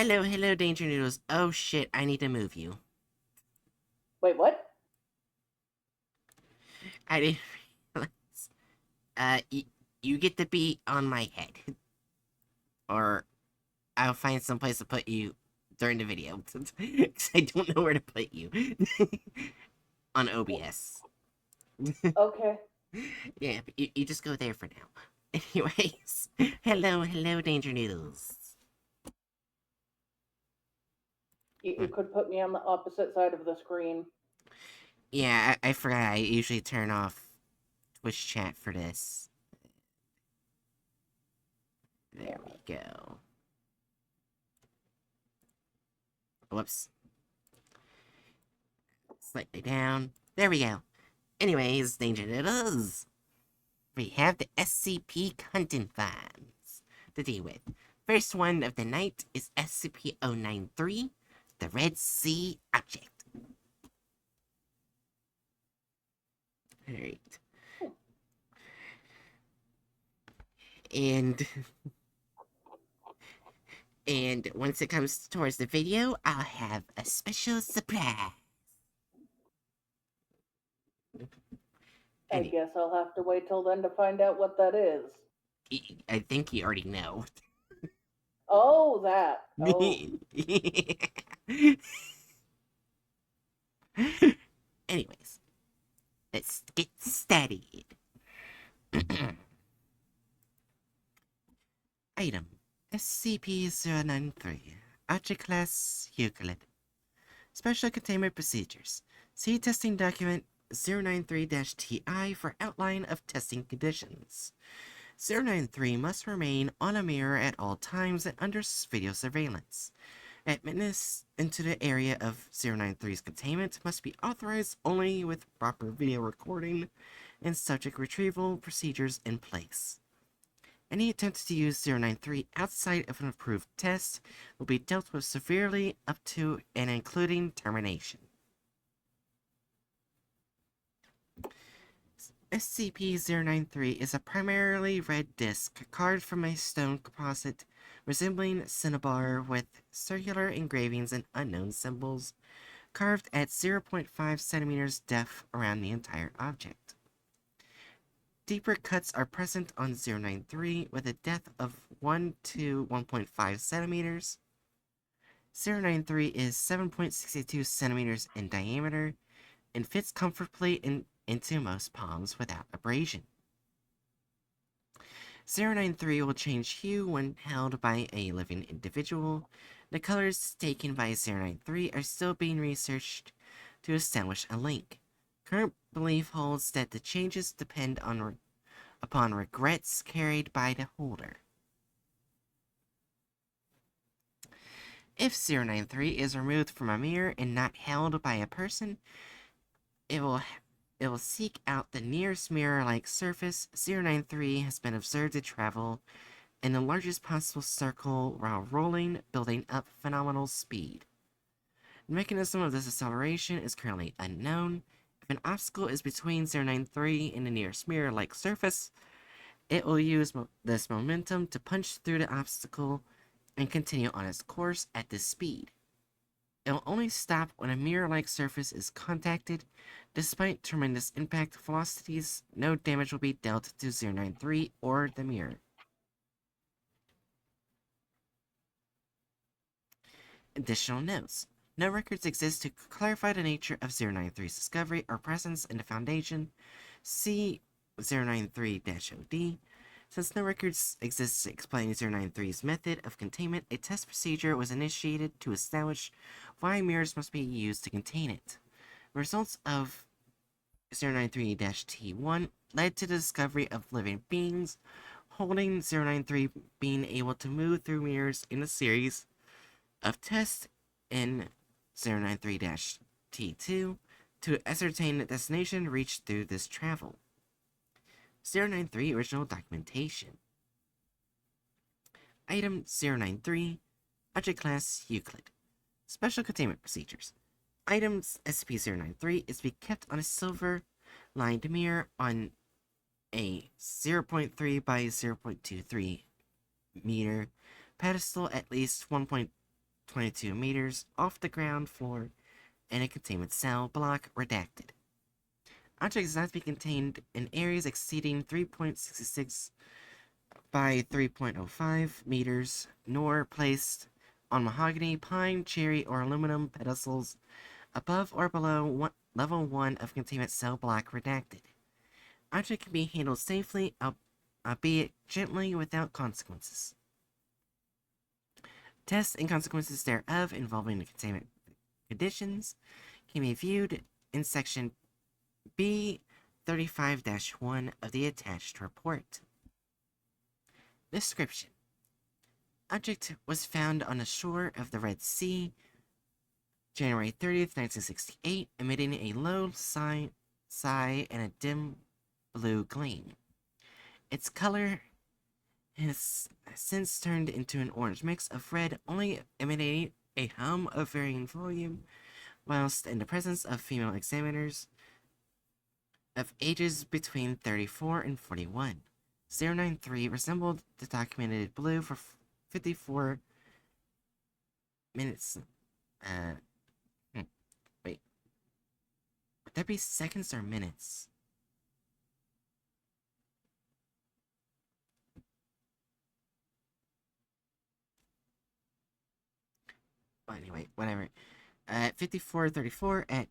Hello, Danger Noodles. Oh shit, I need to move you. Wait, what? I didn't realize. You get to be on my head. Or I'll find some place to put you during the video. Because I don't know where to put you. On OBS. Okay. Yeah, but you just go there for now. Anyways, hello, Danger Noodles. You could put me on the opposite side of the screen. Yeah, I forgot I usually turn off Twitch chat for this. There Damn we it. go. Whoops. Slightly down. There we go. Anyways, Danger Noodles. We have the SCP content files to deal with. First one of the night is SCP 093, the Red Sea Object. Alright. And and once it comes towards the video, I'll have a special surprise. I Anyway, guess I'll have to wait till then to find out what that is. I think you already know. Oh, that. Oh. Anyways, let's get started. Item SCP-093 Object Class Euclid Special Containment Procedures See Testing Document 093-TI for outline of testing conditions. 093 must remain on a mirror at all times and under video surveillance. Admittance into the area of 093's containment must be authorized only with proper video recording and subject retrieval procedures in place. Any attempt to use 093 outside of an approved test will be dealt with severely up to and including termination. SCP-093 is a primarily red disc carved from a stone composite resembling cinnabar with circular engravings and unknown symbols carved at 0.5 centimeters depth around the entire object. Deeper cuts are present on 093 with a depth of 1 to 1.5 centimeters. 093 is 7.62 centimeters in diameter and fits comfortably into most palms without abrasion. 093 will change hue when held by a living individual. The colors taken by 093 are still being researched to establish a link. Current belief holds that the changes depend upon regrets carried by the holder. If 093 is removed from a mirror and not held by a person, it will seek out the nearest mirror-like surface. 093 has been observed to travel in the largest possible circle while rolling, building up phenomenal speed. The mechanism of this acceleration is currently unknown. If an obstacle is between 093 and the nearest mirror-like surface, it will use this momentum to punch through the obstacle and continue on its course at this speed. It will only stop when a mirror-like surface is contacted. Despite tremendous impact velocities, no damage will be dealt to 093 or the mirror. Additional notes. No records exist to clarify the nature of 093's discovery or presence in the Foundation. See 093-OD. Since no records exist to explain 093's method of containment, a test procedure was initiated to establish why mirrors must be used to contain it. Results of 093-T1 led to the discovery of living beings, holding 093 being able to move through mirrors in a series of tests in 093-T2 to ascertain the destination reached through this travel. 093 Original Documentation Item 093 Object Class Euclid Special Containment Procedures Items SCP-093 is to be kept on a silver-lined mirror on a 0.3 by 0.23 meter pedestal at least 1.2 22 meters off the ground floor in a containment cell block redacted. Objects not to be contained in areas exceeding 3.66 by 3.05 meters, nor placed on mahogany, pine, cherry, or aluminum pedestals above or below level 1 of containment cell block redacted. Object can be handled safely, albeit gently without consequences. Tests and consequences thereof involving the containment conditions can be viewed in section B35-1 of the attached report. Description: Object was found on the shore of the Red Sea, January 30th, 1968, emitting a low sigh and a dim blue gleam. Its color has since turned into an orange mix of red, only emanating a hum of varying volume, whilst in the presence of female examiners of ages between 34 and 41. 093 resembled the documented blue for 54 minutes. Wait. Would that be seconds or minutes? Well, anyway, whatever. At 54:34 at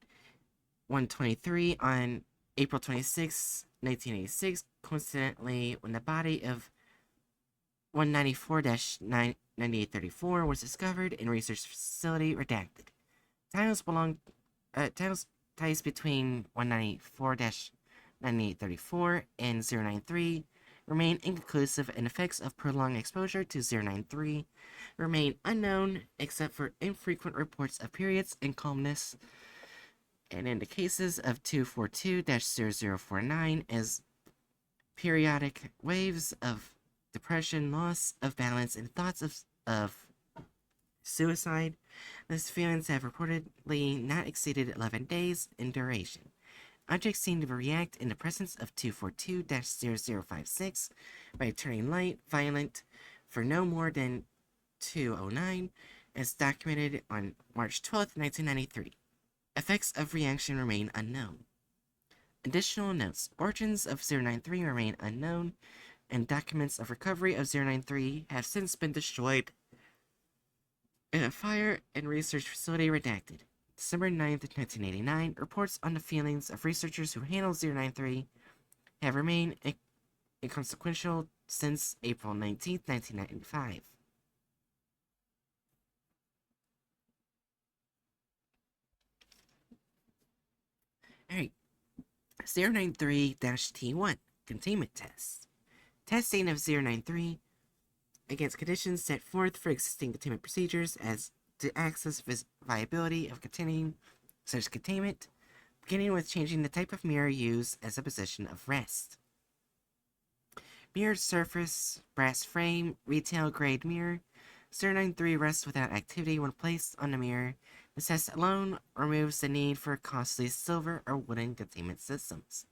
1:23 on April 26, 1986, coincidentally, when the body of 194-9834 was discovered in research facility redacted. Titles ties between 194-9834 and 093 remain inconclusive, and effects of prolonged exposure to 093 remain unknown, except for infrequent reports of periods in calmness, and in the cases of 242-0049 as periodic waves of depression, loss of balance, and thoughts of suicide. These feelings have reportedly not exceeded 11 days in duration. Objects seem to react in the presence of 242-0056 by turning light, violent, for no more than 209, as documented on March 12, 1993. Effects of reaction remain unknown. Additional notes: origins of 093 remain unknown, and documents of recovery of 093 have since been destroyed in a fire and research facility redacted. December 9th, 1989, reports on the feelings of researchers who handled 093 have remained inconsequential since April 19th, 1995. Alright, 093-T1 Containment Test. Testing of 093 against conditions set forth for existing containment procedures as to access viability of containing such containment, beginning with changing the type of mirror used as a position of rest. Mirrored surface, brass frame, retail grade mirror. 093 rests without activity when placed on the mirror. This test alone removes the need for costly silver or wooden containment systems.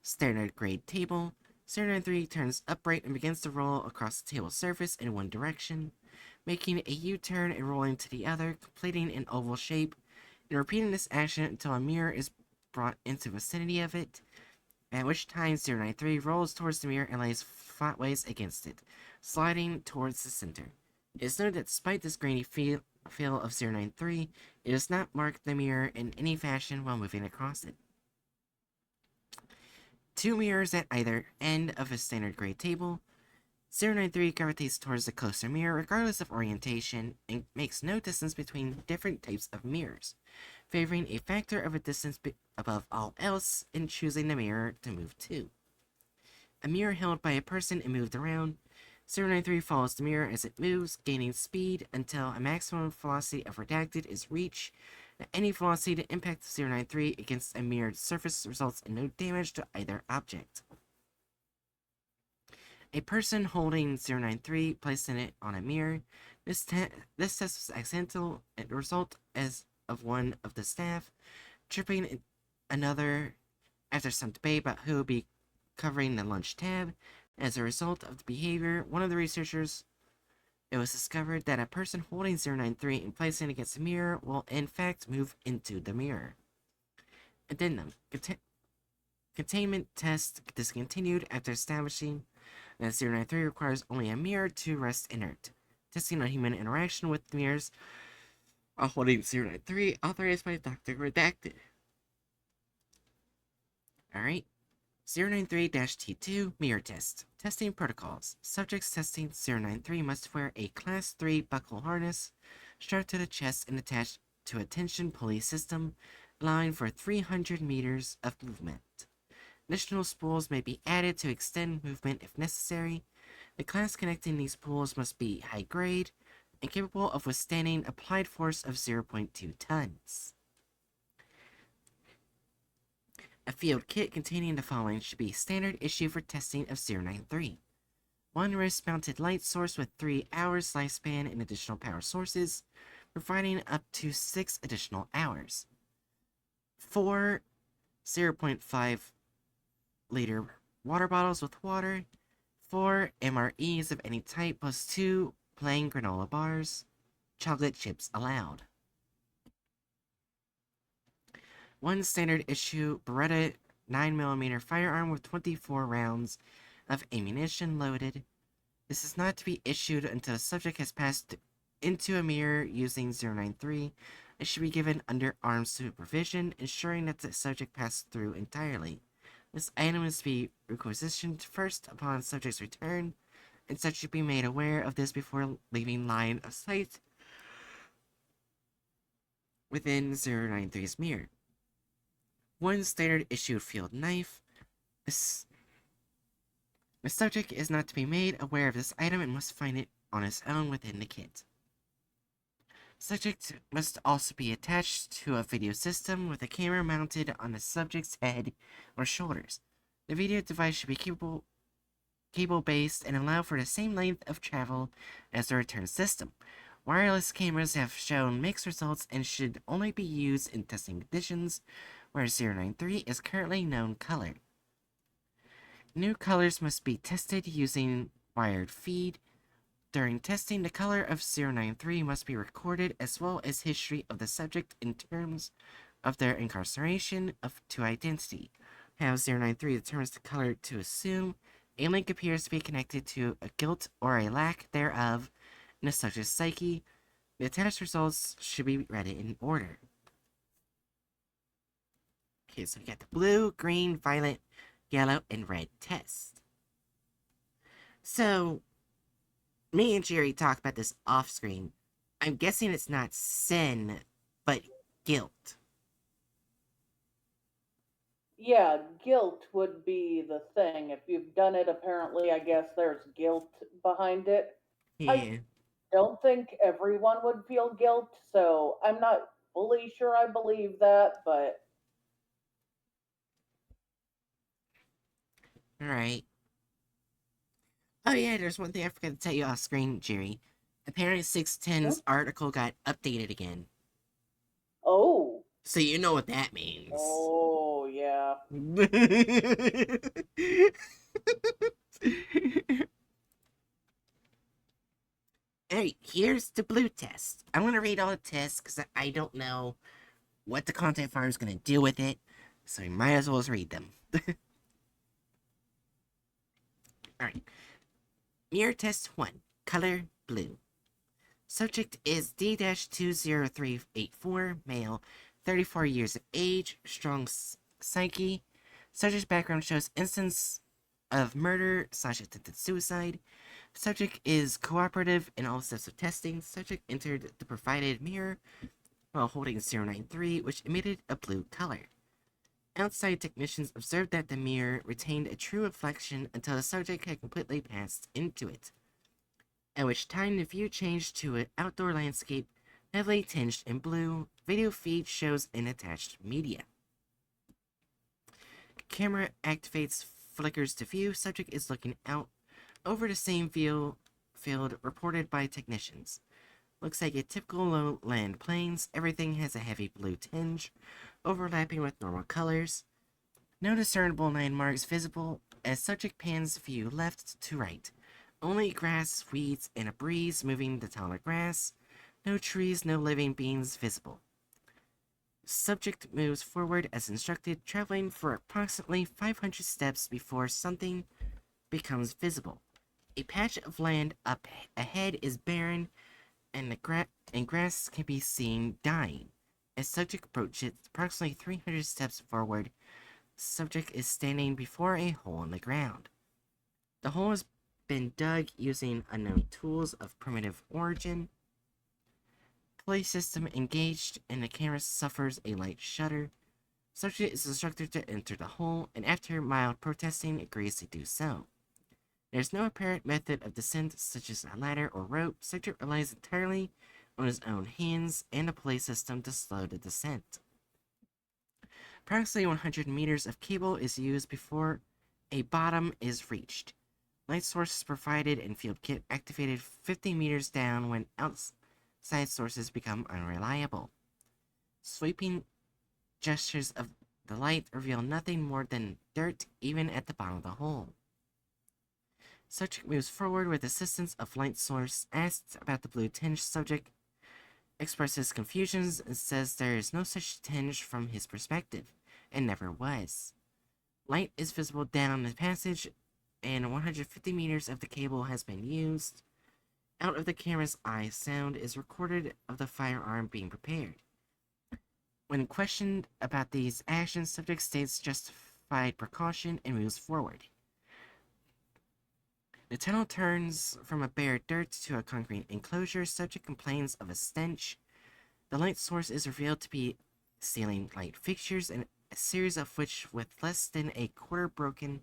Standard grade table. 093 turns upright and begins to roll across the table surface in one direction, making a U-turn and rolling to the other, completing an oval shape, and repeating this action until a mirror is brought into vicinity of it, at which time 093 rolls towards the mirror and lays flatways against it, sliding towards the center. It is noted that despite this grainy feel of 093, it does not mark the mirror in any fashion while moving across it. Two mirrors at either end of a standard grade table. 093 gravitates towards the closer mirror regardless of orientation and makes no distance between different types of mirrors, favoring a factor of a distance above all else in choosing the mirror to move to. A mirror held by a person and moved around. 093 follows the mirror as it moves, gaining speed until a maximum velocity of redacted is reached. Any velocity to impact 093 against a mirrored surface results in no damage to either object. A person holding 093 placed in it on a mirror. This test was accidental and result as of one of the staff tripping another after some debate about who would be covering the lunch tab. As a result of the behavior, one of the researchers It was discovered that a person holding 093 and placing it against a mirror will in fact move into the mirror. Addendum. Containment test discontinued after establishing that 093 requires only a mirror to rest inert. Testing on human interaction with mirrors while holding 093 authorized by Dr. Redacted. Alright. 093-T2 Mirror Test. Testing Protocols. Subjects testing 093 must wear a Class 3 buckle harness strapped to the chest and attached to a tension pulley system, allowing for 300 meters of movement. Additional spools may be added to extend movement if necessary. The class connecting these spools must be high grade and capable of withstanding applied force of 0.2 tons. A field kit containing the following should be standard issue for testing of 093. One wrist-mounted light source with 3 hours lifespan and additional power sources, providing up to 6 additional hours. 4 0.5 liter water bottles with water, 4 MREs of any type plus 2 plain granola bars, chocolate chips allowed. 1 standard issue Beretta 9mm firearm with 24 rounds of ammunition loaded. This is not to be issued until the subject has passed into a mirror using 093. It should be given under armed supervision, ensuring that the subject passes through entirely. This item is to be requisitioned first upon subject's return, and such should be made aware of this before leaving line of sight within 093's mirror. 1 standard issue field knife. The subject is not to be made aware of this item and must find it on his own within the kit. Subject must also be attached to a video system with a camera mounted on the subject's head or shoulders. The video device should be cable-based and allow for the same length of travel as the return system. Wireless cameras have shown mixed results and should only be used in testing conditions where 093 is currently known color. New colors must be tested using wired feed. During testing, the color of 093 must be recorded as well as history of the subject in terms of their incarceration to identity. How 093 determines the color to assume a link appears to be connected to a guilt or a lack thereof in the subject's psyche. The attached results should be read in order. Okay, so we got the blue, green, violet, yellow, and red test. So, me and Jerry talked about this off screen. I'm guessing it's not sin, but guilt. Yeah, guilt would be the thing. If you've done it, apparently, I guess there's guilt behind it. Yeah. I don't think everyone would feel guilt, so I'm not fully sure I believe that, but Alright. Oh yeah, there's one thing I forgot to tell you off screen, Jerry. Apparently 610's article got updated again. oh, So you know what that means. oh, yeah. Alright, here's the blue test. I'm gonna read all the tests because I don't know what the content farm is gonna do with it, so we might as well just read them. Alright. Mirror test 1. Color blue. Subject is D-20384, male, 34 years of age, strong psyche. Subject's background shows instance of murder/attempted suicide. Subject is cooperative in all steps of testing. Subject entered the provided mirror while holding 093, which emitted a blue color. Outside technicians observed that the mirror retained a true reflection until the subject had completely passed into it, at which time the view changed to an outdoor landscape heavily tinged in blue. Video feed shows in attached media. Camera activates, flickers to view. Subject is looking out over the same field reported by technicians. Looks like a typical lowland plains. Everything has a heavy blue tinge, overlapping with normal colors. No discernible landmarks visible as subject pans view left to right. Only grass, weeds, and a breeze moving the taller grass. No trees, no living beings visible. Subject moves forward as instructed, traveling for approximately 500 steps before something becomes visible. A patch of land up ahead is barren, and grass can be seen dying. As subject approaches approximately 300 steps forward, subject is standing before a hole in the ground. The hole has been dug using unknown tools of primitive origin. Pulley system engaged, and the camera suffers a light shudder. Subject is instructed to enter the hole, and after mild protesting, agrees to do so. There is no apparent method of descent, such as a ladder or rope. Subject relies entirely on his own hands and a pulley system to slow the descent. Approximately 100 meters of cable is used before a bottom is reached. Light sources provided and field kit activated 50 meters down when outside sources become unreliable. Sweeping gestures of the light reveal nothing more than dirt even at the bottom of the hole. Subject moves forward with assistance of light source, asks about the blue tinge. Subject expresses confusion and says there is no such tinge from his perspective, and never was. Light is visible down the passage, and 150 meters of the cable has been used. Out of the camera's eye, sound is recorded of the firearm being prepared. When questioned about these actions, subject states justified precaution and moves forward. The tunnel turns from a bare dirt to a concrete enclosure. Subject complains of a stench. The light source is revealed to be ceiling light fixtures, and a series of which with less than a quarter broken,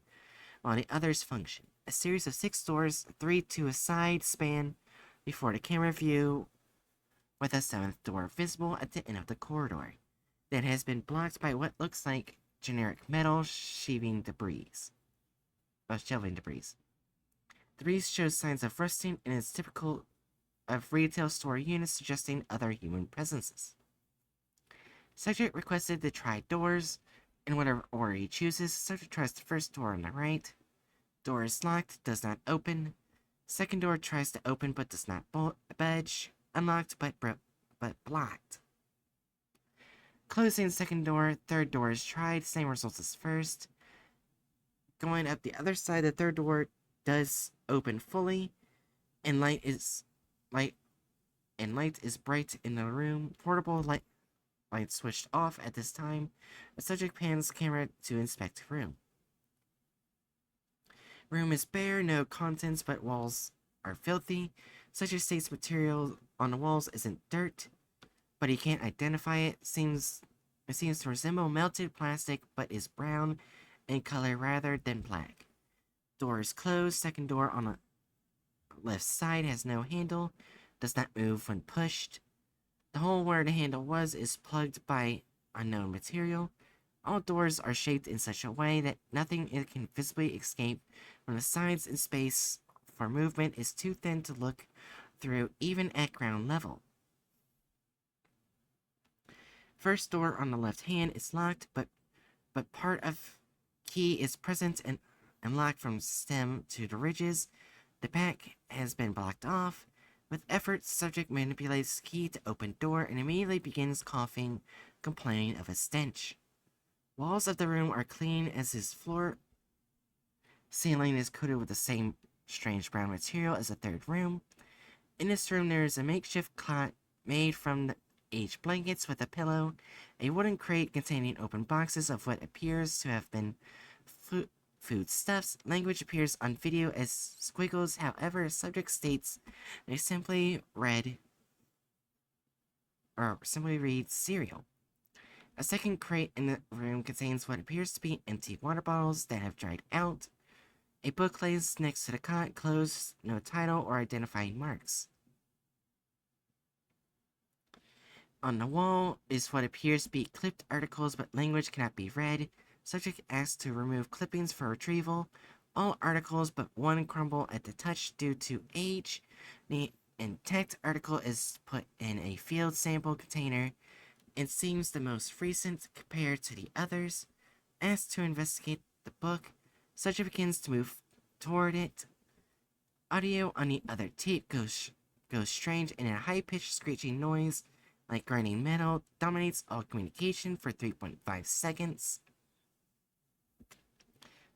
while the others function. A series of 6 doors, 3 to a side span before the camera view, with a 7th door visible at the end of the corridor that has been blocked by what looks like generic metal shelving debris. Debris shows signs of rusting and is typical of retail store units, suggesting other human presences. Subject requested to try doors in whatever order he chooses. Subject tries the first door on the right. Door is locked, does not open. Second door tries to open but does not budge. Unlocked but blocked. Closing second door, third door is tried, same results as first. Going up the other side, the third door does open fully, and light is bright in the room. Portable light switched off at this time. The subject pans camera to inspect the room. Room is bare, no contents, but walls are filthy. Subject states material on the walls isn't dirt, but he can't identify it. It seems to resemble melted plastic, but is brown in color rather than black. Door is closed. Second door on the left side has no handle, does not move when pushed. The hole where the handle was is plugged by unknown material. All doors are shaped in such a way that nothing can visibly escape from the sides, and space for movement is too thin to look through even at ground level. First door on the left hand is locked, but part of key is present and unlocked from stem to the ridges. The back has been blocked off. With effort, subject manipulates key to open door and immediately begins coughing, complaining of a stench. Walls of the room are clean as his floor. Ceiling is coated with the same strange brown material as the third room. In this room, there is a makeshift cot made from aged blankets with a pillow, a wooden crate containing open boxes of what appears to have been foodstuffs. Language appears on video as squiggles. However, subject states they simply read cereal. A second crate in the room contains what appears to be empty water bottles that have dried out. A book lays next to the cot, closed, no title or identifying marks. On the wall is what appears to be clipped articles, but language cannot be read. Subject asks to remove clippings for retrieval. All articles but one crumble at the touch due to age. The intact article is put in a field sample container. It seems the most recent compared to the others. Asked to investigate the book, subject begins to move toward it. Audio on the other tape goes strange, and a high-pitched screeching noise like grinding metal dominates all communication for 3.5 seconds.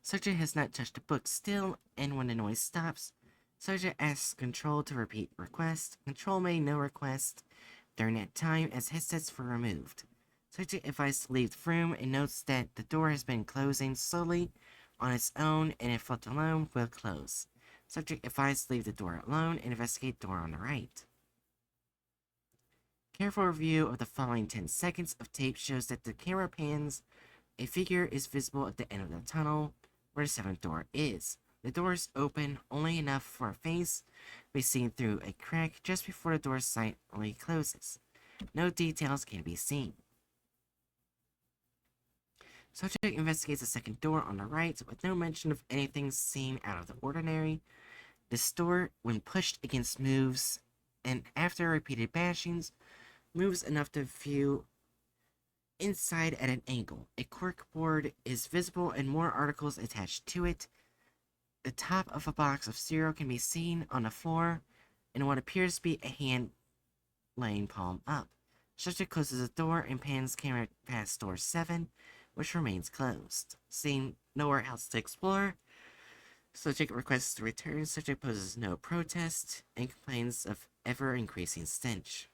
Subject has not touched the book still, and when the noise stops, subject asks Control to repeat request. Control made no request during that time as headsets were removed. Subject advised to leave the room and notes that the door has been closing slowly on its own and if left alone will close. Subject advised to leave the door alone and investigate door on the right. Careful review of the following 10 seconds of tape shows that the camera pans a figure is visible at the end of the tunnel where the seventh door is. The door is open only enough for a face to be seen through a crack just before the door silently closes. No details can be seen. Subject investigates the second door on the right with no mention of anything seen out of the ordinary. This door, when pushed against, moves, and after repeated bashings, moves enough to view inside at an angle. A corkboard is visible and more articles attached to it. The top of a box of cereal can be seen on the floor, and what appears to be a hand laying palm up. Subject closes the door and pans camera past door 7, which remains closed. Seeing nowhere else to explore, subject requests to return. Subject poses no protest and complains of ever-increasing stench.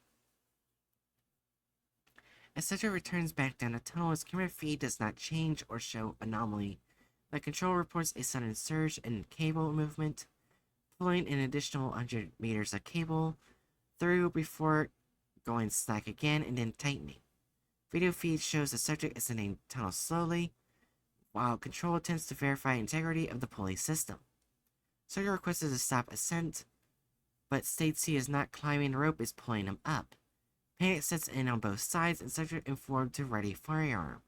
As subject returns back down the tunnel, his camera feed does not change or show anomaly. The Control reports a sudden surge in cable movement, pulling an additional 100 meters of cable through before going slack again and then tightening. Video feed shows the subject ascending the tunnel slowly, while Control attempts to verify integrity of the pulley system. Subject requested to stop ascent, but states he is not climbing the rope is pulling him up. Panic sets in on both sides and subject informed to ready firearm.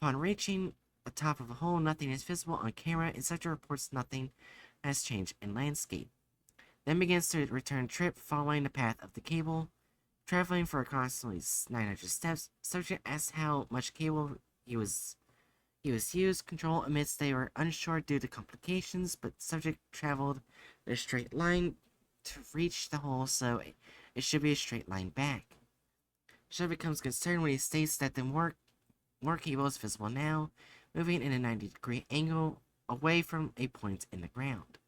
Upon reaching the top of a hole, nothing is visible on camera and subject reports nothing has changed in landscape. Then begins to return trip following the path of the cable. Traveling for approximately 900 steps, subject asks how much cable he was used. Control admits they were unsure due to complications, but subject traveled in a straight line to reach the hole, so it should be a straight line back. Subject becomes concerned when he states that the more cable is visible now, moving in a 90-degree angle away from a point in the ground.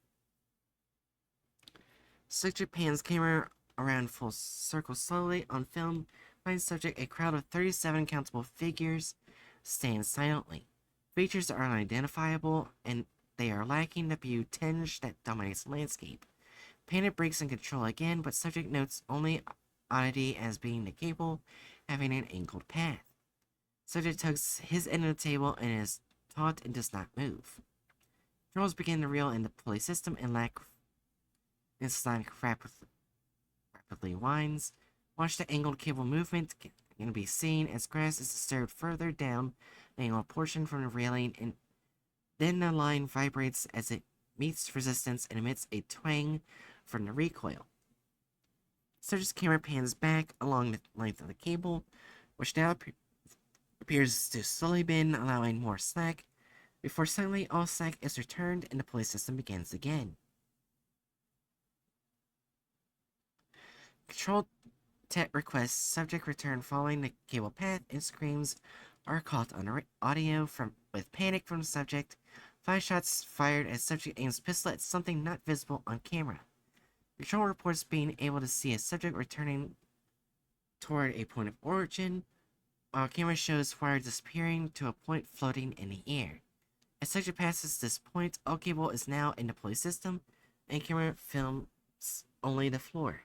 Subject pans camera around full circle slowly on film, finds subject a crowd of 37 countable figures stand silently. Features are unidentifiable, and they are lacking the blue tinge that dominates the landscape. Panic breaks in Control again, but subject notes only oddity as being the cable having an angled path. Subject tugs his end of the table and is taut and does not move. Controls begin to reel in the pulley system and slack rapidly winds. Watch the angled cable movement can be seen as grass is disturbed further down the angled portion from the railing, and then the line vibrates as it meets resistance and emits a twang from the recoil. Subject's camera pans back along the length of the cable, which now appears to slowly bend, allowing more slack, before suddenly all slack is returned and the pulley system begins again. Control Tet requests subject return following the cable path, and screams are caught on audio with panic from the subject. 5 shots fired as subject aims pistol at something not visible on camera. Control reports being able to see a subject returning toward a point of origin, while camera shows fire disappearing to a point floating in the air. As subject passes this point, all cable is now in the pulley system, and camera films only the floor.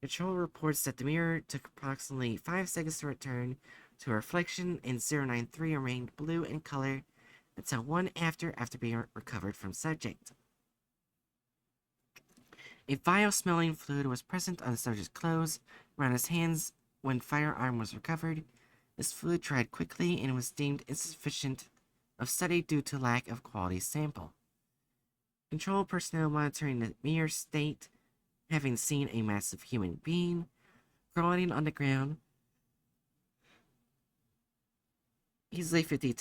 Control reports that the mirror took approximately 5 seconds to return to a reflection, and 093 remained blue in color until 1 after being recovered from subject. A vile-smelling fluid was present on the subject's clothes around his hands when firearm was recovered. This fluid dried quickly and was deemed insufficient of study due to lack of quality sample. Control personnel monitoring the mirror state, having seen a massive human being crawling on the ground, easily 50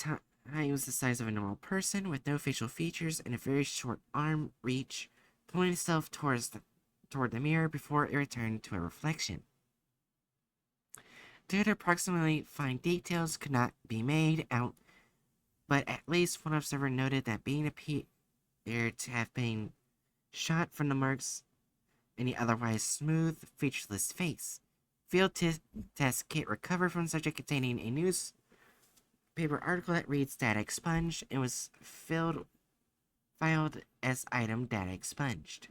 Eye was the size of a normal person with no facial features and a very short arm reach, pulling itself toward the mirror before it returned to a reflection. Due to approximately fine details could not be made out, but at least one observer noted that being appeared to have been shot from the marks in the otherwise smooth, featureless face. Field test kit recovered from subject containing a newspaper article that reads data expunged and was filed as item data expunged.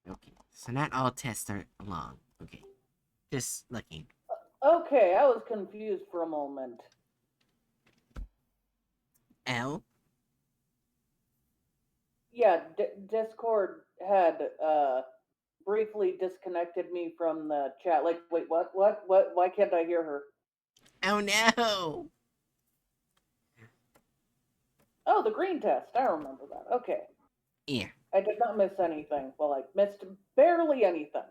Okay, so not all tests are long. Okay, just looking. Okay, I was confused for a moment. L. Yeah, Discord had briefly disconnected me from the chat. Like, wait, what? Why can't I hear her? Oh no! Oh, the green test. I remember that. Okay. Yeah. I did not miss anything. Well, I missed barely anything.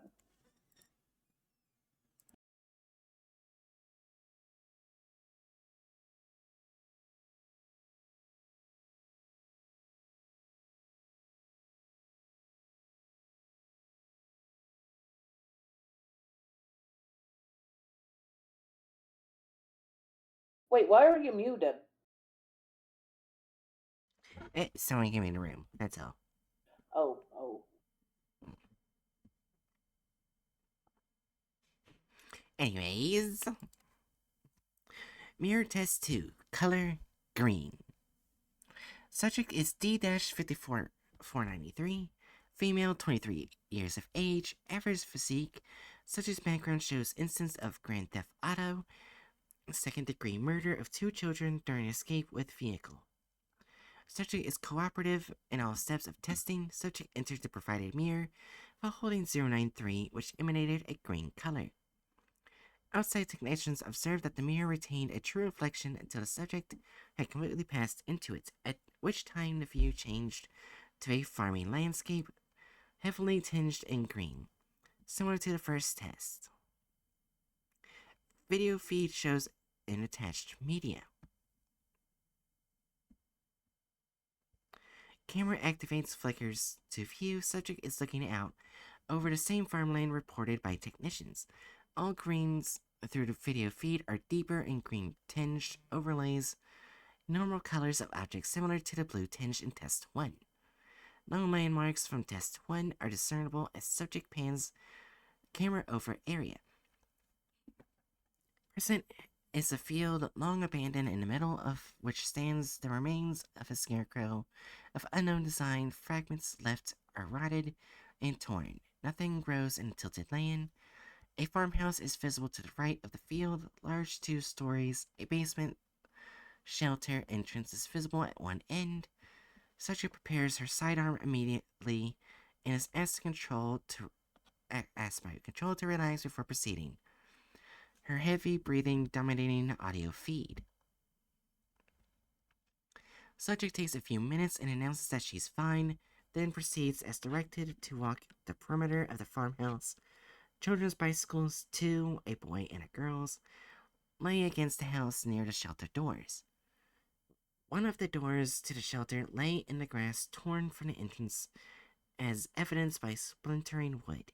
Wait, why are you muted? Someone came in the room. That's all. Oh. Anyways, mirror test 2. Color green. Subject is D-54493, female, 23 years of age, average physique. Subject's background shows instance of Grand Theft Auto, second-degree murder of 2 children during escape with vehicle. Subject is cooperative in all steps of testing. Subject enters the provided mirror while holding 093, which emanated a green color. Outside technicians observed that the mirror retained a true reflection until the subject had completely passed into it, at which time the view changed to a farming landscape, heavily tinged in green, similar to the first test. Video feed shows an attached media. Camera activates flickers to view. Subject is looking out over the same farmland reported by technicians. All greens through the video feed are deeper and green tinged overlays, normal colors of objects similar to the blue tinge in Test 1. No landmarks from Test 1 are discernible as subject pans camera over area. Present is a field long abandoned in the middle of which stands the remains of a scarecrow of unknown design. Fragments left are rotted and torn. Nothing grows in tilted land. A farmhouse is visible to the right of the field, large 2 stories. A basement shelter entrance is visible at one end. Subject prepares her sidearm immediately and is asked by control to relax before proceeding. Her heavy breathing dominating the audio feed. Subject takes a few minutes and announces that she's fine, then proceeds as directed to walk the perimeter of the farmhouse. Children's bicycles, 2, a boy and a girl's, lay against the house near the shelter doors. One of the doors to the shelter lay in the grass torn from the entrance, as evidenced by splintering wood.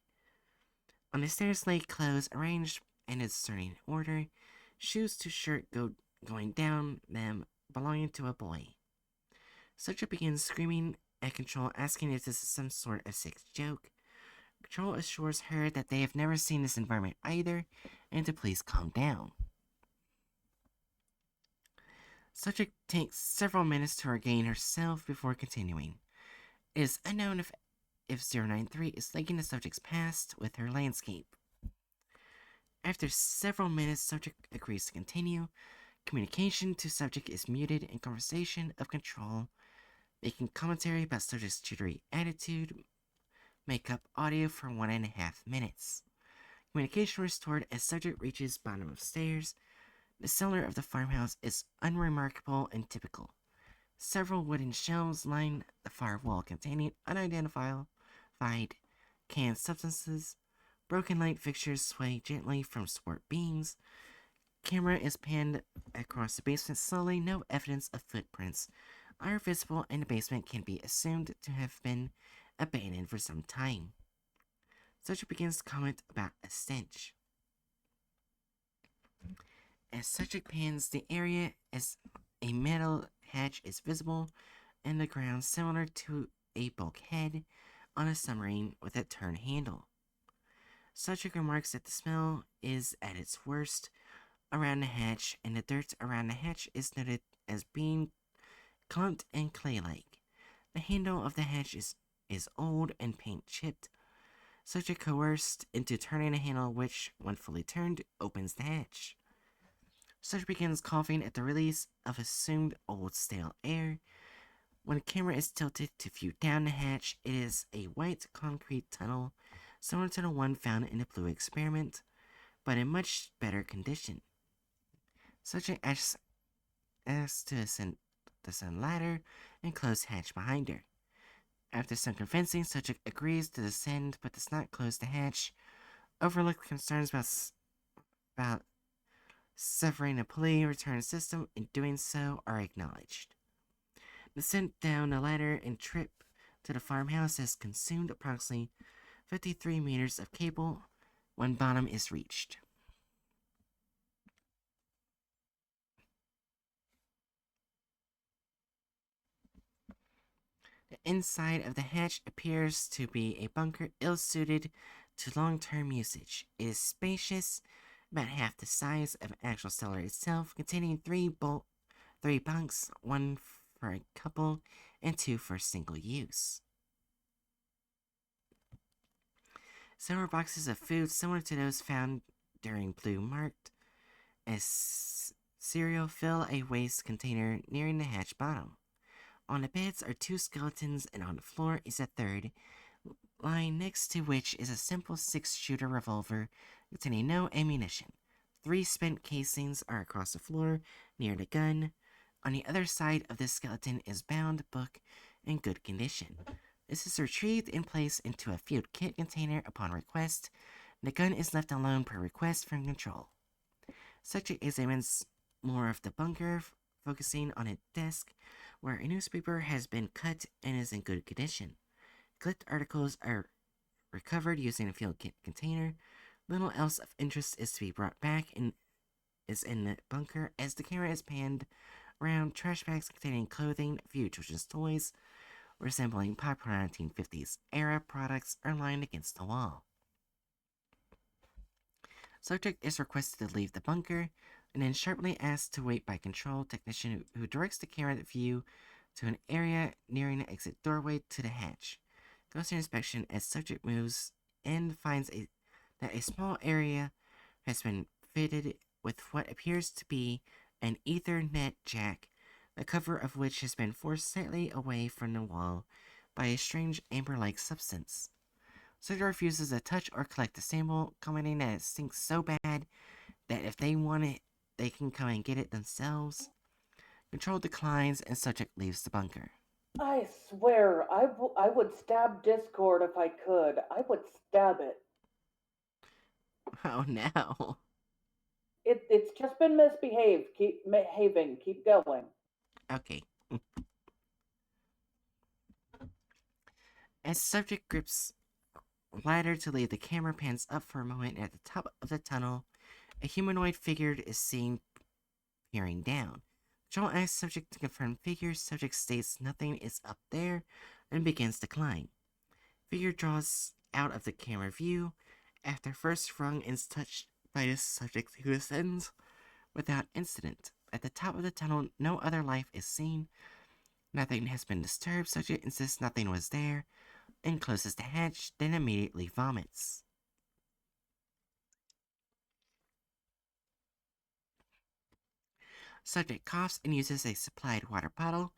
On the stairs lay clothes arranged in a certain order, shoes to shirt going down them belonging to a boy. Subject begins screaming at Control, asking if this is some sort of sick joke. Control assures her that they have never seen this environment either, and to please calm down. Subject takes several minutes to regain herself before continuing. It is unknown if 093 is linking the subject's past with her landscape. After several minutes, subject agrees to continue. Communication to subject is muted and conversation of Control, making commentary about subject's jittery attitude, make up audio for 1.5 minutes. Communication restored as subject reaches bottom of stairs. The cellar of the farmhouse is unremarkable and typical. Several wooden shelves line the far wall containing unidentified canned substances. Broken light fixtures sway gently from swart beams. Camera is panned across the basement slowly. No evidence of footprints are visible, and the basement can be assumed to have been abandoned for some time. Subject begins to comment about a stench. As subject pans the area, as a metal hatch is visible in the ground, similar to a bulkhead on a submarine with a turn handle. Subject remarks that the smell is at its worst around the hatch, and the dirt around the hatch is noted as being clumped and clay-like. The handle of the hatch is old and paint chipped. Subject coerced into turning the handle, which, when fully turned, opens the hatch. Subject begins coughing at the release of assumed old stale air. When the camera is tilted to view down the hatch, it is a white concrete tunnel, similar to the one found in the Blue experiment, but in much better condition. Subject asks to ascend the ladder and close hatch behind her. After some convincing, subject agrees to descend but does not close the hatch. Overlooked concerns about severing the pulley return system in doing so are acknowledged. Descent down the ladder and trip to the farmhouse has consumed approximately 53 meters of cable when bottom is reached. The inside of the hatch appears to be a bunker ill-suited to long-term usage. It is spacious, about half the size of an actual cellar itself, containing three bunks, one for a couple and two for single use. Several boxes of food similar to those found during Blue marked as cereal fill a waste container nearing the hatch bottom. On the beds are two skeletons, and on the floor is a third, lying next to which is a simple 6-shooter revolver containing no ammunition. 3 spent casings are across the floor near the gun. On the other side of the skeleton is bound book in good condition. This is retrieved and placed into a field kit container upon request. The gun is left alone per request from control. Subject examines more of the bunker, focusing on a desk where a newspaper has been cut and is in good condition. Clipped articles are recovered using a field kit container. Little else of interest is to be brought back and is in the bunker as the camera is panned around. Trash bags containing clothing, a few children's toys resembling popular 1950s era products are lined against the wall. Subject is requested to leave the bunker and then sharply asked to wait by control technician who directs the camera view to an area nearing the exit doorway to the hatch. Goes to inspection as subject moves and finds that a small area has been fitted with what appears to be an Ethernet jack, the cover of which has been forced slightly away from the wall by a strange amber-like substance. Subject refuses to touch or collect the sample, commenting that it stinks so bad that if they want it, they can come and get it themselves. Control declines and subject leaves the bunker. I swear, I would stab Discord if I could. I would stab it. Oh no. It's just been misbehaved. Keep behaving. Keep going. Okay. As subject grips ladder to leave, the camera pans up for a moment. At the top of the tunnel, a humanoid figure is seen peering down. Control asks subject to confirm figure. Subject states nothing is up there and begins to climb. Figure draws out of the camera view after first rung is touched by the subject, who ascends without incident. At the top of the tunnel, no other life is seen. Nothing has been disturbed. Subject insists nothing was there and closes the hatch, then immediately vomits. Subject coughs and uses a supplied water bottle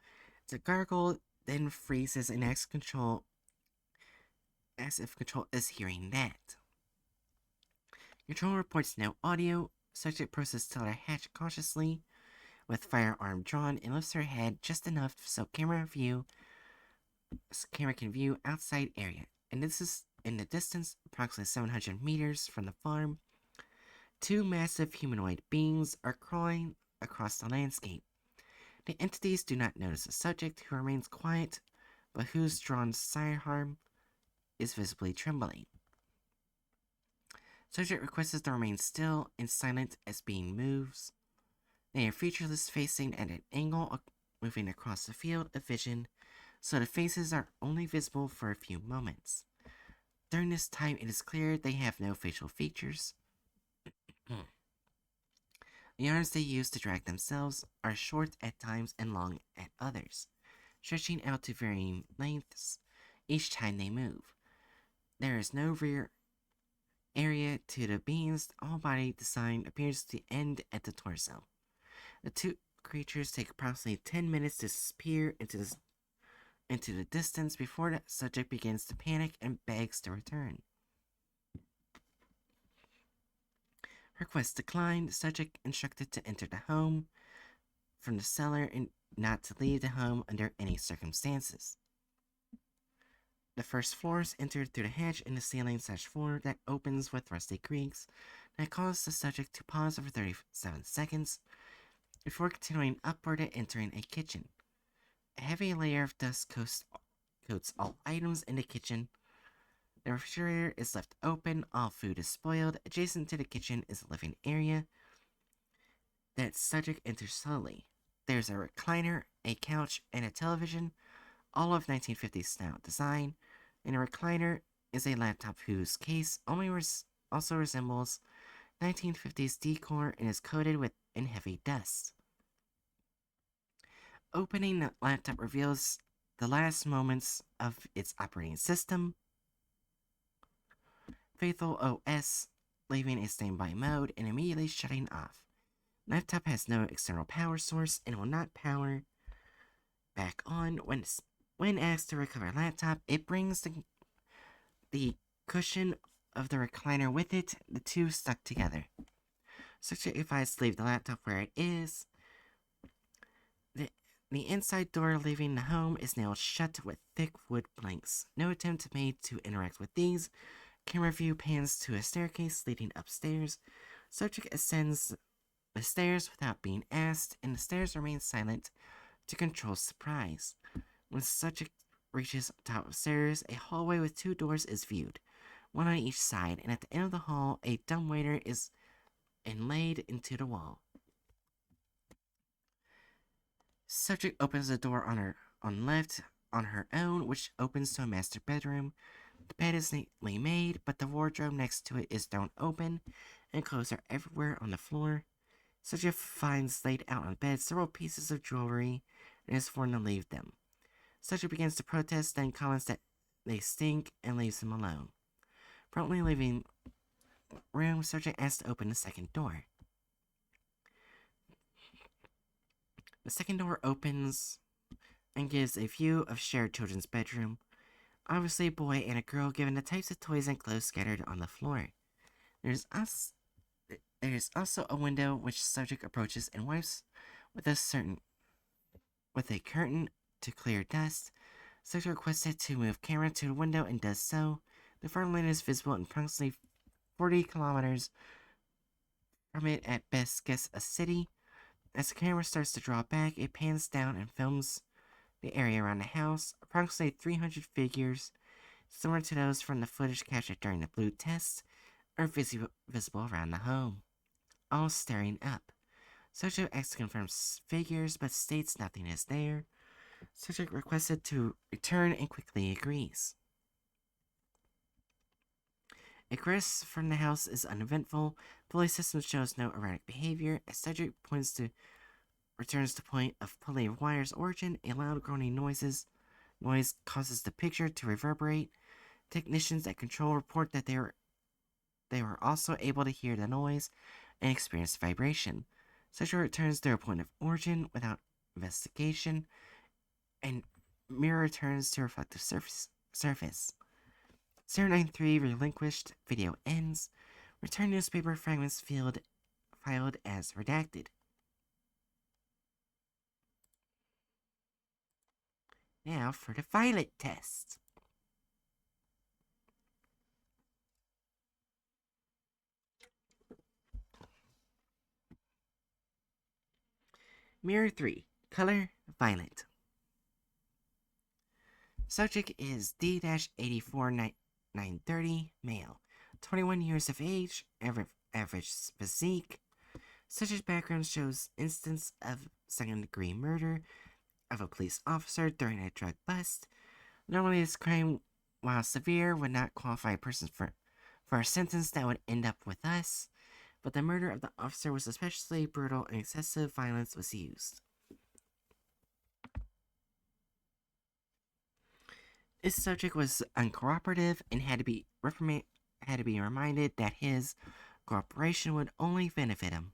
to gargle, then freezes and asks control as if control is hearing that. Control reports no audio. Subject proceeds to the hatch cautiously, with firearm drawn, and lifts her head just enough so camera can view outside area. And this is in the distance, approximately 700 meters from the farm. Two massive humanoid beings are crawling across the landscape. The entities do not notice the subject, who remains quiet, but whose drawn sidearm is visibly trembling. Subject requests to remain still and silent as being moves. They are featureless, facing at an angle, moving across the field of vision, so the faces are only visible for a few moments. During this time, it is clear they have no facial features. The arms they use to drag themselves are short at times and long at others, stretching out to varying lengths each time they move. There is no rear area to the being's all-body design appears to end at the torso. The two creatures take approximately 10 minutes to disappear into the distance before the subject begins to panic and begs to return. Request declined. Subject instructed to enter the home from the cellar and not to leave the home under any circumstances. The first floor is entered through the hatch in the ceiling/floor that opens with rusty creaks that cause the subject to pause for 37 seconds before continuing upward and entering a kitchen. A heavy layer of dust coats all items in the kitchen. The refrigerator is left open, all food is spoiled. Adjacent to the kitchen is a living area that subject enters slowly. There's a recliner, a couch, and a television, all of 1950s style design. In a recliner is a laptop whose case also resembles 1950s decor and is coated in heavy dust. Opening the laptop reveals the last moments of its operating system, Faithful OS, leaving a standby mode and immediately shutting off. Laptop has no external power source and will not power back on. When asked to recover laptop, it brings the cushion of the recliner with it, the two stuck together. Subject advised to leave the laptop where it is. The inside door leaving the home is nailed shut with thick wood planks. No attempt made to interact with these. Camera view pans to a staircase leading upstairs. Subject ascends the stairs without being asked, and the stairs remain silent to control surprise. When the subject reaches the top of the stairs, a hallway with two doors is viewed, one on each side, and at the end of the hall, a dumbwaiter is inlaid into the wall. Subject opens the door on left on her own, which opens to a master bedroom. The bed is neatly made, but the wardrobe next to it is thrown open, and clothes are everywhere on the floor. Subject finds laid out on the bed several pieces of jewelry and is forced to leave them. Subject begins to protest, then comments that they stink and leaves them alone. Promptly leaving room, subject asks to open the second door. The second door opens and gives a view of shared children's bedroom. Obviously a boy and a girl, given the types of toys and clothes scattered on the floor. There is also a window which subject approaches and wipes with a curtain to clear dust. Subject requested to move camera to the window and does so. The farmland is visible in approximately 40 kilometers from it, at best guess a city. As the camera starts to draw back, it pans down and films the area around the house. Approximately 300 figures, similar to those from the footage captured during the blue test, are visible around the home, all staring up. Subject asks to confirm figures, but states nothing is there. Subject requested to return and quickly agrees. Egress from the house is uneventful. Pulley system shows no erratic behavior. As subject returns to point of pulley wire's origin, a loud groaning noise causes the picture to reverberate. Technicians at control report that they were also able to hear the noise and experience vibration. Subject returns to a point of origin without investigation, and mirror returns to reflective surface. 093 relinquished. Video ends. Return newspaper fragments filed as redacted. Now for the violet test. Mirror 3. Color violet. Subject is D-84930, male, 21 years of age, average physique. Subject's background shows instance of second-degree murder of a police officer during a drug bust. Normally, this crime, while severe, would not qualify a person for a sentence that would end up with us, but the murder of the officer was especially brutal and excessive violence was used. This subject was uncooperative and had to be reminded that his cooperation would only benefit him.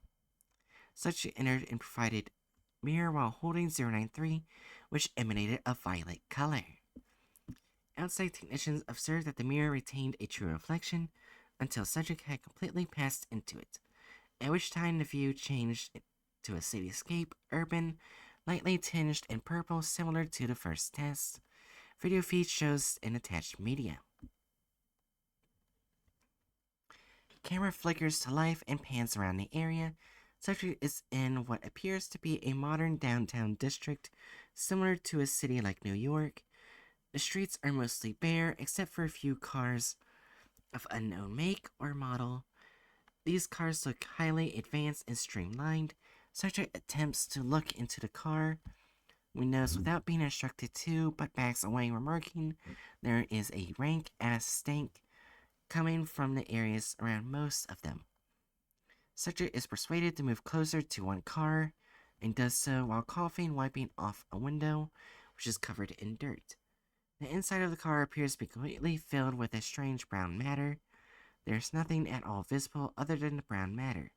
Subject entered and provided mirror while holding 093, which emanated a violet color. Outside technicians observed that the mirror retained a true reflection until subject had completely passed into it, at which time the view changed to a cityscape, urban, lightly tinged in purple, similar to the first test. Video feed shows in attached media. Camera flickers to life and pans around the area. Subject is in what appears to be a modern downtown district, similar to a city like New York. The streets are mostly bare, except for a few cars of unknown make or model. These cars look highly advanced and streamlined. Subject attempts to look into the car windows without being instructed to, but backs away, remarking there is a rank-ass stank coming from the areas around most of them. Subject is persuaded to move closer to one car, and does so while coughing, wiping off a window, which is covered in dirt. The inside of the car appears to be completely filled with a strange brown matter. There's nothing at all visible other than the brown matter.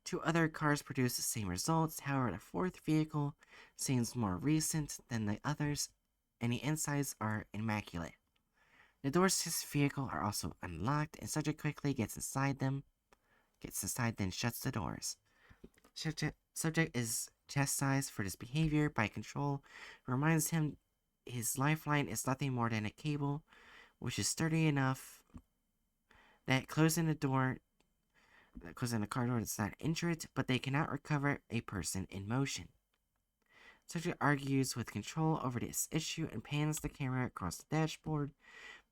Two other cars produce the same results, however, the fourth vehicle seems more recent than the others, and the insides are immaculate. The doors to this vehicle are also unlocked, and subject quickly gets inside, then shuts the doors. Subject is chastised for this behavior by Control, who reminds him his lifeline is nothing more than a cable, which is sturdy enough that closing the car door does not injure it, but they cannot recover a person in motion. Subject argues with Control over this issue and pans the camera across the dashboard,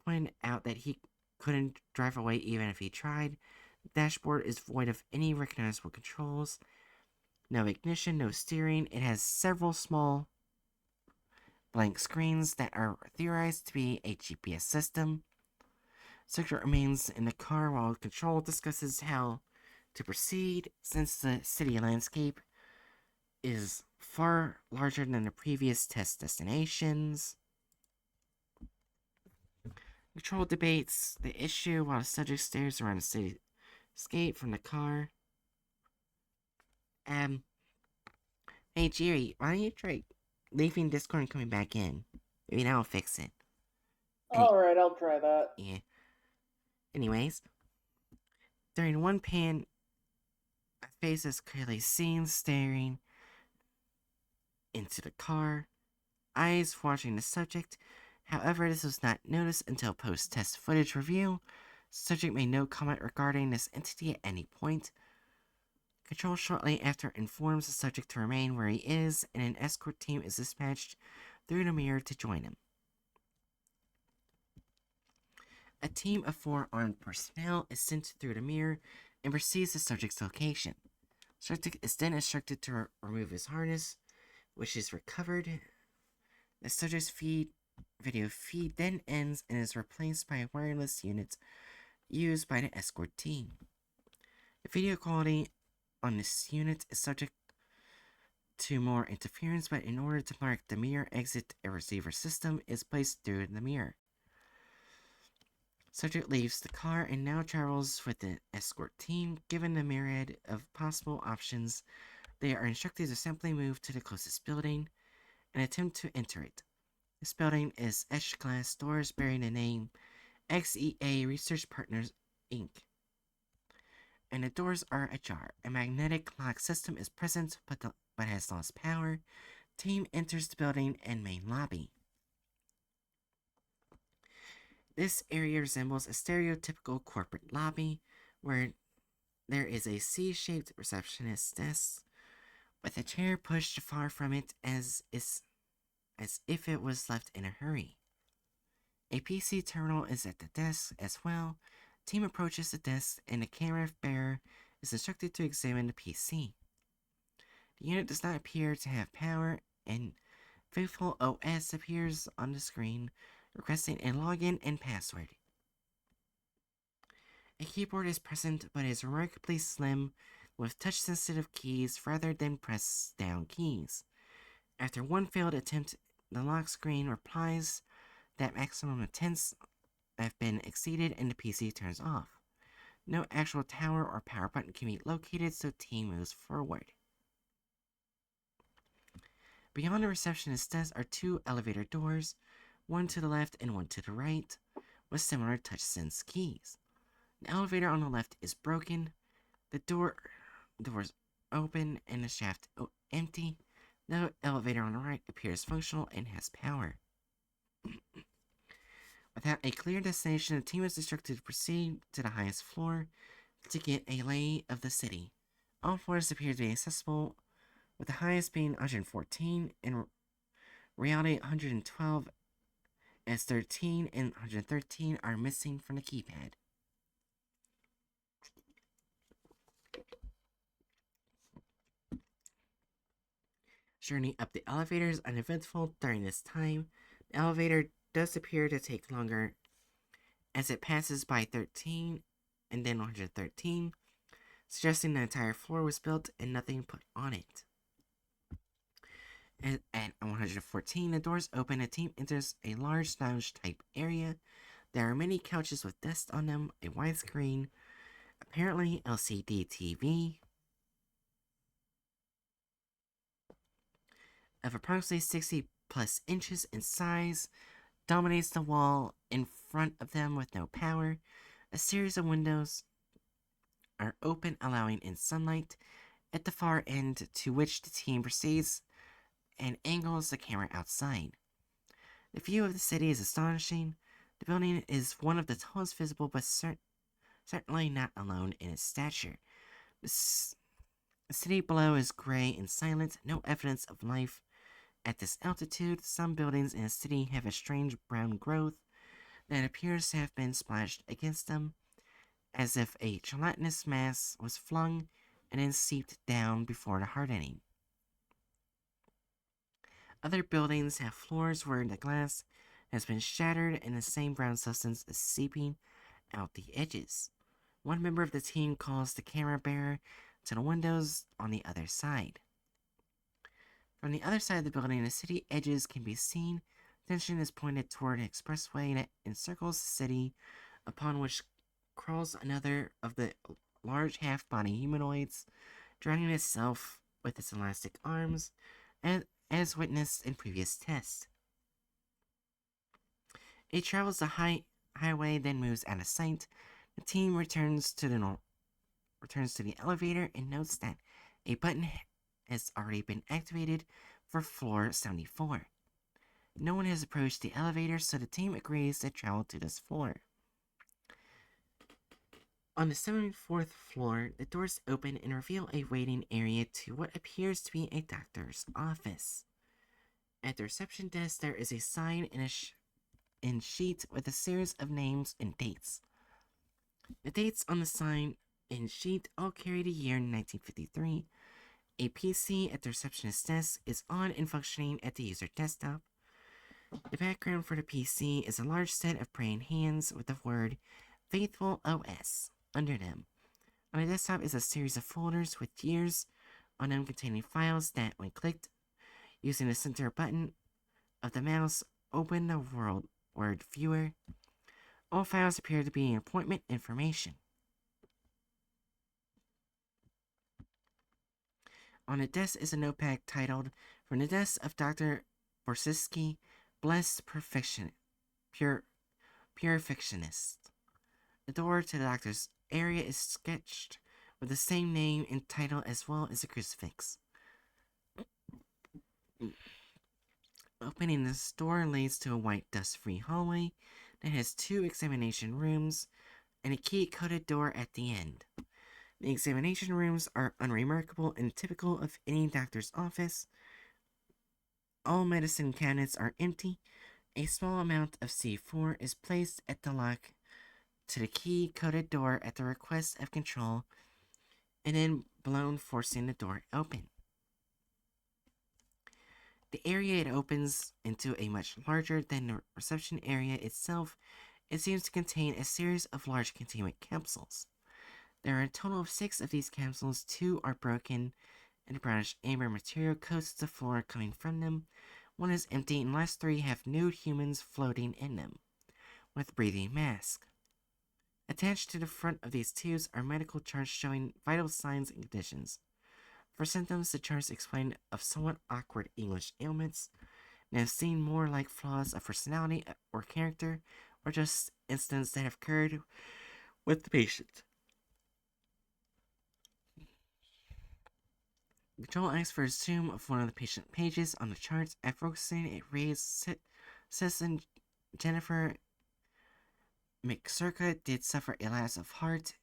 pointing out that he couldn't drive away even if he tried. The dashboard is void of any recognizable controls. No ignition, no steering. It has several small blank screens that are theorized to be a GPS system. Subject remains in the car while Control discusses how to proceed, since the city landscape is far larger than the previous test destinations. Control debates the issue while the subject stares around the cityscape from the car. Hey Jerry, why don't you try leaving Discord and coming back in? Maybe that'll fix it. Alright, I'll try that. Yeah. Anyways, during one pan, a face is clearly seen staring into the car, eyes watching the subject. However, this was not noticed until post-test footage review. Subject made no comment regarding this entity at any point. Control shortly after informs the subject to remain where he is, and an escort team is dispatched through the mirror to join him. A team of 4 armed personnel is sent through the mirror and proceeds the subject's location. Subject is then instructed to remove his harness, which is recovered. The subject's video feed then ends and is replaced by a wireless unit used by the escort team. The video quality on this unit is subject to more interference, but in order to mark the mirror exit, a receiver system is placed through the mirror. Subject leaves the car and now travels with the escort team. Given the myriad of possible options, they are instructed to simply move to the closest building and attempt to enter it. This building is etched glass doors bearing the name XEA Research Partners, Inc. And the doors are ajar. A magnetic lock system is present but has lost power. Team enters the building and main lobby. This area resembles a stereotypical corporate lobby where there is a C-shaped receptionist desk with a chair pushed far from it as if it was left in a hurry. A PC terminal is at the desk as well. Team approaches the desk and the camera bearer is instructed to examine the PC. The unit does not appear to have power, and Faithful OS appears on the screen, requesting a login and password. A keyboard is present, but is remarkably slim, with touch-sensitive keys rather than press-down keys. After one failed attempt, the lock screen replies that maximum attempts have been exceeded and the PC turns off. No actual tower or power button can be located, so team moves forward. Beyond the receptionist's desk are two elevator doors, one to the left and one to the right, with similar touch-sense keys. The elevator on the left is broken, the doors open, and the shaft empty. The elevator on the right appears functional and has power. Without a clear destination, the team is instructed to proceed to the highest floor to get a lay of the city. All floors appear to be accessible, with the highest being 114, in reality 112, as 13 and 113 are missing from the keypad. Journey up the elevator is uneventful during this time. The elevator does appear to take longer as it passes by 13 and then 113, suggesting the entire floor was built and nothing put on it. At 114, the doors open. A team enters a large lounge-type area. There are many couches with desks on them, a widescreen, apparently LCD TV, of approximately 60 plus inches in size, dominates the wall in front of them with no power. A series of windows are open, allowing in sunlight at the far end, to which the team proceeds and angles the camera outside. The view of the city is astonishing. The building is one of the tallest visible, but certainly not alone in its stature. The city below is gray and silent, no evidence of life. At this altitude, some buildings in the city have a strange brown growth that appears to have been splashed against them, as if a gelatinous mass was flung and then seeped down before the hardening. Other buildings have floors where the glass has been shattered and the same brown substance is seeping out the edges. One member of the team calls the camera bearer to the windows on the other side. From the other side of the building, the city edges can be seen. Attention is pointed toward an expressway that encircles the city, upon which crawls another of the large half-body humanoids, drowning itself with its elastic arms, as witnessed in previous tests. It travels the highway, then moves out of sight. The team returns to the elevator and notes that a button has already been activated for floor 74. No one has approached the elevator, so the team agrees to travel to this floor. On the 74th floor, the doors open and reveal a waiting area to what appears to be a doctor's office. At the reception desk, there is a sign in sheet with a series of names and dates. The dates on the sign and sheet all carry the year 1953. A PC at the receptionist's desk is on and functioning at the user desktop. The background for the PC is a large set of praying hands with the word Faithful OS under them. On the desktop is a series of folders with years on them containing files that, when clicked using the center button of the mouse, open the word viewer. All files appear to be appointment information. On the desk is a notepad titled, "From the desk of Dr. Borsiski, Blessed Purifictionist." The door to the doctor's area is sketched with the same name and title, as well as a crucifix. Opening this door leads to a white dust-free hallway that has two examination rooms and a key-coded door at the end. The examination rooms are unremarkable and typical of any doctor's office. All medicine cabinets are empty. A small amount of C4 is placed at the lock to the key-coded door at the request of control, and then blown, forcing the door open. The area it opens into a much larger than the reception area itself. It seems to contain a series of large containment capsules. There are a total of 6 of these capsules. 2 are broken, and a brownish amber material coats the floor coming from them. 1 is empty, and the last 3 have nude humans floating in them, with breathing masks. Attached to the front of these tubes are medical charts showing vital signs and conditions. For symptoms, the charts explain of somewhat awkward English ailments, and have seen more like flaws of personality or character, or just incidents that have occurred with the patient. Control asks for a zoom of one of the patient pages on the charts. At focusing, it reads Citizen Jennifer McCirca did suffer a loss of heart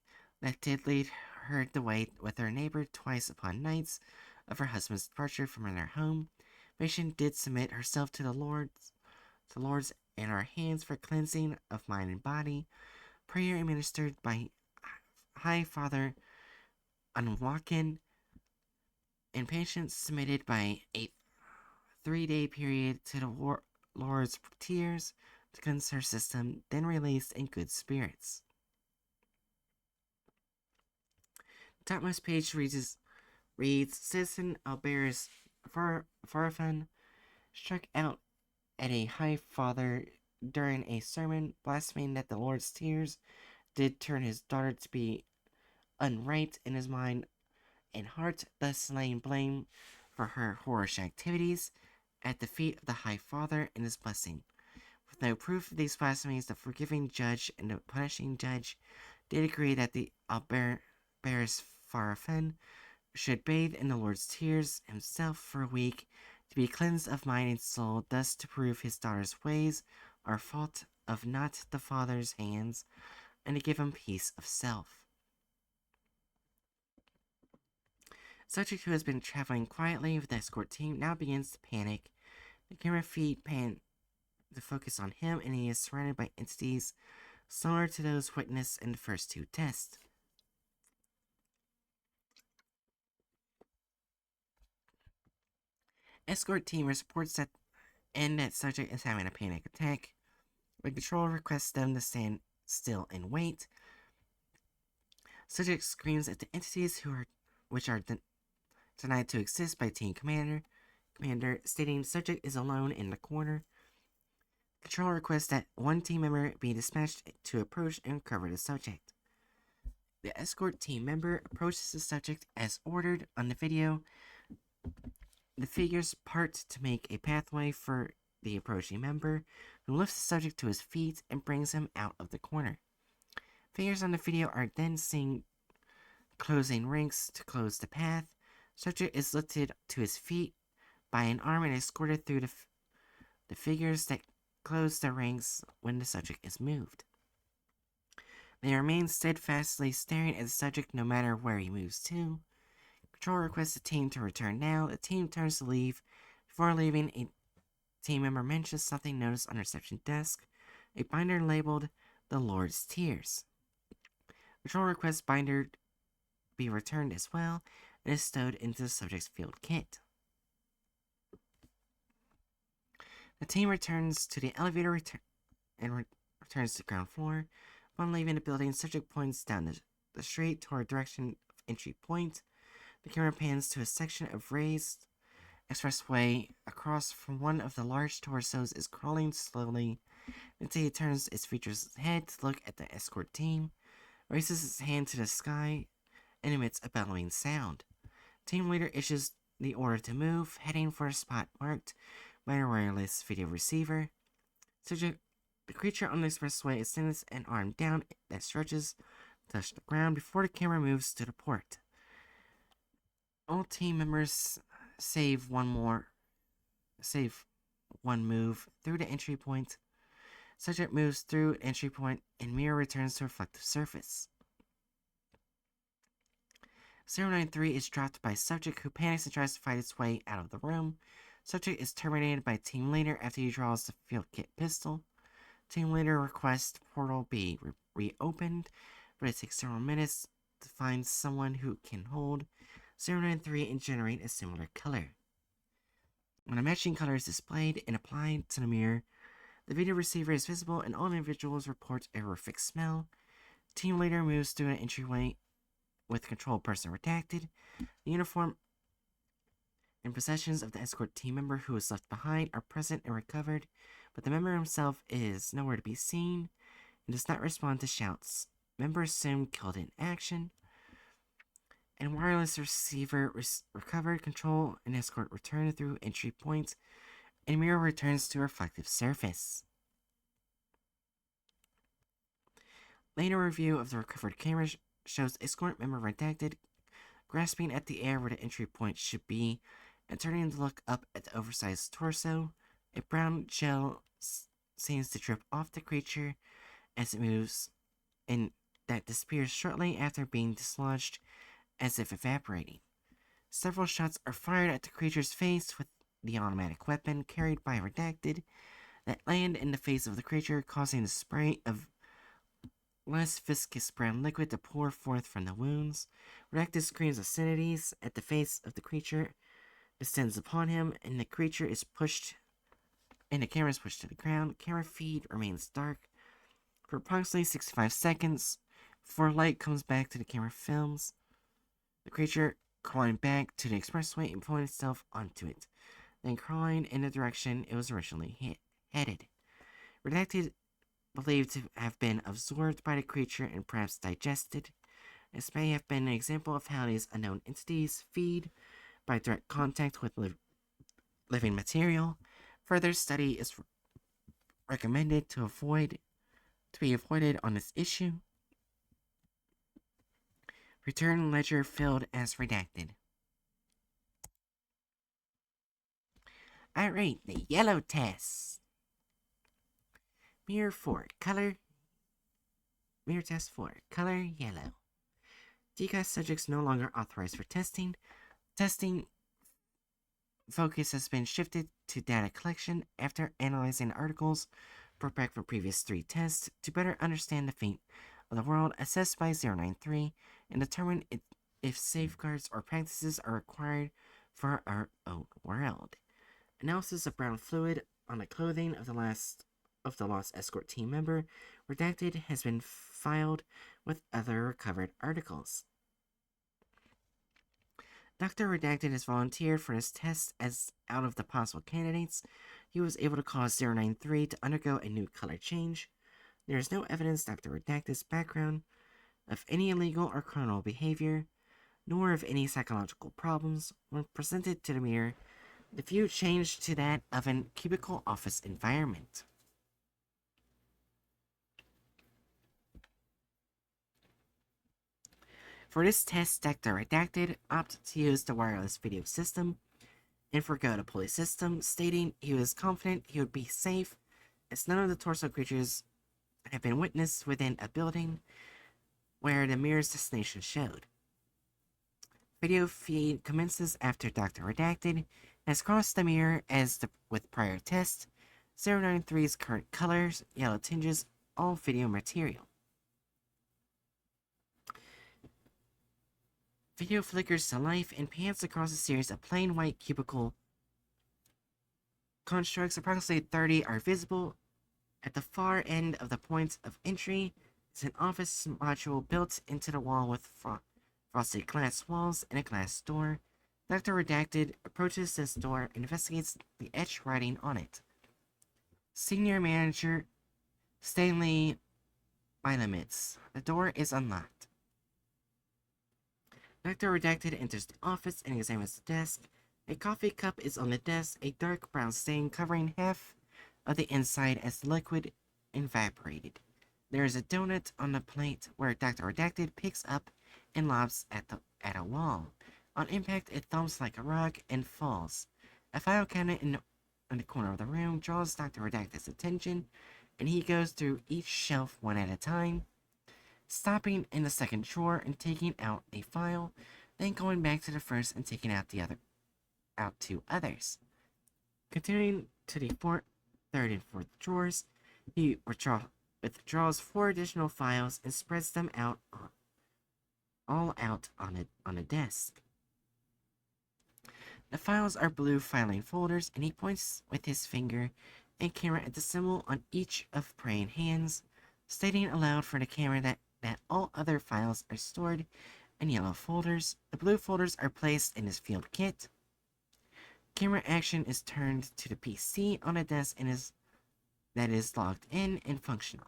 that did lead her to wait with her neighbor twice upon nights of her husband's departure from their home. Patient did submit herself to the Lord's and our hands for cleansing of mind and body. Prayer administered by High Father Unwaken, and patient submitted by a 3-day period to the Lord's tears to cleanse her system, then released in good spirits. The topmost page reads Citizen Alberus Farfan struck out at a high father during a sermon, blaspheming that the Lord's tears did turn his daughter to be unright in his mind and heart, thus laying blame for her whorish activities at the feet of the High Father and his blessing. With no proof of these blasphemies, the forgiving judge and the punishing judge did agree that the Alberus Farfan should bathe in the Lord's tears himself for a week to be cleansed of mind and soul, thus to prove his daughter's ways are fault of not the Father's hands, and to give him peace of self. Subject who has been traveling quietly with the escort team now begins to panic. The camera feed pan to focus on him, and he is surrounded by entities similar to those witnessed in the first 2 tests. Escort team reports that subject is having a panic attack. The control requests them to stand still and wait. Subject screams at the entities which are denied to exist by team commander, stating subject is alone in the corner. Control requests that one team member be dispatched to approach and recover the subject. The escort team member approaches the subject as ordered on the video. The figures part to make a pathway for the approaching member, who lifts the subject to his feet and brings him out of the corner. Figures on the video are then seen closing ranks to close the path. Subject is lifted to his feet by an arm and escorted through the figures that close the ranks when the subject is moved. They remain steadfastly staring at the subject no matter where he moves to. Control requests the team to return now. The team turns to leave. Before leaving, a team member mentions something noticed on the reception desk, a binder labeled The Lord's Tears. Control requests binder be returned as well, and is stowed into the subject's field kit. The team returns to the elevator and returns to the ground floor. Upon leaving the building, subject points down the street toward direction of entry point. The camera pans to a section of raised expressway across from one of the large torsos is crawling slowly until it turns its features head to look at the escort team, raises its hand to the sky, and emits a bellowing sound. Team leader issues the order to move, heading for a spot marked by a wireless video receiver. The creature on the expressway extends an arm down that stretches to touch the ground before the camera moves to the port. All team members save one move through the entry point. Subject moves through entry point and mirror returns to reflective surface. 093 is dropped by subject who panics and tries to fight its way out of the room. Subject is terminated by team leader after he draws the field kit pistol. Team leader requests portal be reopened, but it takes several minutes to find someone who can hold 093 and generate a similar color. When a matching color is displayed and applied to the mirror, the video receiver is visible and all individuals report a horrific smell. Team leader moves through an entryway with control person redacted. The uniform and possessions of the escort team member who was left behind are present and recovered, but the member himself is nowhere to be seen and does not respond to shouts. Member assumed killed in action. And wireless receiver recovered, control and escort returned through entry point, and mirror returns to reflective surface. Later review of the recovered camera shows escort member redacted, grasping at the air where the entry point should be, and turning to look up at the oversized torso. A brown gel seems to drip off the creature as it moves, and that disappears shortly after being dislodged, as if evaporating. Several shots are fired at the creature's face with the automatic weapon carried by Redacted that land in the face of the creature, causing a spray of less viscous brown liquid to pour forth from the wounds. Redacted screams obscenities at the face of the creature, descends upon him, and the creature is pushed, and the camera is pushed to the ground. Camera feed remains dark for approximately 65 seconds before light comes back to the camera films. The creature crawling back to the expressway and pulling itself onto it, then crawling in the direction it was originally headed. Redacted believed to have been absorbed by the creature and perhaps digested. This may have been an example of how these unknown entities feed by direct contact with living material. Further study is recommended to be avoided on this issue. Return ledger filled as redacted. Alright, the yellow test. Mirror 4, color. Mirror test 4, color yellow. DCAS subjects no longer authorized for testing. Testing focus has been shifted to data collection after analyzing articles brought back from previous 3 tests to better understand the fate of the world assessed by 093 and determine if safeguards or practices are required for our own world. Analysis of brown fluid on the clothing of the lost escort team member redacted has been filed with other recovered articles. Dr. Redacted has volunteered for this test as out of the possible candidates, he was able to cause 093 to undergo a new color change. There is no evidence Dr. Redacted's background of any illegal or criminal behavior, nor of any psychological problems. When presented to the mirror, the view changed to that of an cubicle office environment. For this test, Dr. Redacted opted to use the wireless video system and forgo the pulley system, stating he was confident he would be safe as none of the torso creatures had been witnessed within a building where the mirror's destination showed. Video feed commences after Dr. Redacted has crossed the mirror with prior tests. 093's current colors, yellow tinges, all video material. Video flickers to life and pans across a series of plain white cubicle constructs. Approximately 30 are visible. At the far end of the point of entry is an office module built into the wall with frosted glass walls and a glass door. Dr. Redacted approaches this door and investigates the etched writing on it. Senior Manager Stanley Milamits. The door is unlocked. Dr. Redacted enters the office and examines the desk. A coffee cup is on the desk, a dark brown stain covering half of the inside as the liquid evaporated. There is a donut on the plate where Dr. Redacted picks up and lobs at a wall. On impact, it thumps like a rock and falls. A file cabinet in the corner of the room draws Dr. Redacted's attention, and he goes through each shelf one at a time, stopping in the second drawer and taking out a file. then going back to the first and taking out two others. Continuing to the third and fourth drawers, he withdraws 4 additional files and spreads them out all out on a desk. The files are blue filing folders, and he points with his finger and camera at the symbol on each of praying hands, stating aloud for the camera that all other files are stored in yellow folders. The blue folders are placed in his field kit. Camera action is turned to the PC on a desk that is logged in and functional.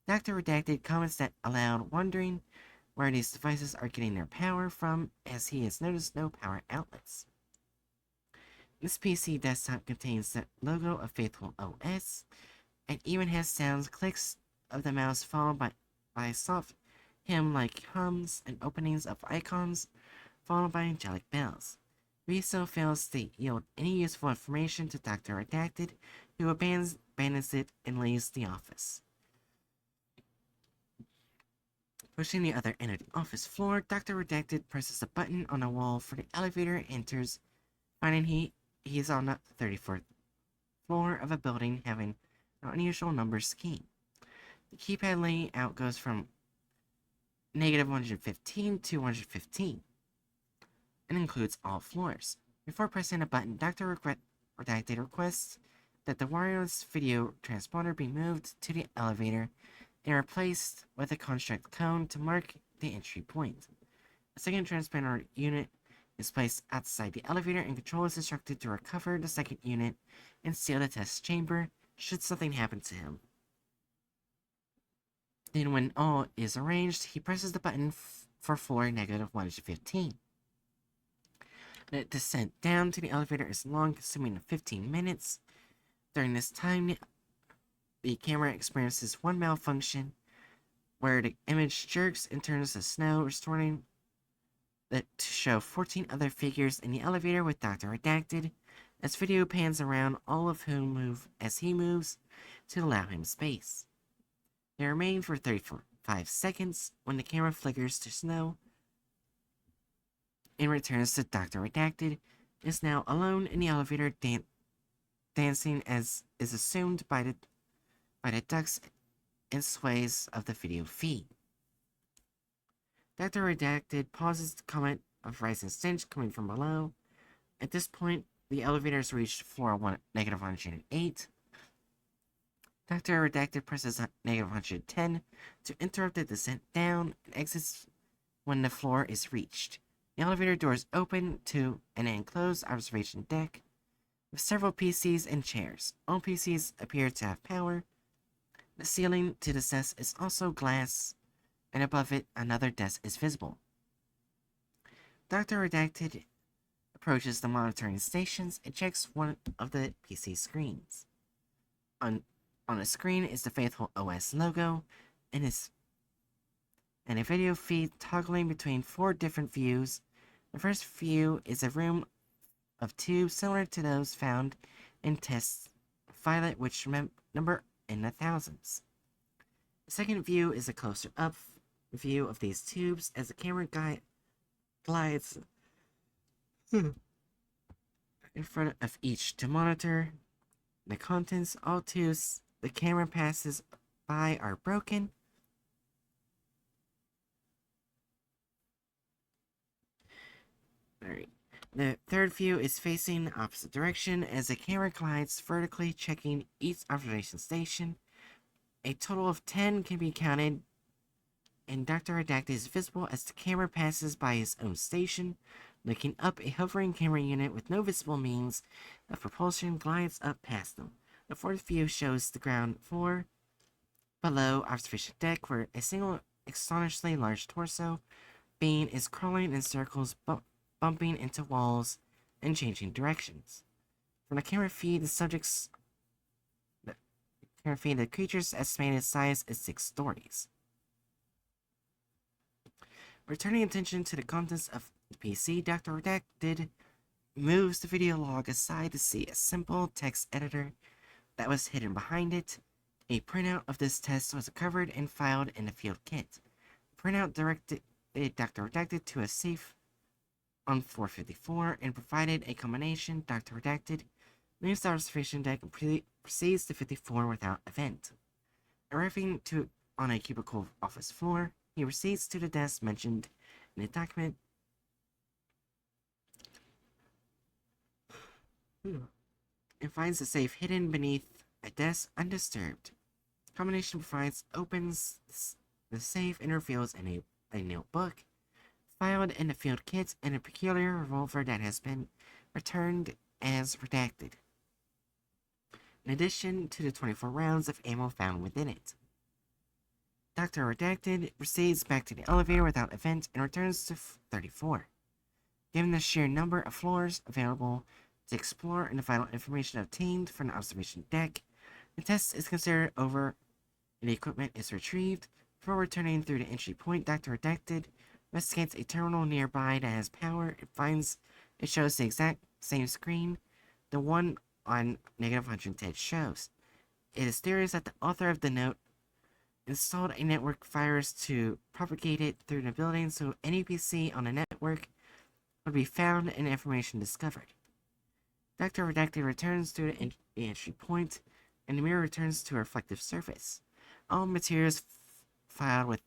Dr. Redacted comments that aloud, wondering where these devices are getting their power from, as he has noticed no power outlets. This PC desktop contains the logo of Faithful OS, and even has sounds clicks of the mouse followed by soft hymn-like hums and openings of icons, followed by angelic bells. Reso fails to yield any useful information to Dr. Redacted, who abandons it and leaves the office. Pushing the other end of the office floor, Dr. Redacted presses a button on a wall for the elevator and enters, finding he is on the 34th floor of a building having an unusual number scheme. The keypad layout goes from -115 to 115 and includes all floors. Before pressing a button, Dr. Redacted requests that the wireless video transponder be moved to the elevator and replaced with a construct cone to mark the entry point. A second transponder unit is placed outside the elevator, and control is instructed to recover the second unit and seal the test chamber should something happen to him. Then, when all is arranged, he presses the button for floor -115. The descent down to the elevator is long, consuming 15 minutes. During this time, the camera experiences one malfunction where the image jerks and turns to snow, restoring to show 14 other figures in the elevator with Dr. Redacted, as video pans around, all of whom move as he moves to allow him space. They remain for 35 seconds when the camera flickers to snow and returns to Dr. Redacted, is now alone in the elevator dancing as is assumed by the ducks and sways of the video feed. Dr. Redacted pauses to comment of rising stench coming from below. At this point, the elevator has reached floor -108. Dr. Redacted presses -110 to interrupt the descent down and exits when the floor is reached. The elevator doors open to an enclosed observation deck with several PCs and chairs. All PCs appear to have power. The ceiling to the desk is also glass, and above it, another desk is visible. Dr. Redacted approaches the monitoring stations and checks one of the PC screens. On the screen is the Faithful OS logo, and a video feed toggling between 4 different views. The first view is a room of tubes similar to those found in Test Violet, which number in the thousands. The second view is a closer up view of these tubes as the camera glides in front of each to monitor the contents. All tubes the camera passes by are broken. Alright. The third view is facing the opposite direction as the camera glides vertically, checking each observation station. A total of 10 can be counted, and Dr. Redacted is visible as the camera passes by his own station. Looking up, a hovering camera unit with no visible means of propulsion glides up past them. The fourth view shows the ground floor below observation deck, where a single astonishingly large torso being is crawling in circles, bumping into walls and changing directions. From the camera feed, the creature's estimated size is 6 stories. Returning attention to the contents of the PC, Dr. Redacted moves the video log aside to see a simple text editor that was hidden behind it. A printout of this test was recovered and filed in the field kit. The printout directed Dr. Redacted to a safe on floor 54 and provided a combination. Dr. Redacted leaves the observation deck and proceeds to 54 without event. Arriving on a cubicle office floor, he proceeds to the desk mentioned in the document and finds the safe hidden beneath a desk undisturbed. Combination opens the safe and reveals a notebook, filed in the field kit, and a peculiar revolver that has been returned as redacted, in addition to the 24 rounds of ammo found within it. Dr. Redacted proceeds back to the elevator without event and returns to 34. Given the sheer number of floors available to explore and the vital information obtained from the observation deck, the test is considered over and the equipment is retrieved. Before returning through the entry point, Dr. Redacted investigates a terminal nearby that has power and finds it shows the exact same screen the one on -110 shows. It is theorized that the author of the note installed a network virus to propagate it through the building so any PC on the network would be found and information discovered. Dr. Redacted returns to the entry point, and the mirror returns to a reflective surface. All materials filed with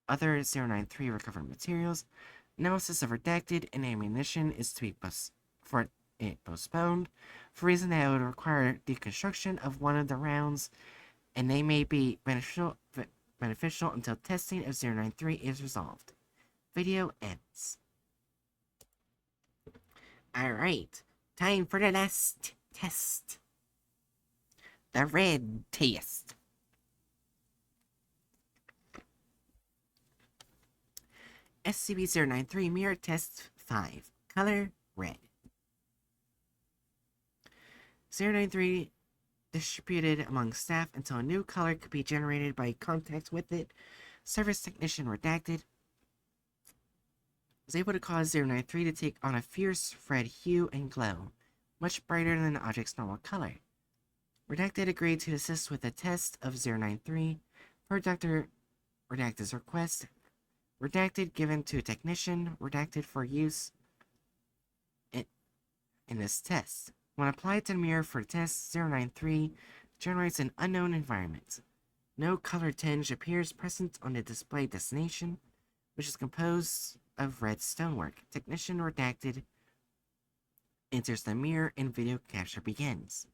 other 093 recovered materials. Analysis of redacted and ammunition is to be postponed for reason that it would require deconstruction of one of the rounds, and they may be beneficial until testing of 093 is resolved. Video ends. Alright, time for the last test. The red test. SCP-093 Mirror Test 5. Color red. 093 distributed among staff until a new color could be generated by contact with it. Service Technician Redacted was able to cause 093 to take on a fierce red hue and glow, much brighter than the object's normal color. Redacted agreed to assist with the test of 093 per Dr. Redacted's request. Redacted given to a technician, redacted for use in this test. When applied to the mirror for test, 093 generates an unknown environment. No color tinge appears present on the display destination, which is composed of red stonework. Technician Redacted enters the mirror and video capture begins.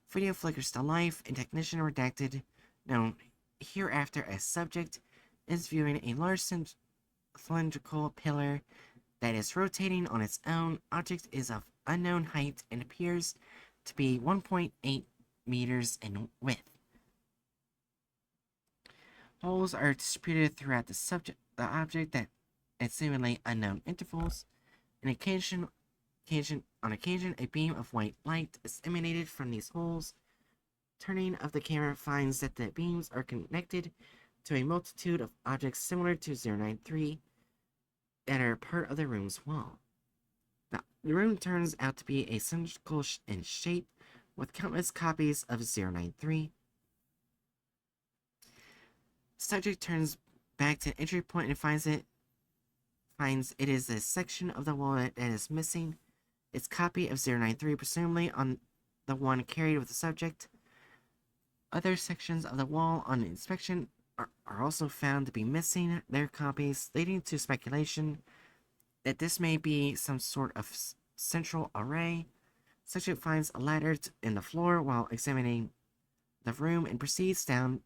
Video flickers to life, and Technician Redacted, known hereafter as Subject, is viewing a large cylindrical pillar that is rotating on its own. Object is of unknown height and appears to be 1.8 meters in width. Holes are distributed throughout the object at seemingly unknown intervals. On occasion, a beam of white light is emanated from these holes. Turning of the camera finds that the beams are connected to a multitude of objects similar to 093 that are part of the room's wall. The room turns out to be a cylindrical in shape with countless copies of 093. Subject turns back to the entry point and finds it is a section of the wall that is missing. Its copy of 093, presumably on the one carried with the subject. Other sections of the wall on inspection are also found to be missing their copies, leading to speculation that this may be some sort of central array. Subject finds a ladder in the floor while examining the room and proceeds down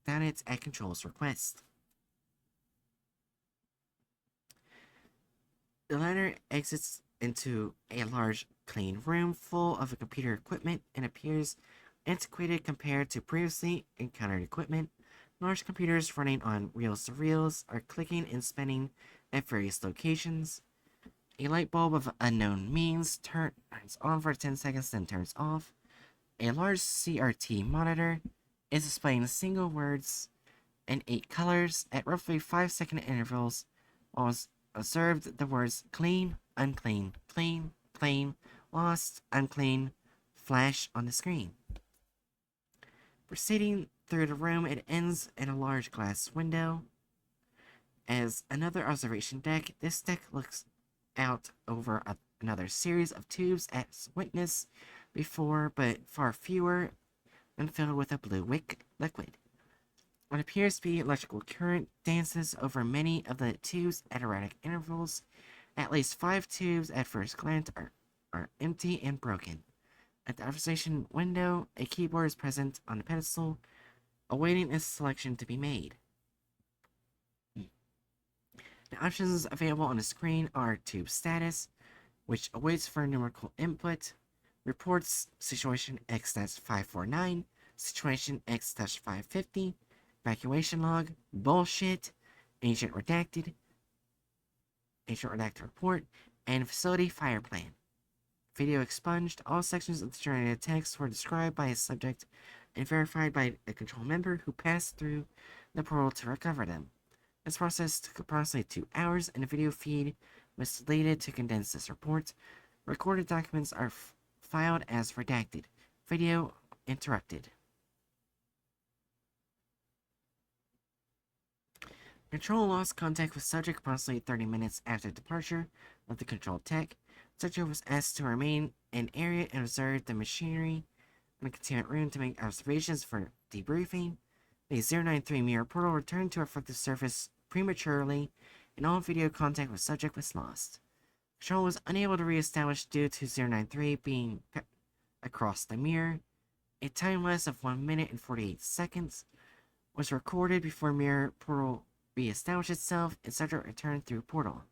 it at Control's request. The ladder exits into a large, clean room full of computer equipment and appears antiquated compared to previously encountered equipment. Large computers running on reels-to-reels are clicking and spinning at various locations. A light bulb of unknown means turns on for 10 seconds, then turns off. A large CRT monitor is displaying single words in 8 colors at roughly 5-second intervals, while observed the words clean, unclean, clean, clean, lost, unclean flash on the screen. Proceeding through the room, it ends in a large glass window. As another observation deck, this deck looks out over another series of tubes as witnessed before, but far fewer, and filled with a blue liquid. What appears to be electrical current dances over many of the tubes at erratic intervals. At least 5 tubes at first glance are empty and broken. At the observation window, a keyboard is present on a pedestal, awaiting its selection to be made. The options available on the screen are tube status, which awaits for numerical input, reports situation X-549, situation X-550, evacuation log, bullshit, agent redacted report, and facility fire plan. Video expunged. All sections of the generated text were described by a subject and verified by a control member who passed through the portal to recover them. This process took approximately 2 hours, and a video feed was deleted to condense this report. Recorded documents are filed as redacted. Video interrupted. Control lost contact with subject approximately 30 minutes after departure of the control tech. Subject was asked to remain in area and observe the machinery in the containment room to make observations for debriefing. The 093 mirror portal returned to reflective surface prematurely, and all video contact with subject was lost. Control was unable to re-establish due to 093 being across the mirror. A time lapse of 1 minute and 48 seconds was recorded before mirror portal re-established itself, and subject returned through portal.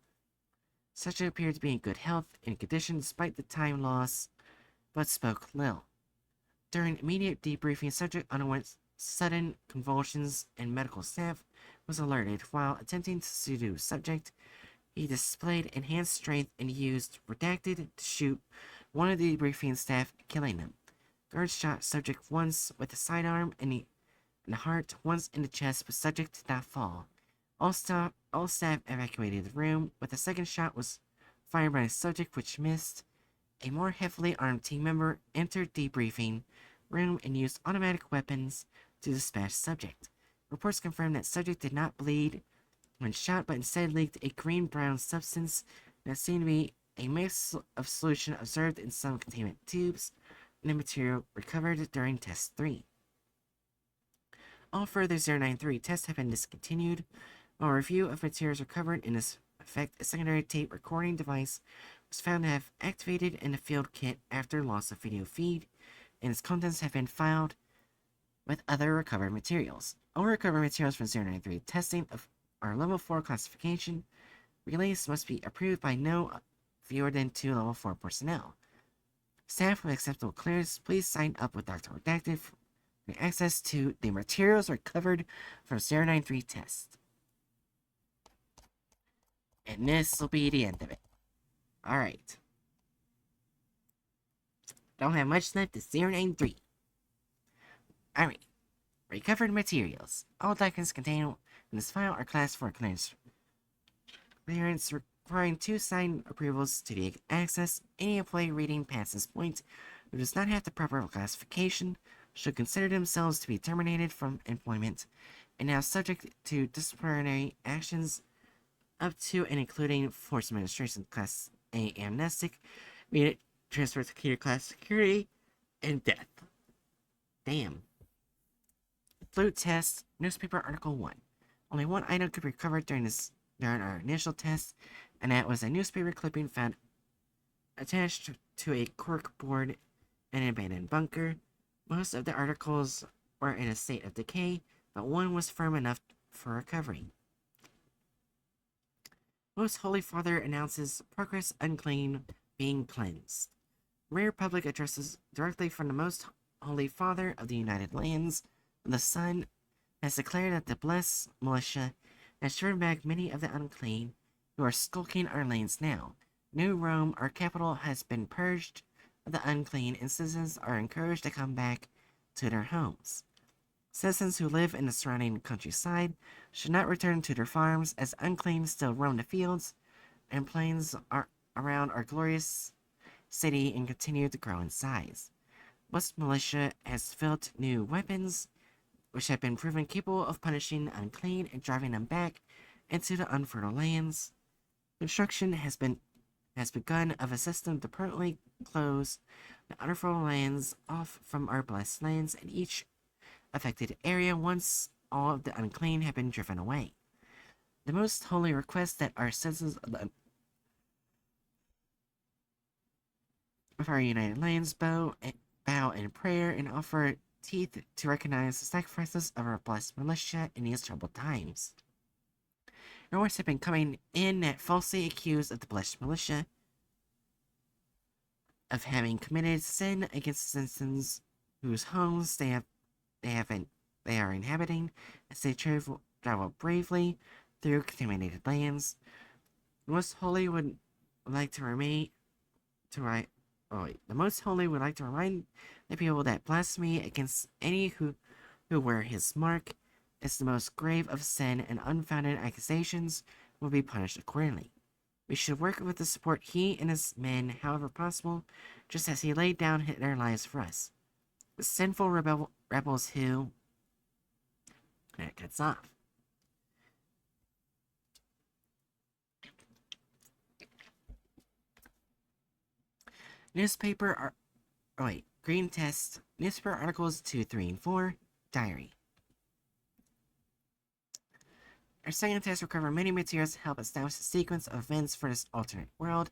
Subject appeared to be in good health and condition despite the time loss, but spoke little. During immediate debriefing, subject underwent sudden convulsions, and medical staff was alerted. While attempting to seduce subject, he displayed enhanced strength and used redacted to shoot one of the debriefing staff, killing them. Guards shot subject once with the sidearm in the heart, once in the chest, but subject did not fall. All staff evacuated the room, but the second shot was fired by a subject which missed. A more heavily armed team member entered debriefing room and used automatic weapons to dispatch subject. Reports confirmed that subject did not bleed when shot, but instead leaked a green-brown substance that seemed to be a mix of solution observed in some containment tubes and the material recovered during Test 3. All further 093 tests have been discontinued. While review of materials recovered in this effect, a secondary tape recording device was found to have activated in the field kit after loss of video feed, and its contents have been filed with other recovered materials. All recovered materials from 093 testing of our Level 4 classification release must be approved by no fewer than 2 Level 4 personnel. Staff with acceptable clearance, please sign up with Dr. Redacted for access to the materials recovered from 093 tests. And this will be the end of it. Alright. Don't have much left to 093. Alright. Recovered materials. All documents contained in this file are classed for clearance requiring 2 signed approvals to be accessed. Any employee reading past this point who does not have the proper classification should consider themselves to be terminated from employment and now subject to disciplinary actions up to and including Force Administration Class A amnestic, immediate transfer to Security Class Security, and death. Damn. Flute test, newspaper article 1. Only one item could be recovered during our initial test, and that was a newspaper clipping found attached to a cork board in an abandoned bunker. Most of the articles were in a state of decay, but one was firm enough for recovery. Most Holy Father announces progress unclean being cleansed. Rare public addresses directly from the Most Holy Father of the United Lands, the Son, has declared that the blessed militia has driven back many of the unclean who are skulking our lands now. New Rome, our capital, has been purged of the unclean, and citizens are encouraged to come back to their homes. Citizens who live in the surrounding countryside should not return to their farms, as unclean still roam the fields and plains around our glorious city and continue to grow in size. West Militia has developed new weapons, which have been proven capable of punishing the unclean and driving them back into the unfertile lands. Construction has been has begun of a system to permanently close the underworld lands off from our blessed lands in each affected area once all of the unclean have been driven away. The most holy request that our citizens of our united lands bow in prayer and offer teeth to recognize the sacrifices of our blessed militia in these troubled times. Reports have been coming in that falsely accused of the blessed militia of having committed sin against citizens whose homes they are inhabiting as they travel bravely through contaminated lands. The most holy would like to remain to write. Oh wait, the most holy would like to remind the people that blasphemy against any who wear his mark is the most grave of sin, and unfounded accusations will be punished accordingly. We should work with the support he and his men, however possible, just as he laid down their lives for us. The sinful rebels who... That cuts off. Newspaper... Oh wait. Green test. Newspaper articles 2, 3, and 4. Diary. Our second test will cover many materials to help establish the sequence of events for this alternate world.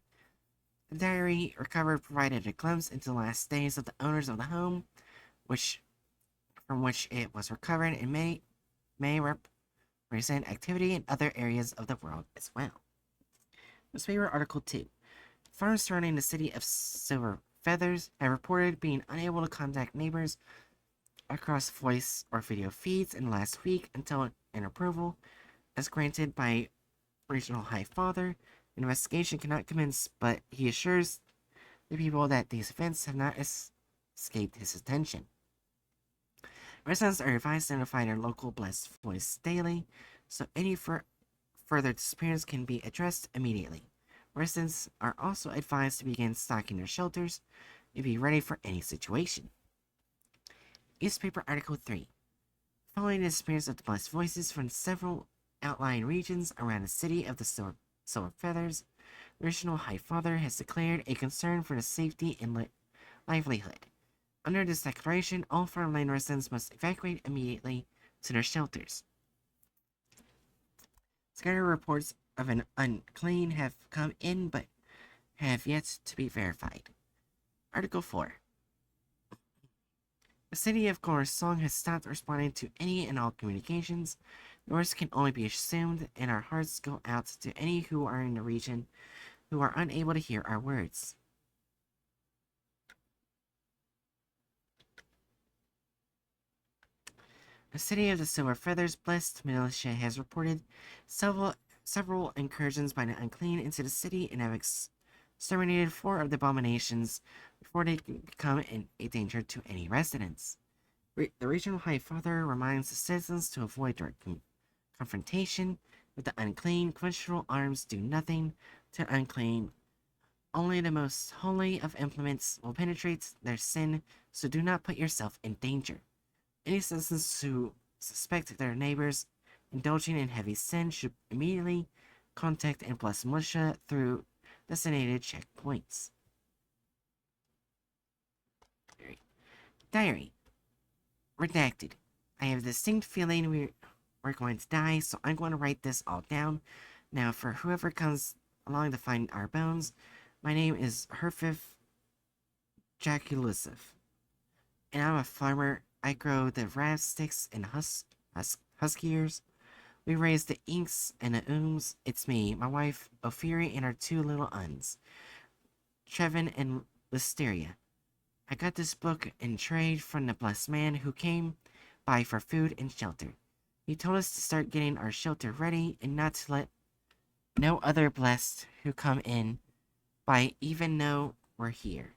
The diary recovered provided a glimpse into the last days of the owners of the home, from which it was recovered, and may represent activity in other areas of the world as well. Newspaper Article 2. Farms surrounding the city of Silver Feathers have reported being unable to contact neighbors across voice or video feeds in the last week until an approval, as granted by Regional High Father. An investigation cannot commence, but he assures the people that these events have not escaped his attention. Residents are advised to notify their local blessed voice daily, so any further disappearance can be addressed immediately. Residents are also advised to begin stocking their shelters and be ready for any situation. Newspaper Article 3. Following the disappearance of the blessed voices from several outlying regions around the city of the Silver Feathers, the Regional High Father has declared a concern for the safety and livelihood. Under this declaration, all farmland residents must evacuate immediately to their shelters. Scattered reports of an unclean have come in but have yet to be verified. Article 4. The city of Coruscant has stopped responding to any and all communications. The worst can only be assumed, and our hearts go out to any who are in the region who are unable to hear our words. The city of the Silver Feathers blessed militia has reported several incursions by the unclean into the city and have exterminated 4 of the abominations before they become a danger to any residents. The Regional High Father reminds the citizens to avoid direct confrontation with the unclean. Conventional arms do nothing to the unclean. Only the most holy of implements will penetrate their sin, so do not put yourself in danger. Any citizens who suspect their neighbors indulging in heavy sin should immediately contact and bless militia through designated checkpoints. Diary. Redacted. I have a distinct feeling we're going to die, so I'm going to write this all down. Now, for whoever comes along to find our bones, my name is Herfif Jaculusif, and I'm a farmer. I grow the rav sticks and huskiers. We raise the inks and the ooms. It's me, my wife, Ophiri, and our 2 little uns, Trevin and Listeria. I got this book in trade from the blessed man who came by for food and shelter. He told us to start getting our shelter ready and not to let no other blessed who come in by even know we're here.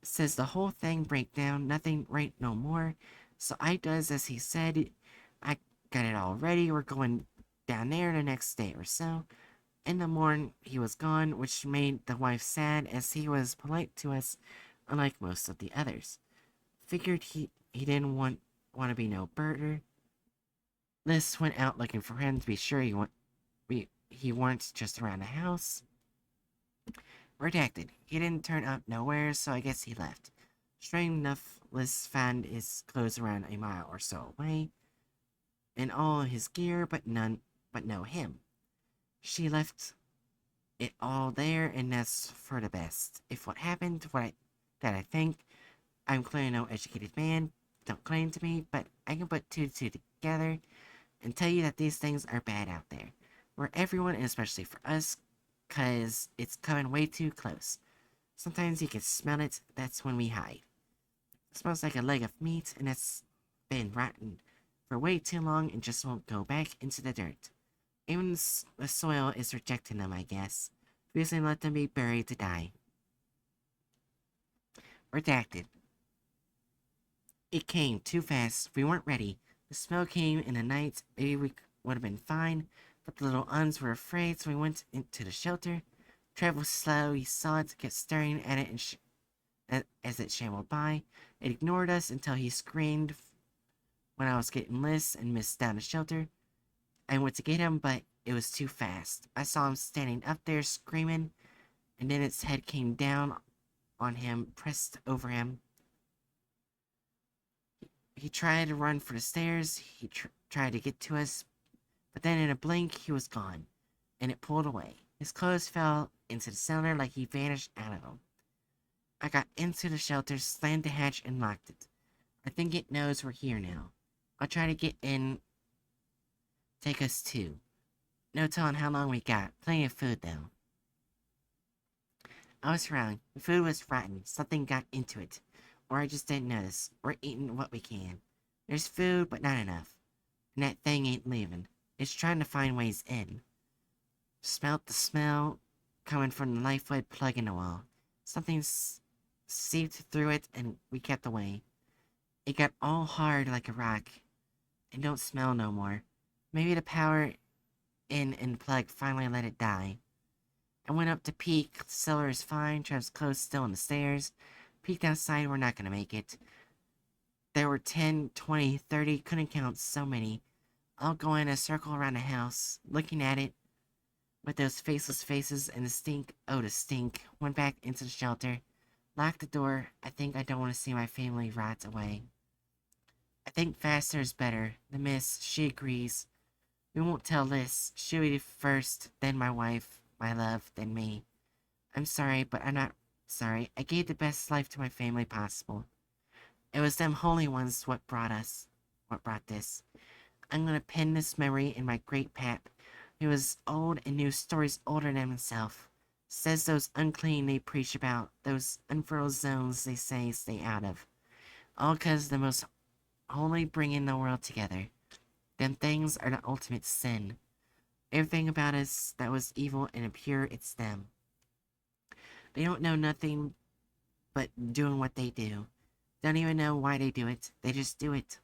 Says the whole thing break down, nothing right no more. So I does as he said. I got it all ready. We're going down there the next day or so. In the morning, he was gone, which made the wife sad, as he was polite to us, unlike most of the others. Figured he didn't want to be no birder. Liz went out looking for him to be sure he weren't just around the house. Redacted. He didn't turn up nowhere, so I guess he left. Strange enough, Liz found his clothes around a mile or so away, and all his gear, but no him. She left it all there, and that's for the best. If what happened, that I think, I'm clearly no educated man, don't claim to be, but I can put two and two together and tell you that these things are bad out there. For everyone, and especially for us, cause it's coming way too close. Sometimes you can smell it, that's when we hide. It smells like a leg of meat, and it's been rotten for way too long and just won't go back into the dirt. Even the soil is rejecting them, I guess. Refusing to let them be buried to die. Redacted. It came too fast. We weren't ready. The smell came in the night. Maybe we would have been fine, but the little uns were afraid, so we went into the shelter. Traveled slow. He saw it, kept staring at it, and as it shambled by. It ignored us until he screamed when I was getting Liz and Miss down the shelter. I went to get him, but it was too fast. I saw him standing up there screaming, and then its head came down on him, pressed over him. He tried to run for the stairs. He tried to get to us, but then in a blink, he was gone, and it pulled away. His clothes fell into the cellar like he vanished out of them. I got into the shelter, slammed the hatch, and locked it. I think it knows we're here now. I'll try to get in. Take us too. No telling how long we got. Plenty of food, though. I was wrong. The food was rotten. Something got into it. Or I just didn't notice. We're eating what we can. There's food, but not enough. And that thing ain't leaving. It's trying to find ways in. Smelt the smell coming from the lifeblood plug in the wall. Something seeped through it, and we kept away. It got all hard like a rock. And don't smell no more. Maybe the power in and plug finally let it die. I went up to peek. The cellar is fine. Trev's clothes still on the stairs. Peeked outside. We're not gonna make it. There were 10, 20, 30. Couldn't count so many. All going in a circle around the house, looking at it with those faceless faces and the stink. Oh, the stink. Went back into the shelter. Locked the door. I think I don't want to see my family rot away. I think faster is better. The miss, she agrees. We won't tell Liz. She'll be first, then my wife, my love, then me. I'm sorry, but I'm not sorry. I gave the best life to my family possible. It was them holy ones what brought this. I'm gonna pin this memory in my great pap. He was old and knew stories older than himself. Says those unclean they preach about, those unfurled zones they say stay out of. All 'cause the most holy bringing the world together. Them things are the ultimate sin. Everything about us that was evil and impure, it's them. They don't know nothing but doing what they do. Don't even know why they do it. They just do it.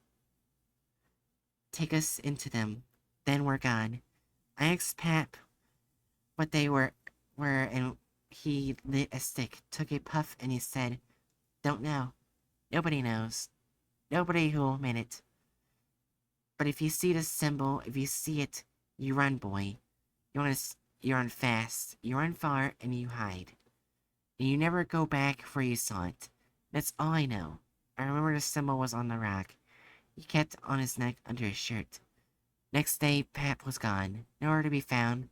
Take us into them. Then we're gone. I asked Pap what they were, and he lit a stick, took a puff, and he said, "Don't know. Nobody knows. Nobody who'll admit it. But if you see the symbol, if you see it, you run, boy. You run fast, you run far, and you hide. And you never go back where you saw it. That's all I know. I remember the symbol was on the rock. He kept it on his neck under his shirt. Next day, Pap was gone. Nowhere to be found.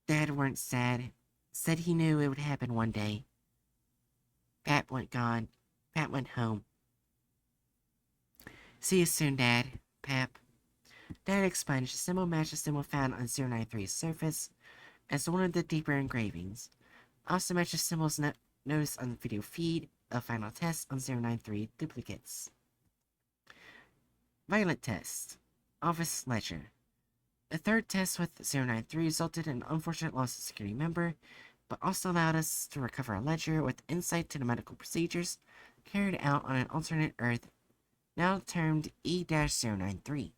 Dad weren't sad. Said he knew it would happen one day. Pap went gone. Pap went home. See you soon, Dad. Pap. Dad explained the symbol matched the symbol found on 093's surface as one of the deeper engravings. Also matched the symbols noticed on the video feed of final tests on 093 duplicates. Violent test. Office ledger. The third test with 093 resulted in an unfortunate loss of security member, but also allowed us to recover a ledger with insight to the medical procedures carried out on an alternate Earth, now termed E-093.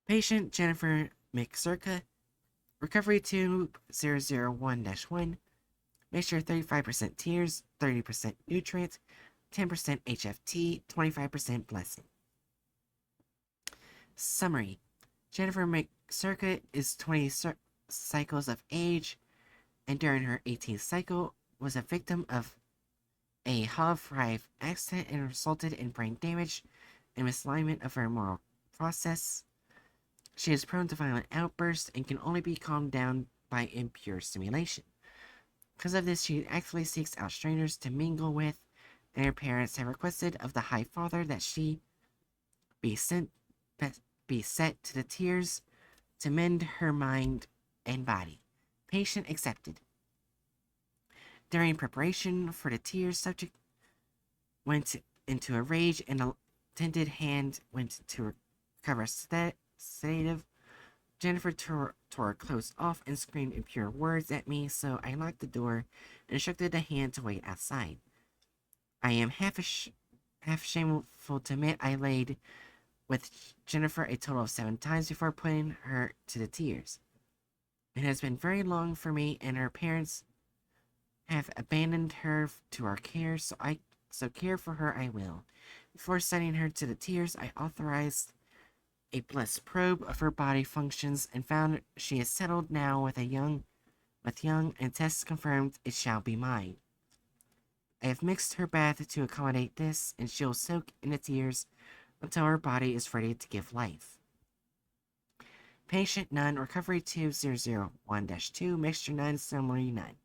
Patient Jennifer McCirca, recovery tube 001-1, mixture 35% tears, 30% nutrient, 10% HFT, 25% blessing. Summary: Jennifer McCircuit is 20 cycles of age, and during her 18th cycle was a victim of a hove drive accident and resulted in brain damage and misalignment of her moral process. She is prone to violent outbursts and can only be calmed down by impure stimulation. Because of this, she actively seeks out strangers to mingle with, and her parents have requested of the High Father that she be sent be set to the tears to mend her mind and body. Patient accepted. During preparation for the tears, subject went into a rage and a tended hand went to recover sedative. Jennifer tore her clothes off and screamed impure words at me, so I locked the door and instructed the hand to wait outside. I am half shameful to admit I laid with Jennifer a total of 7 times before putting her to the tears. It has been very long for me, and her parents have abandoned her to our care, so care for her I will. Before sending her to the tears, I authorized a blessed probe of her body functions and found she is settled now with young, and tests confirmed it shall be mine. I have mixed her bath to accommodate this, and she'll soak in the tears until her body is ready to give life. Patient none, recovery 2001-2, mixture 9, summary 9.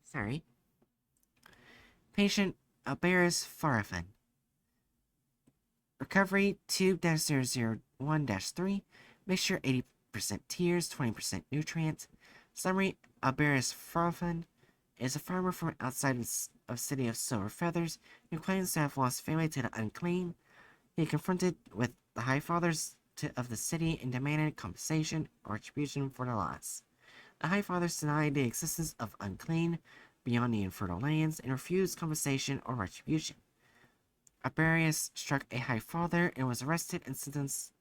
Sorry. Patient Alberis Farafan. Recovery 2-001-3, mixture 80% tears, 20% nutrient. Summary: Alberis Farafan is a farmer from outside of city of Silver Feathers who claims to have lost family to the unclean. He confronted with the High Fathers of the city and demanded compensation or retribution for the loss. The High Fathers denied the existence of unclean beyond the infertile lands and refused compensation or retribution. Abarius struck a High Father and was arrested and sentenced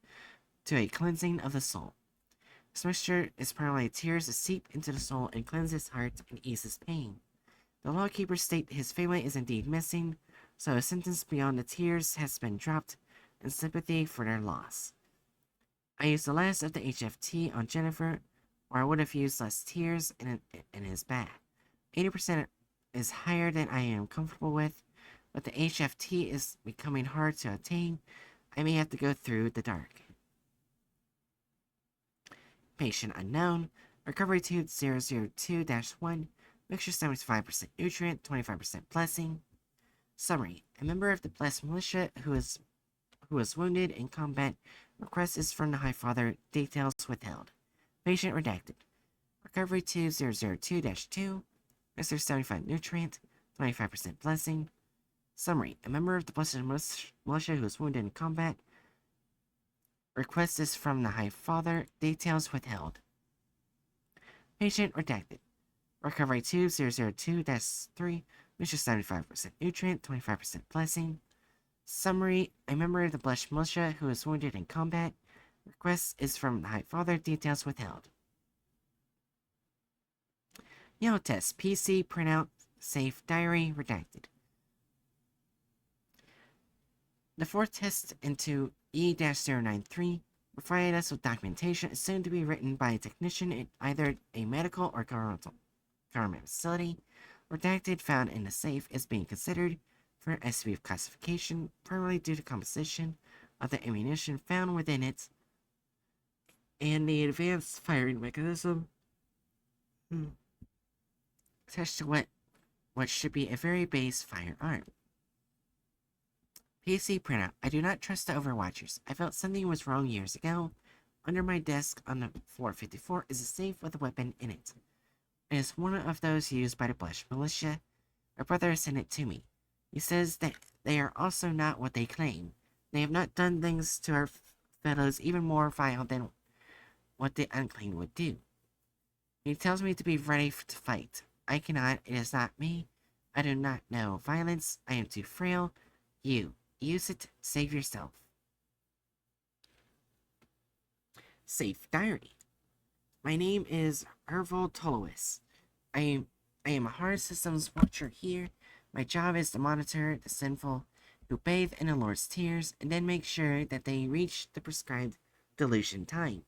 to a cleansing of the soul. This mixture is primarily tears that seep into the soul and cleanse his heart and ease his pain. The lawkeepers state his family is indeed missing, so a sentence beyond the tears has been dropped in sympathy for their loss. I used the last of the HFT on Jennifer, or I would have used less tears in his bath. 80% is higher than I am comfortable with, but the HFT is becoming hard to attain. I may have to go through the dark. Patient unknown, recovery tube 002-1, mixture 75% nutrient, 25% blessing. Summary: a member of the blessed militia who was wounded in combat. Request is from the High Father. Details withheld. Patient redacted. Recovery 2002-2, mixture 75 nutrient, 25% blessing. Summary: a member of the blessed militia who was wounded in combat. Request is from the High Father. Details withheld. Patient redacted. Recovery 2002-3, mixture 75% nutrient, 25% blessing. Summary: a member of the blessed militia who was wounded in combat. Request is from the High Father. Details withheld. Yellow test. PC printout. Safe diary redacted. The fourth test into E-093 provided us with documentation assumed to be written by a technician in either a medical or government facility. Redacted found in the safe is being considered for SCP classification, primarily due to composition of the ammunition found within it and the advanced firing mechanism attached to what should be a very base firearm. PC printout. I do not trust the Overwatchers. I felt something was wrong years ago. Under my desk on the floor 54 is a safe with a weapon in it. It is one of those used by the Blessed Militia. My brother sent it to me. He says that they are also not what they claim. They have not done things to our fellows even more vile than what the unclean would do. He tells me to be ready to fight. I cannot. It is not me. I do not know violence. I am too frail. You. Use it. Save yourself. Safe diary. My name is Herval Tolowis. I am a hard systems watcher here. My job is to monitor the sinful who bathe in the Lord's tears and then make sure that they reach the prescribed dilution time.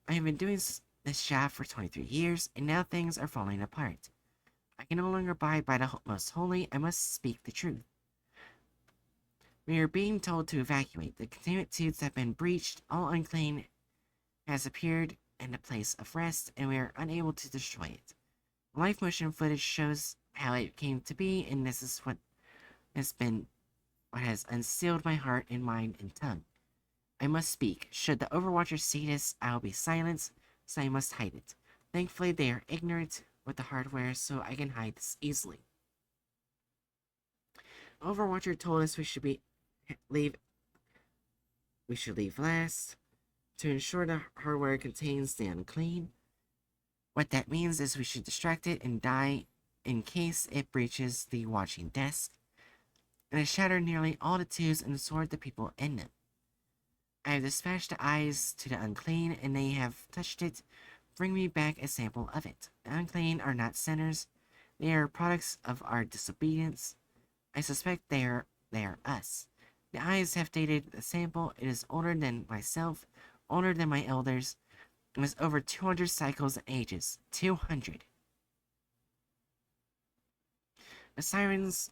I have been doing this job for 23 years, and now things are falling apart. I can no longer abide by the most holy. I must speak the truth. We are being told to evacuate. The containment tubes have been breached. All unclean has appeared in the place of rest, and we are unable to destroy it. Live motion footage shows how it came to be, and this is what has unsealed my heart and mind and tongue. I must speak. Should the Overwatchers see this, I will be silenced, so I must hide it. Thankfully, they are ignorant with the hardware, so I can hide this easily. Overwatcher told us we should leave last to ensure the hardware contains the unclean. What that means is we should distract it and die in case it breaches the watching desk, and it shattered nearly all the tubes and sword the people in them. I have dispatched the eyes to the unclean, and they have touched it. Bring me back a sample of it. The unclean are not sinners. They are products of our disobedience. I suspect they are us. The eyes have dated the sample. It is older than myself, older than my elders. It was over 200 cycles and ages. 200. The sirens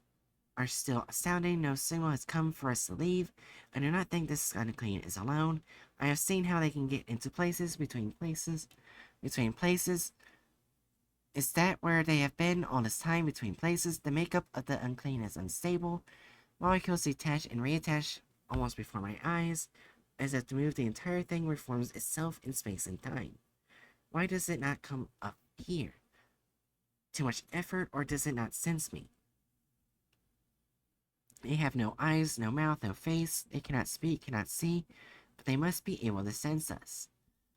are still astounding. No signal has come for us to leave. I do not think this unclean is alone. I have seen how they can get into places, between places. Is that where they have been all this time, between places? The makeup of the unclean is unstable. Molecules detach and reattach almost before my eyes. As if to move, the entire thing reforms itself in space and time. Why does it not come up here? Too much effort, or does it not sense me? They have no eyes, no mouth, no face. They cannot speak, cannot see, but they must be able to sense us.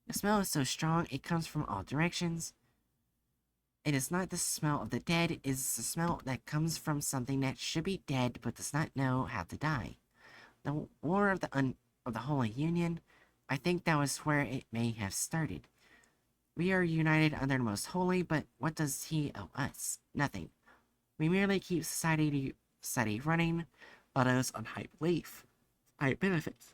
The smell is so strong, it comes from all directions. It is not the smell of the dead, it is the smell that comes from something that should be dead but does not know how to die. The War of the Holy Union, I think that was where it may have started. We are united under the Most Holy, but what does he owe us? Nothing. We merely keep society running, while those on high belief, high benefits.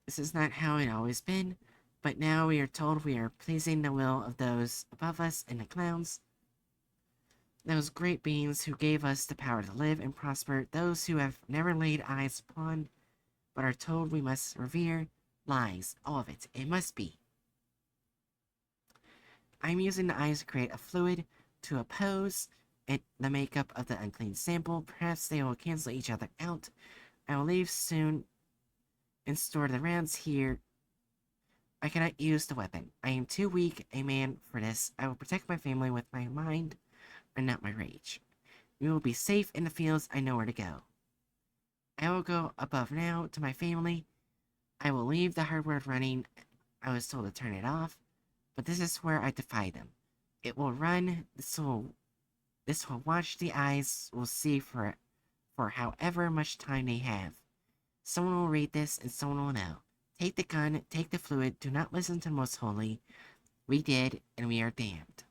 This is not how it always been, but now we are told we are pleasing the will of those above us and the clowns. Those great beings who gave us the power to live and prosper, those who have never laid eyes upon, but are told we must revere. Lies, all of it. It must be. I'm using the eyes to create a fluid to oppose the makeup of the unclean sample. Perhaps they will cancel each other out. I will leave soon and store the rounds here. I cannot use the weapon. I am too weak a man for this. I will protect my family with my mind and not my rage. We will be safe in the fields. I know where to go. I will go above now to my family. I will leave the hardware running. I was told to turn it off, but this is where I defy them. It will run. This will watch. The eyes will see for however much time they have. Someone will read this and someone will know. Take the gun, take the fluid, do not listen to the Most Holy. We did, and we are damned.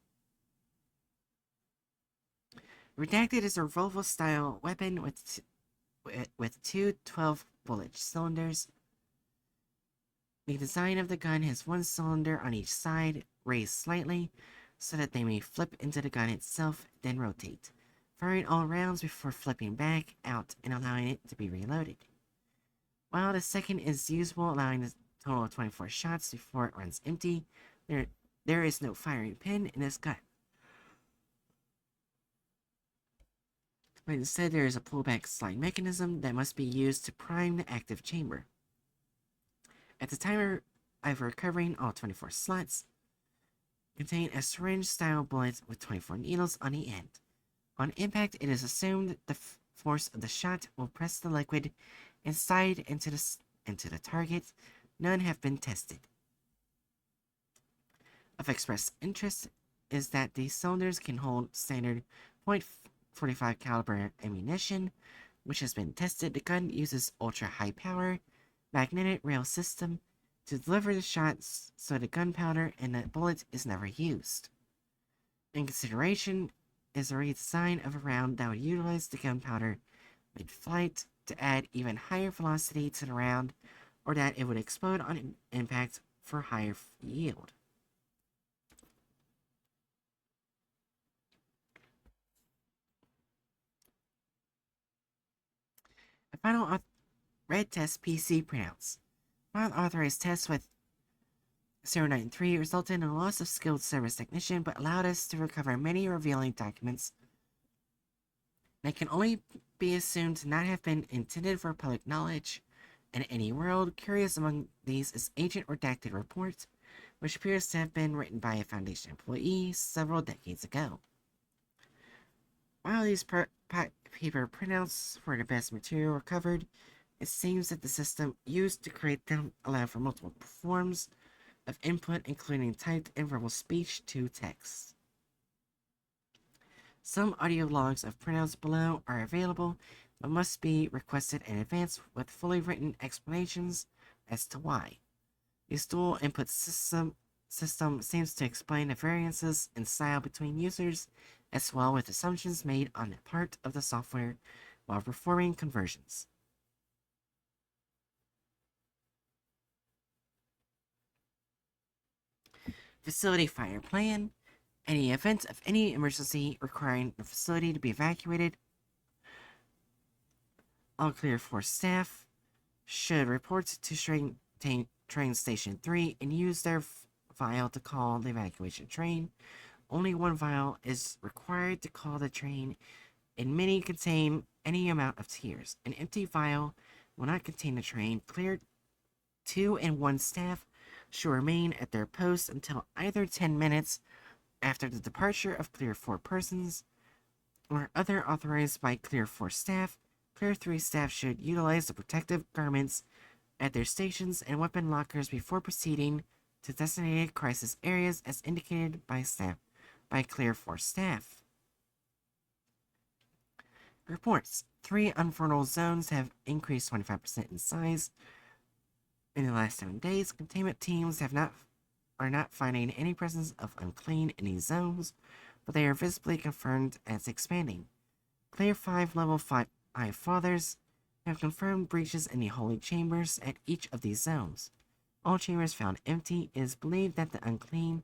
Redacted is a revolver-style weapon with two 12-bullet cylinders. The design of the gun has one cylinder on each side, raised slightly, so that they may flip into the gun itself, then rotate, firing all rounds before flipping back out and allowing it to be reloaded. While the second is usable, allowing a total of 24 shots before it runs empty, there is no firing pin in this gun. But instead, there is a pullback slide mechanism that must be used to prime the active chamber. At the time of recovering, all 24 slots contain a syringe-style bullet with 24 needles on the end. On impact, it is assumed the force of the shot will press the liquid inside into the target. None have been tested. Of express interest is that these cylinders can hold standard .45 caliber ammunition, which has been tested. The gun uses ultra-high power magnetic rail system to deliver the shots, so the gunpowder and the bullet is never used. In consideration is a redesign of a round that would utilize the gunpowder mid-flight to add even higher velocity to the round, or that it would explode on impact for higher yield. A final red test PC printouts. Final authorized tests with 093 resulted in a loss of skilled service technician, but allowed us to recover many revealing documents that can only be assumed to not have been intended for public knowledge. In any world, curious among these is Agent Redacted Report, which appears to have been written by a Foundation employee several decades ago. While these paper printouts were the best material recovered, it seems that the system used to create them allowed for multiple forms of input, including typed and verbal speech to text. Some audio logs of printouts below are available, but must be requested in advance with fully written explanations as to why. The dual input system seems to explain the variances in style between users, as well as assumptions made on the part of the software while performing conversions. Facility fire plan. In the event of any emergency requiring the facility to be evacuated, all Clear Force staff should report to train Station 3 and use their vial to call the evacuation train. Only one vial is required to call the train, and many contain any amount of tears. An empty vial will not contain the train. Clear 2 and 1 staff should remain at their posts until either 10 minutes after the departure of Clear 4 persons or other authorized by Clear 4 staff. Clear 3 staff should utilize the protective garments at their stations and weapon lockers before proceeding to designated crisis areas as indicated by Clear 4 staff. Reports. 3 unfertile zones have increased 25% in size in the last 7 days. Containment teams are not finding any presence of unclean in these zones, but they are visibly confirmed as expanding. Clear 5 level 5 fathers have confirmed breaches in the holy chambers at each of these zones. All chambers found empty. It is believed that the unclean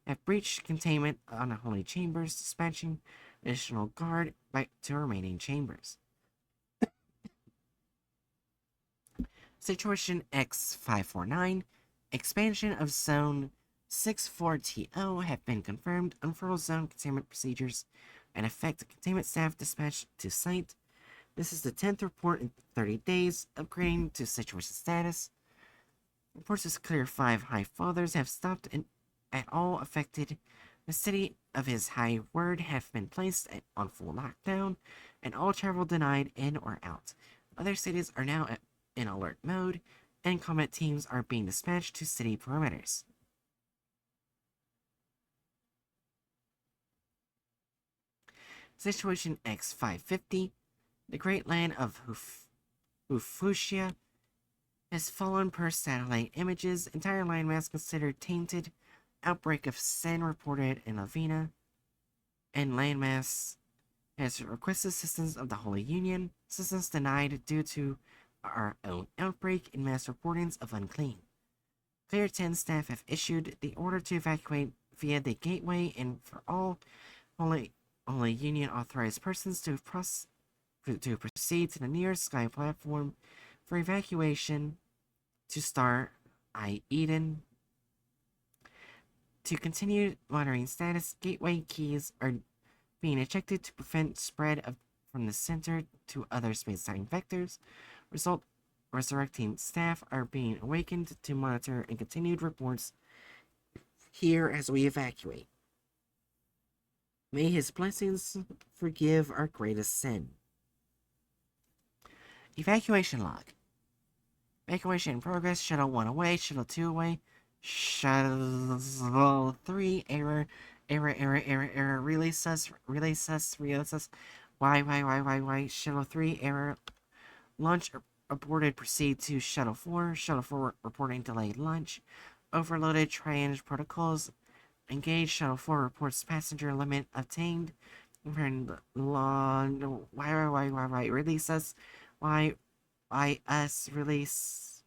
have breached containment on the holy chambers, dispatching additional guard to remaining chambers. Situation X549. Expansion of Zone 64TO have been confirmed. Unfertile zone containment procedures and effect containment staff dispatched to site. This is the 10th report in 30 days, upgrading to situation status. Reports of Clear 5 High Fathers have stopped at all affected. The city of his high word have been placed on full lockdown, and all travel denied in or out. Other cities are now in alert mode, and combat teams are being dispatched to city perimeters. Situation X550. The Great Land of Hufushia has fallen per satellite images. Entire landmass considered tainted. Outbreak of Sen reported in Lavina. And landmass has requested assistance of the Holy Union. Assistance denied due to our own outbreak and mass reportings of unclean. Clear 10 staff have issued the order to evacuate via the gateway, and for all Holy Union authorized persons to proceed to the nearest sky platform for evacuation to Star I Eden. To continue monitoring status, gateway keys are being ejected to prevent spread from the center to other space-time vectors. Resurrecting staff are being awakened to monitor and continued reports here as we evacuate. May his blessings forgive our greatest sin. Evacuation log. Evacuation in progress. Shuttle 1 away. Shuttle 2 away. Shuttle 3 error. Release us. Why? Shuttle 3 error. Launch aborted. Proceed to Shuttle 4. Shuttle 4 reporting delayed launch. Overloaded triage protocols. Engage. Shuttle 4 reports passenger limit obtained. Law. Why release us? Why us release?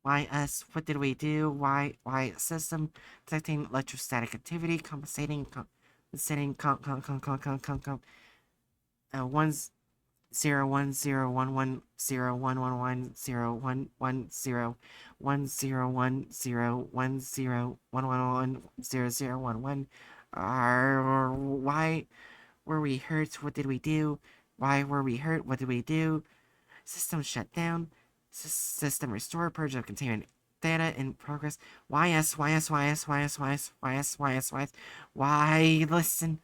Why us? What did we do? Why system detecting electrostatic activity, compensating, ones 0 1 0 1 1 0 1 1 0 1 0 1 1 0 0 1 1 why were we hurt? What did we do? Why were we hurt? What did we do? System shut down. System restore. Purge of containment data in progress. Why listen?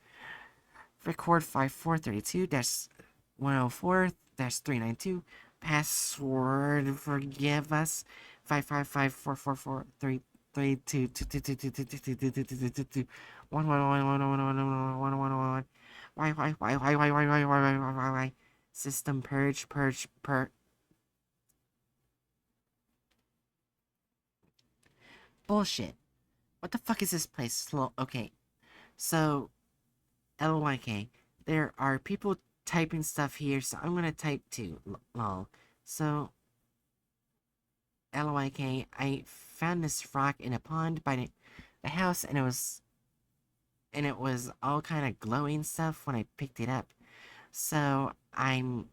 Record 5432-104-392. Password forgive us. 555-444-332. Why? System purge. Bullshit. What the fuck is this place? Slow. Okay, so LYK. There are people typing stuff here, so I'm gonna type too. Lol. So LYK. I found this rock in a pond by the house, and it was all kind of glowing stuff when I picked it up. So I'm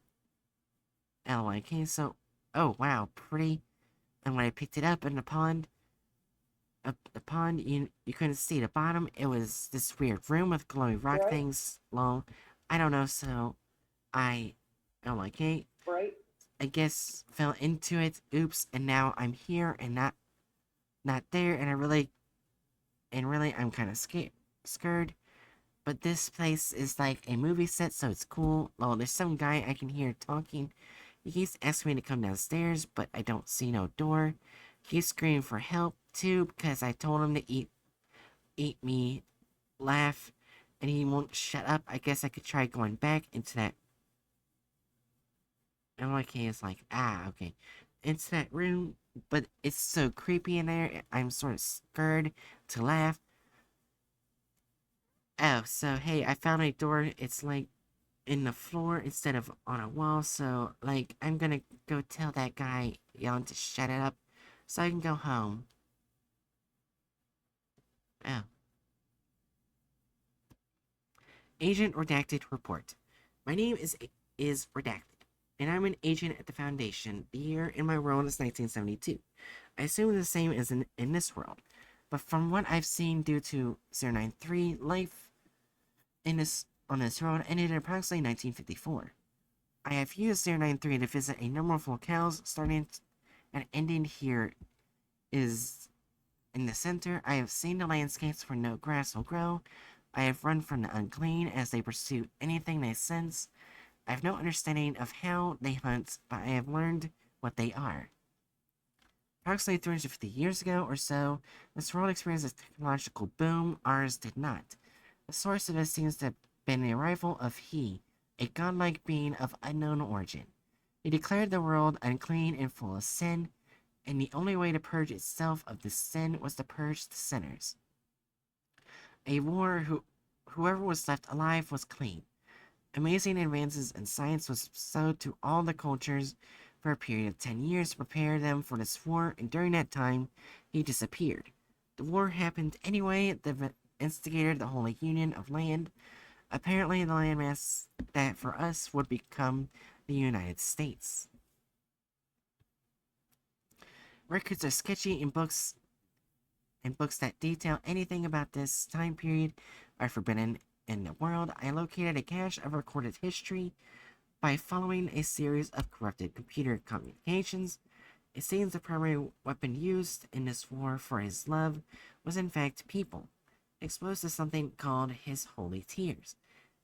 LYK. So oh wow, pretty. And when I picked it up in the pond, you couldn't see the bottom. It was this weird room with glowing rock Right. things. Lol. I don't know. So I LYK. Right. I guess fell into it. Oops. And now I'm here and not there. And really I'm kind of scared. But this place is like a movie set, so it's cool. Well, there's some guy I can hear talking. He keeps asking me to come downstairs, but I don't see no door. He's screaming for help too because I told him to eat me, laugh, and he won't shut up. I guess I could try going back into that. LYK is like, okay, into that room, but it's so creepy in there. I'm sort of scared to laugh. Oh, so hey, I found a door. It's like in the floor instead of on a wall. So like, I'm gonna go tell that guy yelling to shut it up, so I can go home. Oh, Agent Redacted report. My name is Redacted, and I'm an agent at the Foundation. The year in my world is 1972. I assume the same as in this world, but from what I've seen due to 093, life in this on this world ended in approximately 1954. I have used 093 to visit a number of locales, starting and ending here is in the center. I have seen the landscapes where no grass will grow. I have run from the unclean as they pursue anything they sense. I have no understanding of how they hunt, but I have learned what they are. Approximately 350 years ago or so, this world experienced a technological boom, ours did not. The source of this seems to have been the arrival of He, a godlike being of unknown origin. He declared the world unclean and full of sin, and the only way to purge itself of this sin was to purge the sinners. A war whoever was left alive was clean. Amazing advances in science was bestowed to all the cultures for a period of 10 years to prepare them for this war, and during that time, he disappeared. The war happened anyway. The instigated the Holy Union of Land. Apparently, the landmass that for us would become the United States. Records are sketchy in books that detail anything about this time period are forbidden in the world. I located a cache of recorded history by following a series of corrupted computer communications. It seems the primary weapon used in this war for his love was in fact people, exposed to something called his holy tears.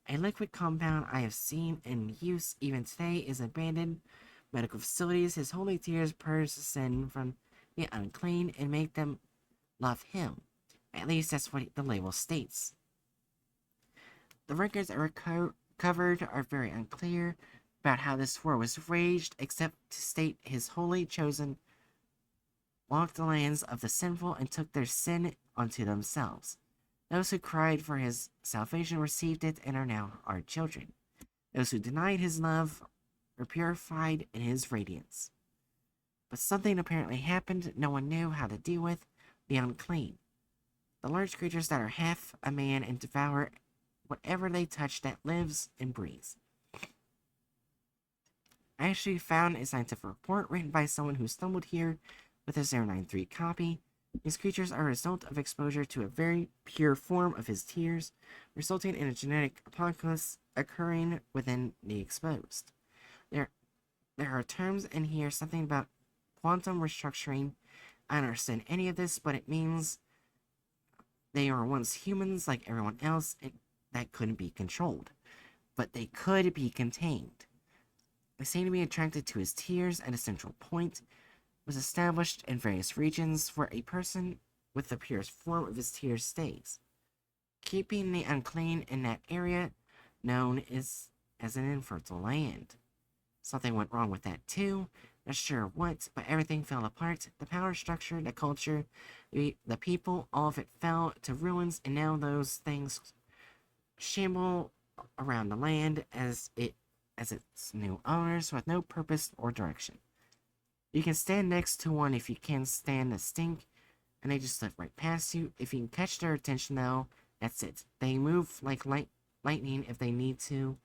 A liquid compound I have seen in use even today is abandoned medical facilities. His holy tears purge the sin from the unclean and make them love him. At least that's what the label states. The records that were covered are very unclear about how this war was waged, except to state his holy chosen walked the lands of the sinful and took their sin onto themselves. Those who cried for his salvation received it and are now our children. Those who denied his love were purified in his radiance. But something apparently happened no one knew how to deal with: the unclean. The large creatures that are half a man and devour whatever they touch that lives and breathes. I actually found a scientific report written by someone who stumbled here with a 093 copy. These creatures are a result of exposure to a very pure form of his tears, resulting in a genetic apocalypse occurring within the exposed. There, there are terms in here, something about quantum restructuring. I don't understand any of this, but it means they were once humans like everyone else that couldn't be controlled, but they could be contained. They seem to be attracted to his tears at a central point, was established in various regions where a person with the purest form of his tears stays, keeping the unclean in that area known as an infertile land. Something went wrong with that too. Not sure what, but everything fell apart. The power structure, the culture, the people, all of it fell to ruins, and now those things shamble around the land as its new owners with no purpose or direction. You can stand next to one if you can't stand the stink, and they just live right past you. If you can catch their attention, though, that's it. They move like lightning if they need to,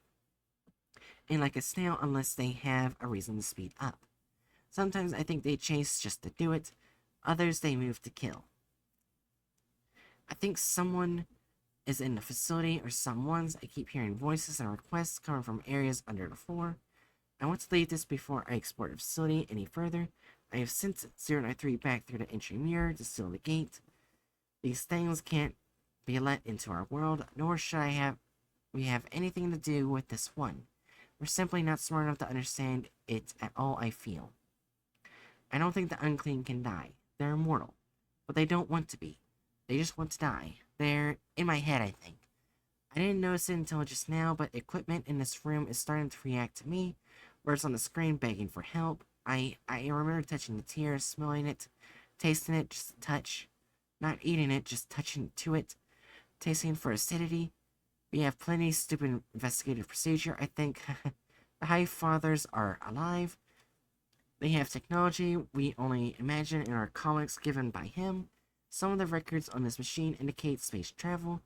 and like a snail unless they have a reason to speed up. Sometimes I think they chase just to do it, others they move to kill. I think someone is in the facility, or someone's. I keep hearing voices and requests coming from areas under the floor. I want to leave this before I explore the facility any further. I have sent 093 back through the entry mirror to seal the gate. These things can't be let into our world, nor should we have anything to do with this one. We're simply not smart enough to understand it at all, I feel. I don't think the unclean can die. They're immortal, but they don't want to be. They just want to die. They're in my head, I think. I didn't notice it until just now, but equipment in this room is starting to react to me. Words on the screen begging for help. I remember touching the tear, smelling it, tasting it, just a touch. Not eating it, just touching to it. Tasting for acidity. We have plenty of stupid investigative procedure, I think. The High Fathers are alive. They have technology we only imagine in our comics given by him. Some of the records on this machine indicate space travel,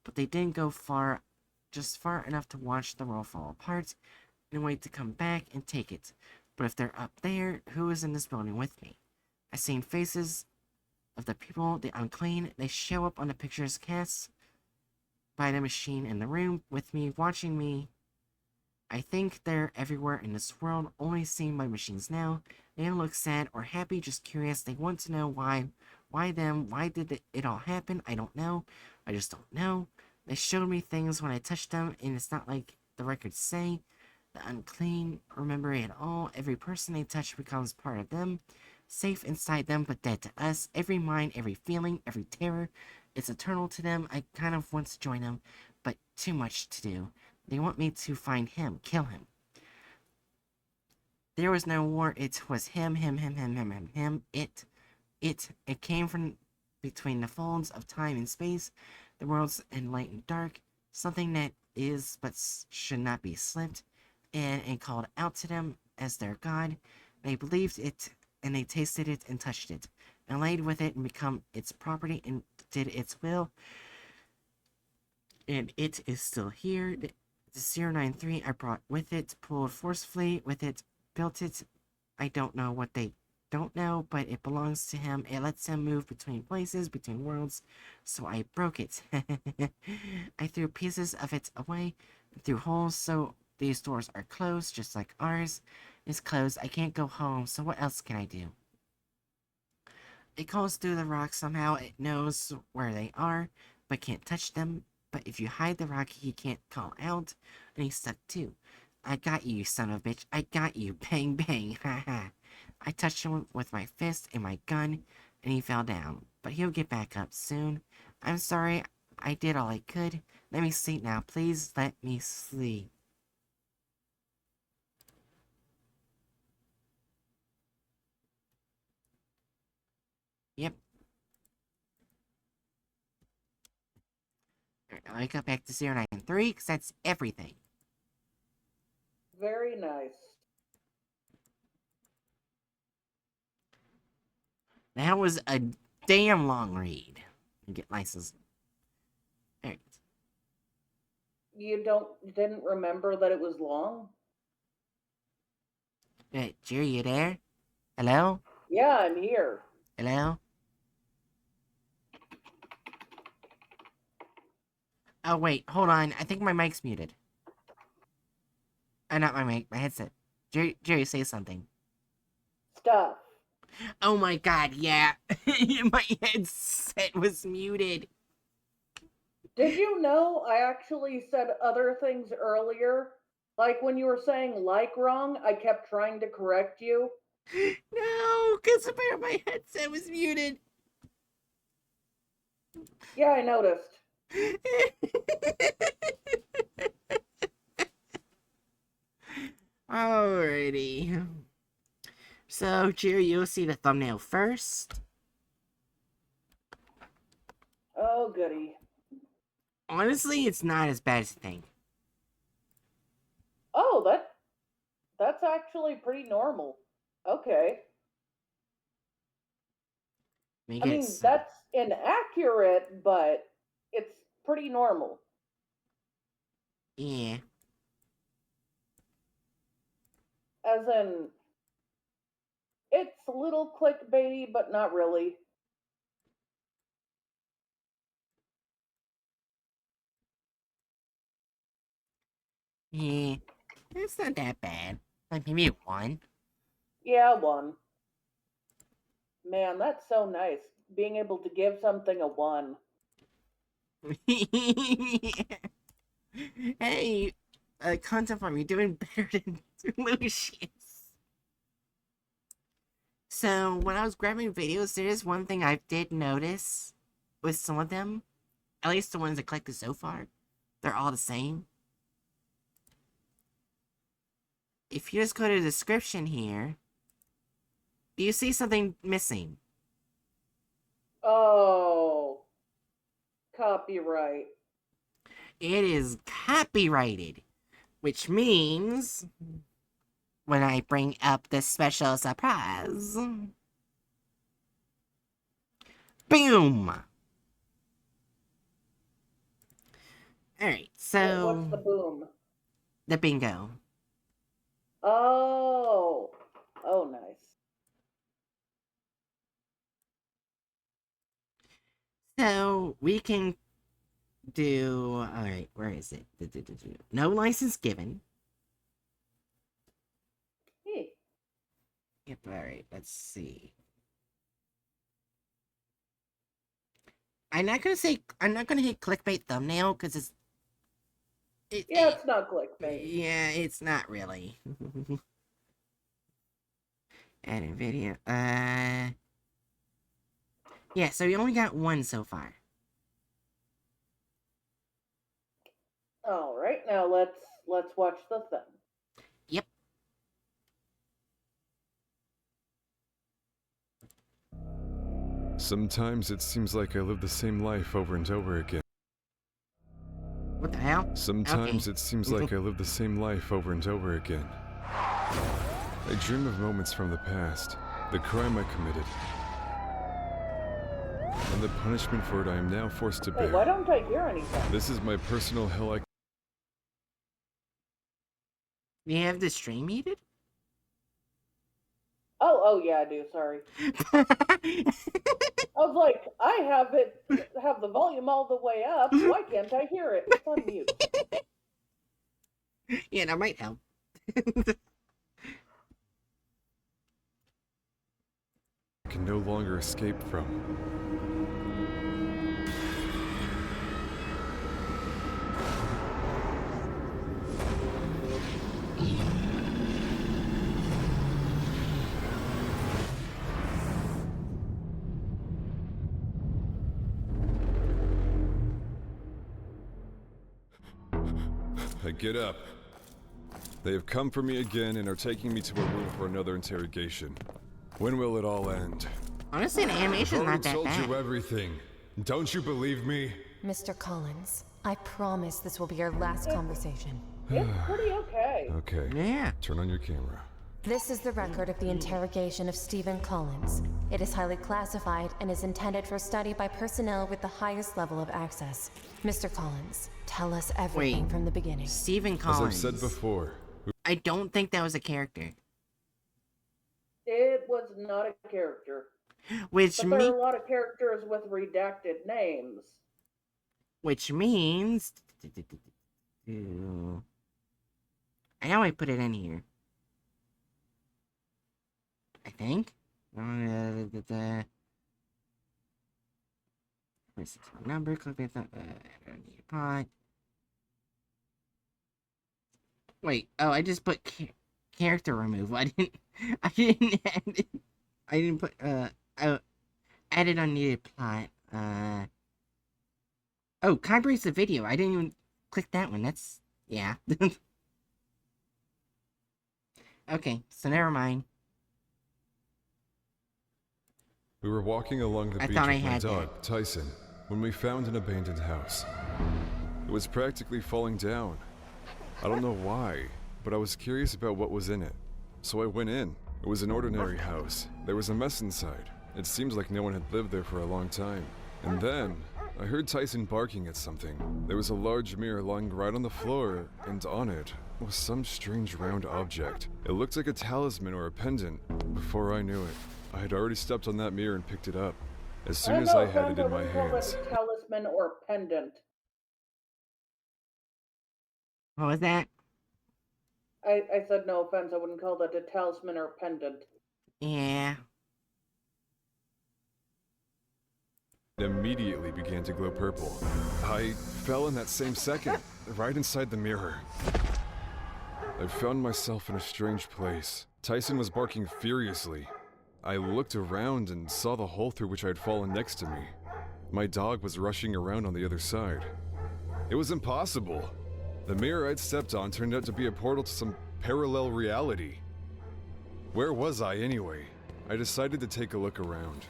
but they didn't go far, just far enough to watch the world fall apart and wait to come back and take it. But if they're up there, who is in this building with me? I've seen faces of the people, the unclean. They show up on the pictures cast by the machine in the room with me, watching me. I think they're everywhere in this world, only seen by machines now. They don't look sad or happy, just curious. They want to know why them, why did it all happen? I don't know. I just don't know. They showed me things when I touched them, and it's not like the records say. The unclean remember it all. Every person they touch becomes part of them, safe inside them, but dead to us. Every mind, every feeling, every terror, it's eternal to them. I kind of want to join them, but too much to do. They want me to find him, kill him. There was no war. It was him. It came from between the folds of time and space, the world's in light and dark, something that is but should not be slipped, and it called out to them as their god. They believed it, and they tasted it and touched it, and laid with it and become its property and did its will. And it is still here. The 093 I brought with it, pulled forcefully with it, built it. I don't know what they don't know, but it belongs to him. It lets him move between places, between worlds, so I broke it. I threw pieces of it away through holes, so these doors are closed, just like ours is closed. I can't go home, so what else can I do? It calls through the rock somehow. It knows where they are, but can't touch them. But if you hide the rock, he can't call out, and he's stuck too. I got you, son of a bitch. I got you. Bang, bang. Ha ha. I touched him with my fist and my gun, and he fell down. But he'll get back up soon. I'm sorry. I did all I could. Let me sleep now. Please let me sleep. Yep. I go back to 093 because that's everything. Very nice. That was a damn long read. Get license. Alright. You didn't remember that it was long? Jerry, you there? Hello? Yeah, I'm here. Hello? Oh, wait, hold on. I think my mic's muted. Not my mic, my headset. Jerry, say something. Stuff. Oh my god, yeah. My headset was muted. Did you know I actually said other things earlier? Like when you were saying like wrong, I kept trying to correct you. No, because my headset was muted. Yeah, I noticed. Alrighty. So, Jerry, you'll see the thumbnail first. Oh, goody. Honestly, it's not as bad as you think. Oh, that's actually pretty normal. Okay. I mean, that's inaccurate, but it's pretty normal. Yeah. As in, it's a little clickbaity, but not really. Yeah. It's not that bad. Like, maybe one. Yeah, one. Man, that's so nice. Being able to give something a one. Hey, content farm, you're doing better than Lucius. So, when I was grabbing videos, there is one thing I did notice with some of them. At least the ones I collected so far. They're all the same. If you just go to the description here, do you see something missing? Oh, copyright. It is copyrighted, which means when I bring up this special surprise, boom! Alright, What's the so boom? the bingo. Oh, oh, nice. So we can do. Alright, where is it? No license given. Hey. Yep, alright, let's see. I'm not gonna hit clickbait thumbnail because Yeah, it's not clickbait. yeah, it's not really. Add a video. Yeah, so we only got one so far. All right, now let's watch the thing. Yep. Sometimes it seems like I live the same life over and over again. What the hell? Sometimes Okay. it seems like I live the same life over and over again. I dream of moments from the past, the crime I committed, and the punishment for it I am now forced to Wait, bear. why don't I hear anything? This is my personal hell. Do you have the stream muted? Oh, yeah, I do. Sorry. I was like, I have the volume all the way up. Why can't I hear it? It's on mute. Yeah, that might help. I can no longer escape from. I get up. They have come for me again and are taking me to a room for another interrogation. When will it all end? Honestly, the animation's not I that told bad. you everything. Don't you believe me? Mr. Collins, I promise this will be our last conversation. It's pretty okay. Okay. Yeah. Turn on your camera. This is the record of the interrogation of Stephen Collins. It is highly classified and is intended for study by personnel with the highest level of access. Mr. Collins, tell us everything from the beginning. Stephen As Collins. I've said before, I don't think that was a character. It was not a character. Which But there are a lot of characters with redacted names. means I know I put it in here. I think. Where's the number? Click it. Pot. Wait. Oh, I just put character removal. I didn't add it. I didn't put added unneeded plot. Oh, copyrights the video. I didn't even click that one. That's yeah. Okay, so never mind. we were walking along the I beach thought I with my had dog, Tyson, when we found an abandoned house. It was practically falling down. I don't know why, but I was curious about what was in it. So I went in. It was an ordinary house. There was a mess inside. It seems like no one had lived there for a long time. And then, I heard Tyson barking at something. There was a large mirror lying right on the floor, and on it was some strange round object. It looked like a talisman or a pendant. Before I knew it, I had already stepped on that mirror and picked it up. As soon as I had it in my hands. Talisman or pendant. What was that? I said no offense, I wouldn't call that a talisman or pendant. Yeah. It immediately began to glow purple. I fell in that same second, right inside the mirror. I found myself in a strange place. Tyson was barking furiously. I looked around and saw the hole through which I had fallen next to me. My dog was rushing around on the other side. It was impossible. The mirror I'd stepped on turned out to be a portal to some parallel reality. Where was I anyway? I decided to take a look around.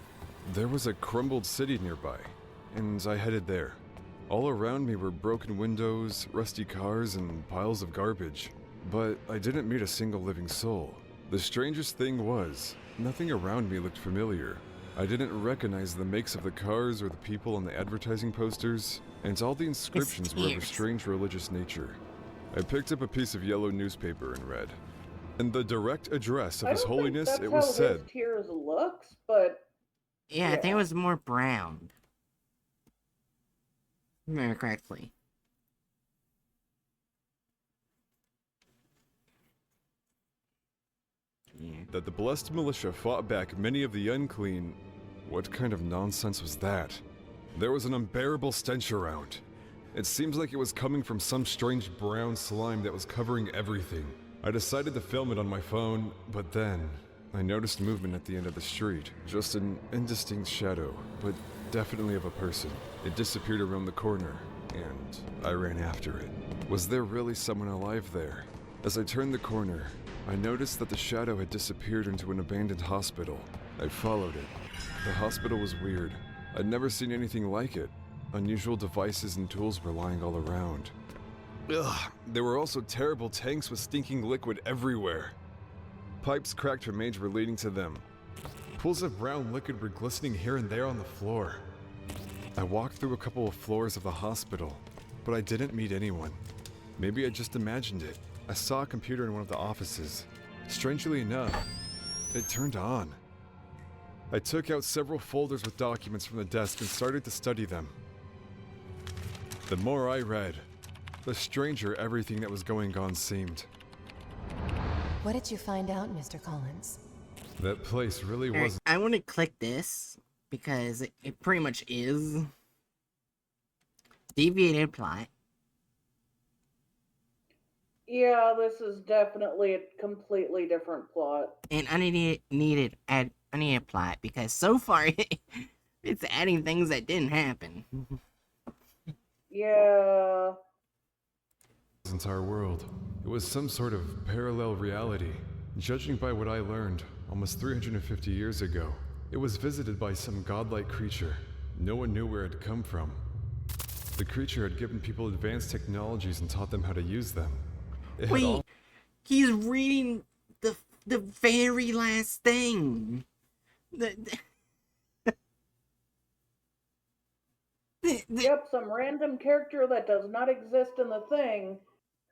There was a crumbled city nearby, and I headed there. All around me were broken windows, rusty cars, and piles of garbage. But I didn't meet a single living soul. The strangest thing was, nothing around me looked familiar. I didn't recognize the makes of the cars or the people on the advertising posters, and all the inscriptions were of a strange religious nature. I picked up a piece of yellow newspaper and read. In the direct address of His Holiness, it was said... His tears looks, but... Yeah, I think it was more brown. Remember correctly. Yeah. That the blessed militia fought back many of the unclean. What kind of nonsense was that? There was an unbearable stench around. It seems like it was coming from some strange brown slime that was covering everything. I decided to film it on my phone, but then I noticed movement at the end of the street. Just an indistinct shadow, but definitely of a person. It disappeared around the corner, and I ran after it. Was there really someone alive there? As I turned the corner, I noticed that the shadow had disappeared into an abandoned hospital. I followed it. The hospital was weird. I'd never seen anything like it. Unusual devices and tools were lying all around. Ugh, there were also terrible tanks with stinking liquid everywhere. Pipes cracked from age were leading to them. Pools of brown liquid were glistening here and there on the floor. I walked through a couple of floors of the hospital, but I didn't meet anyone. Maybe I just imagined it. I saw a computer in one of the offices. Strangely enough, it turned on. I took out several folders with documents from the desk and started to study them. The more I read, the stranger everything that was going on seemed. What did you find out, Mr. Collins? That place really wasn't... I want to click this, because it pretty much is. Deviated plot. Yeah, this is definitely a completely different plot. And unneeded plot, because so far it's adding things that didn't happen. Yeah. This entire world. It was some sort of parallel reality. Judging by what I learned almost 350 years ago, it was visited by some godlike creature. No one knew where it had come from. The The creature had given people advanced technologies and taught them how to use them. It had Wait, all he's reading the very last thing. Yep, some random character that does not exist in the thing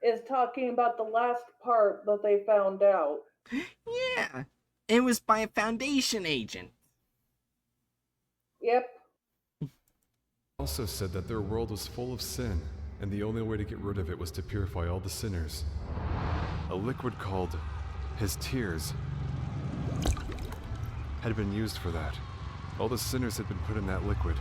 is talking about the last part that they found out. Yeah, it was by a Foundation agent. Yep. also said that their world was full of sin, and the only way to get rid of it was to purify all the sinners. A liquid called his tears had been used for that. All the sinners had been put in that liquid.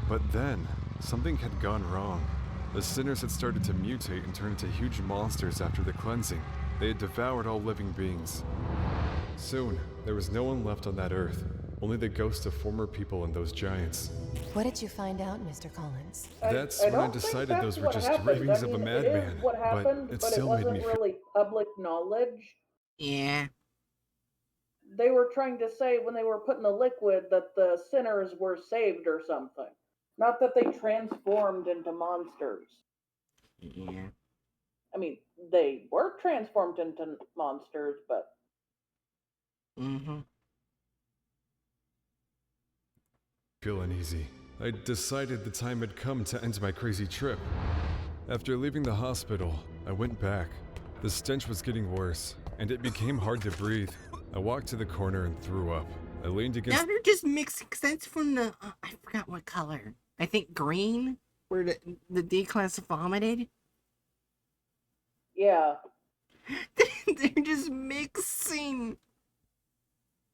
But then, something had gone wrong. The sinners had started to mutate and turn into huge monsters after the cleansing. They had devoured all living beings. Soon, there was no one left on that earth, only the ghosts of former people and those giants. What did you find out, Mr. Collins? That's I when I don't think decided that's those were what just happened. ravings I of a mean, madman, it is what happened, but it but still it made wasn't me feel. really public knowledge. Yeah. They were trying to say when they were put in the liquid that the sinners were saved or something. Not that they transformed into monsters. Yeah. I mean, they were transformed into monsters, but Mm-hmm. Feel uneasy. I decided the time had come to end my crazy trip. After leaving the hospital, I went back. The stench was getting worse, and it became hard to breathe. I walked to the corner and threw up. I leaned Now against. they're just mixing scents from the I forgot what color. I think green, where the D-class vomited. yeah. They're just mixing.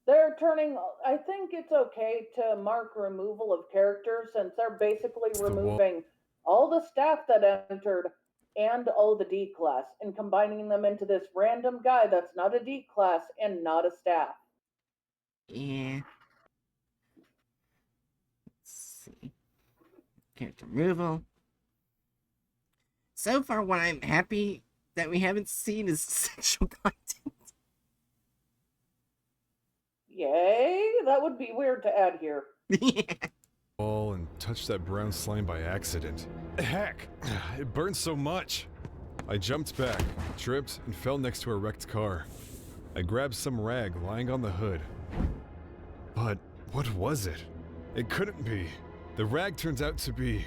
They're turning. I think it's okay to mark removal of characters since they're basically The wall. removing all the staff that entered and all the D class and combining them into this random guy that's not a D class and not a staff. Yeah. Let's see. Character removal. So far, what I'm happy that we haven't seen is sexual content. Yay! That would be weird to add here. Yeah. Wall and touched that brown slime by accident. Heck! It burned so much! I jumped back, tripped, and fell next to a wrecked car. I grabbed some rag lying on the hood. But what was it? It couldn't be. The rag turns out to be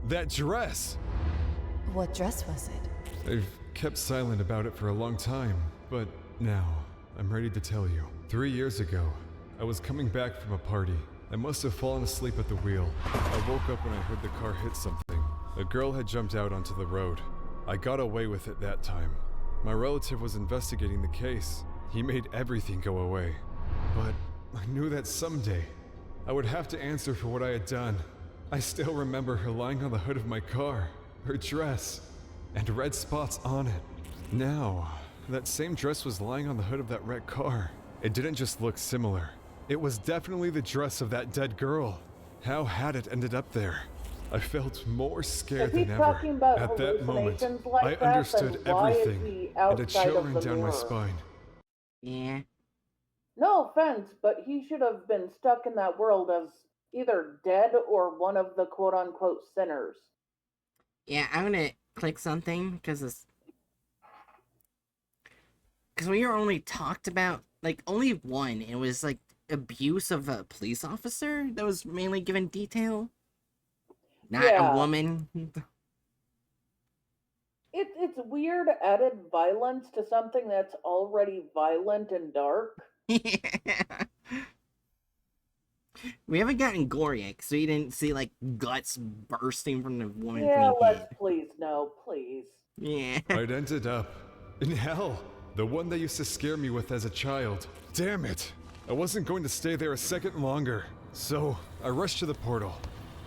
that dress! What dress was it? I've kept silent about it for a long time, but now I'm ready to tell you. 3 years ago, I was coming back from a party. I must have fallen asleep at the wheel. I woke up when I heard the car hit something. A girl had jumped out onto the road. I got away with it that time. My relative was investigating the case. He made everything go away. But I knew that someday I would have to answer for what I had done. I still remember her lying on the hood of my car, her dress, and red spots on it. Now, that same dress was lying on the hood of that wrecked car. It didn't just look similar. It was definitely the dress of that dead girl. How had it ended up there? I felt more scared If he's than ever. talking about At that moment, hallucinations like I that, then understood why is everything, he and a outside chill of ran the down my mirror? spine. Yeah. No offense, but he should have been stuck in that world as either dead or one of the quote unquote sinners. Yeah, I'm gonna click something because we were only talked about like only one. It was like abuse of a police officer that was mainly given detail, not Yeah. a woman. It's weird added violence to something that's already violent and dark. Yeah. We haven't gotten gore yet, so you didn't see like guts bursting from the woman's Yeah, let's head. please no, please. Yeah. I'd ended up in hell. The one they used to scare me with as a child. Damn it! I wasn't going to stay there a second longer. So, I rushed to the portal.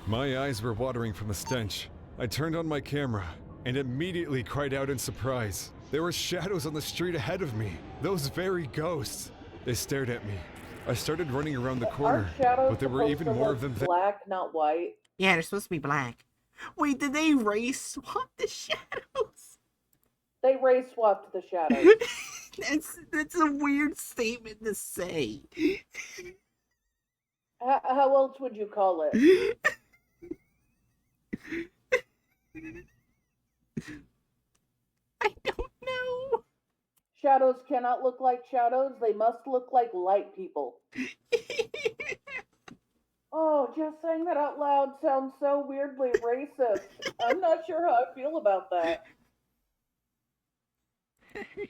My eyes were watering from the stench. I turned on my camera and immediately cried out in surprise. There were shadows on the street ahead of me. Those very ghosts. They stared at me. I started running around the corner, Aren't shadows but there were supposed even to more look of them there. black, not white? Yeah, they're supposed to be black. Wait, did they race swap the shadows? They race swapped the shadows. That's a weird statement to say. How else would you call it? Shadows cannot look like shadows. They must look like light people. Oh, just saying that out loud sounds so weirdly racist. I'm not sure how I feel about that.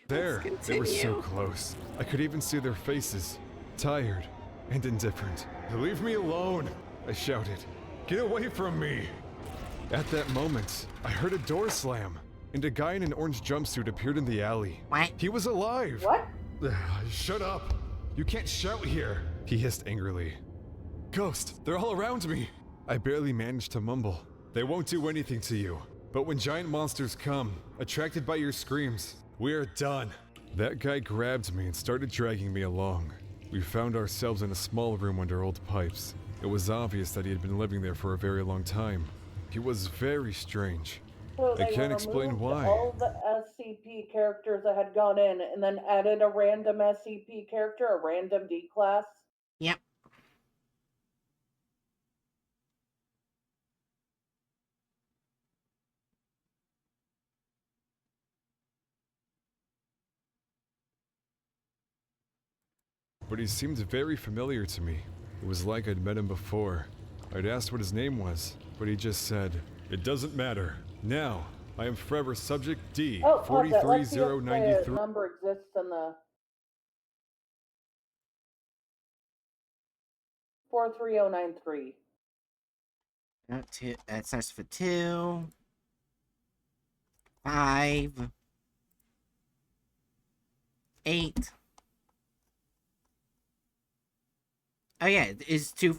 There, they were so continue. close. I could even see their faces, tired and indifferent. Leave me alone, I shouted. Get away from me. At that moment, I heard a door slam, and a guy in an orange jumpsuit appeared in the alley. What? He was alive. What? Shut up. You can't shout here, he hissed angrily. Ghost, they're all around me. I barely managed to mumble. They won't do anything to you. But when giant monsters come, attracted by your screams, we're done. That guy grabbed me and started dragging me along. We found ourselves in a small room under old pipes. It was obvious that he had been living there for a very long time. He was very strange. So I they can't explain removed why. all the SCP characters that had gone in and then added a random SCP character, a random D class. Yep. But he seemed very familiar to me. It was like I'd met him before. I'd asked what his name was, but he just said, "It doesn't matter. Now, I am forever subject D, Oh, pause it. Let's see if the 43093. number exists in the 43093. That starts for 2, 5, 8. Oh yeah, it's 2.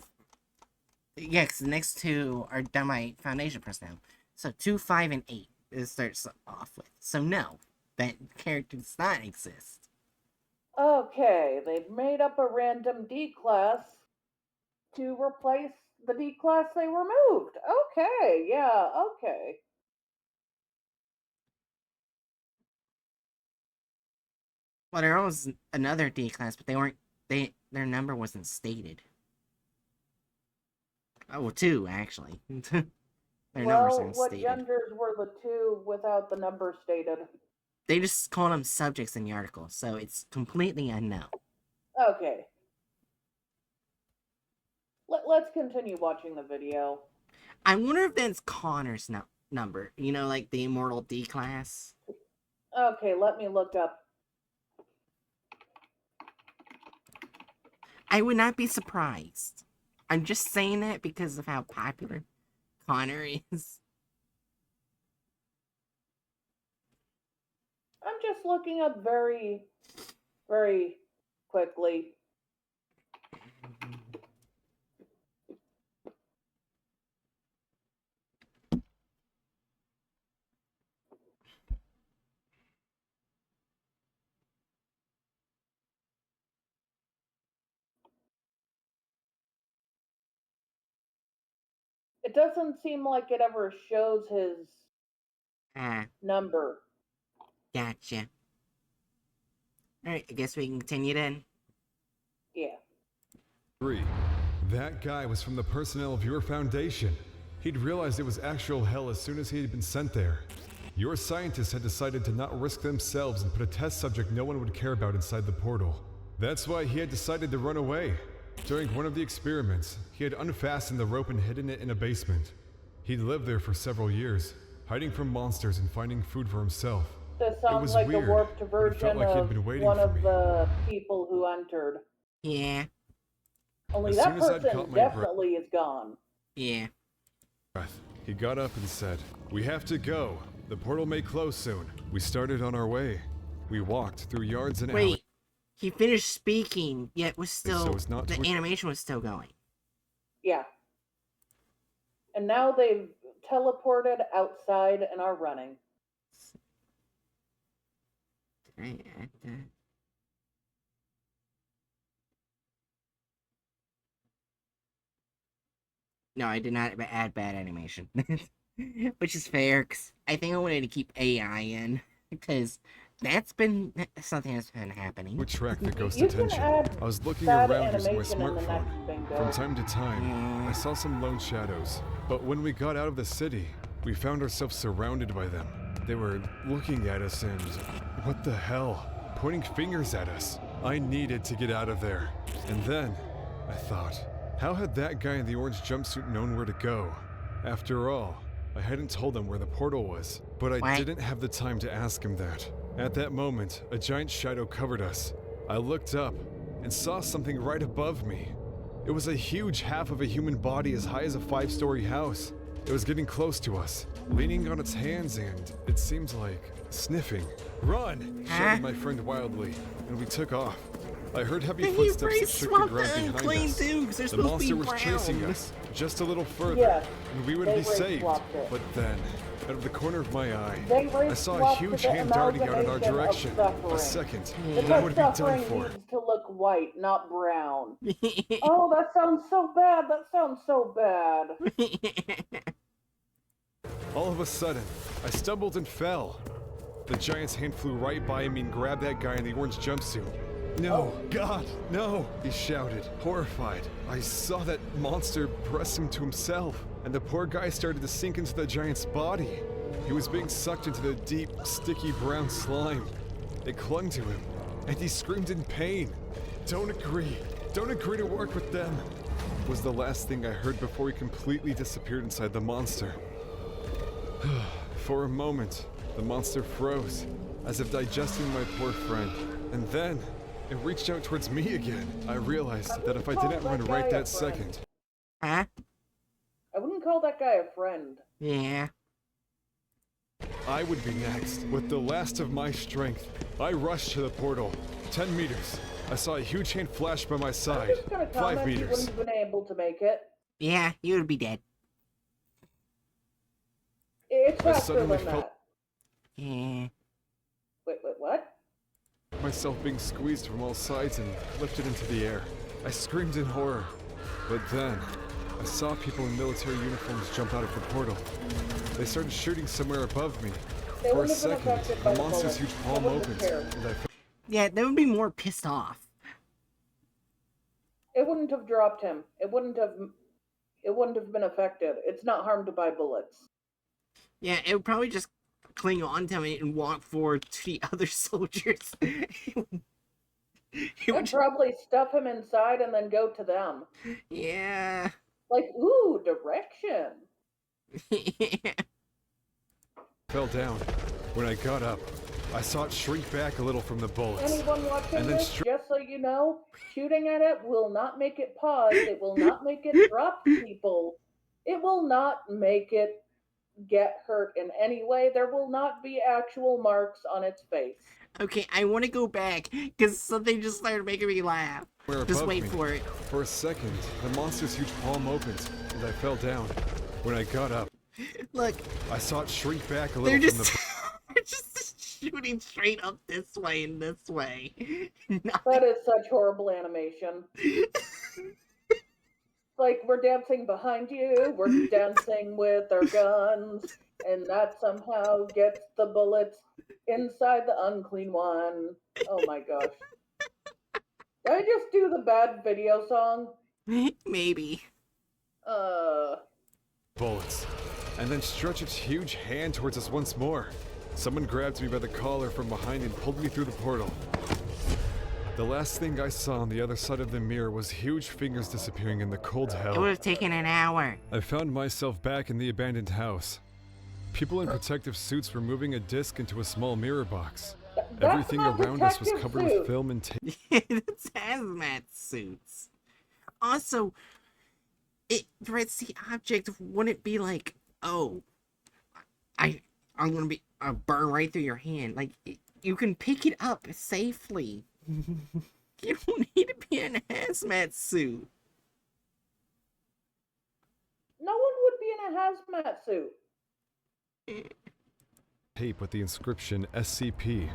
Yeah, because the next 2 are done by Foundation personnel. So 2, 5, and 8 it starts off with. So no, that character does not exist. Okay, they've made up a random D class to replace the D class they removed. Okay, yeah, okay. Well, there was another D class, but their number wasn't stated. Oh, well, 2 actually. Their numbers Well, aren't what stated. genders were the 2 without the number stated? They just call them subjects in the article, so it's completely unknown. Okay. Let's continue watching the video. I wonder if that's Connor's number. You know, like the Immortal D class. Okay, let me look up. I would not be surprised. I'm just saying that because of how popular Connor is. I'm just looking up very, very quickly. It doesn't seem like it ever shows his number. Gotcha. Alright, I guess we can continue then. Yeah. 3. That guy was from the personnel of your foundation. He'd realized it was actual hell as soon as he had been sent there. Your scientists had decided to not risk themselves and put a test subject no one would care about inside the portal. That's why he had decided to run away. During one of the experiments, he had unfastened the rope and hidden it in a basement. He'd lived there for several years, hiding from monsters and finding food for himself. This sounds was like weird, a warped but it version felt like he'd of been waiting one for of me. the people who entered. Yeah, Only As that soon as I'd person caught my breath- definitely is gone. yeah. He got up and said, "We have to go. The portal may close soon." We started on our way. We walked through yards and alleys. Wait, he finished speaking, yet was still, So it's not the twi- animation was still going. Yeah. And now they've teleported outside and are running. Did I add that? No, I did not add bad animation. Which is fair, because I think I wanted to keep AI in, because that's been something that's been happening. Would track the ghost You can attention. add I was looking bad around using my animation in the smartphone. next bingo. From time to time, I saw some lone shadows. But when we got out of the city, we found ourselves surrounded by them. They were looking at us and... what the hell? pointing fingers at us. I needed to get out of there. And then, I thought, how had that guy in the orange jumpsuit known where to go? After all, I hadn't told him where the portal was, but I What? didn't have the time to ask him that. At that moment, a giant shadow covered us. I looked up and saw something right above me. It was a huge half of a human body as high as a 5-story house. It was getting close to us, leaning on its hands and, it seemed like, sniffing. "Run!" shouted my friend wildly, and we took off. I heard heavy Then you footsteps that race shook the swap ground the behind unclean us. too, 'cause they're The supposed to monster be was chasing brown. us, just a little further, Yes, and we would they be race saved. swapped it. But then, out of the corner of my eye, They I race saw a swapped huge the hand darting out in our amalgamation of direction. suffering. A second, and I Because would be done suffering for. needs to look white, not brown. Oh, that sounds so bad. That sounds so bad. All of a sudden, I stumbled and fell. The giant's hand flew right by me and grabbed that guy in the orange jumpsuit. "No, God, no!" he shouted, horrified. I saw that monster press him to himself, and the poor guy started to sink into the giant's body. He was being sucked into the deep, sticky brown slime. It clung to him, and he screamed in pain. Don't agree to work with them," was the last thing I heard before he completely disappeared inside the monster. For a moment, the monster froze, as if digesting my poor friend, and then it reached out towards me again. I realized that if I didn't run right that second, Huh? I wouldn't call that guy a friend. Yeah. I would be next. With the last of my strength, I rushed to the portal. 10 meters. I saw a huge hand flash by my I'm side. just gonna 5 comment you meters. wouldn't have been able to make it. Yeah, you would be dead. It's I faster suddenly than felt- that. Yeah. Wait, what? Myself being squeezed from all sides and lifted into the air. I screamed in horror. But then, I saw people in military uniforms jump out of the portal. They started shooting somewhere above me. They For a wouldn't have been second, affected by the the monster's bullets. huge They palm wouldn't have opened, cared. and I felt Yeah, they would be more pissed off. It wouldn't have dropped him. It wouldn't have been affected. It's not harmed by bullets. Yeah, it would probably just cling on to him and walk forward to the other soldiers. It would I'd probably stuff him inside and then go to them. yeah. Like, ooh, direction. fell down. When I got up, I saw it shrink back a little from the bullets. Anyone watching And then this, just so you know, shooting at it will not make it pause. It will not make it drop people. It will not make it get hurt in any way. There will not be actual marks on its face. Okay, I want to go back because something just started making me laugh. Where Just above wait me. for it. For a second, the monster's huge palm opened, and I fell down. When I got up, Look, I saw it shrink back a they're little just from they're just shooting straight up this way and this way. That is such horrible animation. Like, we're dancing behind you, we're dancing with our guns, and that somehow gets the bullets inside the unclean one. Oh my gosh. Did I just do the bad video song? Maybe. bullets, and then stretched its huge hand towards us once more. Someone grabbed me by the collar from behind and pulled me through the portal. The last thing I saw on the other side of the mirror was huge fingers disappearing in the cold It would hell. have taken an hour. I found myself back in the abandoned house. People in protective suits were moving a disc into a small mirror box. That's Everything not around us was protective covered suit. with film and tape. It's hazmat suits. Also, the Red Sea object wouldn't be like, oh, I'm gonna be burn right through your hand. Like, you can pick it up safely. You don't need to be in a hazmat suit. No one would be in a hazmat suit. Tape with the inscription SCP.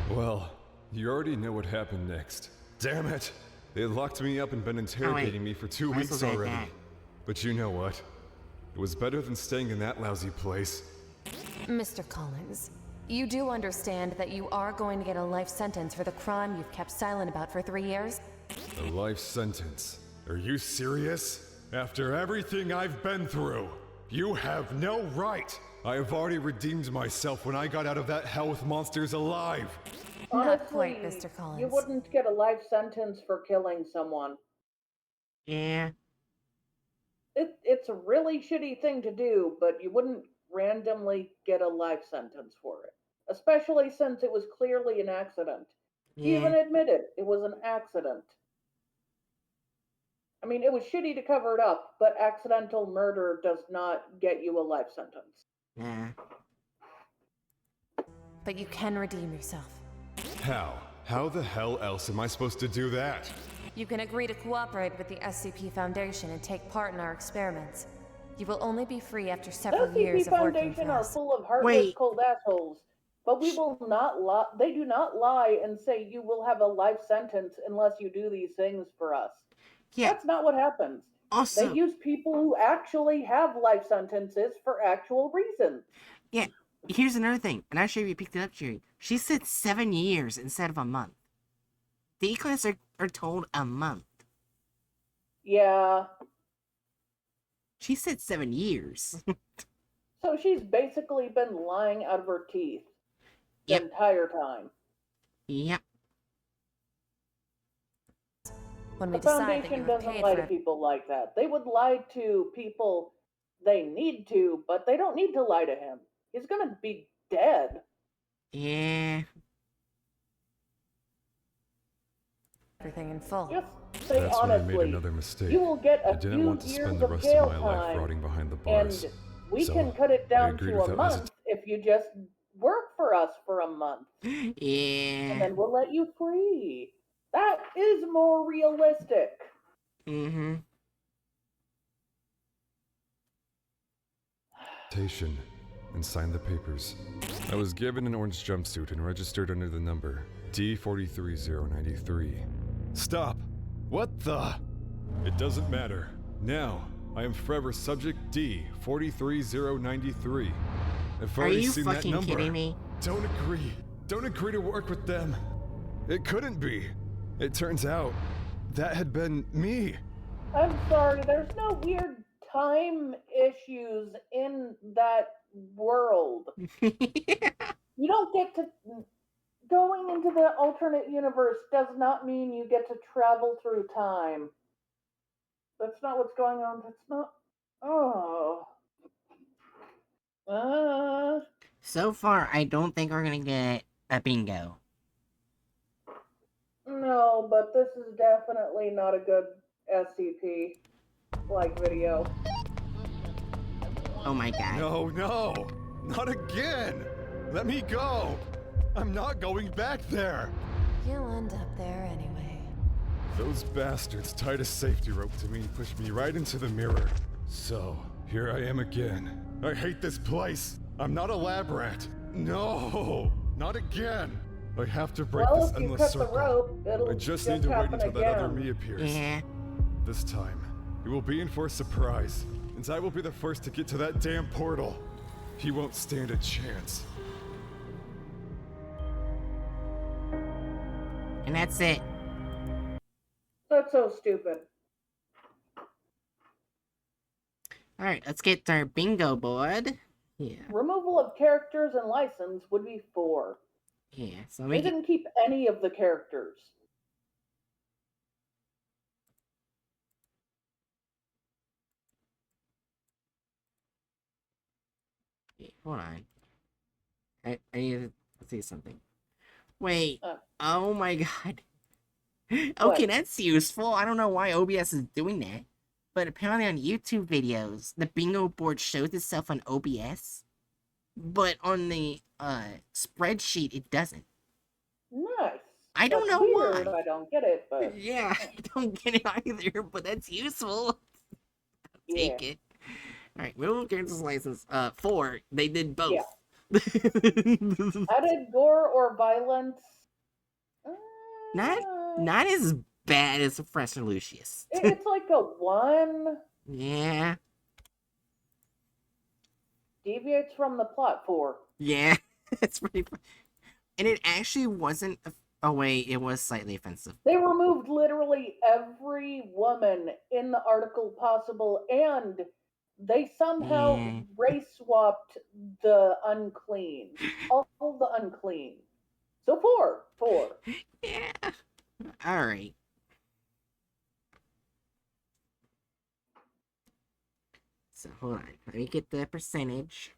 Well, you already know what happened next. Damn it! They had locked me up and been interrogating me for 2 Why weeks was I already. that? But you know what? It was better than staying in that lousy place. Mr. Collins, you do understand that you are going to get a life sentence for the crime you've kept silent about for 3 years? A life sentence. Are you serious? After everything I've been through, you have no right! I have already redeemed myself when I got out of that hell with monsters alive! Not quite, Honestly, Mr. you Collins. wouldn't get a life sentence for killing someone. Yeah. It's a really shitty thing to do, but you wouldn't randomly get a life sentence for it. Especially since it was clearly an accident. He even Yeah. admitted it was an accident. I mean, it was shitty to cover it up, but accidental murder does not get you a life sentence. Yeah. But you can redeem yourself. How? How the hell else am I supposed to do that? You can agree to cooperate with the SCP Foundation and take part in our experiments. You will only be free after several years SCP of working Foundation for are us. full of heartless, Wait. cold assholes, but we will not lie. They do not lie and say you will have a life sentence unless you do these things for us. Yeah. That's not what happens. They Also, use people who actually have life sentences for actual reasons. yeah. Here's another thing, and I'm sure you picked it up, Jerry. She said 7 years instead of a month. The E-Class are told a month. Yeah. She said 7 years. So she's basically been lying out of her teeth the Yep. entire time. Yep. When we The decide that you Foundation have doesn't paid lie for to people like that. They would lie to people they need to, but they don't need to lie to him. He's gonna be dead. Yeah. everything in full. Just say That's when I made honestly, another mistake. you will get I a didn't few want to years spend the of rest of jail my life time, rotting behind the bars. and we So, can cut it I down agreed to a without month if you just work for us for a month, and Yeah. then we'll let you free. That is more realistic. Mm-hmm. hesitation and signed the papers. I was given an orange jumpsuit and registered under the number D43093. Stop! What the? It doesn't matter. Now, I am forever subject D43093. I've Are already you seen that fucking number. kidding me? Don't agree. Don't agree to work with them. It couldn't be. It turns out that had been me. I'm sorry, there's no weird time issues in that world. You don't get to. Going into the alternate universe does not mean you get to travel through time. That's not what's going on. That's not. Oh. So far, I don't think we're gonna get a bingo. No, but this is definitely not a good SCP like video. Oh my god. No, no! Not again! Let me go! I'm not going back there! You'll end up there anyway. Those bastards tied a safety rope to me and pushed me right into the mirror. So, here I am again. I hate this place! I'm not a lab rat! No! Not again! I have to break Well, this if you endless cut circle. the rope, it'll I just need to wait happen until again. that other me appears. Yeah. This time, it will be in for a surprise, and I will be the first to get to that damn portal. He won't stand a chance. And that's it. That's so stupid. Alright, let's get our bingo board. Yeah. Removal of characters and license would be 4. Yeah, so They we get... didn't keep any of the characters. Hold on. I need to see something. Wait. Uh. Oh my god. Okay, What? that's useful. I don't know why OBS is doing that. But apparently on YouTube videos, the bingo board shows itself on OBS. But on the spreadsheet, it doesn't. Nice. I don't That's know weird. why. I don't get it, but Yeah, I don't get it either, but that's useful. yeah. Take it. Alright, removal character's license. 4. They did both. Yeah. Added gore or violence. Not as bad as Professor Lucius. It's like a 1. Yeah. Deviates from the plot 4. Yeah. It's pretty fun. And it actually wasn't a way, it was slightly offensive. They removed literally every woman in the article possible, and they somehow race swapped the unclean. All the unclean. So 4. 4. Yeah. Alright. So hold on. Let me get the percentage.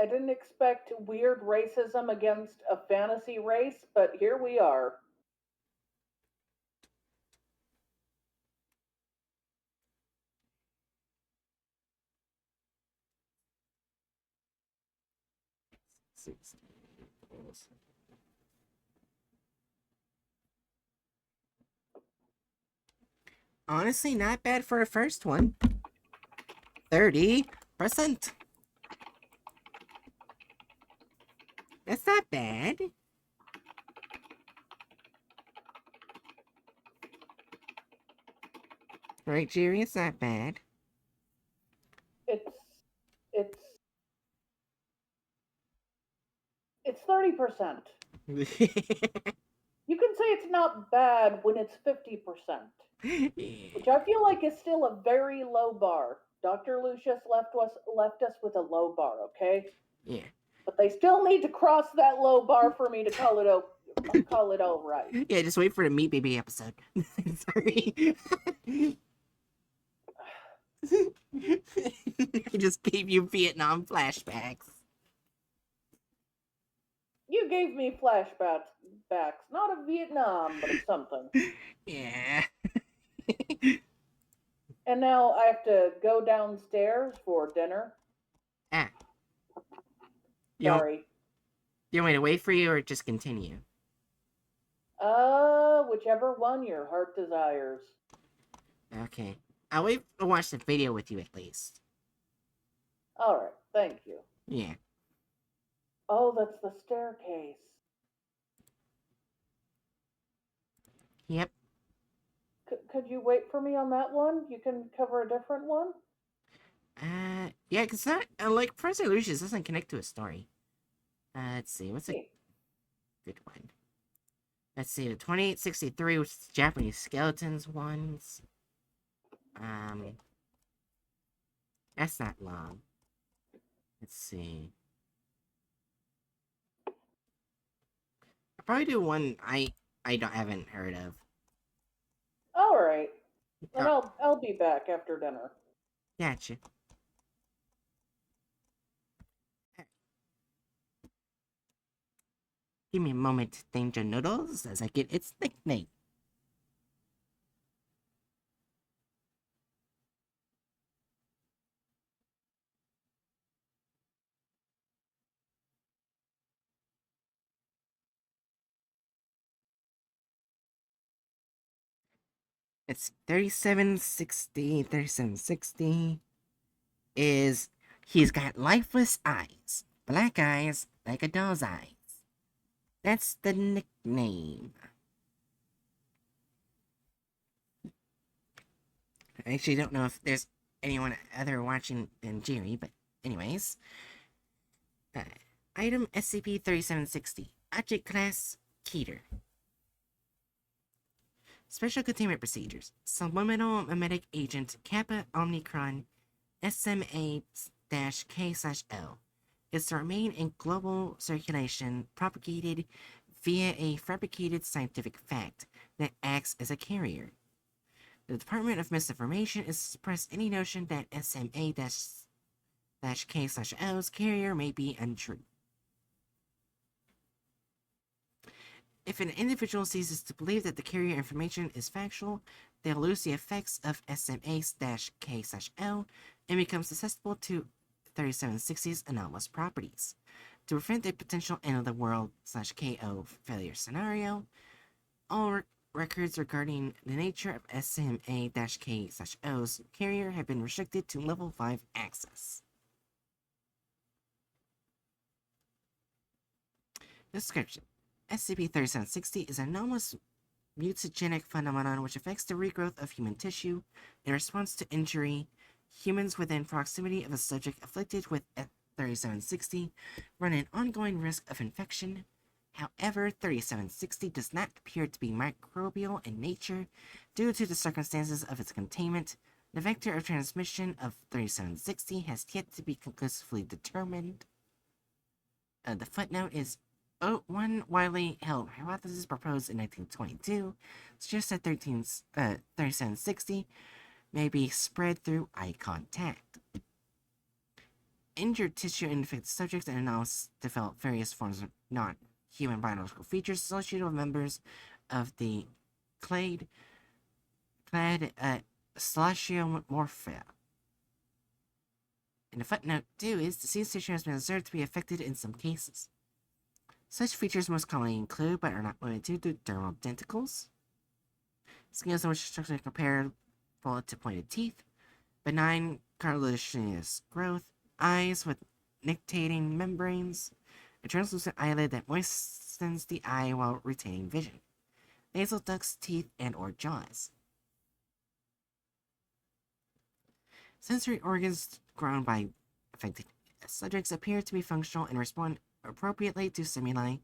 I didn't expect weird racism against a fantasy race, but here we are. Honestly, not bad for a first one. 30%. That's not bad. Right, Jerry? It's not bad. It's it's it's 30%. You can say it's not bad when it's 50%, which I feel like is still a very low bar. Dr. Lucius left us with a low bar, okay? Yeah. But they still need to cross that low bar for me to call it all right. Yeah, just wait for the Meat Baby episode. Sorry. I just gave you Vietnam flashbacks. You gave me flashbacks, not of Vietnam, but of something. Yeah. And now I have to go downstairs for dinner. Ah. Sorry. You want me to wait for you or just continue? Whichever one your heart desires. Okay. I'll wait to watch the video with you at least. Alright, thank you. Yeah. Oh, that's the staircase. Yep. Could you wait for me on that one? You can cover a different one? Yeah, because that, like, Professor Lucius doesn't connect to a story. Let's see, what's a good one? Let's see, the 2863, which is the Japanese skeletons ones. That's not long. Let's see. I'll probably do one haven't heard of. Alright. Then Oh, I'll be back after dinner. gotcha. Give me a moment to thank your noodles as I get its nickname. It's 3760. 3760 is he's got lifeless eyes. Black eyes like a doll's eyes. That's the nickname. I actually don't know if there's anyone other watching than Jerry, but anyways. Item SCP-3760. Object Class Keter. Special Containment Procedures. Subliminal Mimetic Agent Kappa Omicron SMA-K/L is to remain in global circulation propagated via a fabricated scientific fact that acts as a carrier. The Department of Misinformation is to suppress any notion that SMA-K/L's carrier may be untrue. If an individual ceases to believe that the carrier information is factual, they'll lose the effects of SMA-K/L and become susceptible to 3760's anomalous properties. To prevent a potential end of the world/KO failure scenario, all records regarding the nature of SMA-K/O's carrier have been restricted to Level 5 access. Description: SCP-3760 is an anomalous mutagenic phenomenon which affects the regrowth of human tissue. In response to injury, humans within proximity of a subject afflicted with 3760 run an ongoing risk of infection. However, 3760 does not appear to be microbial in nature due to the circumstances of its containment. The vector of transmission of 3760 has yet to be conclusively determined. The footnote is one widely held hypothesis proposed in 1922 suggests that 3760 may be spread through eye contact. Injured tissue in infected subjects and analysis developed various forms of non-human biological features associated with members of the clade Slashomorpha. And the footnote 2 is diseased tissue has been observed to be affected in some cases. Such features most commonly include, but are not limited to, dermal denticles, scales in which structure is comparable to pointed teeth, benign cartilaginous growth, eyes with nictitating membranes, a translucent eyelid that moistens the eye while retaining vision, nasal ducts, teeth, and/or jaws. Sensory organs grown by affected subjects appear to be functional and respond appropriately to stimuli.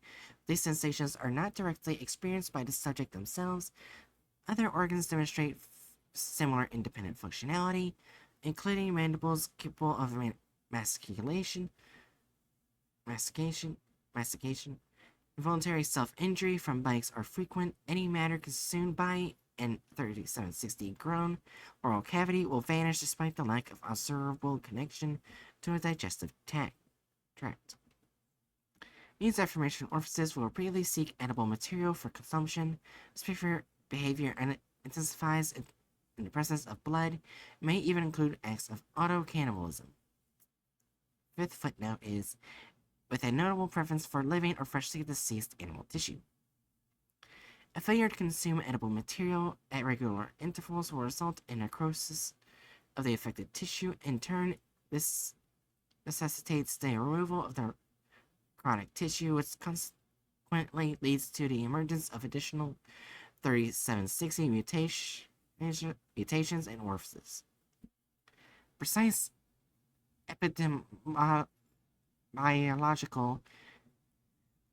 These sensations are not directly experienced by the subject themselves. Other organs demonstrate similar independent functionality, including mandibles capable of mastication, involuntary self-injury from bites are frequent. Any matter consumed by an 3760 grown oral cavity will vanish despite the lack of observable connection to a digestive tract. These affirmation orifices will repeatedly seek edible material for consumption. This behavior intensifies in the presence of blood, and may even include acts of auto-cannibalism. Fifth footnote is, with a notable preference for living or freshly deceased animal tissue. A failure to consume edible material at regular intervals will result in necrosis of the affected tissue. In turn, this necessitates the removal of the chronic tissue, which consequently leads to the emergence of additional 3760 mutations and orifices. Precise epidemiological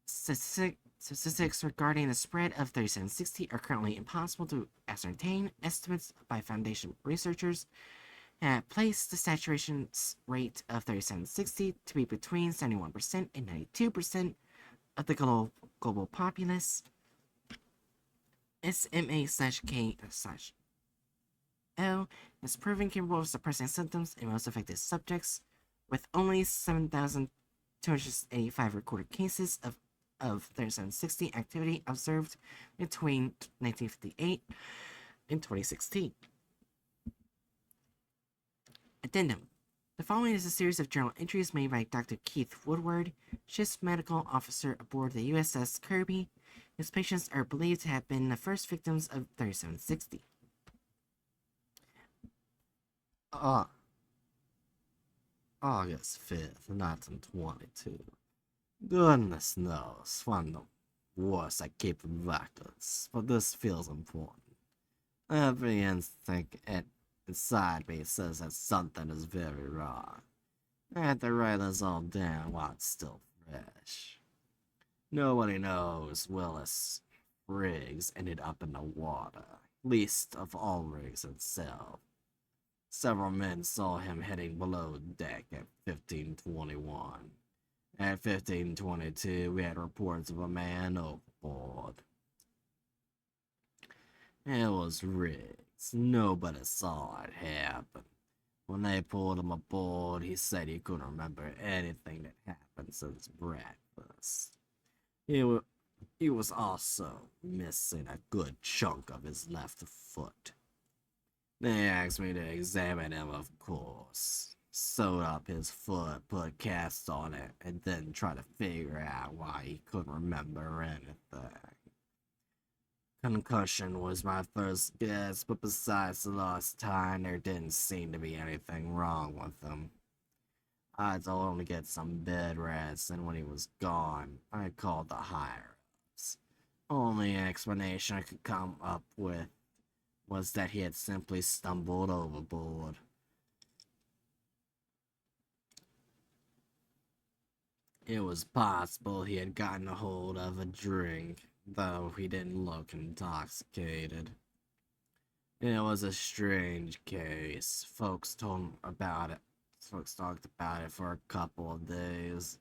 statistics regarding the spread of 3760 are currently impossible to ascertain. Estimates by Foundation researchers have placed the saturation rate of 3760 to be between 71% and 92% of the global populace. SMA/K/O is proven capable of suppressing symptoms in most affected subjects, with only 7,285 recorded cases of 3760 activity observed between 1958 and 2016. Addendum. The following is a series of journal entries made by Dr. Keith Woodward, chief medical officer aboard the USS Kirby. His patients are believed to have been the first victims of 3760. August 5th, 1922. Goodness knows, one of the worst at keeping records, but this feels important. Every instinct inside me says that something is very wrong. I had to write this all down while it's still fresh. Nobody knows Willis Riggs ended up in the water, least of all Riggs himself. Several men saw him heading below deck at 1521. At 1522, we had reports of a man overboard. It was Riggs. Nobody saw it happen. When they pulled him aboard, he said he couldn't remember anything that happened since breakfast. He was also missing a good chunk of his left foot. They asked me to examine him, of course. Sewed up his foot, put cast on it, and then try to figure out why he couldn't remember anything. Concussion was my first guess, but besides the lost time, there didn't seem to be anything wrong with him. I told him to get some bed rest, and when he was gone, I called the higher-ups. Only explanation I could come up with was that he had simply stumbled overboard. It was possible he had gotten a hold of a drink, though he didn't look intoxicated. It was a strange case. Folks talked about it for a couple of days,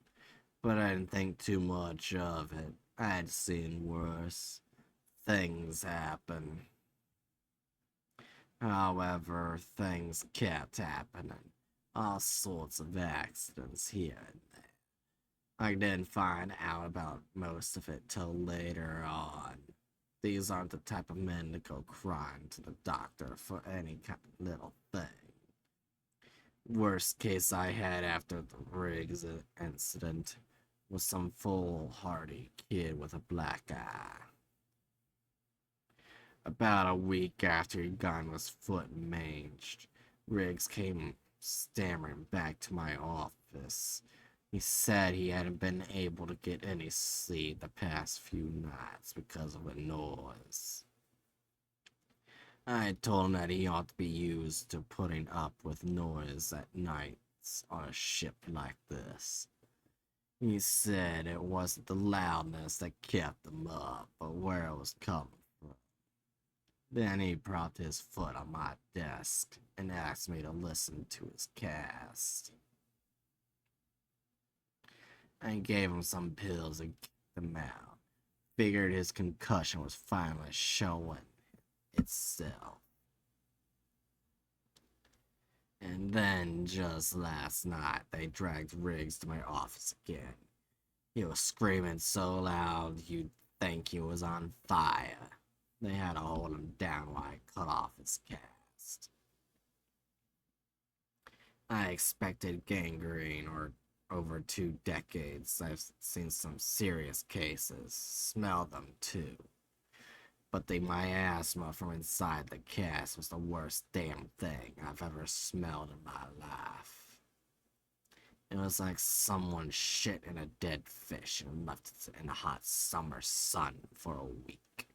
but I didn't think too much of it. I'd seen worse things happen. However, things kept happening. All sorts of accidents here and there. I didn't find out about most of it till later on. These aren't the type of men to go crying to the doctor for any kind of little thing. Worst case I had after the Riggs incident was some foolhardy kid with a black eye. About a week after he'd gotten his foot manged, Riggs came stammering back to my office. He said he hadn't been able to get any sleep the past few nights because of the noise. I told him that he ought to be used to putting up with noise at nights on a ship like this. He said it wasn't the loudness that kept him up, but where it was coming from. Then he propped his foot on my desk and asked me to listen to his cast. I gave him some pills and kicked him out. Figured his concussion was finally showing itself. And then, just last night, they dragged Riggs to my office again. He was screaming so loud you'd think he was on fire. They had to hold him down while I cut off his cast. I expected gangrene, or over 2 decades, I've seen some serious cases, smelled them too. But the miasma from inside the cast was the worst damn thing I've ever smelled in my life. It was like someone shit in a dead fish and left it in the hot summer sun for a week.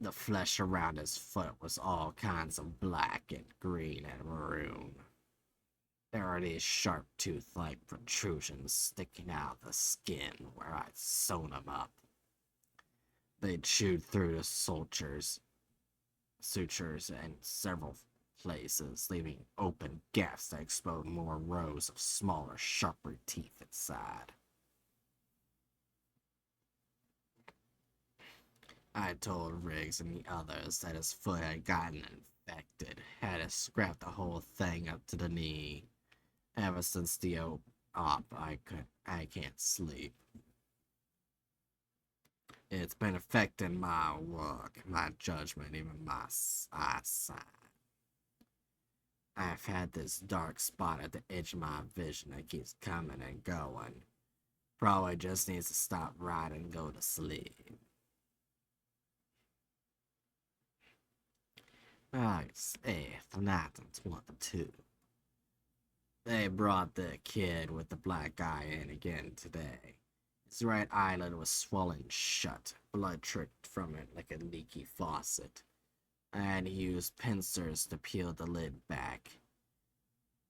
The flesh around his foot was all kinds of black and green and maroon. There are these sharp tooth-like protrusions sticking out of the skin where I'd sewn them up. They chewed through the sutures in several places, leaving open gaps that exposed more rows of smaller, sharper teeth inside. I told Riggs and the others that his foot had gotten infected, had to scrap the whole thing up to the knee. Ever since the op, I can't sleep. It's been affecting my work, my judgment, even my eyesight. I've had this dark spot at the edge of my vision that keeps coming and going. Probably just needs to stop right and go to sleep. August 8th, 1922. They brought the kid with the black eye in again today. His right eyelid was swollen shut, blood tricked from it like a leaky faucet. I had to use pincers to peel the lid back.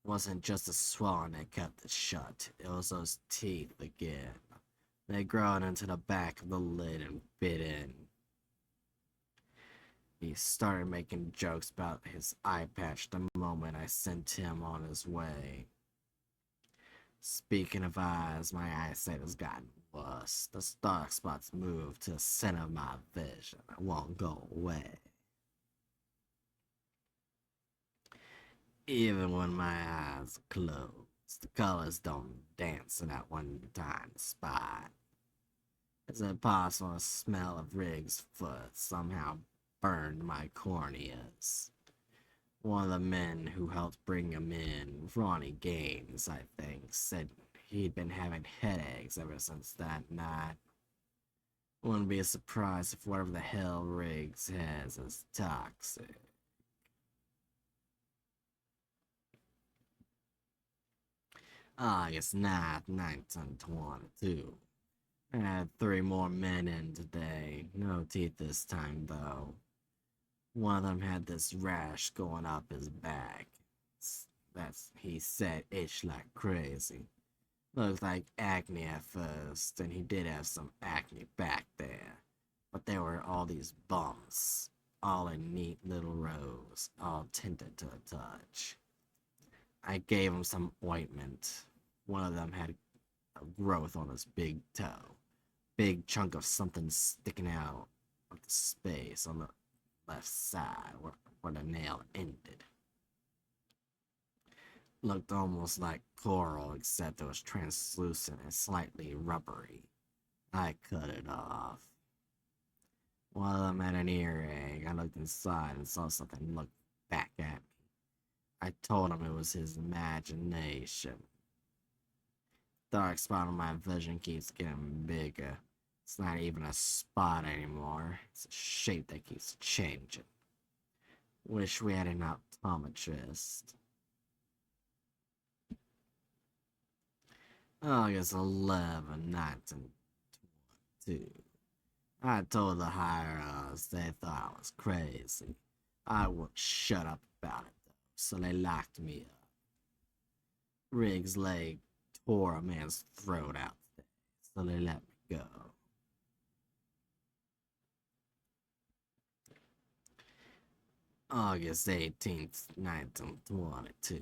It wasn't just the swelling that kept it shut, it was those teeth again. They grown into the back of the lid and bit in. He started making jokes about his eye patch the moment I sent him on his way. Speaking of eyes, my eyesight has gotten worse. The dark spots moved to the center of my vision. It won't go away. Even when my eyes are closed, the colors don't dance in that one tiny spot. It's impossible to smell of Riggs' foot somehow burned my corneas. One of the men who helped bring him in, Ronnie Gaines, I think, said he'd been having headaches ever since that night. Wouldn't be a surprise if whatever the hell Riggs has is toxic. August 9th, 1922. I had 3 more men in today. No teeth this time, though. One of them had this rash going up his back. He said, itched like crazy. Looked like acne at first, and he did have some acne back there. But there were all these bumps. all in neat little rows, all tinted to the touch. I gave him some ointment. One of them had a growth on his big toe. Big chunk of something sticking out of the space on the left side where the nail ended. Looked almost like coral, except it was translucent and slightly rubbery. I cut it off. One of them had an earring. I looked inside and saw something look back at me. I told him it was his imagination. Dark spot on my vision keeps getting bigger. It's not even a spot anymore. It's a shape that keeps changing. Wish we had an optometrist. August 11, 1922. I told the higher-ups they thought I was crazy. I wouldn't shut up about it, though, so they locked me up. Riggs' leg tore a man's throat out today, so they let me go. August 18th, 1922.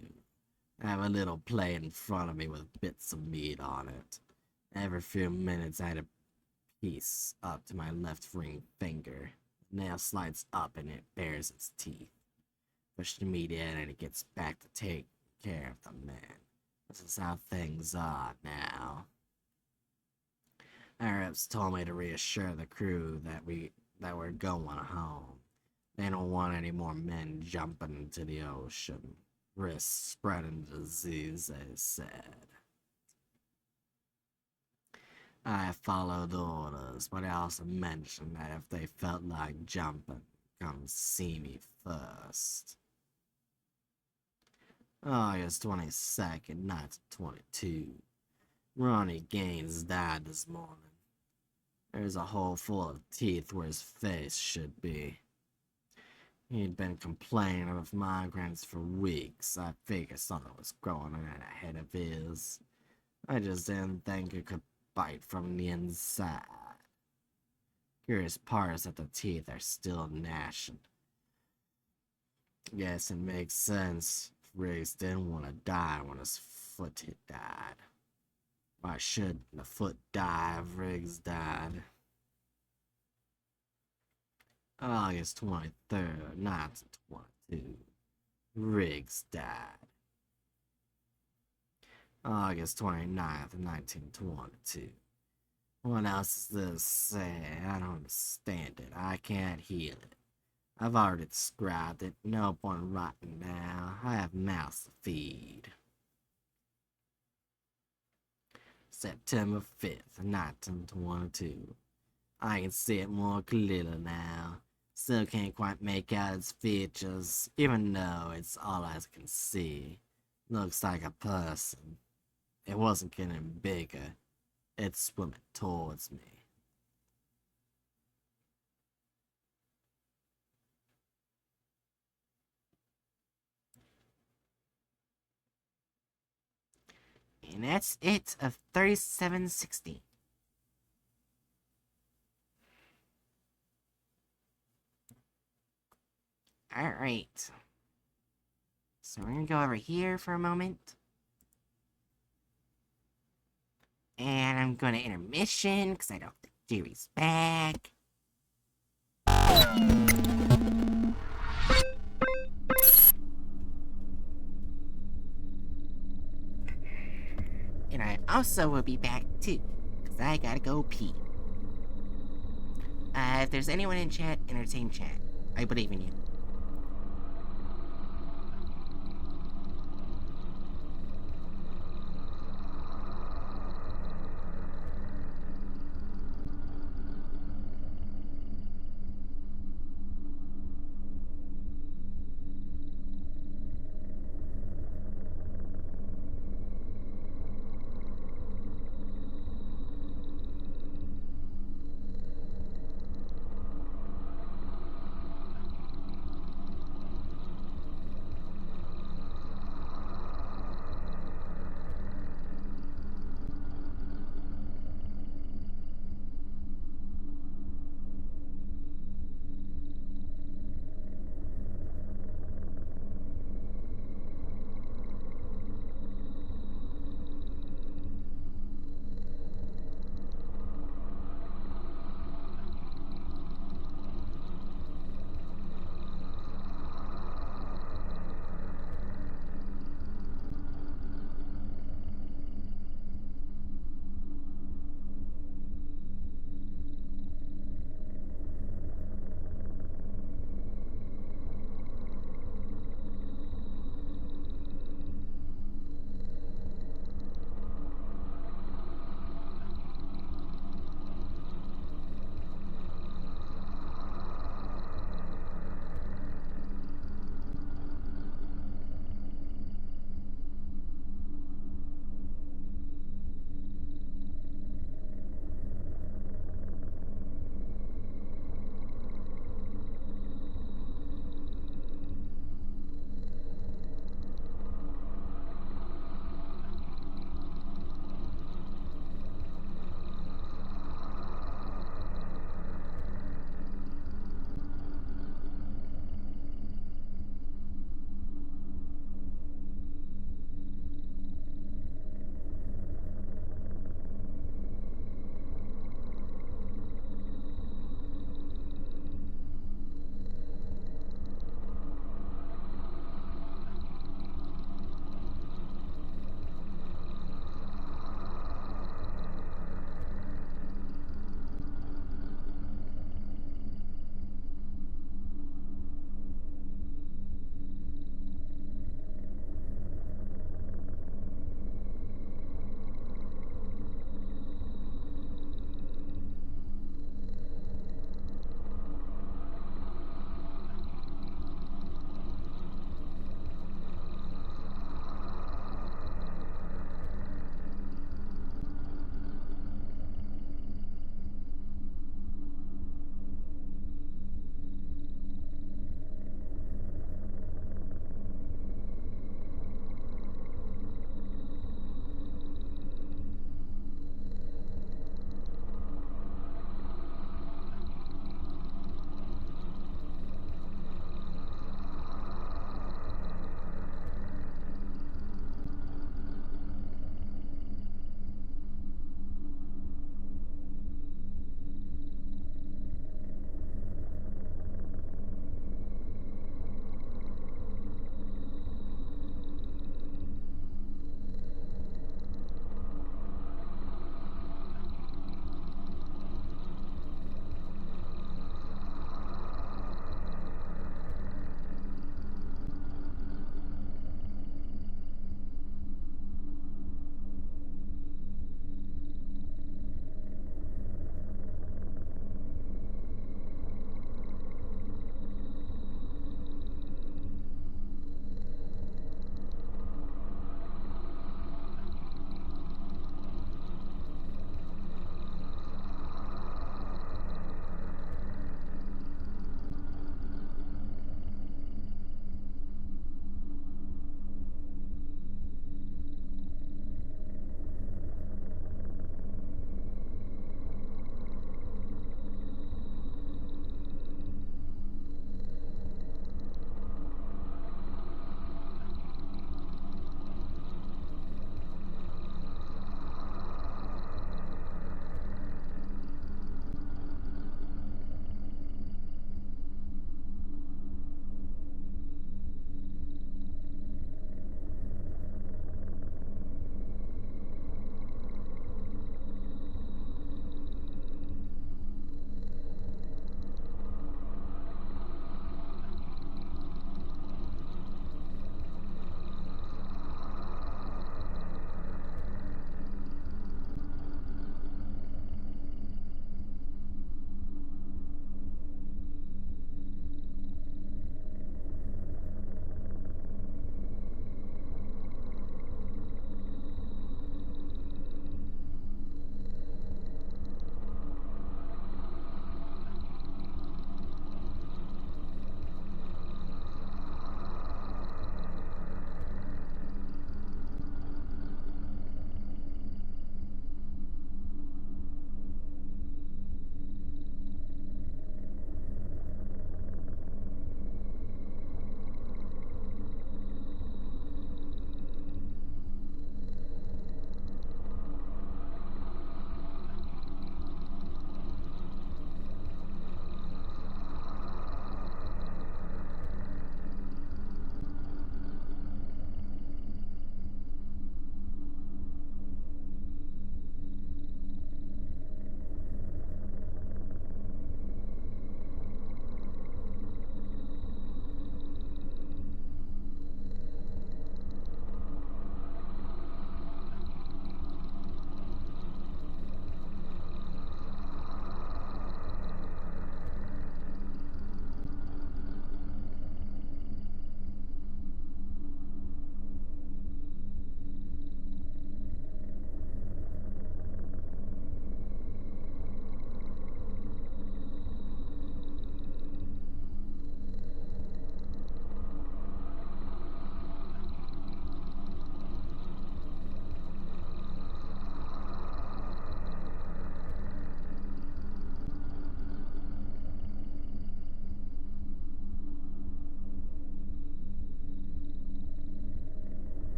I have a little plate in front of me with bits of meat on it. Every few minutes I had a piece up to my left ring finger. The nail slides up and it bares its teeth. Push the meat in and it gets back to take care of the man. This is how things are now. Arabs told me to reassure the crew that we're going home. They don't want any more men jumping into the ocean. Risk spreading disease, they said. I followed orders, but I also mentioned that if they felt like jumping, come see me first. August 22nd, 1922. Ronnie Gaines died this morning. There's a hole full of teeth where his face should be. He'd been complaining of migraines for weeks. I figured something was growing in ahead of his. I just didn't think it could bite from the inside. Curious part is that the teeth are still gnashing. Guess it makes sense. Riggs didn't want to die when his foot had died. Why should the foot die if Riggs died? August 23rd, 1922. Riggs died. August 29th, 1922. What else is this say? I don't understand it. I can't heal it. I've already described it. No point writing now. I have mouths to feed. September 5th, 1922. I can see it more clearly now. Still can't quite make out its features, even though it's all I can see. Looks like a person. It wasn't getting bigger. It's swimming towards me. And that's it of 3760. Alright. So we're gonna go over here for a moment. And I'm going to intermission, because I don't think Jerry's back. And I also will be back too, because I gotta go pee. If there's anyone in chat, entertain chat. I believe in you.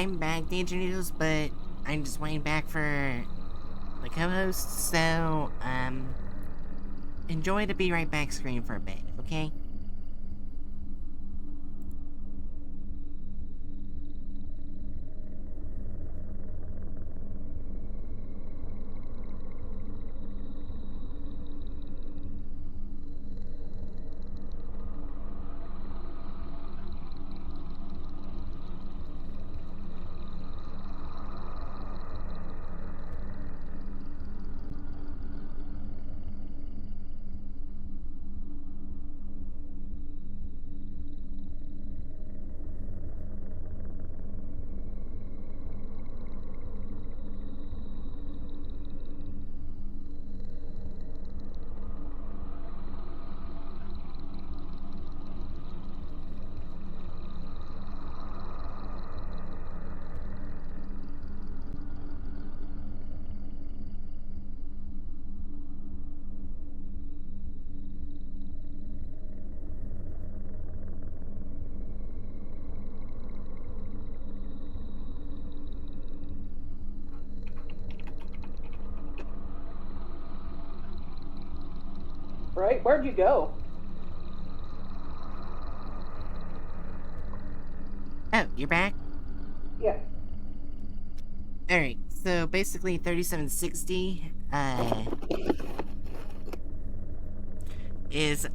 I'm back, Danger Noodles, but I'm just waiting back for the co-host, so, enjoy the Be Right Back screen for a bit, okay? Right? Where'd you go? Oh, you're back? Yeah. Alright, so basically 3760, is,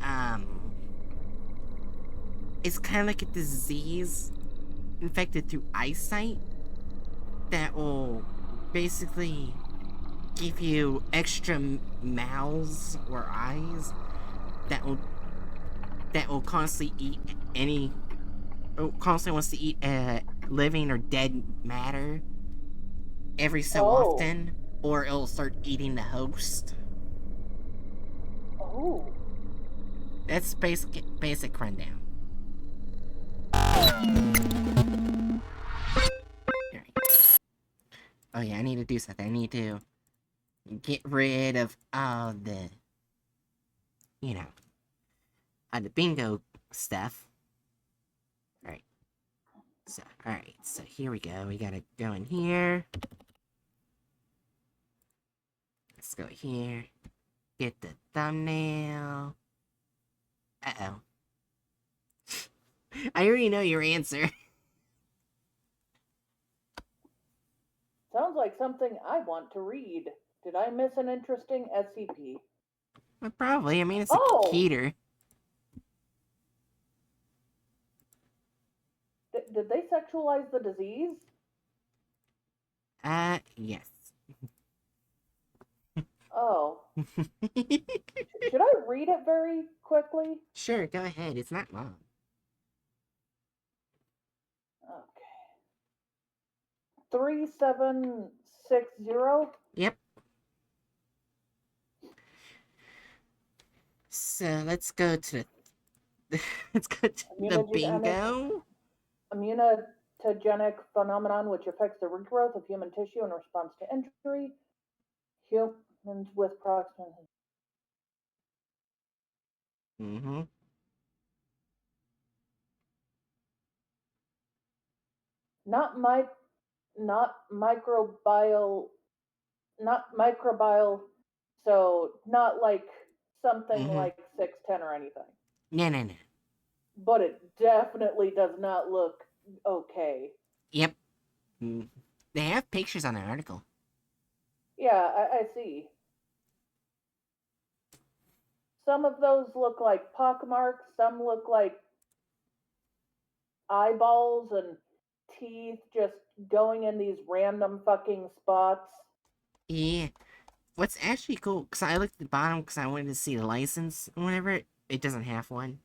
it's kind of like a disease infected through eyesight that will basically give you extra mouths or eyes that will constantly eat any constantly wants to eat living or dead matter every so Oh. often, or it'll start eating the host. Oh. That's basic rundown. Oh yeah, I need to do something. I need to get rid of all the, the bingo stuff. Alright. So here we go. We gotta go in here. Let's go here. Get the thumbnail. Uh-oh. I already know your answer. Sounds like something I want to read. Did I miss an interesting SCP? Well, probably. I mean, it's Oh! a Keter. Did they sexualize the disease? Yes. Oh. Should I read it very quickly? Sure, go ahead. It's not long. Okay. 3760? Yep. So let's go to the let's go to the bingo. Immunogenic phenomenon which affects the regrowth of human tissue in response to injury. Humans with proximity. Mm-hmm. Not microbial, so not like something like 610 or anything. No. But it definitely does not look okay. Yep. They have pictures on the article. Yeah, I see. Some of those look like pockmarks, some look like eyeballs and teeth just going in these random fucking spots. Yeah. What's actually cool, because I looked at the bottom because I wanted to see the license or whatever, it doesn't have one.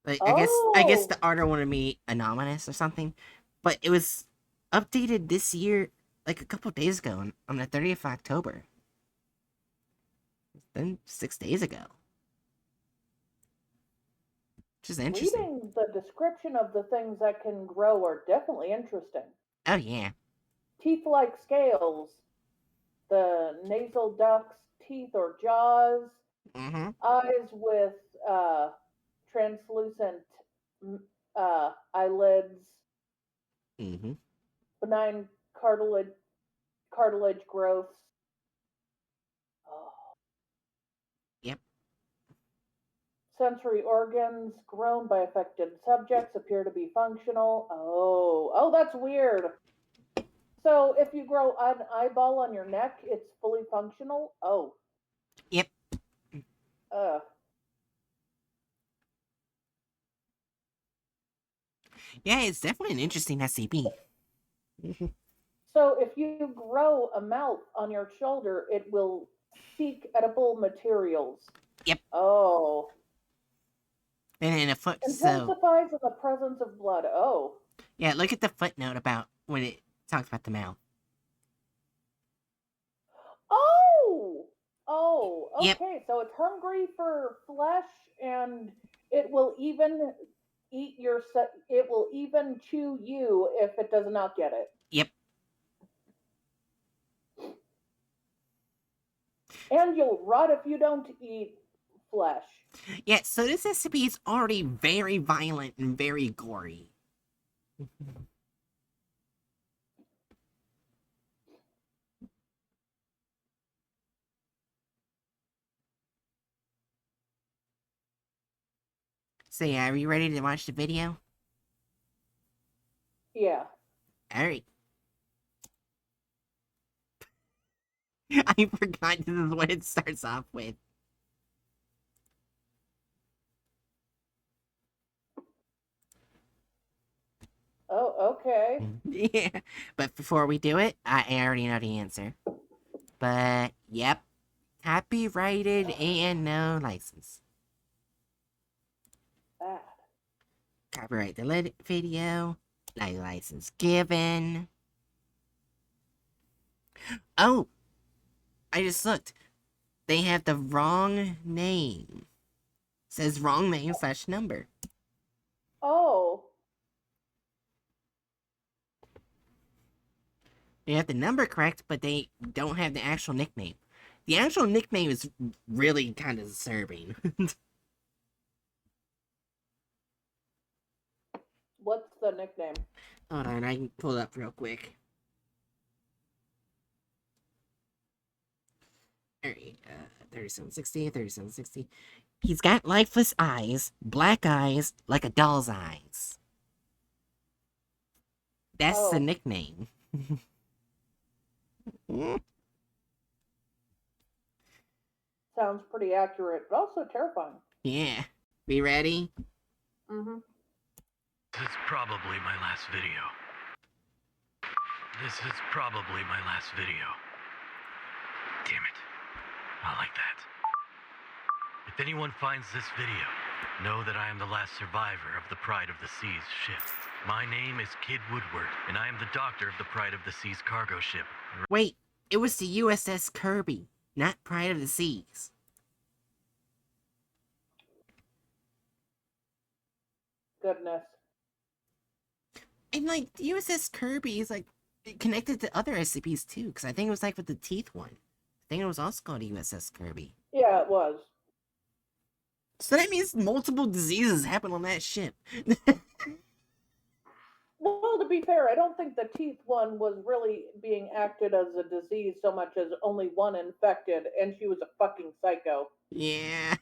Like, I guess the artist wanted me anonymous or something, but it was updated this year, like a couple days ago, on the 30th of October. Then 6 days ago. Which is interesting. Reading the description of the things that can grow are definitely interesting. Oh, yeah. Teeth-like scales, the nasal duct's teeth or jaws, eyes with translucent eyelids, Mm-hmm. benign cartilage growths. Oh. Yep. Sensory organs grown by affected subjects appear to be functional. Oh, that's weird. So if you grow an eyeball on your neck, it's fully functional? Oh. Yep. Uh. Yeah, it's definitely an interesting SCP. So if you grow a mouth on your shoulder, it will seek edible materials. Yep. Oh. And in a foot, so Intensifies in the presence of blood. Oh. yeah, look at the footnote about when it talks about the mouth. Oh. Oh. Yep. Okay. So it's hungry for flesh, and it will even eat your. It will even chew you if it does not get it. Yep. And you'll rot if you don't eat flesh. Yeah, so this SCP is already very violent and very gory. So yeah, are you ready to watch the video? Yeah. Alright. I forgot this is what it starts off with. Oh, okay. Yeah, but before we do it, I already know the answer. But, yep. Copyrighted and no license. Bad. Copyright deleted video. No license given. Oh! I just looked. They have the wrong name. Says wrong name / number. Oh. They have the number correct, but they don't have the actual nickname. The actual nickname is really kind of disturbing. What's the nickname? Hold on, I can pull it up real quick. Alright, 3760, 3760. He's got lifeless eyes, black eyes, like a doll's eyes. That's the Oh. nickname. Sounds pretty accurate, but also terrifying. Yeah. Be ready? Mm-hmm. This is probably my last video. This is probably my last video. Damn it. Not like that. If anyone finds this video, know that I am the last survivor of the Pride of the Seas ship. My name is Kid Woodward, and I am the doctor of the Pride of the Seas cargo ship. Wait, it was the USS Kirby, not Pride of the Seas. Goodness. And, like, the USS Kirby is, like, connected to other SCPs, too, because I think it was, like, with the teeth one. I think it was also called USS Kirby. Yeah, it was. So that means multiple diseases happen on that ship. Well, to be fair, I don't think the teeth one was really being acted as a disease so much as only one infected, and she was a fucking psycho. Yeah.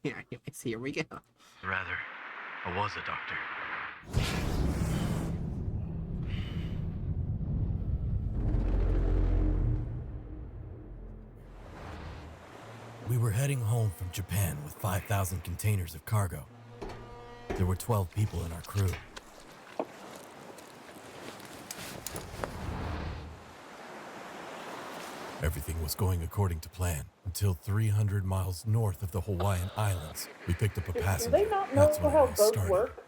Yeah, anyways, here we go. Rather, I was a doctor. We were heading home from Japan with 5,000 containers of cargo. There were 12 people in our crew. Everything was going according to plan until 300 miles north of the Hawaiian Islands. We picked up a Do passenger. they not know That's when it how all boats started. work?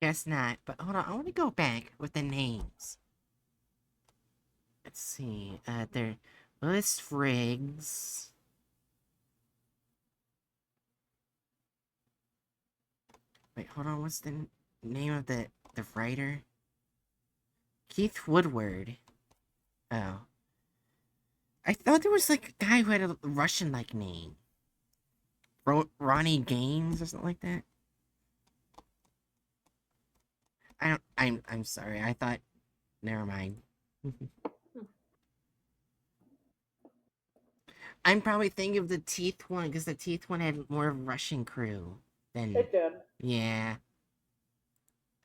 Guess not, but hold on, I want to go back with the names. Let's see, they're Willis Friggs. Wait, hold on, what's the name of the writer? Keith Woodward. Oh. I thought there was, like, a guy who had a Russian-like name. Ronnie Gaines or something like that. I'm sorry. I thought. Never mind. I'm probably thinking of the Teeth one because the Teeth one had more Russian crew than. It did. Yeah.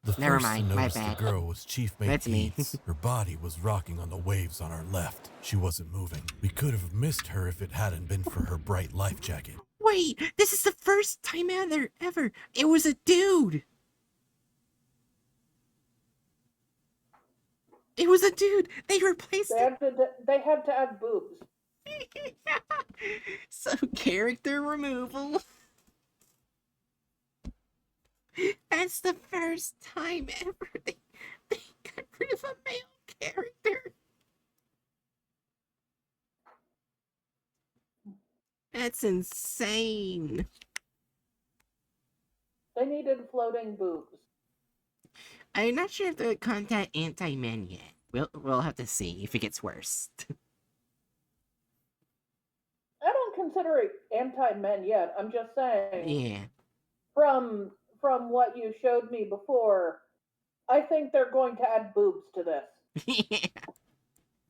The Never first mind, to my notice the bad. girl was Chief Mate That's me. Eads. Her body was rocking on the waves on our left. She wasn't moving. We could have missed her if it hadn't been for her bright life jacket. Wait, this is the first time ever. It was a dude. It was a dude. They replaced They had to add boobs. it. So character removal. That's the first time ever they got rid of a male character. That's insane. They needed floating boobs. I'm not sure if they'll contact anti-men yet. We'll have to see if it gets worse. I don't consider it anti-men yet. I'm just saying. Yeah. From what you showed me before, I think they're going to add boobs to this. Yeah.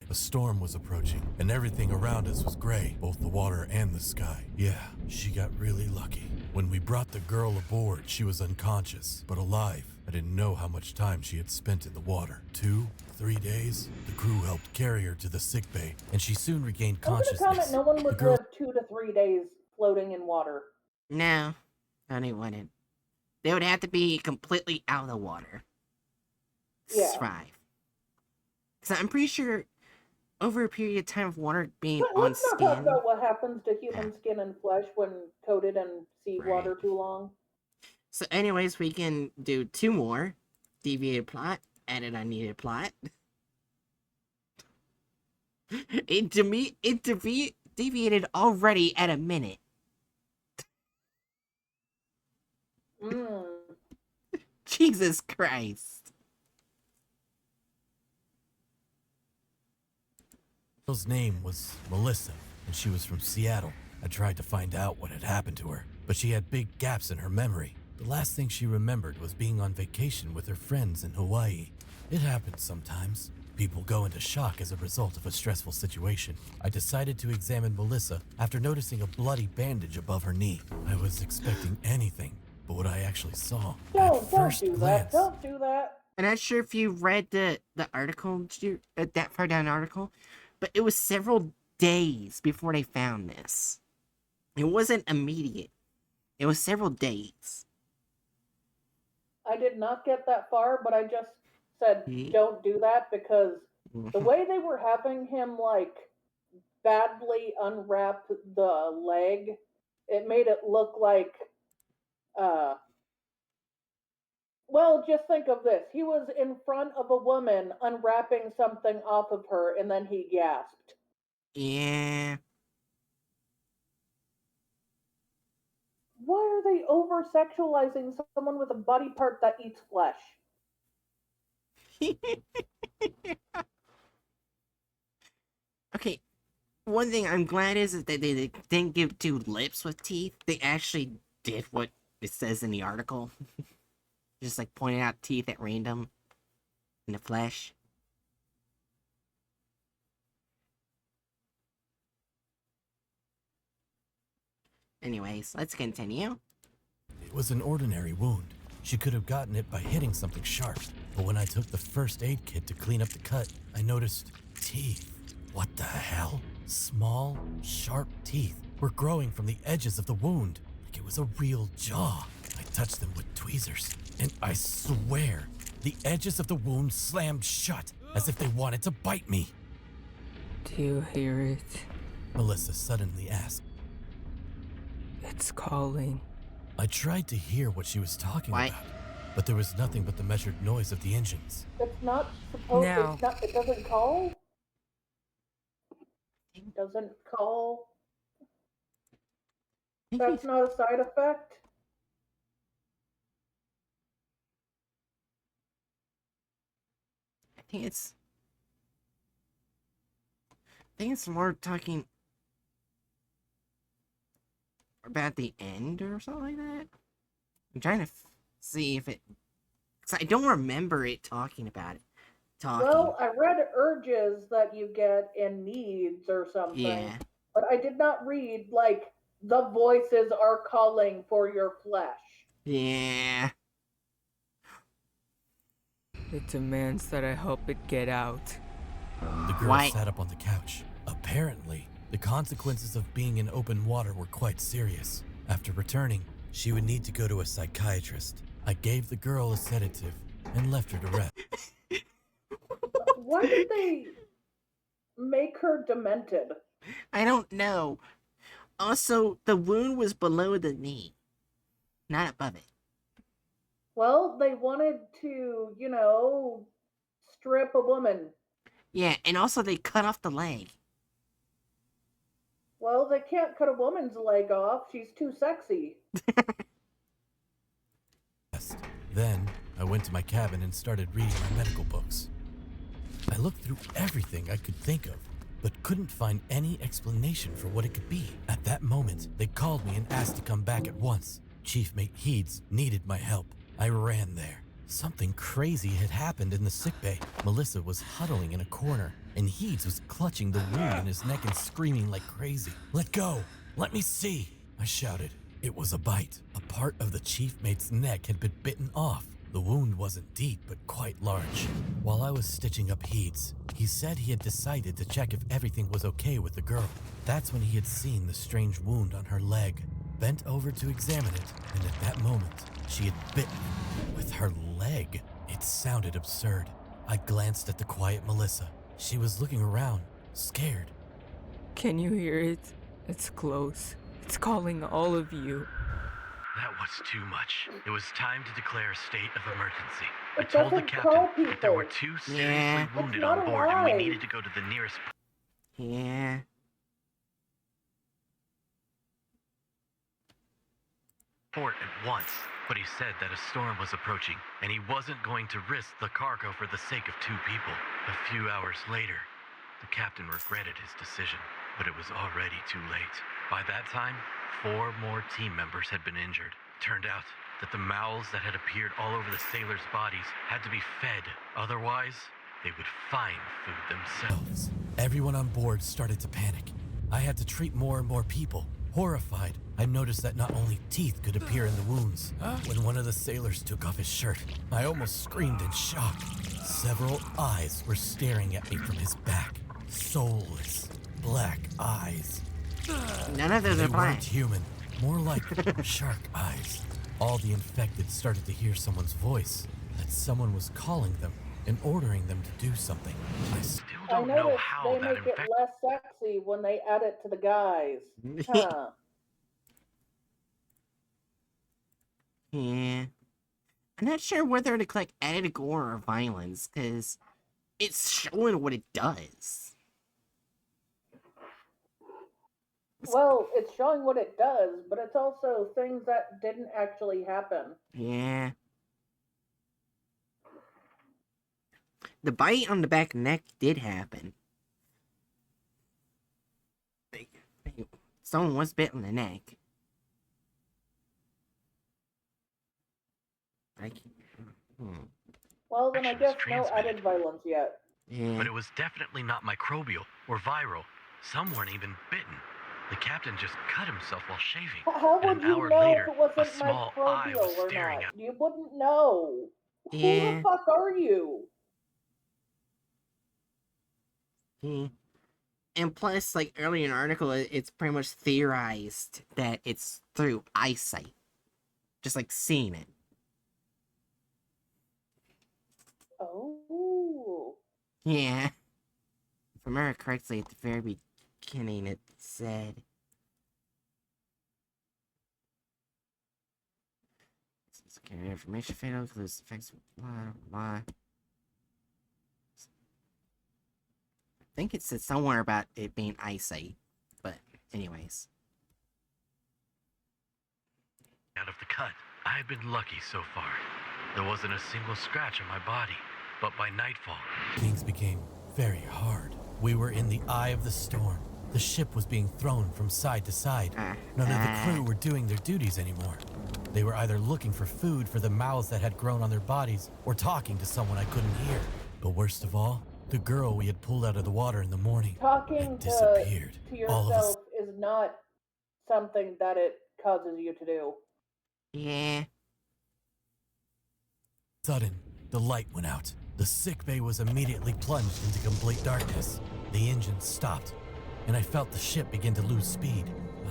A storm was approaching, and everything around us was gray, both the water and the sky. Yeah, she got really lucky. When we brought the girl aboard, she was unconscious, but alive. I didn't know how much time she had spent in the water. 2, 3 days? The crew helped carry her to the sickbay, and she soon regained I'm going to consciousness. comment no one The would girl live 2 to 3 days floating in water. No, they wouldn't. They would have to be completely out of the water. Yeah. Survive. So I'm pretty sure over a period of time of water being But on let's not talk skin. about what happens to human skin and flesh when coated in seawater Right. too long. So anyways, we can do 2 more. Deviated plot, added unneeded plot. It deviated already at a minute. Jesus Christ. girl's name was Melissa, and she was from Seattle. I tried to find out what had happened to her, but she had big gaps in her memory. The last thing she remembered was being on vacation with her friends in Hawaii. It happens sometimes. People go into shock as a result of a stressful situation. I decided to examine Melissa after noticing a bloody bandage above her knee. I was expecting anything, but what I actually saw at first Don't do glance. that. Don't do that. I'm not sure if you read the article, that far down article, but it was several days before they found this. It wasn't immediate. It was several days. I did not get that far, but I just said don't do that because the way they were having him like badly unwrap the leg, it made it look like well, just think of this. He was in front of a woman unwrapping something off of her and then he gasped. Yeah. Why are they over sexualizing someone with a body part that eats flesh? Okay, one thing I'm glad is that they didn't give dude lips with teeth. They actually did what it says in the article. Just like pointing out teeth at random in the flesh. Anyways, let's continue. It was an ordinary wound. She could have gotten it by hitting something sharp. But when I took the first aid kit to clean up the cut, I noticed teeth. What the hell? Small, sharp teeth were growing from the edges of the wound, like it was a real jaw. I touched them with tweezers, and I swear, the edges of the wound slammed shut, as if they wanted to bite me. Do you hear it? Melissa suddenly asked. It's calling. I tried to hear what she was talking about, but there was nothing but the measured noise of the engines. It's not supposed No. it doesn't call? It doesn't call? That's not a side effect? I think it's more talking. about the end or something like that. I'm trying to see if it, because I don't remember it talking about it. Well, I read urges that you get in needs or something, Yeah. but I did not read, like, the voices are calling for your flesh. Yeah. It demands that I help it get out. The girl Why? sat up on the couch. Apparently, the consequences of being in open water were quite serious. After returning, she would need to go to a psychiatrist. I gave the girl a sedative and left her to rest. Why did they make her demented? I don't know. Also, the wound was below the knee, not above it. Well, they wanted to, strip a woman. Yeah, and also they cut off the leg. Well, they can't cut a woman's leg off. She's too sexy. Then, I went to my cabin and started reading my medical books. I looked through everything I could think of, but couldn't find any explanation for what it could be. At that moment, they called me and asked to come back at once. Chief Mate Heeds needed my help. I ran there. Something crazy had happened in the sickbay. Melissa was huddling in a corner, and Heeds was clutching the wound in his neck and screaming like crazy. "Let go! Let me see!" I shouted. It was a bite. A part of the chief mate's neck had been bitten off. The wound wasn't deep, but quite large. While I was stitching up Heeds, he said he had decided to check if everything was okay with the girl. That's when he had seen the strange wound on her leg. Bent over to examine it, and at that moment, she had bitten him with her leg. It sounded absurd. I glanced at the quiet Melissa. She was looking around, scared. Can you hear it? It's close. It's calling all of you. That was too much. It was time to declare a state of emergency. I It told the doesn't call captain that there were people. 2 seriously Yeah. wounded That's not on board and we alive. needed to go to the nearest Yeah. port at once. But he said that a storm was approaching and he wasn't going to risk the cargo for the sake of 2 people. A few hours later, the captain regretted his decision, but it was already too late. By that time, 4 more team members had been injured. Turned out that the mouths that had appeared all over the sailors' bodies had to be fed. Otherwise, they would find food themselves. Everyone on board started to panic. I had to treat more and more people. Horrified, I noticed that not only teeth could appear in the wounds. When one of the sailors took off his shirt, I almost screamed in shock. Several eyes were staring at me from his back. Soulless, black eyes. None of those They are black. weren't human, more like shark eyes. All the infected started to hear someone's voice, that someone was calling them and ordering them to do something. I still I don't know noticed how they that make it less sexy when they add it to the guys. Huh. Yeah. I'm not sure whether to click edit gore or violence, because it's showing what it does. Well, it's showing what it does, but it's also things that didn't actually happen. Yeah. The bite on the back neck did happen. Someone was bit on the neck. Well, then I Infection is guess no transmitted. added violence yet. Yeah. But it was definitely not microbial or viral. Some weren't even bitten. The captain just cut himself while shaving. How And would an you hour know later, if it a wasn't small eye was microbial or staring not? at me. You wouldn't know. Who Yeah. the fuck are you? Yeah. And plus, like earlier in the article, it's pretty much theorized that it's through eyesight. Just like seeing it. Oh. Yeah. If I remember correctly, at the very beginning, it said. Okay, information fatal includes effects. Blah. I think it said somewhere about it being eyesight. But, anyways. Out of the cut. I had been lucky so far. There wasn't a single scratch on my body. But by nightfall, things became very hard. We were in the eye of the storm. The ship was being thrown from side to side. None of the crew were doing their duties anymore. They were either looking for food for the mouths that had grown on their bodies or talking to someone I couldn't hear. But worst of all, the girl we had pulled out of the water in the morning Talking had disappeared. to All of us. yourself is not something that it causes you to do. Yeah. Sudden, the light went out. The sick bay was immediately plunged into complete darkness. The engines stopped, and I felt the ship begin to lose speed.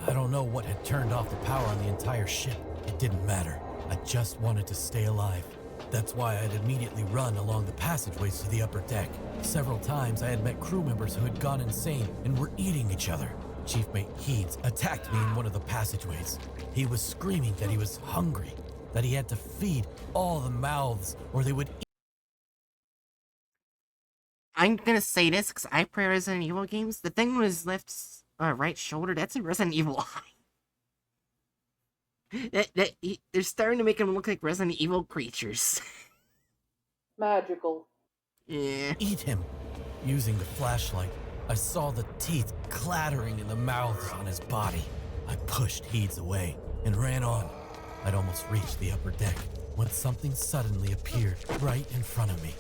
I don't know what had turned off the power on the entire ship. It didn't matter. I just wanted to stay alive. That's why I'd immediately run along the passageways to the upper deck. Several times I had met crew members who had gone insane and were eating each other. Chief Mate Heeds attacked me in one of the passageways. He was screaming that he was hungry, that he had to feed all the mouths or they would eat. I'm gonna say this because I play Resident Evil games. The thing on his left right shoulder, that's a Resident Evil eye. They're starting to make him look like Resident Evil creatures. Magical. Yeah. Eat him. Using the flashlight, I saw the teeth clattering in the mouths on his body. I pushed Heeds away and ran on. I'd almost reached the upper deck when something suddenly appeared right in front of me.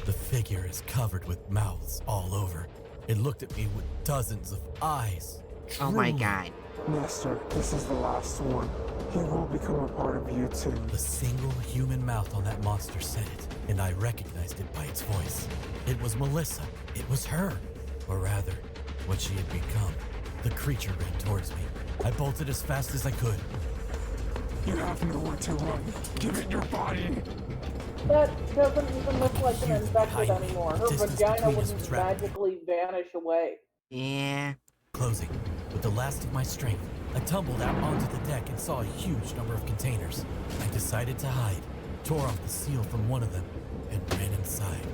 The figure is covered with mouths all over. It looked at me with dozens of eyes. Oh my Truly, god. Master, this is the last one. He will become a part of you too. The single human mouth on that monster said it, and I recognized it by its voice. It was Melissa. It was her. Or rather, what she had become. The creature ran towards me. I bolted as fast as I could. You have nowhere to run. Give it your body. That doesn't even look like an infected Behind me, anymore. the Her distance vagina between us wouldn't was rapid. magically vanish away. Yeah. Closing. With the last of my strength, I tumbled out onto the deck and saw a huge number of containers. I decided to hide, tore off the seal from one of them, and ran inside.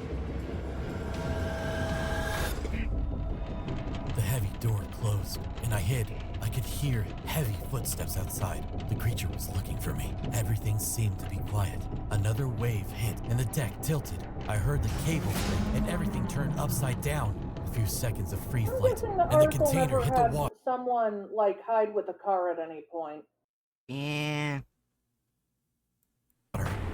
The heavy door closed, and I hid. I could hear heavy footsteps outside. The creature was looking for me. Everything seemed to be quiet. Another wave hit, and the deck tilted. I heard the cable break, and everything turned upside down. A few seconds of free I'm flight, guessing the and the article container never hit the had water. someone like hide with a car at any point. Yeah.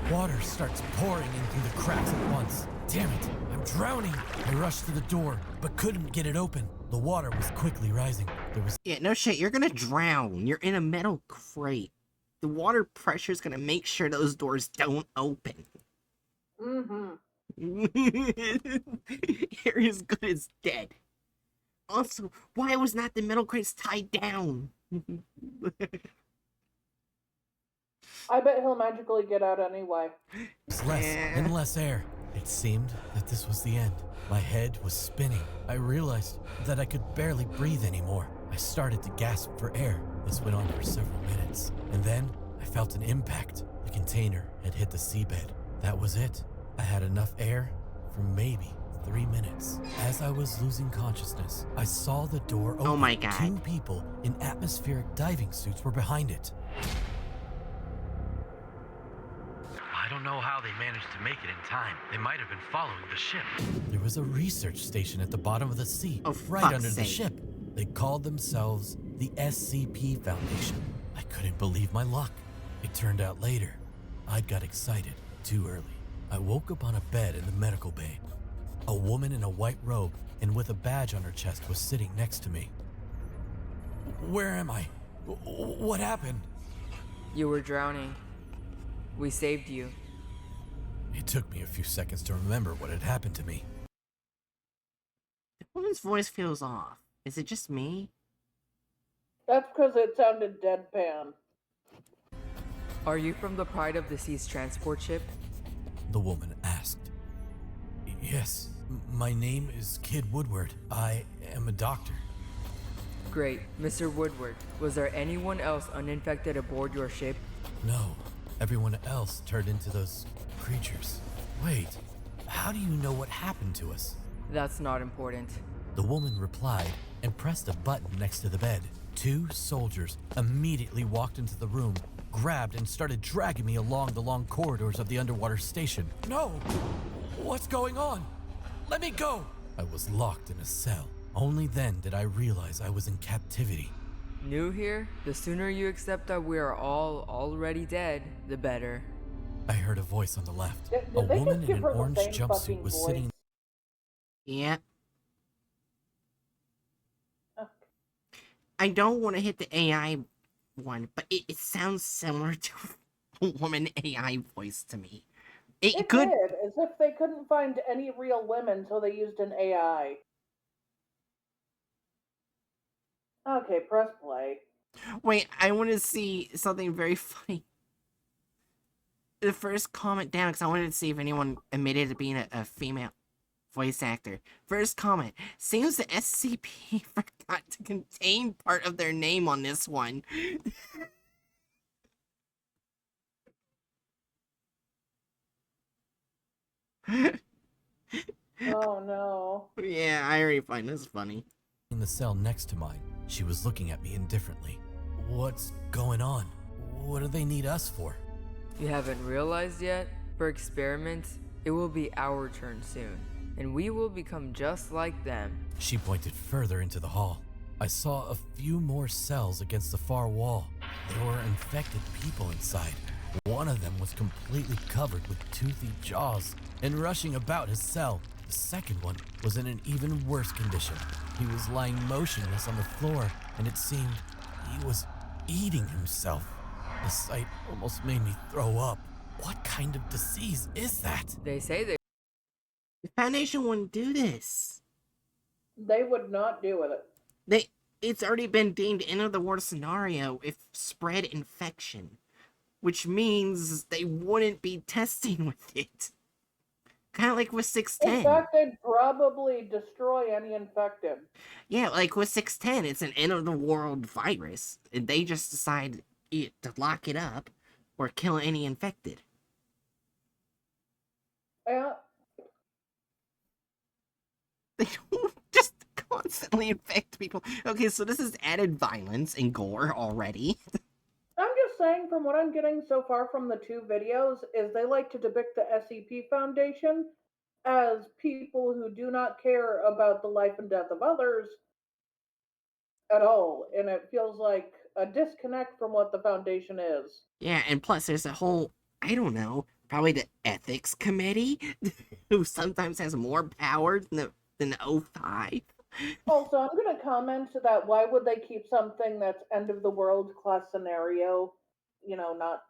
Water starts pouring in through the cracks at once. Damn it, I'm drowning. I rushed to the door, but couldn't get it open. The water was quickly rising. There was Yeah, no shit, you're gonna drown. You're in a metal crate. The water pressure's gonna make sure those doors don't open. Mm-hmm. You're as good as dead. Also, why was not the metal crates tied down? I bet he'll magically get out anyway. less and less air. It seemed that this was the end. My head was spinning. I realized that I could barely breathe anymore. I started to gasp for air. This went on for several minutes. And then I felt an impact. The container had hit the seabed. That was it. I had enough air for maybe 3 minutes. As I was losing consciousness, I saw the door open. Oh my god. 2 people in atmospheric diving suits were behind it. I don't know how they managed to make it in time. They might have been following the ship. There was a research station at the bottom of the sea, Oh, right fuck's under the sake. ship. They called themselves the SCP Foundation. I couldn't believe my luck. It turned out later, I'd got excited too early. I woke up on a bed in the medical bay. A woman in a white robe and with a badge on her chest was sitting next to me. Where am I? What happened? You were drowning. We saved you. It took me a few seconds to remember what had happened to me. The woman's voice feels off. Is it just me? That's because it sounded deadpan. Are you from the Pride of the Seas transport ship? The woman asked. Yes, my name is Kid Woodward. I am a doctor. Great. Mr. Woodward, was there anyone else uninfected aboard your ship? No, everyone else turned into those creatures. Wait, how do you know what happened to us? That's not important. The woman replied and pressed a button next to the bed. 2 soldiers immediately walked into the room, grabbed and started dragging me along the long corridors of the underwater station. No! What's going on? Let me go! I was locked in a cell. Only then did I realize I was in captivity. New here? The sooner you accept that we are all already dead, the better. I heard a voice on the left. Did A they woman just in give an her the orange same jumpsuit fucking was voice? sitting. Yeah. Okay. I don't want to hit the AI one, but it sounds similar to a woman AI voice to me. It could. Did, as if they couldn't find any real women, so they used an AI. Okay, press play. Wait, I want to see something very funny. The first comment down, because I wanted to see if anyone admitted to being a female voice actor. First comment. Seems the SCP forgot to contain part of their name on this one. Oh no. Yeah, I already find this funny. In the cell next to mine. She was looking at me indifferently. What's going on? What do they need us for? You haven't realized yet? For experiments, it will be our turn soon, and we will become just like them. She pointed further into the hall. I saw a few more cells against the far wall. There were infected people inside. One of them was completely covered with toothy jaws and rushing about his cell. The second one was in an even worse condition. He was lying motionless on the floor, and it seemed he was eating himself. The sight almost made me throw up. What kind of disease is that? They say they The Foundation wouldn't do this. They would not do with it. It's already been deemed end of the world scenario if spread infection, which means they wouldn't be testing with it. Kind of like with In 610. fact, they'd probably destroy any infected. Yeah, like with 610, it's an end of the world virus, and they just decide to lock it up or kill any infected. Yeah. They don't just constantly infect people. Okay, so this is added violence and gore already. I'm just saying, from what I'm getting so far from the two videos, is they like to depict the SCP Foundation as people who do not care about the life and death of others at all, and it feels like a disconnect from what the Foundation is. Yeah, and plus there's a whole, I don't know, probably the ethics committee, who sometimes has more power than the O5. Also, I'm going to comment that why would they keep something that's end of the world class scenario, not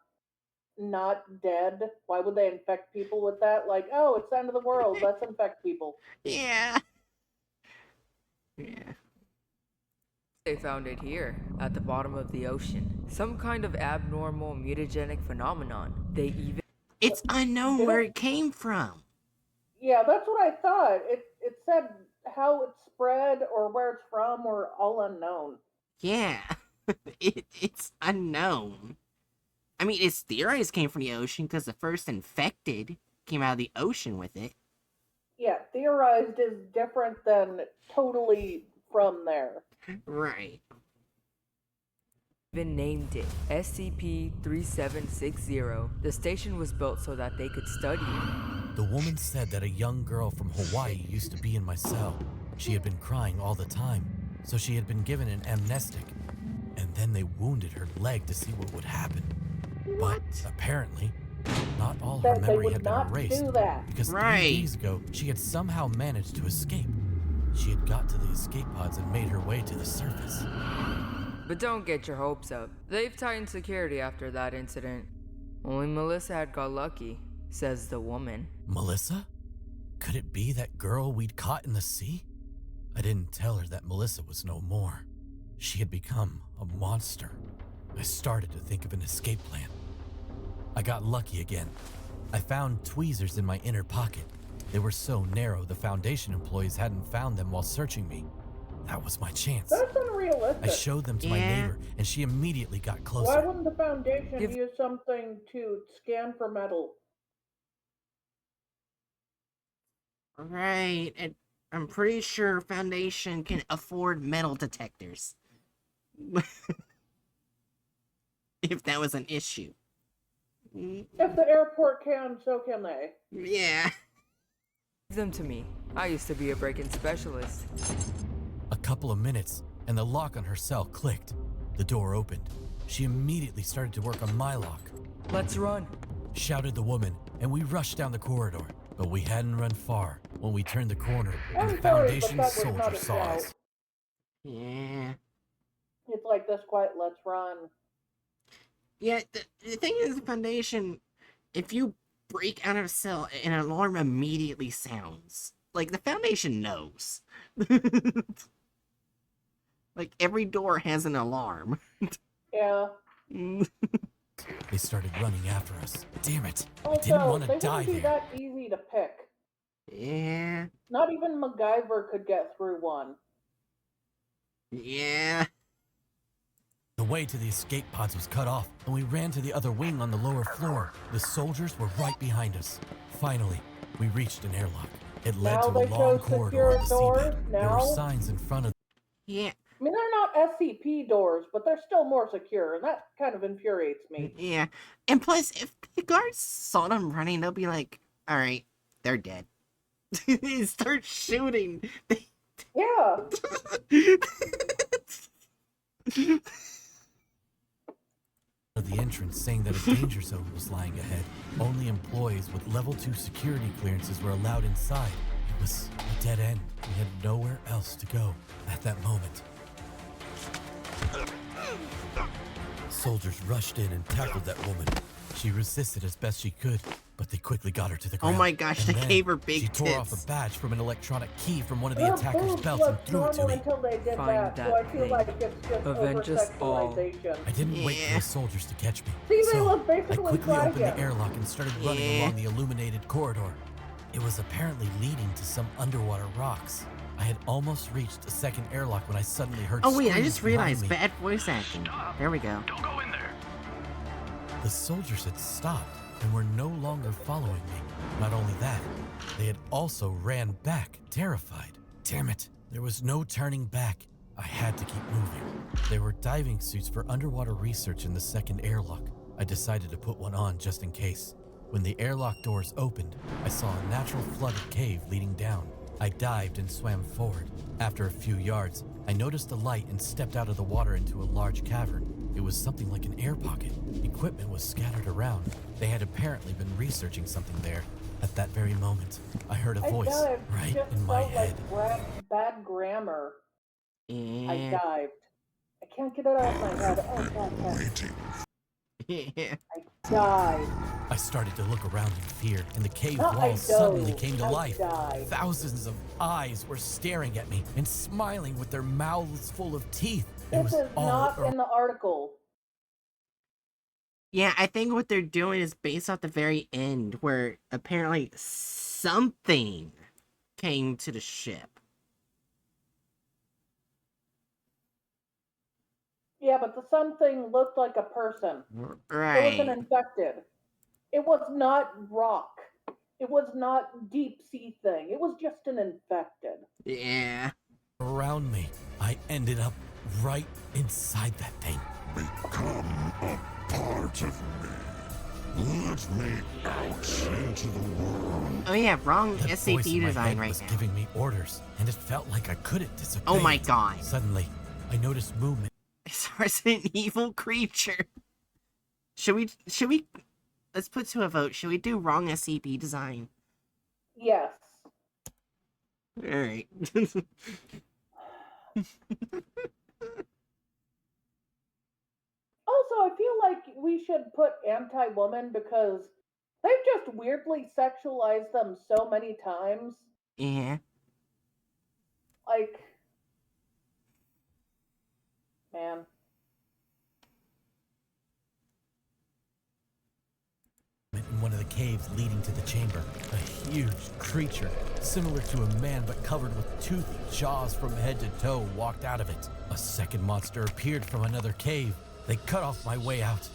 dead? Why would they infect people with that? Like, oh, it's the end of the world, let's infect people. Yeah. Yeah. They found it here, at the bottom of the ocean. Some kind of abnormal mutagenic phenomenon. They even It's unknown where it came from. Yeah, that's what I thought. It said how it spread or where it's from were all unknown. Yeah. It's unknown. I mean, it's theorized came from the ocean because the first infected came out of the ocean with it. Yeah, theorized is different than totally from there. Right. even named it SCP-3760. The station was built so that they could study it. The woman said that a young girl from Hawaii used to be in my cell. She had been crying all the time, so she had been given an amnestic. And then they wounded her leg to see what would happen. But apparently, not all her That they memory would had been not erased. do that. Because Right. 3 days ago, she had somehow managed to escape. She had got to the escape pods and made her way to the surface. But don't get your hopes up. They've tightened security after that incident. Only Melissa had got lucky, says the woman. Melissa? Could it be that girl we'd caught in the sea? I didn't tell her that Melissa was no more. She had become a monster. I started to think of an escape plan. I got lucky again. I found tweezers in my inner pocket. They were so narrow the Foundation employees hadn't found them while searching me. That was my chance. That's unrealistic. I showed them to my Yeah. neighbor, and she immediately got Why closer. wouldn't the Foundation Give- use something to scan for metal? Right, and I'm pretty sure Foundation can afford metal detectors. If that was an issue. If the airport can, so can they. Yeah. Give them to me. I used to be a break-in specialist. A couple of minutes, and the lock on her cell clicked. The door opened. She immediately started to work on my lock. Let's run. Shouted the woman, and we rushed down the corridor. But we hadn't run far when we turned the corner, and the I'm sorry, but Foundation that was soldier not a saw shout. us. Yeah. It's like this quiet, let's run. Yeah, the thing is, the Foundation, if you break out of a cell, an alarm immediately sounds. Like, the Foundation knows. Like, every door has an alarm. Yeah. They started running after us. Damn it. I Also, didn't want they to die wouldn't be there. that easy to pick. Yeah. Not even MacGyver could get through one. Yeah. The way to the escape pods was cut off, and we ran to the other wing on the lower floor. The soldiers were right behind us. Finally, we reached an airlock. It led Now to a they long chose corridor on the secure doors, seabed. There were now? signs in front of Yeah. I mean, they're not SCP doors, but they're still more secure, and that kind of infuriates me. Yeah. And plus, if the guards saw them running, they'll be like, alright, they're dead. They start shooting. Yeah. the entrance saying that a danger zone was lying ahead. Only employees with level 2 security clearances were allowed inside. It was a dead end. We had nowhere else to go at that moment. Soldiers rushed in and tackled that woman. She resisted as best she could, but they quickly got her to the Oh ground. my gosh, And they then gave her big she tore off tits. a badge from an electronic key from one of the Their attacker's boobs belts and looked threw it to normal me. until they did Find that, so that I feel thing. like it's just Avenge us all. over-sexualization. I didn't wait for Yeah. the soldiers to catch me. See, they so look I basically quickly opened the dragon. airlock and started running Yeah. along the illuminated corridor. It was apparently leading to some underwater rocks. I had almost reached the second airlock when I suddenly heard Oh wait, I screams just behind realized, me. bad voice acting. There we go. Don't go in there. The soldiers had stopped and were no longer following me. Not only that, they had also ran back, terrified. Damn it, there was no turning back. I had to keep moving. There were diving suits for underwater research in the second airlock. I decided to put one on just in case. When the airlock doors opened, I saw a natural flooded cave leading down. I dived and swam forward. After a few yards, I noticed a light and stepped out of the water into a large cavern. It was something like an air pocket. Equipment was scattered around. They had apparently been researching something there. At that very moment, I heard a voice dived, right just in my felt head. like bad grammar. I Yeah. dived. I can't get it out of my head. Oh, God. Yeah. I died. I started to look around in fear, and the cave No, I walls suddenly dove. came to I life. died. Thousands of eyes were staring at me and smiling with their mouths full of teeth. It This was is all not in the article. Yeah, I think what they're doing is based off the very end, where apparently something came to the ship. Yeah, but the something looked like a person. It was an Right. infected. It was not rock. It was not deep sea thing. It was just an infected. Yeah. around me. I ended up right inside that thing. Become a part of me. Let me out into the world. Oh yeah, wrong That voice SCP in my design head right was now. giving me orders, and it felt like I couldn't disobey. Oh my it. god. Suddenly, I noticed movement. It's a Resident Evil creature. Should we let's put to a vote. Should we do wrong SCP design? Yes. Alright. Also, I feel like we should put anti-woman because they've just weirdly sexualized them so many times. Yeah. Like, man. In one of the caves leading to the chamber, a huge creature, similar to a man but covered with toothy jaws from head to toe, walked out of it. A second monster appeared from another cave. They cut off my way out.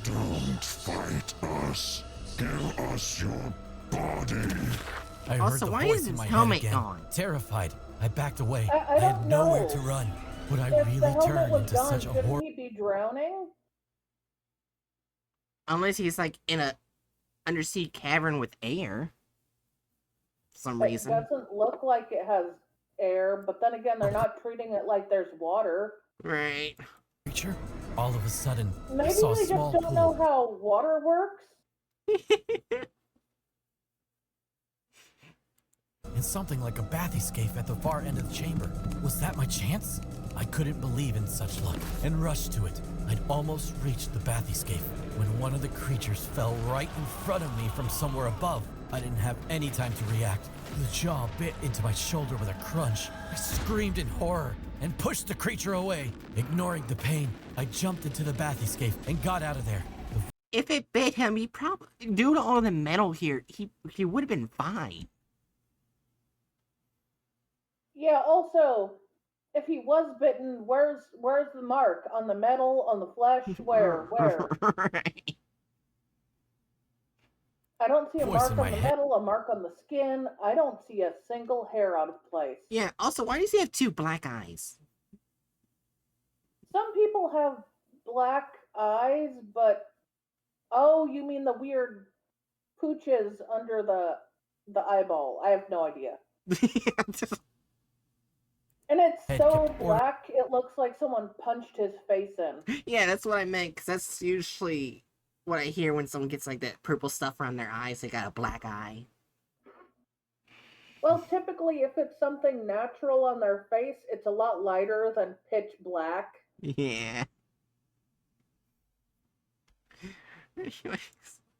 Don't fight us. Give us your body. I heard Also, the why voice is in his my helmet head again. gone? Terrified, I backed away. I had don't nowhere know. to run. Would I If the really helmet turn was into gone, such a shouldn't horror? he be drowning? Unless he's like in a undersea cavern with air. For some It reason. doesn't look like it has air, but then again, they're not treating it like there's water. Right. Creature? All of a sudden, I Maybe saw a they small just don't know pool. how water works. And something like a bathyscape at the far end of the chamber. Was that my chance? I couldn't believe in such luck and rushed to it. I'd almost reached the bathyscape when one of the creatures fell right in front of me from somewhere above. I didn't have any time to react. The jaw bit into my shoulder with a crunch. I screamed in horror and pushed the creature away. Ignoring the pain, I jumped into the bathyscape and got out of there. If it bit him, he probably, due to all the metal here, he would have been fine. Yeah, also, if he was bitten, where's the mark? On the metal, on the flesh? Where? Right. I don't see a Voice mark in on my the head. metal, a mark on the skin. I don't see a single hair out of place. Yeah, also, why does he have 2 black eyes? Some people have black eyes, but oh, you mean the weird pooches under the eyeball? I have no idea. And it's Head so kept or- black, it looks like someone punched his face in. Yeah, that's what I meant, because that's usually what I hear when someone gets like that purple stuff around their eyes. They got a black eye. Well, typically, if it's something natural on their face, it's a lot lighter than pitch black. Yeah.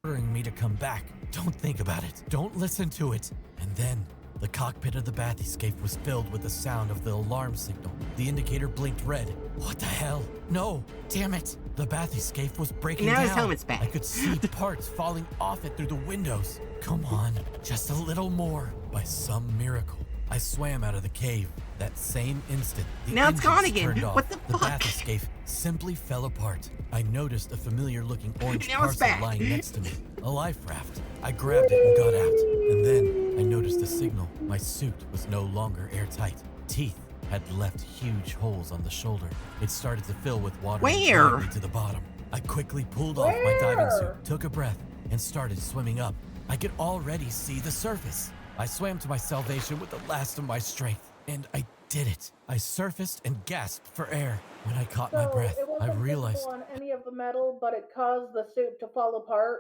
ordering me to come back. Don't think about it. Don't listen to it. And then, the cockpit of the bathyscape was filled with the sound of the alarm signal. The indicator blinked red. What the hell? No! Damn it! The bathyscape was breaking Now down. his helmet's back. I could see parts falling off it through the windows. Come on, just a little more. By some miracle, I swam out of the cave. That same instant, the Now it's gone engines again. turned off. What the fuck? bathyscape simply fell apart. I noticed a familiar-looking orange Now it's parcel back. lying next to me. A life raft. I grabbed it and got out. And then I noticed a signal. My suit was no longer airtight. Teeth had left huge holes on the shoulder. It started to fill with water and Where? dragged me to the bottom. I quickly pulled off my diving suit, took a breath, and started swimming up. I could already see the surface. I swam to my salvation with the last of my strength, and I did it. I surfaced and gasped for air. When I caught my breath, it I wasn't realized visible on any of the metal, but it caused the suit to fall apart.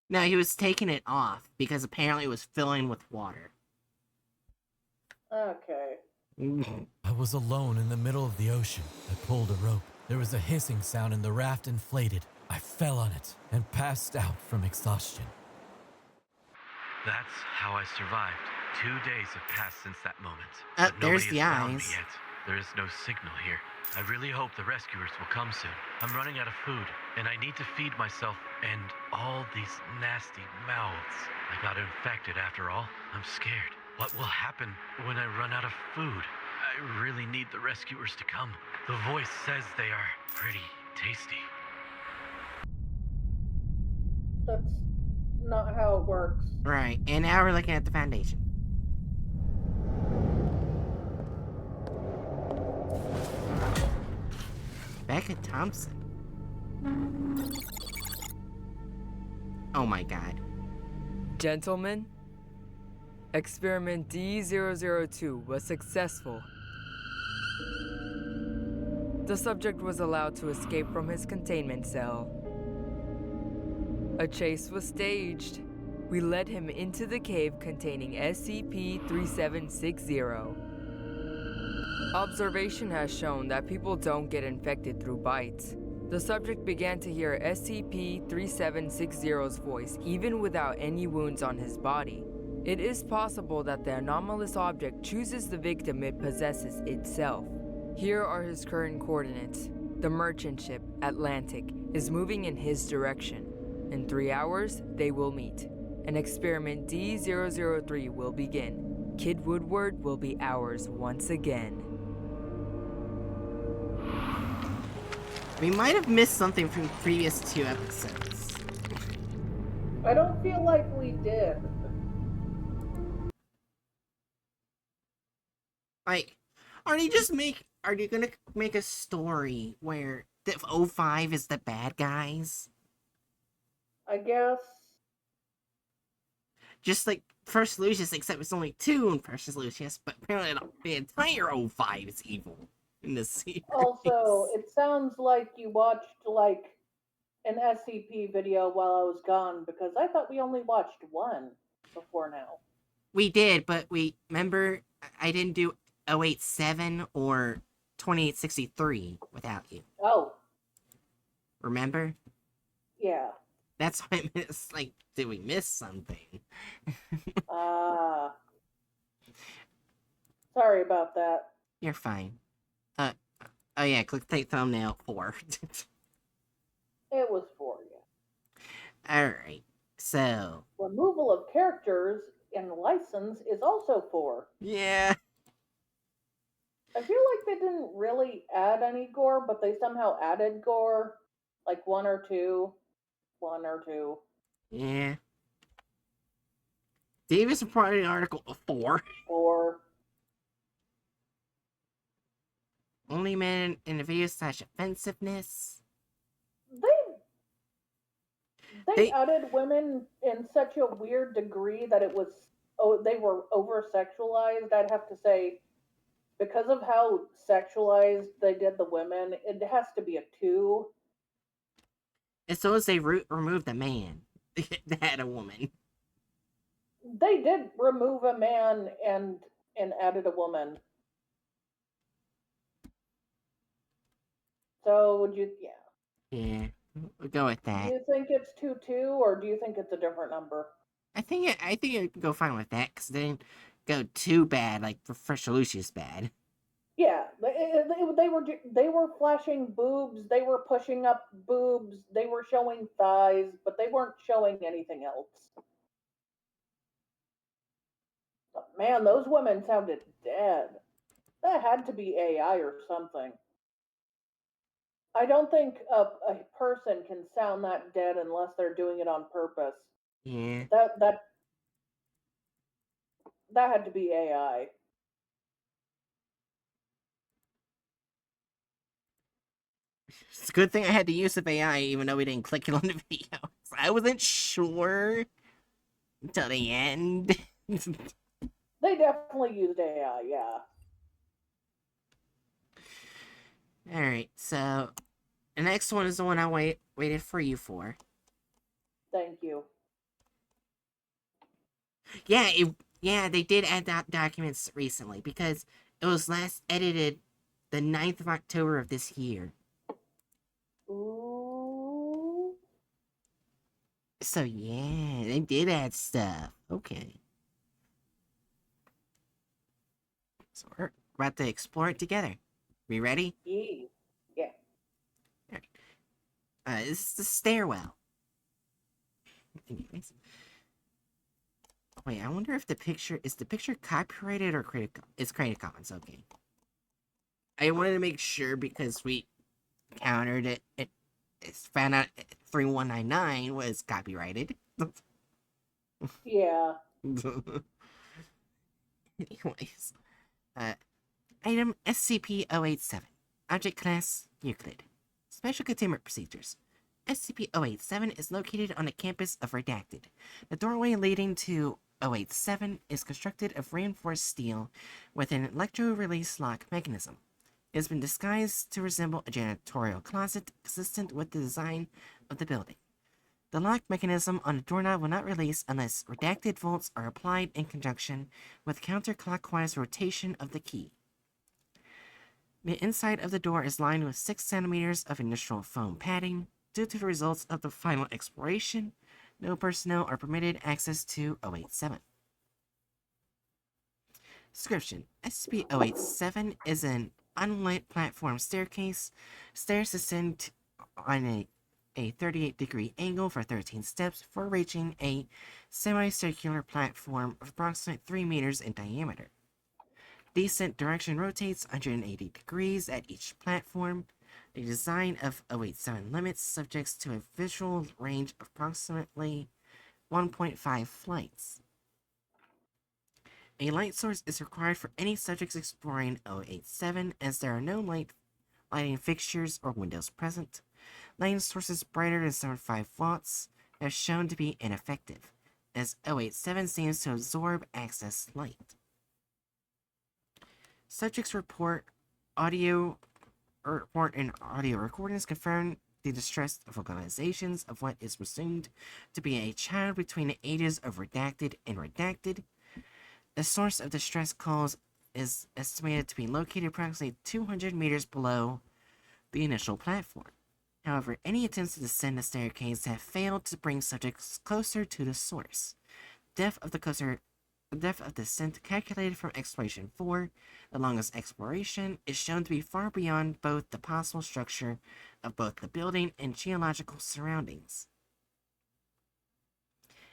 No, he was taking it off because apparently it was filling with water. Okay. I was alone in the middle of the ocean. I pulled a rope. There was a hissing sound and the raft inflated. I fell on it and passed out from exhaustion. That's how I survived. 2 days have passed since that moment. There's but nobody the has found me eyes. yet. There is no signal here. I really hope the rescuers will come soon. I'm running out of food, and I need to feed myself and all these nasty mouths. I got infected after all. I'm scared. What will happen when I run out of food? I really need the rescuers to come. The voice says they are pretty tasty. That's not how it works. Right, and now we're looking at the foundation. Becca Thompson. Oh my god. Gentlemen, experiment D002 was successful. The subject was allowed to escape from his containment cell. A chase was staged. We led him into the cave containing SCP-3760. Observation has shown that people don't get infected through bites. The subject began to hear SCP-3760's voice even without any wounds on his body. It is possible that the anomalous object chooses the victim it possesses itself. Here are his current coordinates. The merchant ship, Atlantic, is moving in his direction. In 3 hours, they will meet. And experiment D003 will begin. Kid Woodward will be ours once again. We might have missed something from the previous 2 episodes. I don't feel like we did. Like, are they gonna make a story where the 05 is the bad guys? I guess. just like First Lucius, except it's only 2 in First Lucius, but apparently the entire O5 is evil in this series. Also, it sounds like you watched like an SCP video while I was gone because I thought we only watched one before now. We did, but remember I didn't do 087 or 2863 without you. Oh, Remember? yeah. That's why I miss, like, did we miss something? Sorry about that. You're fine. Oh yeah, click take thumbnail 4. It was for you. Alright, so... Removal of characters in license is also for. Yeah. I feel like they didn't really add any gore, but they somehow added gore. Like one or two. Yeah. Davis reported an article of 4. Or Only men in the video / offensiveness. They added women in such a weird degree that it was they were over sexualized. I'd have to say, because of how sexualized they did the women, it has to be a 2. As soon as they removed the man, they had a woman. They did remove a man and added a woman. So would you? Yeah. Yeah, we'll go with Do that. you think it's 2-2, or do you think it's a different number? I think it would go fine with that, because they didn't go too bad, like Fresh Lucius bad. Yeah, they were flashing boobs, they were pushing up boobs, they were showing thighs, but they weren't showing anything else. But man, those women sounded dead. That had to be AI or something. I don't think a person can sound that dead unless they're doing it on purpose. Yeah. That had to be AI. It's a good thing I had the use of AI, even though we didn't click it on the video. I wasn't sure until the end. They definitely used AI, yeah. Alright, so the next one is the one I waited for you for. Thank you. Yeah, they did add documents recently because it was last edited the 9th of October of this year. Ooh. So yeah, they did add stuff. Okay. So we're about to explore it together. We ready? Yeah. This is the stairwell. Anyways. Wait, I wonder if is the picture copyrighted or it's Creative Commons, okay. I wanted to make sure because we countered it. It's found out 3199 was copyrighted. Yeah. Anyways. Item SCP-087. Object Class Euclid. Special Containment Procedures. SCP-087 is located on the campus of Redacted. The doorway leading to 087 is constructed of reinforced steel with an electro-release lock mechanism. It has been disguised to resemble a janitorial closet consistent with the design of the building. The lock mechanism on the doorknob will not release unless redacted volts are applied in conjunction with counterclockwise rotation of the key. The inside of the door is lined with 6 centimeters of initial foam padding. Due to the results of the final exploration, no personnel are permitted access to 087. Description: SCP-087 is an unlit platform staircase. Stairs ascend on a 38-degree angle for 13 steps before reaching a semicircular platform of approximately 3 meters in diameter. Descent direction rotates 180 degrees at each platform. The design of 087 limits subjects to a visual range of approximately 1.5 flights. A light source is required for any subjects exploring 087 as there are no lighting fixtures or windows present. Lighting sources brighter than 75 watts have shown to be ineffective. as 087 seems to absorb excess light. Subjects report and audio recordings confirm the distressed vocalizations of what is presumed to be a child between the ages of redacted and redacted. The source of distress calls is estimated to be located approximately 200 meters below the initial platform. However, any attempts to descend the staircase have failed to bring subjects closer to the source. Depth of descent calculated from Exploration 4, the longest exploration, is shown to be far beyond both the possible structure of both the building and geological surroundings.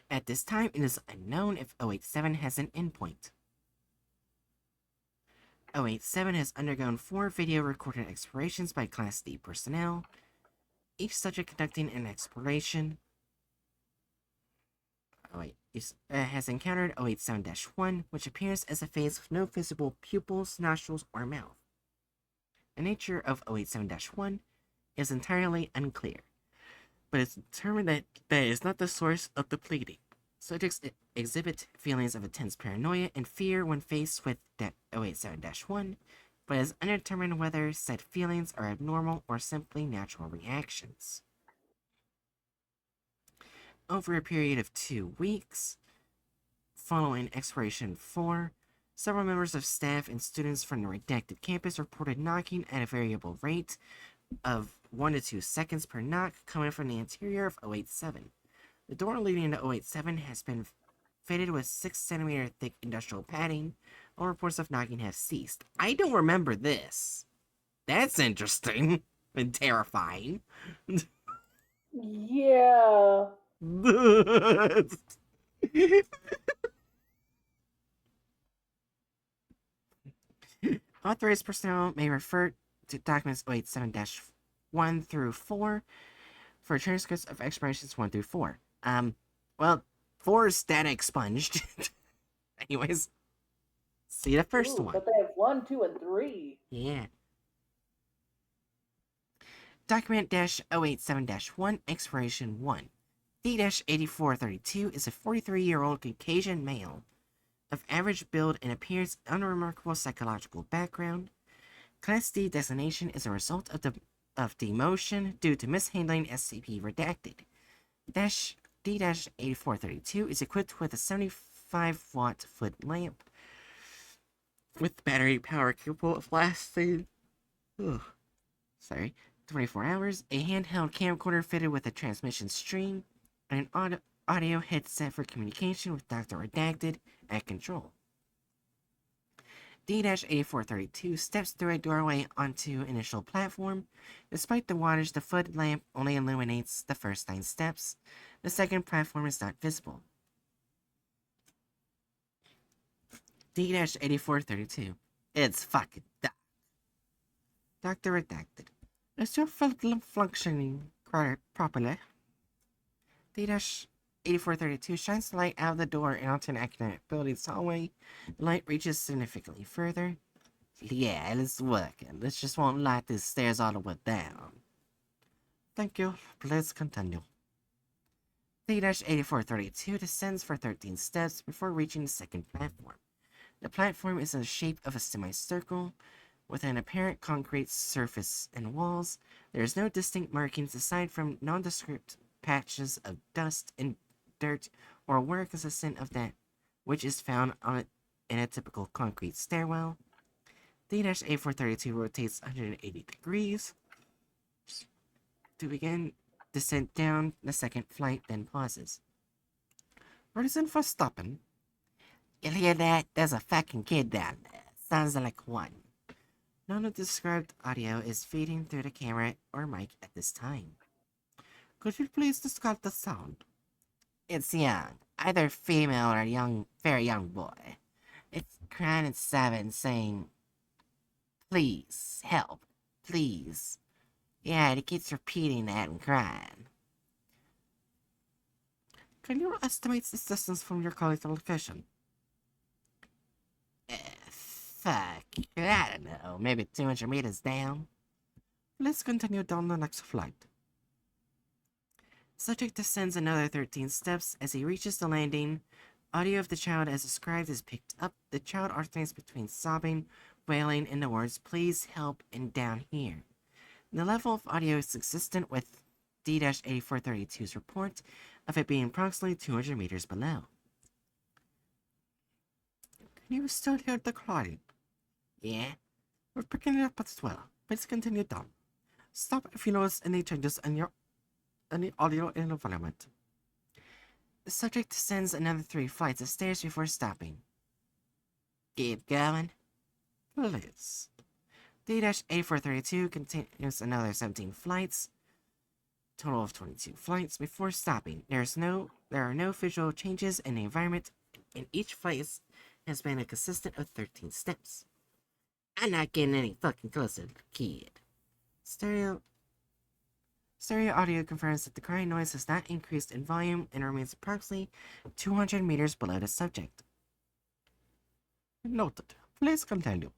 At this time, it is unknown if 087 has an endpoint. 087 has undergone 4 video recorded explorations by Class D personnel, each subject conducting an exploration has encountered 087-1, which appears as a face with no visible pupils, nostrils, or mouth. The nature of 087-1 is entirely unclear, but it's determined that that is not the source of the bleeding. Subjects exhibit feelings of intense paranoia and fear when faced with 087-1, but it is undetermined whether said feelings are abnormal or simply natural reactions. Over a period of 2 weeks, following Exploration 4, several members of staff and students from the redacted campus reported knocking at a variable rate of 1 to 2 seconds per knock coming from the interior of 087. The door leading into 087 has been fitted with 6 centimeter thick industrial padding. All reports of knocking have ceased. I don't remember this. That's interesting and terrifying. Yeah. Authorized personnel may refer to documents 087-1 through 4 for transcripts of explorations 1 through 4. Well, 4 is data expunged. Anyways, see the first one. But they have 1, 2, and 3. Yeah. Document -087-1, Exploration 1. D-8432 is a 43-year-old Caucasian male of average build and appearance unremarkable psychological background. Class D designation is a result of demotion due to mishandling SCP redacted. D-8432 is equipped with a 75-watt foot lamp with battery power capable of lasting 24 hours, a handheld camcorder fitted with a transmission stream, and an audio headset for communication with Dr. Redacted at control. D-8432 steps through a doorway onto initial platform. Despite the wattage, the foot lamp only illuminates the first 9 steps. The second platform is not visible. D-8432. It's fucking dark. Dr. Redacted. Is your foot lamp functioning properly? D-8432 shines the light out of the door and onto an academic building's hallway. The light reaches significantly further. Yeah, it's working. Let's just won't light these stairs all the way down. Thank you. Please continue. D-8432 descends for 13 steps before reaching the second platform. The platform is in the shape of a semicircle, with an apparent concrete surface and walls. There is no distinct markings aside from nondescript patches of dust and dirt or work consistent of that which is found in a typical concrete stairwell. D-8432 rotates 180 degrees to begin descent down the second flight, then pauses. Reason for stopping? You hear that? There's a fucking kid down there. Sounds like one. None of the described audio is feeding through the camera or mic at this time. Could you please describe the sound? It's young, either female or very young boy. It's crying at 7 saying, please, help, please. Yeah, it keeps repeating that and crying. Can you estimate the distance from your colleague's location? Fuck, I don't know, maybe 200 meters down. Let's continue down the next flight. Subject descends another 13 steps. As he reaches the landing, audio of the child as described is picked up. The child alternates between sobbing, wailing, and the words, "Please help," and "down here." The level of audio is consistent with D-8432's report of it being approximately 200 meters below. Can you still hear the crying? Yeah. We're picking it up as well. Please continue down. Stop if you notice any changes in any audio environment. The subject descends another 3 flights of stairs before stopping. Keep going. Please. D-8432 continues another 17 flights, total of 22 flights, before stopping. There are no visual changes in the environment, and each flight has been a consistent of 13 steps. I'm not getting any fucking closer, kid. Stereo audio confirms that the crying noise has not increased in volume and remains approximately 200 meters below the subject. Noted. Please continue.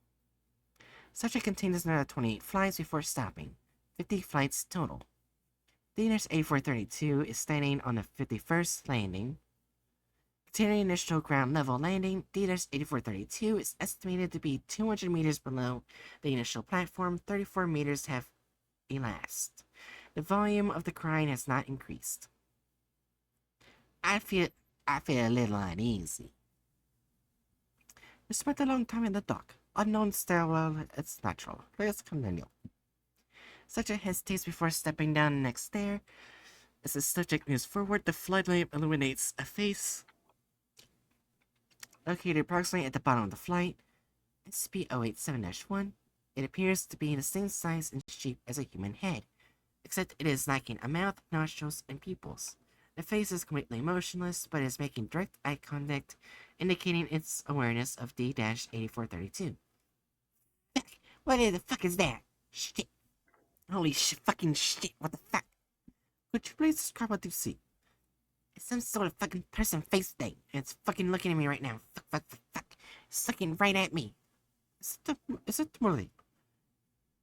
Subject continues another 28 flights before stopping. 50 flights total. D-8432 is standing on the 51st landing. Continuing initial ground level landing, D-8432 is estimated to be 200 meters below the initial platform. 34 meters have elapsed. The volume of the crying has not increased. I feel a little uneasy. You spent a long time in the dark. Unknown stairwell, it's natural. Please continue. Subject hesitates before stepping down the next stair. As the subject moves forward, the floodlamp illuminates a face located approximately at the bottom of the flight. SCP-087-1. It appears to be the same size and shape as a human head, except it is lacking a mouth, nostrils, and pupils. The face is completely motionless, but is making direct eye contact, indicating its awareness of D-8432. Fuck! What the fuck is that? Shit! Holy fucking shit, what the fuck? Could you please describe what you see? It's some sort of fucking person face thing, and it's fucking looking at me right now. Fuck. It's looking right at me. Is it Molly?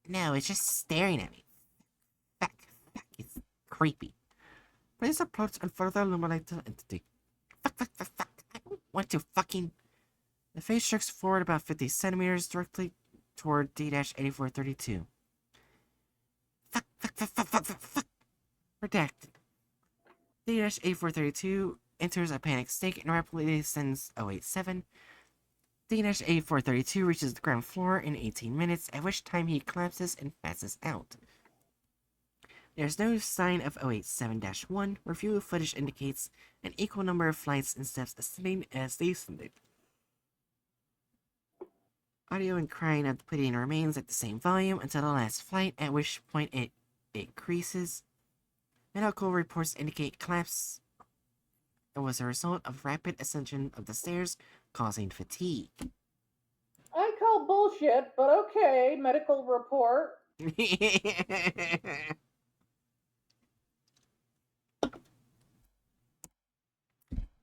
No, it's just staring at me. Fuck, it's creepy. Please approach and further illuminate the entity. Fuck. I don't want to fucking... The face shrinks forward about 50 centimeters directly toward D-8432. Fuck. Redacted. D-8432 enters a panic state and rapidly ascends 087. D-8432 reaches the ground floor in 18 minutes, at which time he collapses and passes out. There's no sign of 087-1. Review of footage indicates an equal number of flights and steps ascending as they ascended. Audio and crying of the pudding remains at the same volume until the last flight, at which point it increases. Medical reports indicate collapse was a result of rapid ascension of the stairs, causing fatigue. I call bullshit, but okay, medical report.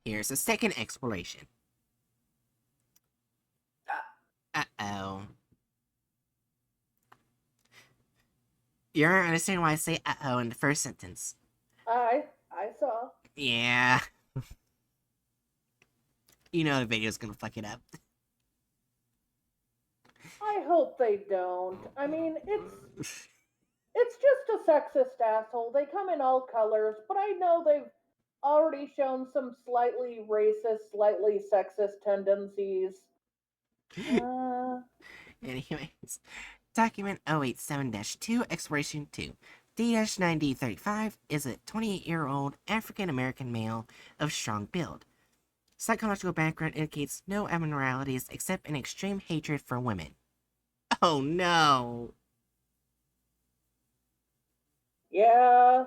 Here's a second explanation. Uh-oh. You don't understand why I say uh-oh in the first sentence. I saw. Yeah. You know the video's gonna fuck it up. I hope they don't. I mean, it's just a sexist asshole. They come in all colors, but I know they've already shown some slightly racist, slightly sexist tendencies. Anyways, document 087-2, exploration 2. D-9D35 is a 28-year-old African-American male of strong build. Psychological background indicates no abnormalities except an extreme hatred for women. Oh no! Yeah.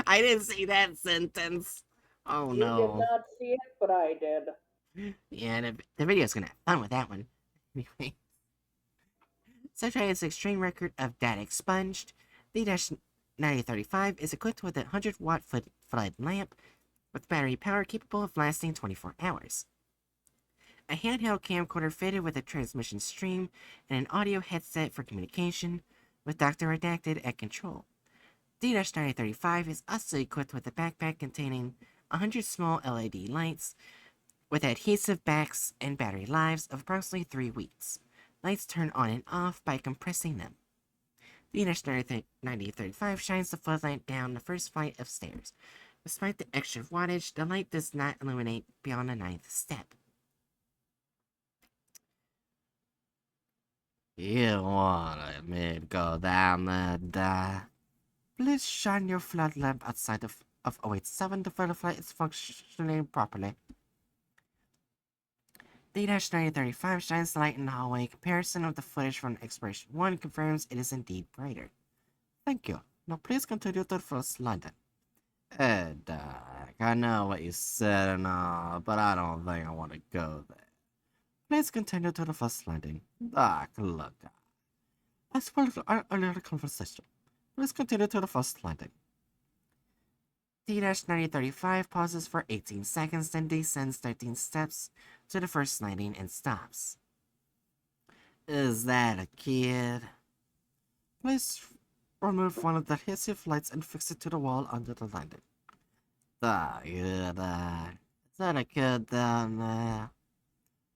I didn't see that sentence. Oh You no. did not see it, but I did. Yeah, the video's gonna have fun with that one. Anyway. Such as extreme record of data expunged, D-9035 is equipped with a 100-watt flood lamp with battery power capable of lasting 24 hours. A handheld camcorder fitted with a transmission stream and an audio headset for communication, with Dr. Redacted at control. D-9035 is also equipped with a backpack containing 100 small LED lights with adhesive backs and battery lives of approximately 3 weeks. Lights turn on and off by compressing them. The D-9035 shines the floodlight down the first flight of stairs. Despite the extra wattage, the light does not illuminate beyond the 9th step. You want me to go down there and die? Please shine your flood lamp outside of 087 to verify it's functioning properly. D-9035 shines the light in the hallway. Comparison of the footage from Exploration 1 confirms it is indeed brighter. Thank you. Now please continue to the first landing. I know what you said and all, but I don't think I want to go there. Please continue to the first landing. Doc, look. I spoiled our earlier conversation. Please continue to the first landing. D-9035 pauses for 18 seconds, then descends 13 steps to the first landing and stops. Is that a kid? Please remove one of the adhesive lights and fix it to the wall under the landing. Is that a kid down there?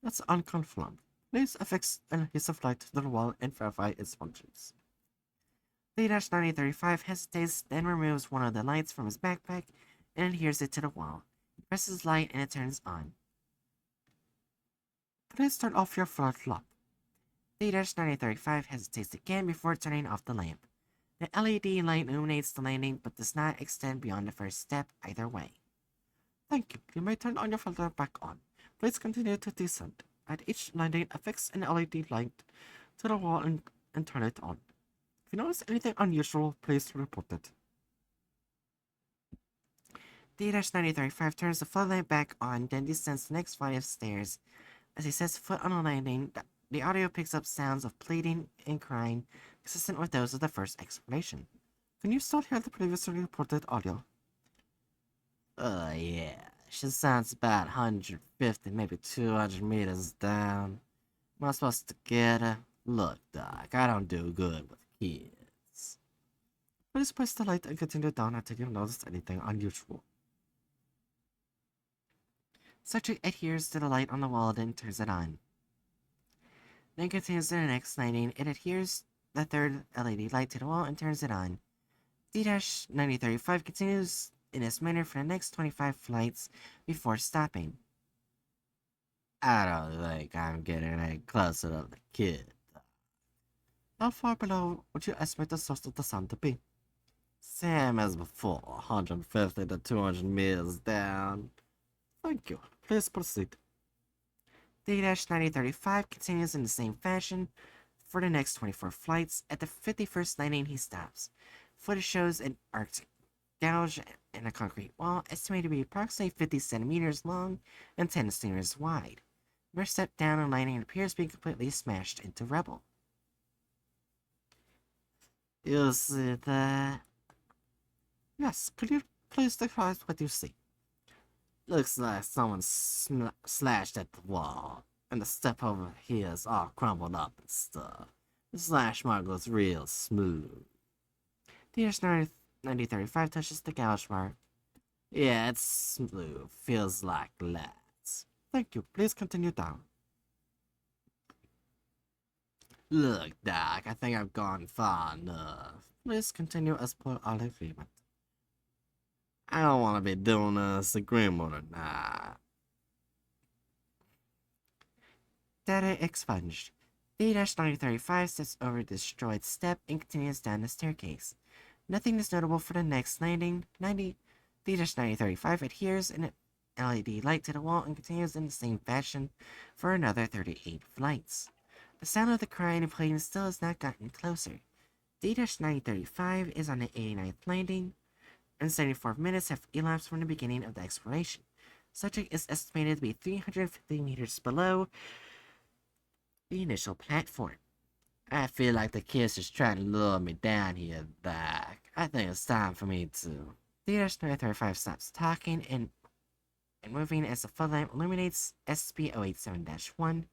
That's unconfirmed. Please affix an adhesive light to the wall and verify its functions. D-9035 hesitates, then removes one of the lights from his backpack and adheres it to the wall. He presses light and it turns on. Please turn off your flood lamp. D-9035 hesitates again before turning off the lamp. The LED light illuminates the landing but does not extend beyond the first step either way. Thank you. You may turn on your flood lamp back on. Please continue to descend. At each landing, affix an LED light to the wall and turn it on. If you notice anything unusual, please report it. D-9035 turns the floodlight back on, then descends the next flight of stairs. As he sets foot on the landing, the audio picks up sounds of pleading and crying, consistent with those of the first exploration. Can you still hear the previously reported audio? Yeah. She sounds about 150, maybe 200 meters down. Am I supposed to get her? Look, Doc, I don't do good with kids. Please press the light and continue down until you notice anything unusual. Subject adheres to the light on the wall, then turns it on. Then continues to the next landing. It adheres the third LED light to the wall and turns it on. D-9035 continues in this manner for the next 25 flights before stopping. I don't think I'm getting any closer to the kid. How far below would you estimate the source of the sound to be? Same as before, 150 to 200 meters down. Thank you. Please proceed. D-9035 continues in the same fashion for the next 24 flights. At the 51st landing, he stops. Footage shows an arced gouge in a concrete wall, estimated to be approximately 50 centimeters long and 10 centimeters wide. The first step down and landing appears to be completely smashed into rubble. You see that? Yes, could you please describe what you see? Looks like someone slashed at the wall, and the step over here is all crumbled up and stuff. The slash mark looks real smooth. D-9035 touches the gouge mark. Yeah, it's smooth. Feels like glass. Thank you. Please continue down. Look, Doc, I think I've gone far enough. Please continue as per our agreement. I don't want to be doing this, agreement or not. Data expunged. D-9035 steps over the destroyed step and continues down the staircase. Nothing is notable for the next landing. D-9035 adheres an LED light to the wall and continues in the same fashion for another 38 flights. The sound of the crying and pleading still has not gotten closer. D-9035 is on the 89th landing, and 74 minutes have elapsed from the beginning of the exploration. Subject is estimated to be 350 meters below the initial platform. I feel like the kid's just trying to lure me down here, Doc. I think it's time for me to. D-935 stops talking and moving as the floodlamp illuminates SCP-087-1.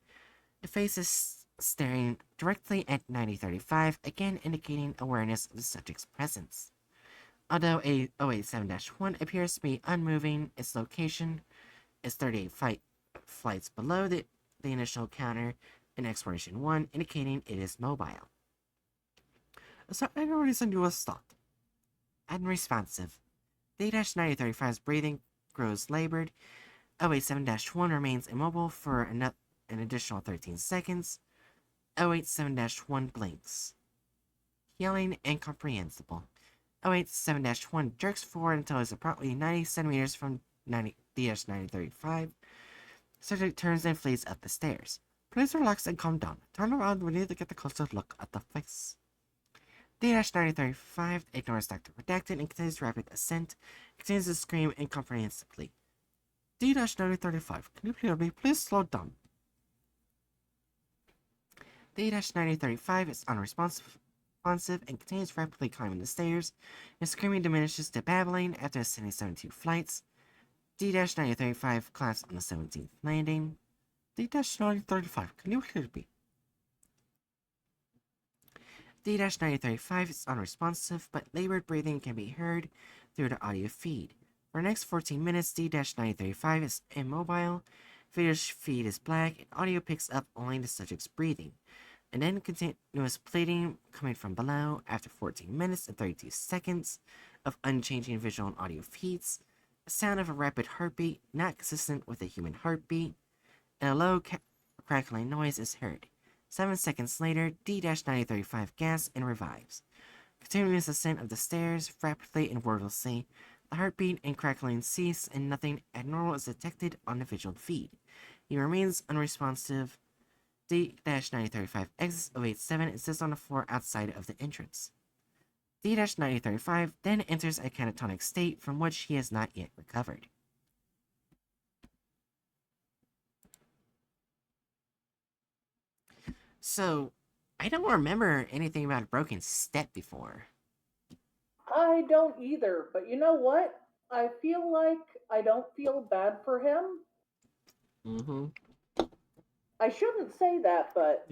The face is staring directly at 9035, again indicating awareness of the subject's presence. Although a 087-1 appears to be unmoving, its location is 38 flights below the initial counter in Exploration 1, indicating it is mobile. Is there any reason you were stopped? Unresponsive. D-9035's breathing grows labored. 087-1 remains immobile for an additional 13 seconds. 087-1 blinks. Yelling incomprehensible. 087-1 jerks forward until it's approximately 90 centimeters from D-9035. Subject turns and flees up the stairs. Please relax and calm down. Turn around, we need to get a closer look at the face. D-9035 ignores Dr. Redacted and continues rapid ascent. Continues to scream incomprehensibly. D-9035, can you hear me? Please slow down. D-9035 is unresponsive and continues rapidly climbing the stairs. His screaming diminishes to babbling after ascending 72 flights. D-9035 climbs on the 17th landing. D-9035, can you hear me? D-9035 is unresponsive, but labored breathing can be heard through the audio feed. For the next 14 minutes, D-9035 is immobile, video feed is black, and audio picks up only the subject's breathing, and then continuous pleading coming from below after 14 minutes and 32 seconds of unchanging visual and audio feeds. A sound of a rapid heartbeat, not consistent with a human heartbeat, and a low crackling noise is heard. 7 seconds later, D-9035 gasps and revives. Continuous ascent of the stairs, rapidly and wordlessly, the heartbeat and crackling cease and nothing abnormal is detected on the visual feed. He remains unresponsive. D-9035 exits 087 and sits on the floor outside of the entrance. D-9035 then enters a catatonic state from which he has not yet recovered. So, I don't remember anything about a broken step before. I don't either, but you know what? I feel like I don't feel bad for him. Mm-hmm. I shouldn't say that, but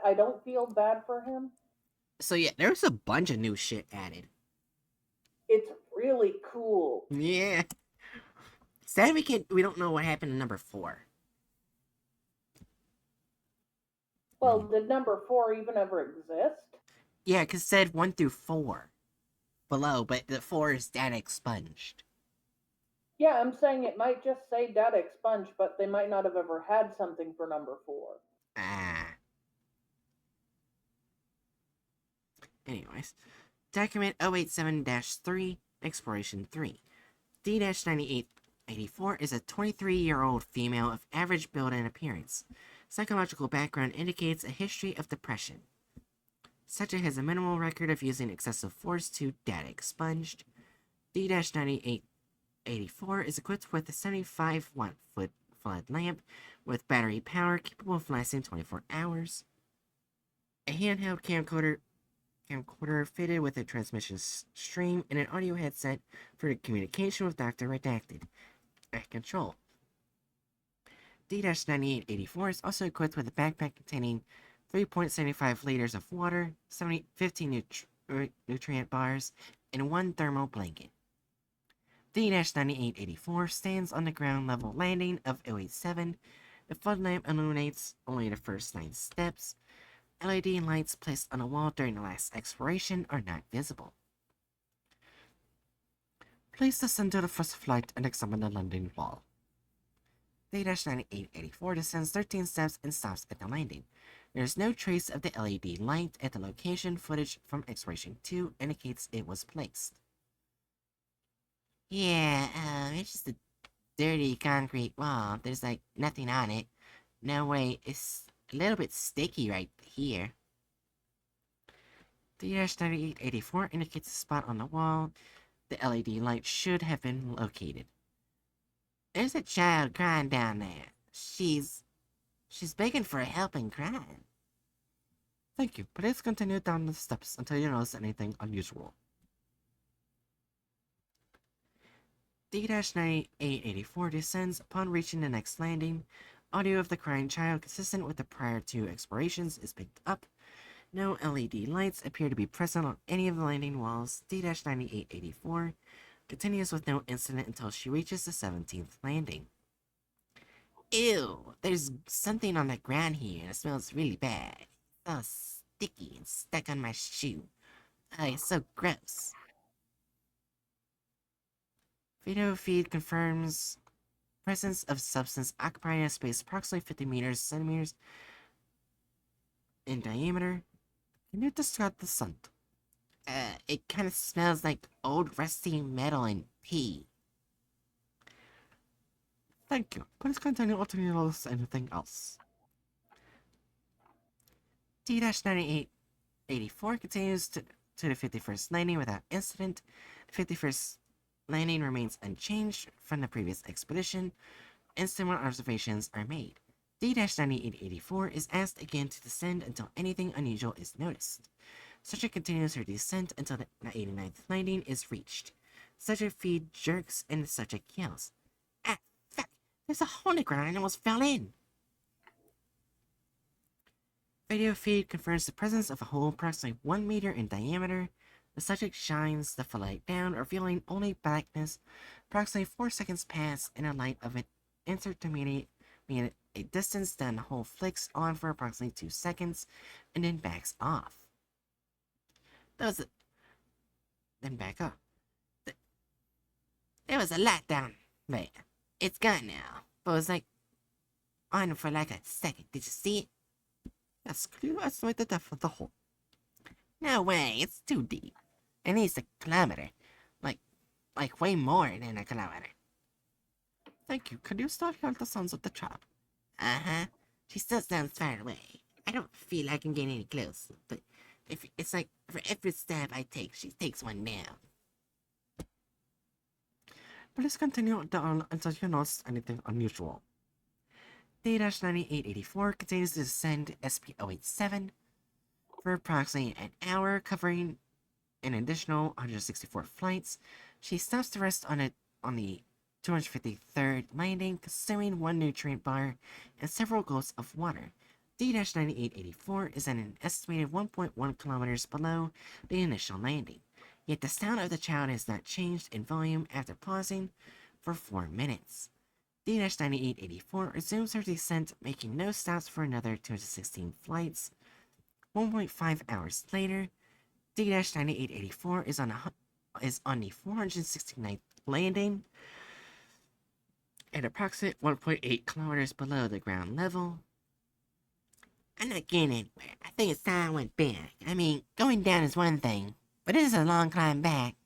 I don't feel bad for him. So yeah, there's a bunch of new shit added. It's really cool. Yeah. Sad we don't know what happened in number 4. Well, did number 4 even ever exist? Yeah, because it said 1 through 4 below, but the 4 is data expunged. Yeah, I'm saying it might just say data expunged, but they might not have ever had something for number 4. Ah. Anyways, document 087-3, Exploration 3. D-9884 is a 23-year-old female of average build and appearance. Psychological background indicates a history of depression. Subject has a minimal record of using excessive force to data expunged. D-9884 is equipped with a 75-watt flood lamp with battery power capable of lasting 24 hours. A handheld camcorder fitted with a transmission stream and an audio headset for communication with Dr. Redacted at control. D-9884 is also equipped with a backpack containing 3.75 liters of water, 15 nutrient bars, and 1 thermal blanket. D-9884 stands on the ground level landing of 087. The flood lamp illuminates only the first 9 steps. LED lights placed on the wall during the last exploration are not visible. Please descend to the first flight and examine the landing wall. D-9884 descends 13 steps and stops at the landing. There is no trace of the LED light at the location. Footage from Exploration 2 indicates it was placed. Yeah, it's just a dirty concrete wall. There's like nothing on it. No way, it's a little bit sticky right here. D-9884 indicates a spot on the wall. The LED light should have been located. There's a child crying down there. She's begging for a helping crying. Thank you. Please continue down the steps until you notice anything unusual. D-9884 descends upon reaching the next landing. Audio of the crying child consistent with the prior 2 explorations is picked up. No LED lights appear to be present on any of the landing walls. D-9884 continues with no incident until she reaches the 17th landing. Ew, there's something on the ground here and it smells really bad. It's so sticky and stuck on my shoe. Oh, it's so gross. Video feed confirms presence of substance occupying a space approximately 50 centimeters in diameter. Can you describe the scent? It kind of smells like old rusty metal and pee. Thank you. Please continue or to notice anything else. D-9884 continues to the 51st landing without incident. The 51st landing remains unchanged from the previous expedition. Instrument observations are made. D-9884 is asked again to descend until anything unusual is noticed. Subject continues her descent until the 89th landing is reached. Subject feed jerks and the subject yells. Ah, fuck! There's a hole in the ground and I almost fell in! Video feed confirms the presence of a hole approximately 1 meter in diameter. The subject shines the flashlight down, revealing only blackness. Approximately 4 seconds pass, and a light of an intermediate a distance, then the hole flicks on for approximately 2 seconds, and then backs off. Then back up. There was a light down there. It's gone now, but it was like on for like a second. Did you see it? Yes, could you estimate the depth of the hole? No way, it's too deep. At least a kilometer. Like way more than a kilometer. Thank you. Could you still hear the sounds of the child? Uh-huh. She still sounds far away. I don't feel I can get any closer, but if it's like for every step I take, she takes one down. Please continue down until you notice anything unusual. D-9884 continues to descend SCP-087 for approximately an hour, covering an additional 164 flights. She stops to rest on the 253rd landing, consuming 1 nutrient bar and several gulps of water. D-9884 is at an estimated 1.1 kilometers below the initial landing, yet the sound of the child has not changed in volume after pausing for 4 minutes. D-9884 resumes her descent, making no stops for another 216 flights. 1.5 hours later, D-9884 is on the 469th landing at approximate 1.8 kilometers below the ground level. I'm not getting anywhere. I think it's time I went back. I mean, going down is one thing, but it is a long climb back.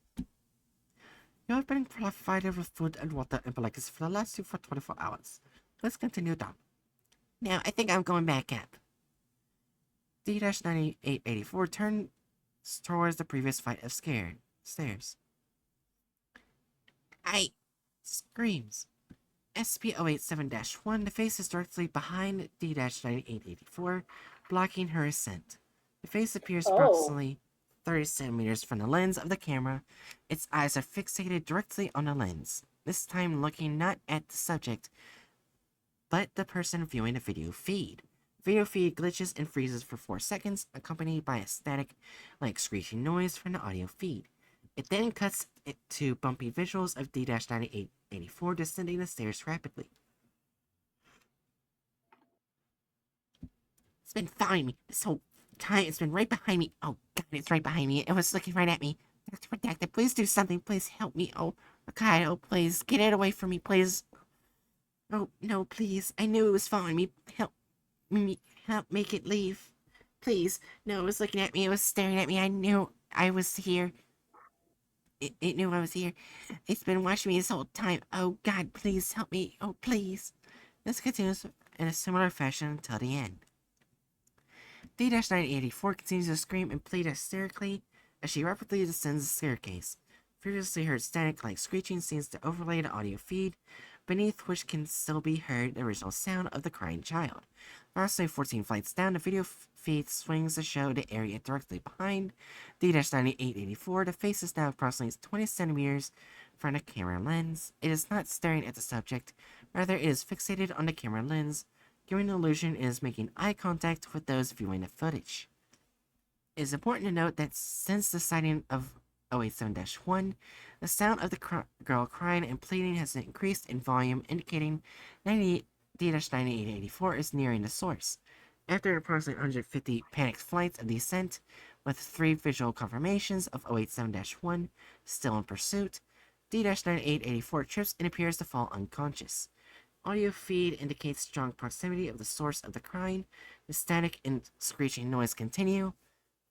You have been provided with food and water and blankets for the last 24 hours. Let's continue down. Now, I think I'm going back up. D-9884 turns towards the previous flight of stairs. I screams. SCP-087-1, the face is directly behind D-9884, blocking her ascent. The face appears approximately 30 centimeters from the lens of the camera. Its eyes are fixated directly on the lens, this time looking not at the subject, but the person viewing the video feed. Video feed glitches and freezes for 4 seconds, accompanied by a static, like screeching noise from the audio feed. It then cuts to bumpy visuals of D-9884 descending the stairs rapidly. It's been following me this whole time. It's been right behind me. Oh, God, it's right behind me. It was looking right at me. Dr. Redacted, please do something. Please help me. Oh, God, oh, please. Get it away from me, please. Oh, no, please. I knew it was following me. Help me. Help make it leave. Please. No, it was looking at me. It was staring at me. I knew I was here. It knew I was here. It's been watching me this whole time. Oh, God, please help me. Oh, please. This continues in a similar fashion until the end. D-9884 continues to scream and plead hysterically as she rapidly descends the staircase. Previously heard static-like screeching seems to overlay the audio feed, beneath which can still be heard the original sound of the crying child. Approximately 14 flights down, the video feed swings to show the area directly behind D-9884. The face is now approximately 20 centimeters from the camera lens. It is not staring at the subject, rather it is fixated on the camera lens, giving the illusion it is making eye contact with those viewing the footage. It is important to note that since the sighting of 087-1, the sound of the girl crying and pleading has increased in volume, indicating D-9884 is nearing the source. After approximately 150 panicked flights of descent, with 3 visual confirmations of 087-1 still in pursuit, D-9884 trips and appears to fall unconscious. Audio feed indicates strong proximity of the source of the crying. The static and screeching noise continue.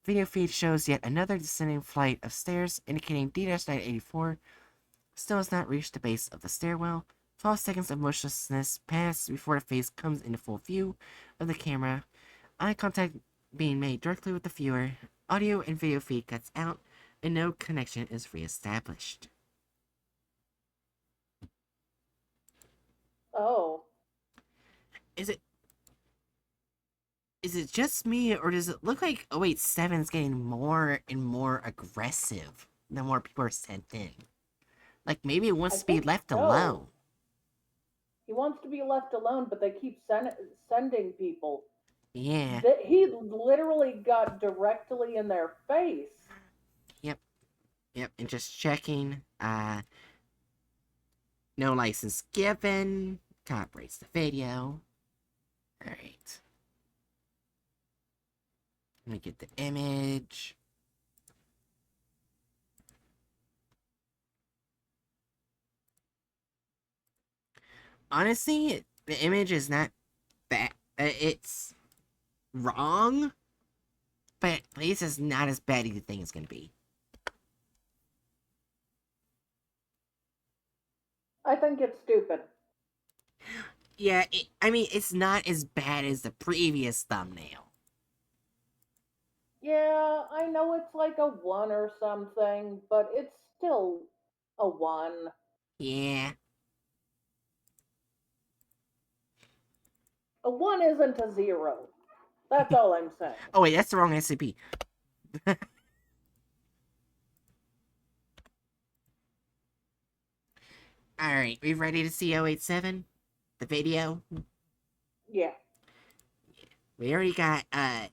Video feed shows yet another descending flight of stairs, indicating D-984 still has not reached the base of the stairwell. 12 seconds of motionlessness pass before the face comes into full view of the camera. Eye contact being made directly with the viewer. Audio and video feed cuts out, and no connection is re-established. Oh. Is it just me, or does it look like 087 is getting more and more aggressive the more people are sent in? Like, maybe it wants to be left alone. He wants to be left alone, but they keep sending people. Yeah. He literally got directly in their face. Yep, and just checking. No license given. Copyrights the video. Alright. Let me get the image. Honestly, the image is not bad. It's wrong, but at least it's not as bad as you think it's gonna be. I think it's stupid. Yeah, I mean, it's not as bad as the previous thumbnail. Yeah, I know it's like a 1 or something, but it's still a 1. Yeah. A 1 isn't a 0. That's all I'm saying. Oh wait, that's the wrong SCP. Alright, we ready to see 087? The video? Yeah. We already got, I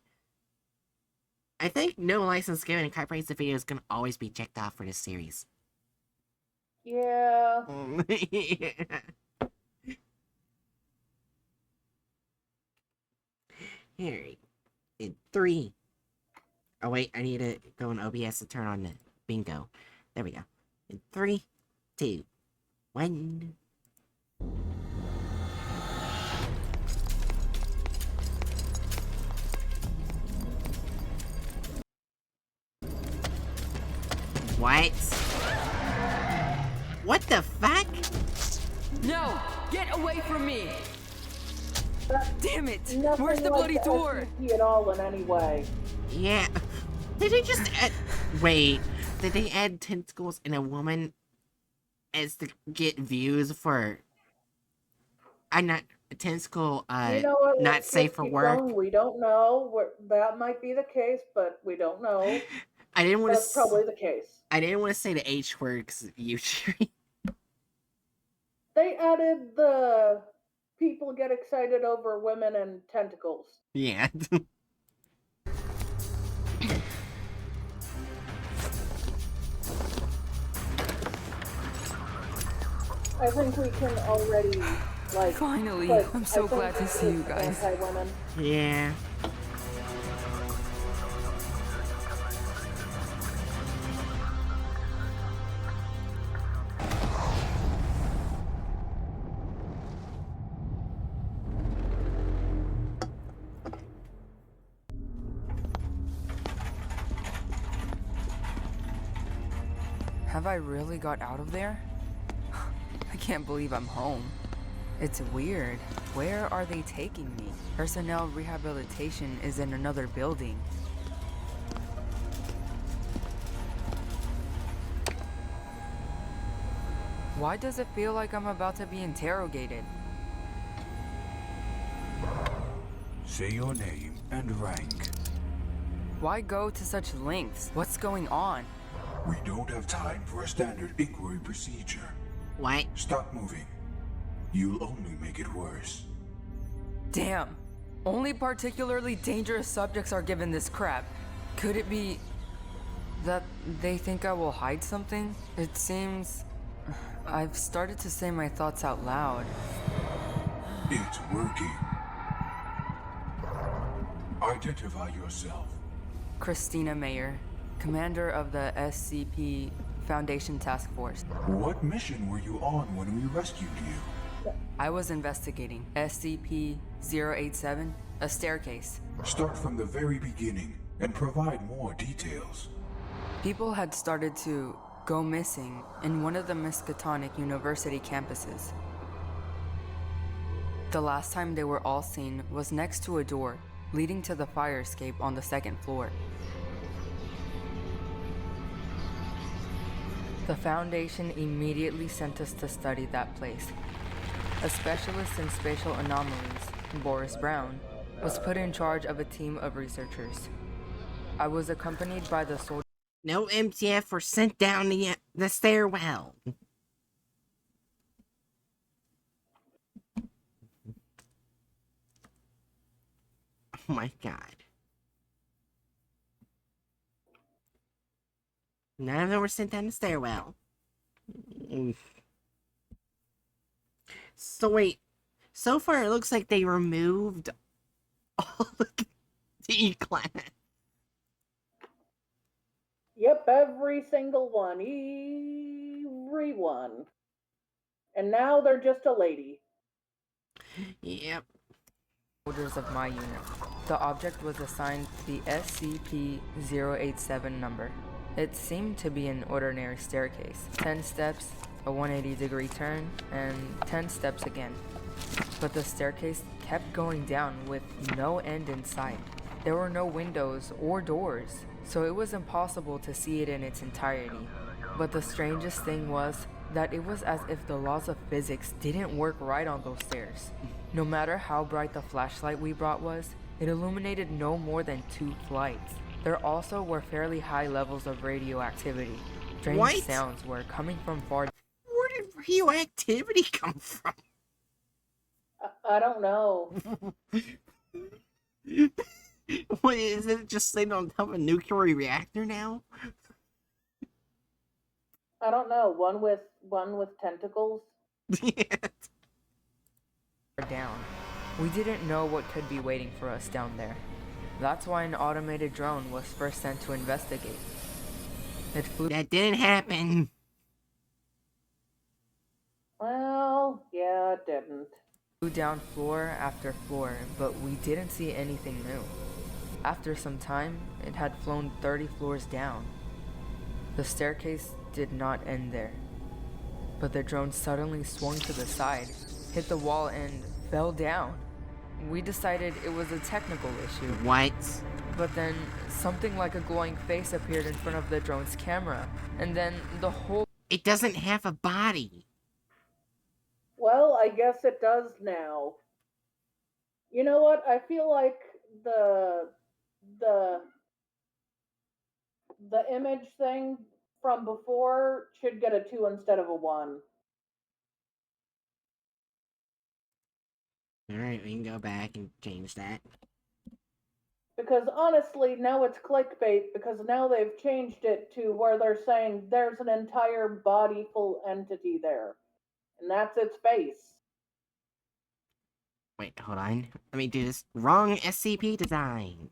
think no license given and copyrights the video is gonna always be checked off for this series. Yeah. Alright. In 3. Oh wait, I need to go in OBS to turn on the bingo. There we go. In 3, 2, 1. What? What the fuck? No! Get away from me! Damn it! Nothing Where's the like bloody door? SCP at all in any way. Yeah. Did they just add... Wait. Did they add tentacles in a woman as to get views for... I'm not... Tentacle, You know what? not Let's safe just for keep work. going. We don't know. That might be the case, but we don't know. I didn't want to... That's probably the case. I didn't want to say the H word because usually... They added the people get excited over women and tentacles. Yeah. I think we can already, like... Finally, but I'm so I think glad to see you guys. Anti-women. Yeah. Have I really got out of there? I can't believe I'm home. It's weird. Where are they taking me? Personnel rehabilitation is in another building. Why does it feel like I'm about to be interrogated? Say your name and rank. Why go to such lengths? What's going on? We don't have time for a standard inquiry procedure. What? Stop moving. You'll only make it worse. Damn. Only particularly dangerous subjects are given this crap. Could it be that they think I will hide something? It seems I've started to say my thoughts out loud. It's working. Identify yourself. Christina Mayer, commander of the SCP Foundation Task Force. What mission were you on when we rescued you? I was investigating SCP 087, a staircase. Start from the very beginning and provide more details. People had started to go missing in one of the Miskatonic University campuses. The last time they were all seen was next to a door leading to the fire escape on the second floor. The Foundation immediately sent us to study that place. A specialist in spatial anomalies, Boris Brown, was put in charge of a team of researchers. I was accompanied by the soldier. No MTF were sent down the stairwell. Oh my god. None of them were sent down the stairwell. So wait. So far it looks like they removed all of the E-class. Yep, every single one. Every one. And now they're just a lady. Yep. Soldiers of my unit. The object was assigned the SCP-087 number. It seemed to be an ordinary staircase. 10 steps, a 180-degree turn, and 10 steps again. But the staircase kept going down with no end in sight. There were no windows or doors, so it was impossible to see it in its entirety. But the strangest thing was that it was as if the laws of physics didn't work right on those stairs. No matter how bright the flashlight we brought was, it illuminated no more than 2 flights. There also were fairly high levels of radioactivity. Strange sounds were coming from far. Where did radioactivity come from? I don't know. What is it? Just sitting on top of a nuclear reactor now? I don't know. One with tentacles. Down. We didn't know what could be waiting for us down there. That's why an automated drone was first sent to investigate. It flew. That didn't happen. Well, yeah, it didn't. Flew down floor after floor, but we didn't see anything new. After some time, it had flown 30 floors down. The staircase did not end there, but the drone suddenly swung to the side, hit the wall, and fell down. We decided it was a technical issue. What? But then something like a glowing face appeared in front of the drone's camera, and then the whole... It doesn't have a body. Well, I guess it does now. You know what? I feel like the image thing from before should get a 2 instead of a 1. Alright, we can go back and change that. Because honestly, now it's clickbait because now they've changed it to where they're saying there's an entire body full entity there. And that's its face. Wait, hold on. Let me do this. Wrong SCP design.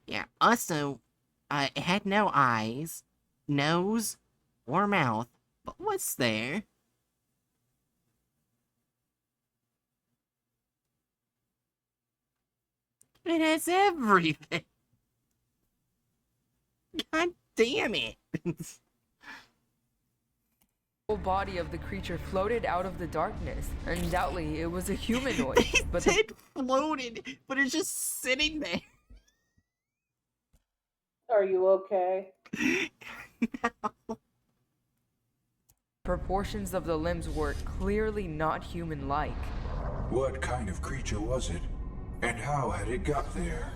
Yeah, also, it had no eyes, nose, or mouth, but what's there? It has everything. God damn it. whole body of the creature floated out of the darkness. Undoubtedly, it was a humanoid. But it floated, but it's just sitting there. Are you okay? No. Proportions of the limbs were clearly not human-like. What kind of creature was it? And how had it got there?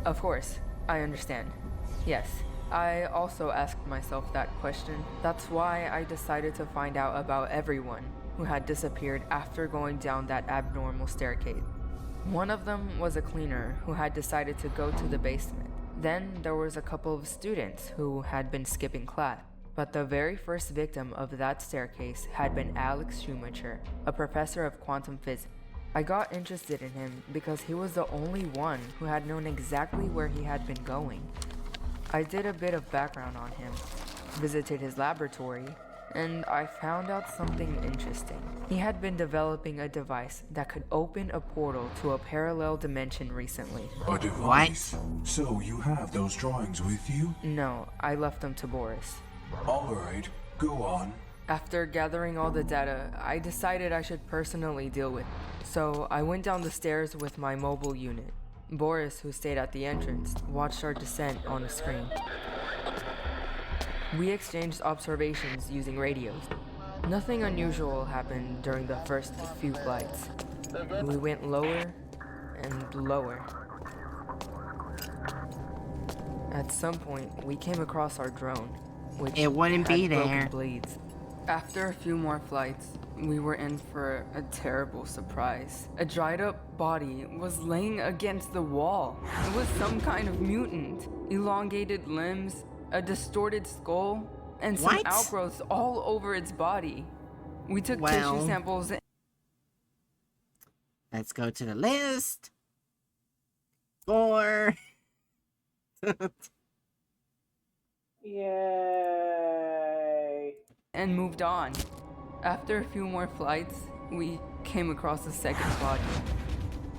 Of course, I understand. Yes, I also asked myself that question. That's why I decided to find out about everyone who had disappeared after going down that abnormal staircase. One of them was a cleaner who had decided to go to the basement. Then there was a couple of students who had been skipping class. But the very first victim of that staircase had been Alex Schumacher, a professor of quantum physics. I got interested in him because he was the only one who had known exactly where he had been going. I did a bit of background on him, visited his laboratory, and I found out something interesting. He had been developing a device that could open a portal to a parallel dimension recently. A device? So you have those drawings with you? No, I left them to Boris. Alright, go on. After gathering all the data, I decided I should personally deal with it. So I went down the stairs with my mobile unit. Boris, who stayed at the entrance, watched our descent on the screen. We exchanged observations using radios. Nothing unusual happened during the first few flights. We went lower and lower. At some point, we came across our drone, which It wouldn't had be broken there. blades. After a few more flights, we were in for a terrible surprise. A dried up body was laying against the wall. It was some kind of mutant. Elongated limbs, a distorted skull, and some What? outgrowths all over its body. We took Well. tissue samples. Let's go to the list. 4. Yay. And moved on. After a few more flights, we came across a second body.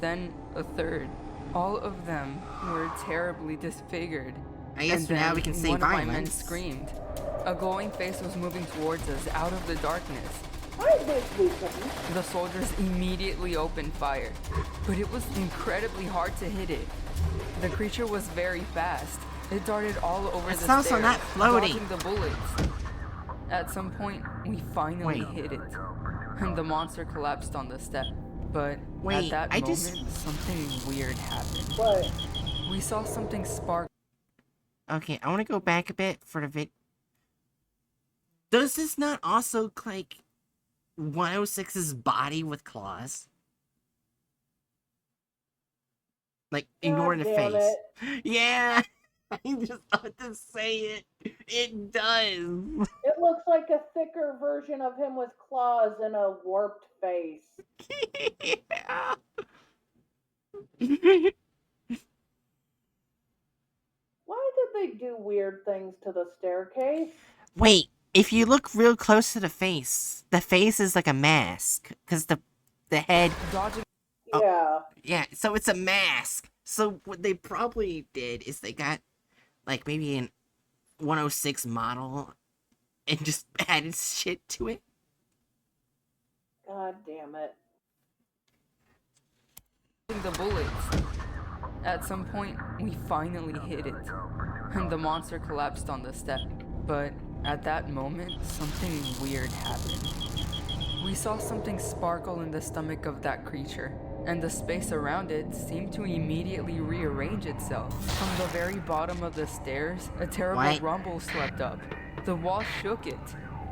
Then a third. All of them were terribly disfigured. I guess And now then we can say one of my men violence. screamed. A glowing face was moving towards us out of the darkness. Hi, Miss Lucan. The soldiers immediately opened fire, but it was incredibly hard to hit it. The creature was very fast. It darted all over It's the also stairs, not floating. dodging the bullets. At some point, we finally Wait. hit it, and the monster collapsed on the step. But Wait, at that I moment, just- something weird happened. What? We saw something spark. Okay, I want to go back a bit for the vid. Does this not also like 106's body with claws? Like, ignore the God damn face. it. Yeah! I just thought to say it. It does. It looks like a thicker version of him with claws and a warped face. Yeah. Why did they do weird things to the staircase? Wait, if you look real close to the face is like a mask. Because the head... Dodging. Oh. Yeah. Yeah, so it's a mask. So what they probably did is they got, like, maybe an 106 model and just added shit to it. God damn it. The bullets. At some point, we finally hit it, and the monster collapsed on the step. But at that moment, something weird happened. We saw something sparkle in the stomach of that creature, and the space around it seemed to immediately rearrange itself. From the very bottom of the stairs, a terrible What? rumble swept up. The wall shook it.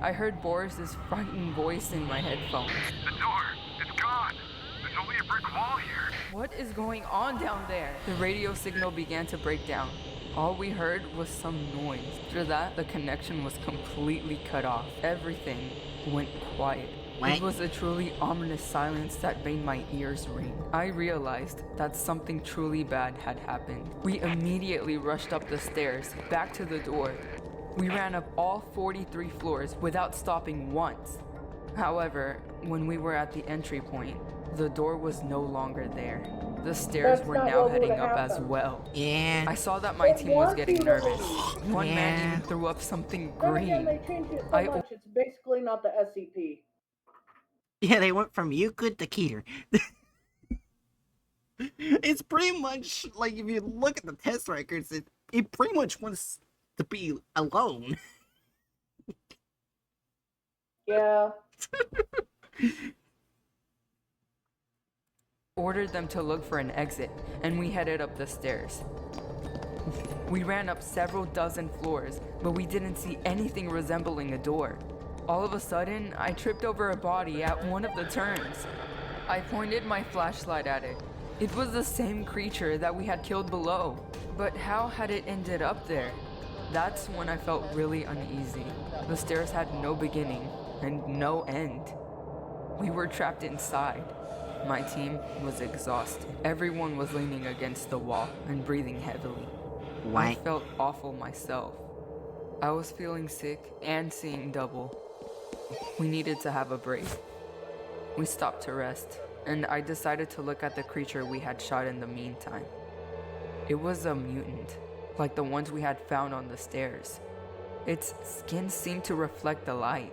I heard Boris's frightened voice in my headphones. The door, it's gone. There's only a brick wall here. What is going on down there? The radio signal began to break down. All we heard was some noise. After that, the connection was completely cut off. Everything went quiet. What? It was a truly ominous silence that made my ears ring. I realized that something truly bad had happened. We immediately rushed up the stairs, back to the door. We ran up all 43 floors without stopping once. However, when we were at the entry point, the door was no longer there. The stairs That's were not now what heading would've up as happened. well. Yeah. I saw that my It team was wants getting you to nervous. leave. One man Yeah. even threw up something Then again, green. they changed it so I- much, it's basically not the SCP. Yeah, they went from Euclid to Keter. It's pretty much like if you look at the test records, it pretty much wants to be alone. Yeah. Ordered them to look for an exit, and we headed up the stairs. We ran up several dozen floors, but we didn't see anything resembling a door. All of a sudden, I tripped over a body at one of the turns. I pointed my flashlight at it, It was the same creature that we had killed below. But how had it ended up there? That's when I felt really uneasy. The stairs had no beginning and no end. We were trapped inside. My team was exhausted. Everyone was leaning against the wall and breathing heavily. I felt awful myself. I was feeling sick and seeing double. We needed to have a break. We stopped to rest, and I decided to look at the creature we had shot in the meantime. It was a mutant, like the ones we had found on the stairs. Its skin seemed to reflect the light,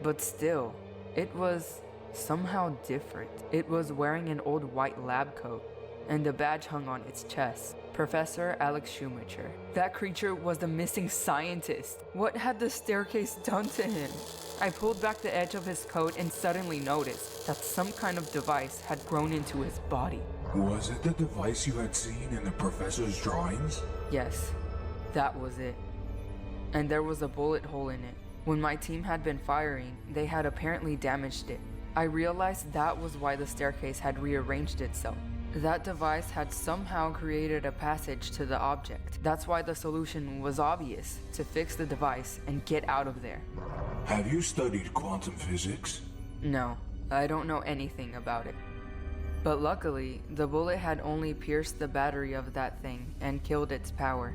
but still, it was somehow different. It was wearing an old white lab coat, and a badge hung on its chest. Professor Alex Schumacher. That creature was the missing scientist. What had the staircase done to him? I pulled back the edge of his coat and suddenly noticed that some kind of device had grown into his body. Was it the device you had seen in the professor's drawings? Yes, that was it. And there was a bullet hole in it. When my team had been firing, they had apparently damaged it. I realized that was why the staircase had rearranged itself. That device had somehow created a passage to the object. That's why the solution was obvious: to fix the device and get out of there. Have you studied quantum physics? No, I don't know anything about it. But luckily, the bullet had only pierced the battery of that thing and killed its power.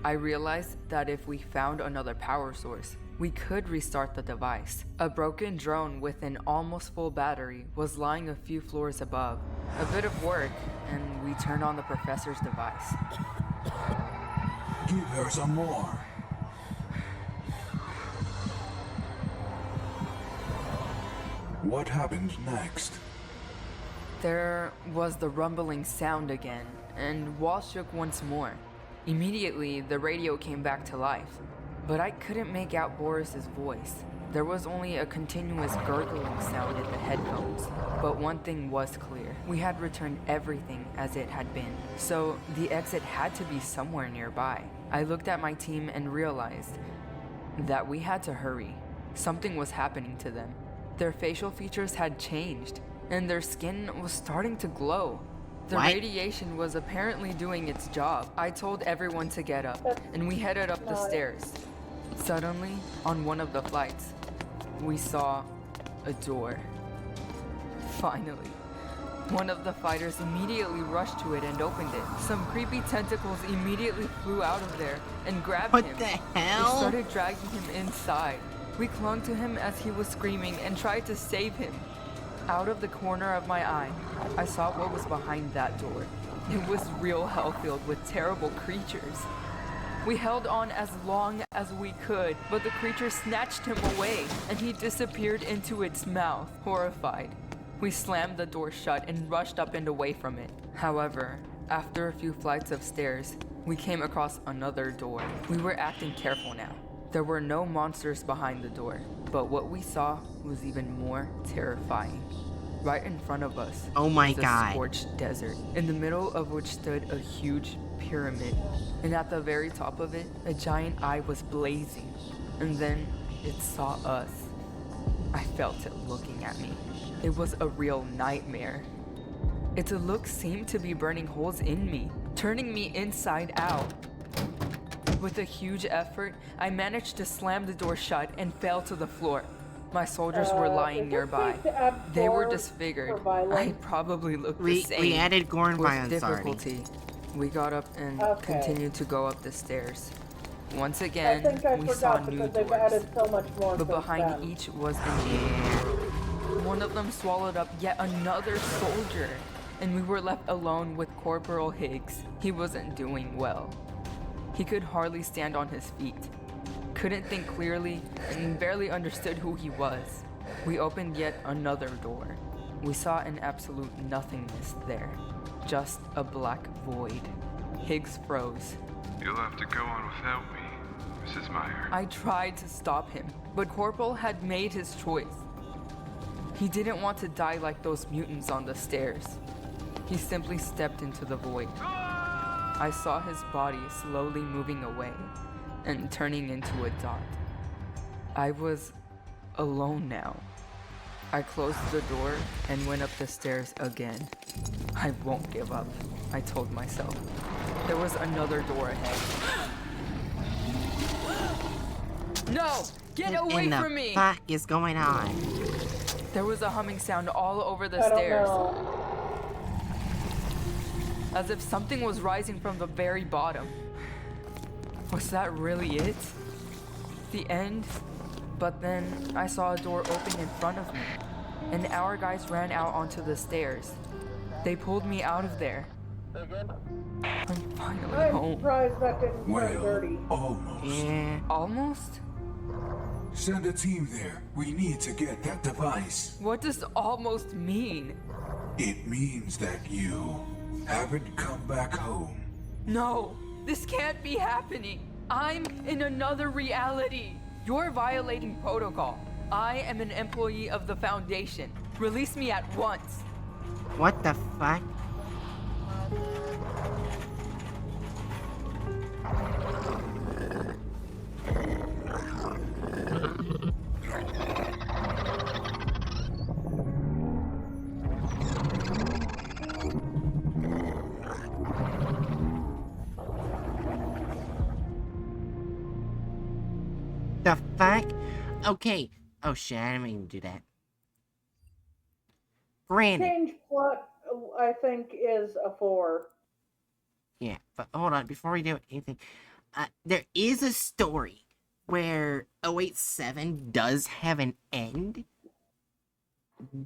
I realized that if we found another power source, we could restart the device. A broken drone with an almost full battery was lying a few floors above. A bit of work, and we turned on the professor's device. Give her some more. What happened next? There was the rumbling sound again, and wall shook once more. Immediately, the radio came back to life, but I couldn't make out Boris's voice. There was only a continuous gurgling sound in the headphones. But one thing was clear. We had returned everything as it had been, so the exit had to be somewhere nearby. I looked at my team and realized that we had to hurry. Something was happening to them. Their facial features had changed, and their skin was starting to glow. The radiation was apparently doing its job. I told everyone to get up, and we headed up the stairs. Suddenly, on one of the flights, we saw a door. Finally, one of the fighters immediately rushed to it and opened it. Some creepy tentacles immediately flew out of there and grabbed him. What the hell? They started dragging him inside. We clung to him as he was screaming and tried to save him. Out of the corner of my eye, I saw what was behind that door. It was real hell filled with terrible creatures. We held on as long as we could, but the creature snatched him away, and he disappeared into its mouth, horrified. We slammed the door shut and rushed up and away from it. However, after a few flights of stairs, we came across another door. We were acting careful now. There were no monsters behind the door, but what we saw was even more terrifying. Right in front of us was a scorched desert, in the middle of which stood a huge pyramid, and at the very top of it, a giant eye was blazing, and then it saw us. I felt it looking at me. It was a real nightmare. Its look seemed to be burning holes in me, turning me inside out. With a huge effort, I managed to slam the door shut and fell to the floor. My soldiers were lying nearby. They were disfigured. I probably looked the same. We added gore and violence With difficulty, we got up and continued to go up the stairs. Once again, we saw new doors, but behind each was an enemy. One of them swallowed up yet another soldier, and we were left alone with Corporal Higgs. He wasn't doing well. He could hardly stand on his feet, couldn't think clearly, and barely understood who he was. We opened yet another door. We saw an absolute nothingness there, just a black void. Higgs froze. You'll have to go on without me, Mrs. Meyer. I tried to stop him, but Corporal had made his choice. He didn't want to die like those mutants on the stairs. He simply stepped into the void. I saw his body slowly moving away and turning into a dot. I was alone now. I closed the door and went up the stairs again. I won't give up, I told myself. There was another door ahead. No! Get away from me! What the fuck is going on? There was a humming sound all over the I don't stairs. know. As if something was rising from the very bottom. Was that really it? The end? But then I saw a door open in front of me, and our guys ran out onto the stairs. They pulled me out of there. I'm finally I'm home. surprised that didn't turn dirty. Almost. Yeah. Almost? Send a team there. We need to get that device. What does almost mean? It means that you haven't come back home. No, this can't be happening. I'm in another reality. You're violating protocol. I am an employee of the Foundation. Release me at once. What the fuck? The fuck? Okay. Oh shit, I didn't mean to do that. Granted. Change plot, I think, is a 4. Yeah, but hold on, before we do anything, there is a story where 087 does have an end,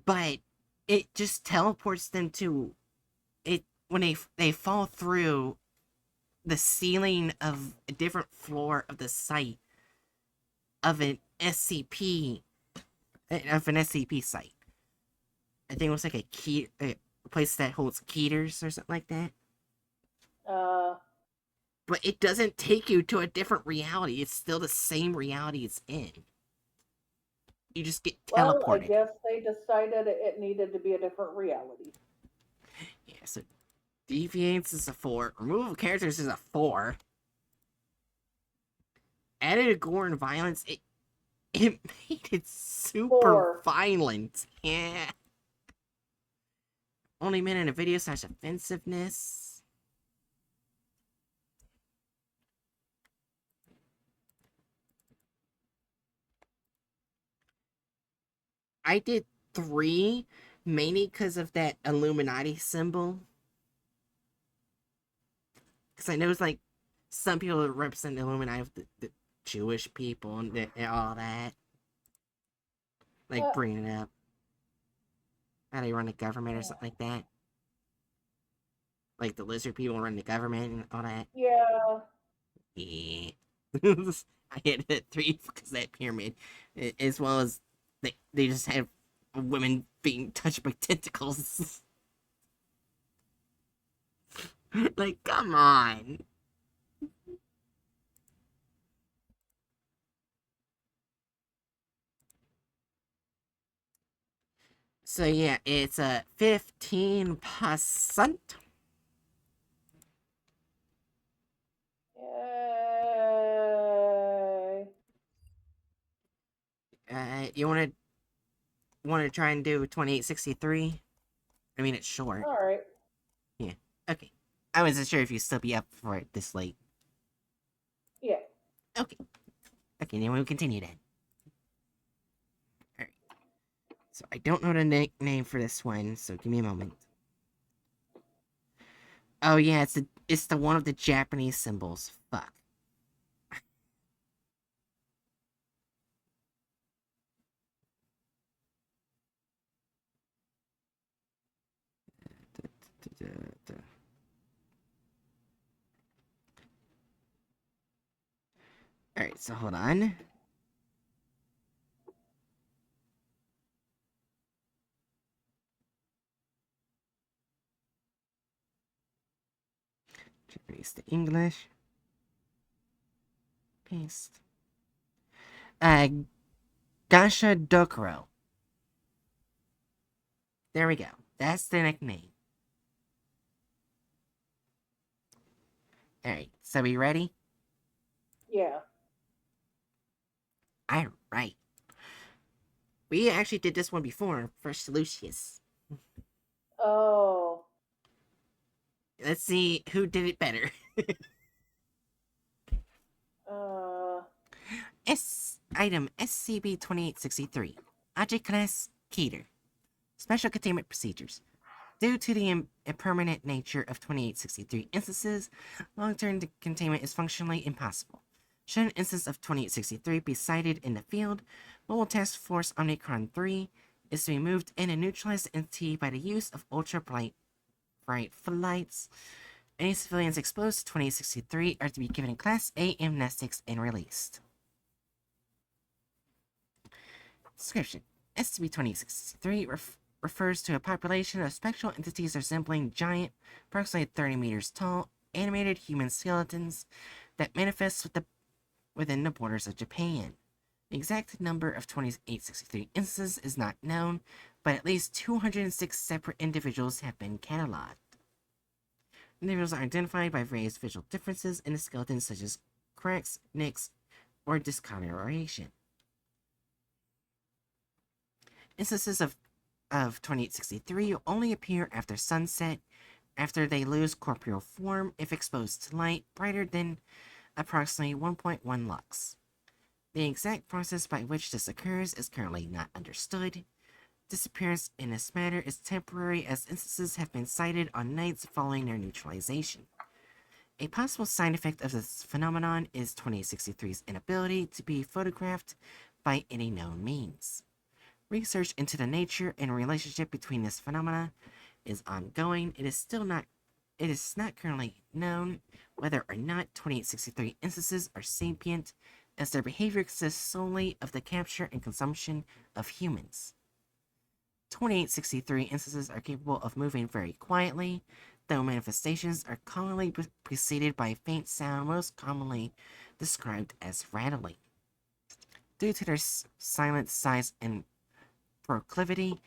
but it just teleports them to it when they fall through the ceiling of a different floor of the site of an SCP site. I think it was like a place that holds Keeters or something like that. But it doesn't take you to a different reality. It's still the same reality it's in. You just get teleported. Well, I guess they decided it needed to be a different reality. Yeah, so deviance is a 4. Removal of characters is a 4. Added gore and violence, it made it super 4. violent. Yeah. Only men in a video / offensiveness. I did 3, mainly because of that Illuminati symbol. Because I know it's like some people represent the Illuminati with the Jewish people and all that. Like bringing it up. How they run the government or something like that. Like the lizard people run the government and all that. Yeah. Yeah. I hit it 3 because of that pyramid. As well as they just have women being touched by tentacles. Like, come on. So yeah, it's a 15%. Yay. You want to try and do 2863? I mean, it's short. All right. Yeah. Okay. I wasn't sure if you'd still be up for it this late. Yeah. Okay. Okay, then we'll continue then. Alright. So I don't know the nickname for this one, so give me a moment. Oh yeah, it's the one of the Japanese symbols. Fuck. Alright, so hold on. Japanese to English. Paste. Gasha Dokuro. There we go. That's the nickname. Alright, so we ready? Yeah. Alright. We actually did this one before for Lucius. Oh. Let's see who did it better. Item SCP-2863. Object Class Keter. Special Containment Procedures. Due to the impermanent nature of 2863 instances, long-term containment is functionally impossible. Should an instance of 2863 be sighted in the field, Mobile Task Force Omicron 3 is to be moved in and neutralize the entity by the use of ultra-bright lights. Any civilians exposed to 2863 are to be given Class A amnestics and released. Description: SCP-2863 refers to a population of spectral entities resembling giant, approximately 30 meters tall, animated human skeletons that manifest within the borders of Japan. The exact number of 2863 instances is not known, but at least 206 separate individuals have been cataloged. Individuals are identified by various visual differences in the skeletons, such as cracks, nicks, or discoloration. Instances of 2863 only appear after sunset, after they lose corporeal form if exposed to light brighter than approximately 1.1 lux. The exact process by which this occurs is currently not understood. Disappearance in this matter is temporary, as instances have been sighted on nights following their neutralization. A possible side effect of this phenomenon is 2863's inability to be photographed by any known means. Research into the nature and relationship between this phenomena is ongoing. It is not currently known whether or not 2863 instances are sapient, as their behavior consists solely of the capture and consumption of humans. 2863 instances are capable of moving very quietly, though manifestations are commonly preceded by a faint sound, most commonly described as rattling. Due to their silent size and proclivity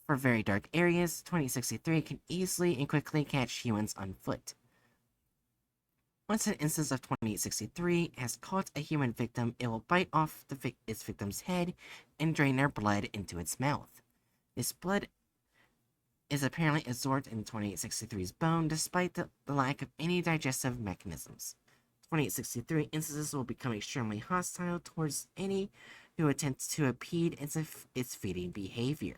for very dark areas, 2063 can easily and quickly catch humans on foot. Once an instance of 2863 has caught a human victim, it will bite off its victim's head and drain their blood into its mouth. This blood is apparently absorbed in 2863's bone, despite the lack of any digestive mechanisms. 2863 instances will become extremely hostile towards any who attempts to impede its feeding behavior.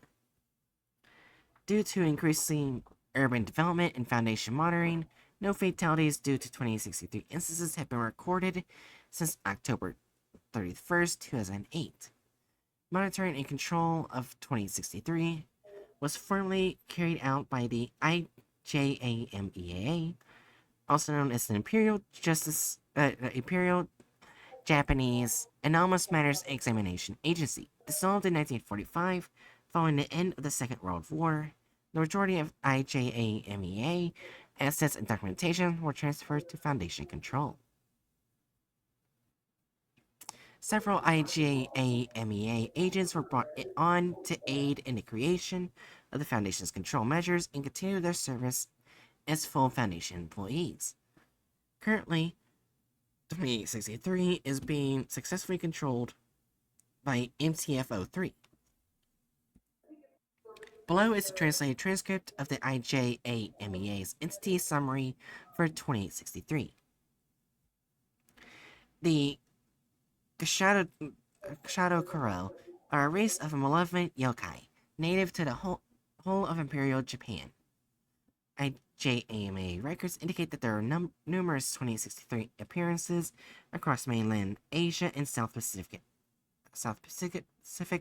Due to increasing urban development and Foundation monitoring, no fatalities due to 2863 instances have been recorded since October 31st, 2008. Monitoring and control of 2863 was formally carried out by the IJAMEA, also known as the Imperial Japanese Anomalous Matters Examination Agency. Dissolved in 1945, following the end of the Second World War, the majority of IJAMEA assets and documentation were transferred to Foundation control. Several IJAMEA agents were brought on to aid in the creation of the Foundation's control measures and continue their service as full Foundation employees. Currently, 2863 is being successfully controlled by MTF-03. Below is a translated transcript of the IJAMEA's entity summary for 2863. The Gashado Kuro are a race of malevolent yokai, native to the whole of Imperial Japan. IJAMA records indicate that there are numerous 2863 appearances across mainland Asia and South Pacific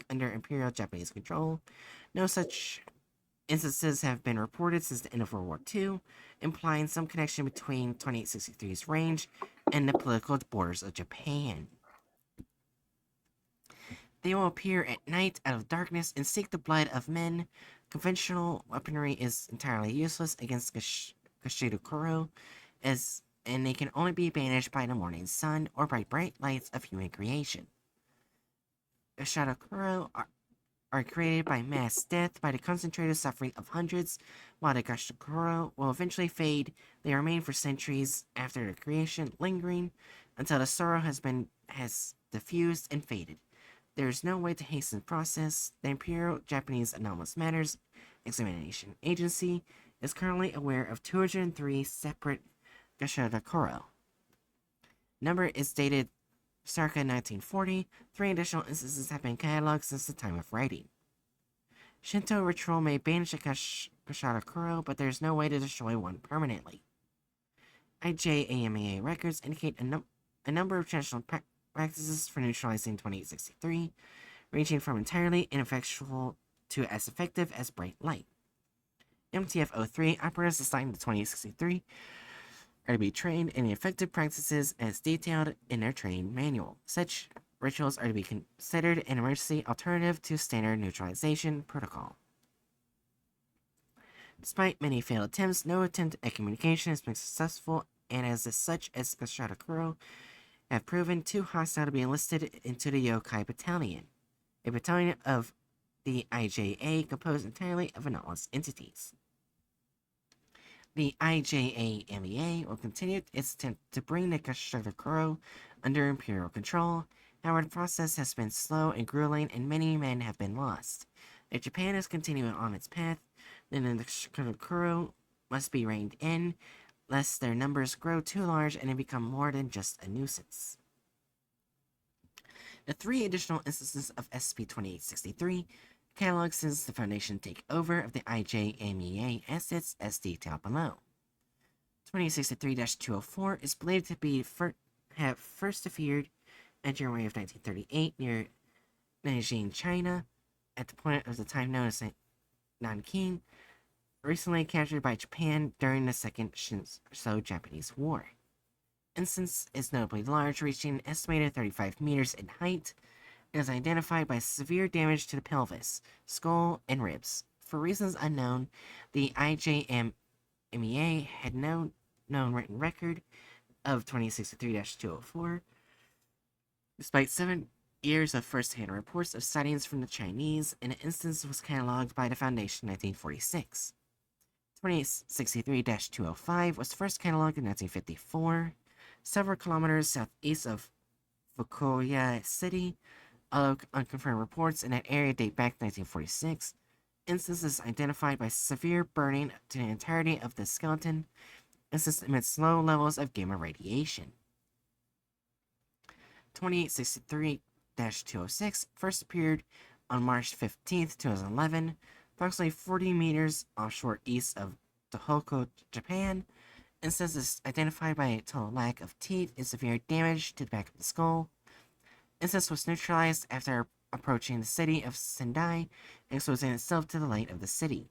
under Imperial Japanese control. No such instances have been reported since the end of World War II, implying some connection between 2863's range and the political borders of Japan. They will appear at night out of darkness and seek the blood of men. Conventional weaponry is entirely useless against Gashido Kuro, and they can only be banished by the morning sun or by bright lights of human creation. Gashido Kuro are created by mass death, by the concentrated suffering of hundreds. While the Gashido Kuro will eventually fade, they remain for centuries after their creation, lingering until the sorrow has diffused and faded. There is no way to hasten the process. The Imperial Japanese Anomalous Matters Examination Agency is currently aware of 203 separate Gashadakoro. Number is dated circa 1940. 3 additional instances have been cataloged since the time of writing. Shinto ritual may banish a Gashadakoro, but there is no way to destroy one permanently. IJAMEA records indicate a number of traditional practices for neutralizing 2863, ranging from entirely ineffectual to as effective as bright light. MTF-03 operators assigned to 2863 are to be trained in the effective practices as detailed in their training manual. Such rituals are to be considered an emergency alternative to standard neutralization protocol. Despite many failed attempts, no attempt at communication has been successful, and as such as Gashadakuro have proven too hostile to be enlisted into the Yokai Battalion, a battalion of the IJA composed entirely of anomalous entities. The IJA-MEA will continue its attempt to bring the Gashadakuro under Imperial control. However, the process has been slow and grueling, and many men have been lost. If Japan is continuing on its path, then the Gashadakuro must be reined in, lest their numbers grow too large and they become more than just a nuisance. The 3 additional instances of SCP-2863 cataloged since the Foundation takeover of the IJMEA assets as detailed below. 2063-204 is believed to have first appeared in January of 1938 near Nanjing, China, at the point of the time known as Nanking, recently captured by Japan during the Second Sino-Japanese War. Instance is notably large, reaching an estimated 35 meters in height, and is identified by severe damage to the pelvis, skull, and ribs. For reasons unknown, the IJMEA had no known written record of 2063-204, despite 7 years of first-hand reports of sightings from the Chinese, and the instance was catalogued by the Foundation in 1946. 2063-205 was first catalogued in 1954, several kilometers southeast of Fukuoka City. Although unconfirmed reports in that area date back to 1946, instances identified by severe burning to the entirety of the skeleton, instances amidst low levels of gamma radiation. 2863-206 first appeared on March 15, 2011, approximately 40 meters offshore east of Tohoku, Japan. Instances identified by a total lack of teeth and severe damage to the back of the skull. Instance was neutralized after approaching the city of Sendai and exposing itself to the light of the city.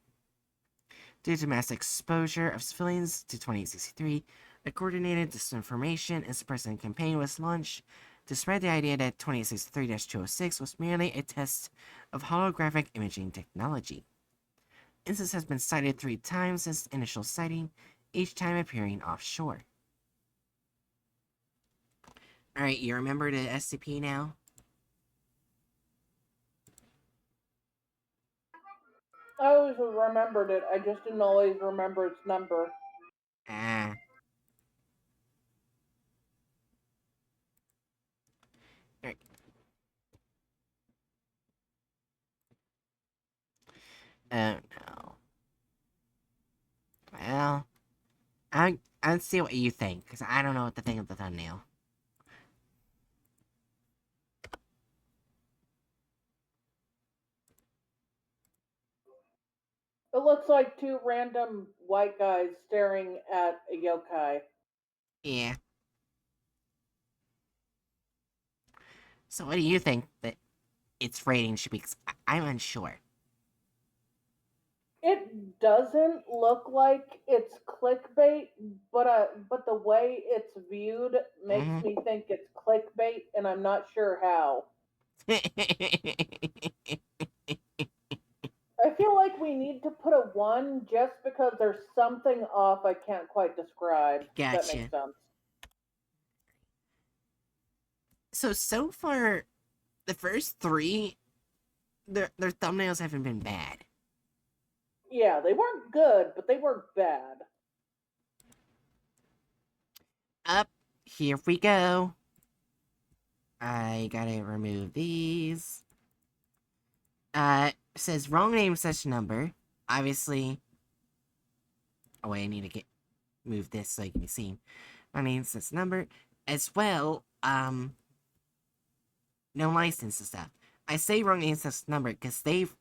Due to mass exposure of civilians to 2863, a coordinated disinformation and suppressing campaign was launched to spread the idea that 2863-206 was merely a test of holographic imaging technology. Instance has been cited 3 times since initial sighting, each time appearing offshore. Alright, you remember the SCP now? I always remembered it. I just didn't always remember its number. Ah. Alright. Oh no. Well, I'll see what you think, because I don't know what to think of the thumbnail. It looks like 2 random white guys staring at a yokai. Yeah. So what do you think that its rating should be? 'Cause I'm unsure. It doesn't look like it's clickbait, but the way it's viewed makes me think it's clickbait, and I'm not sure how. I feel like we need to put a 1 just because there's something off I can't quite describe. If that Gotcha. makes sense. So far, the first 3, their thumbnails haven't been bad. Yeah, they weren't good, but they weren't bad. Up, here we go. I gotta remove these. Says wrong name, such number. Obviously. Oh wait, I need to move this so you can see. My name, such number. As well, no license and stuff. I say wrong name, such number because they've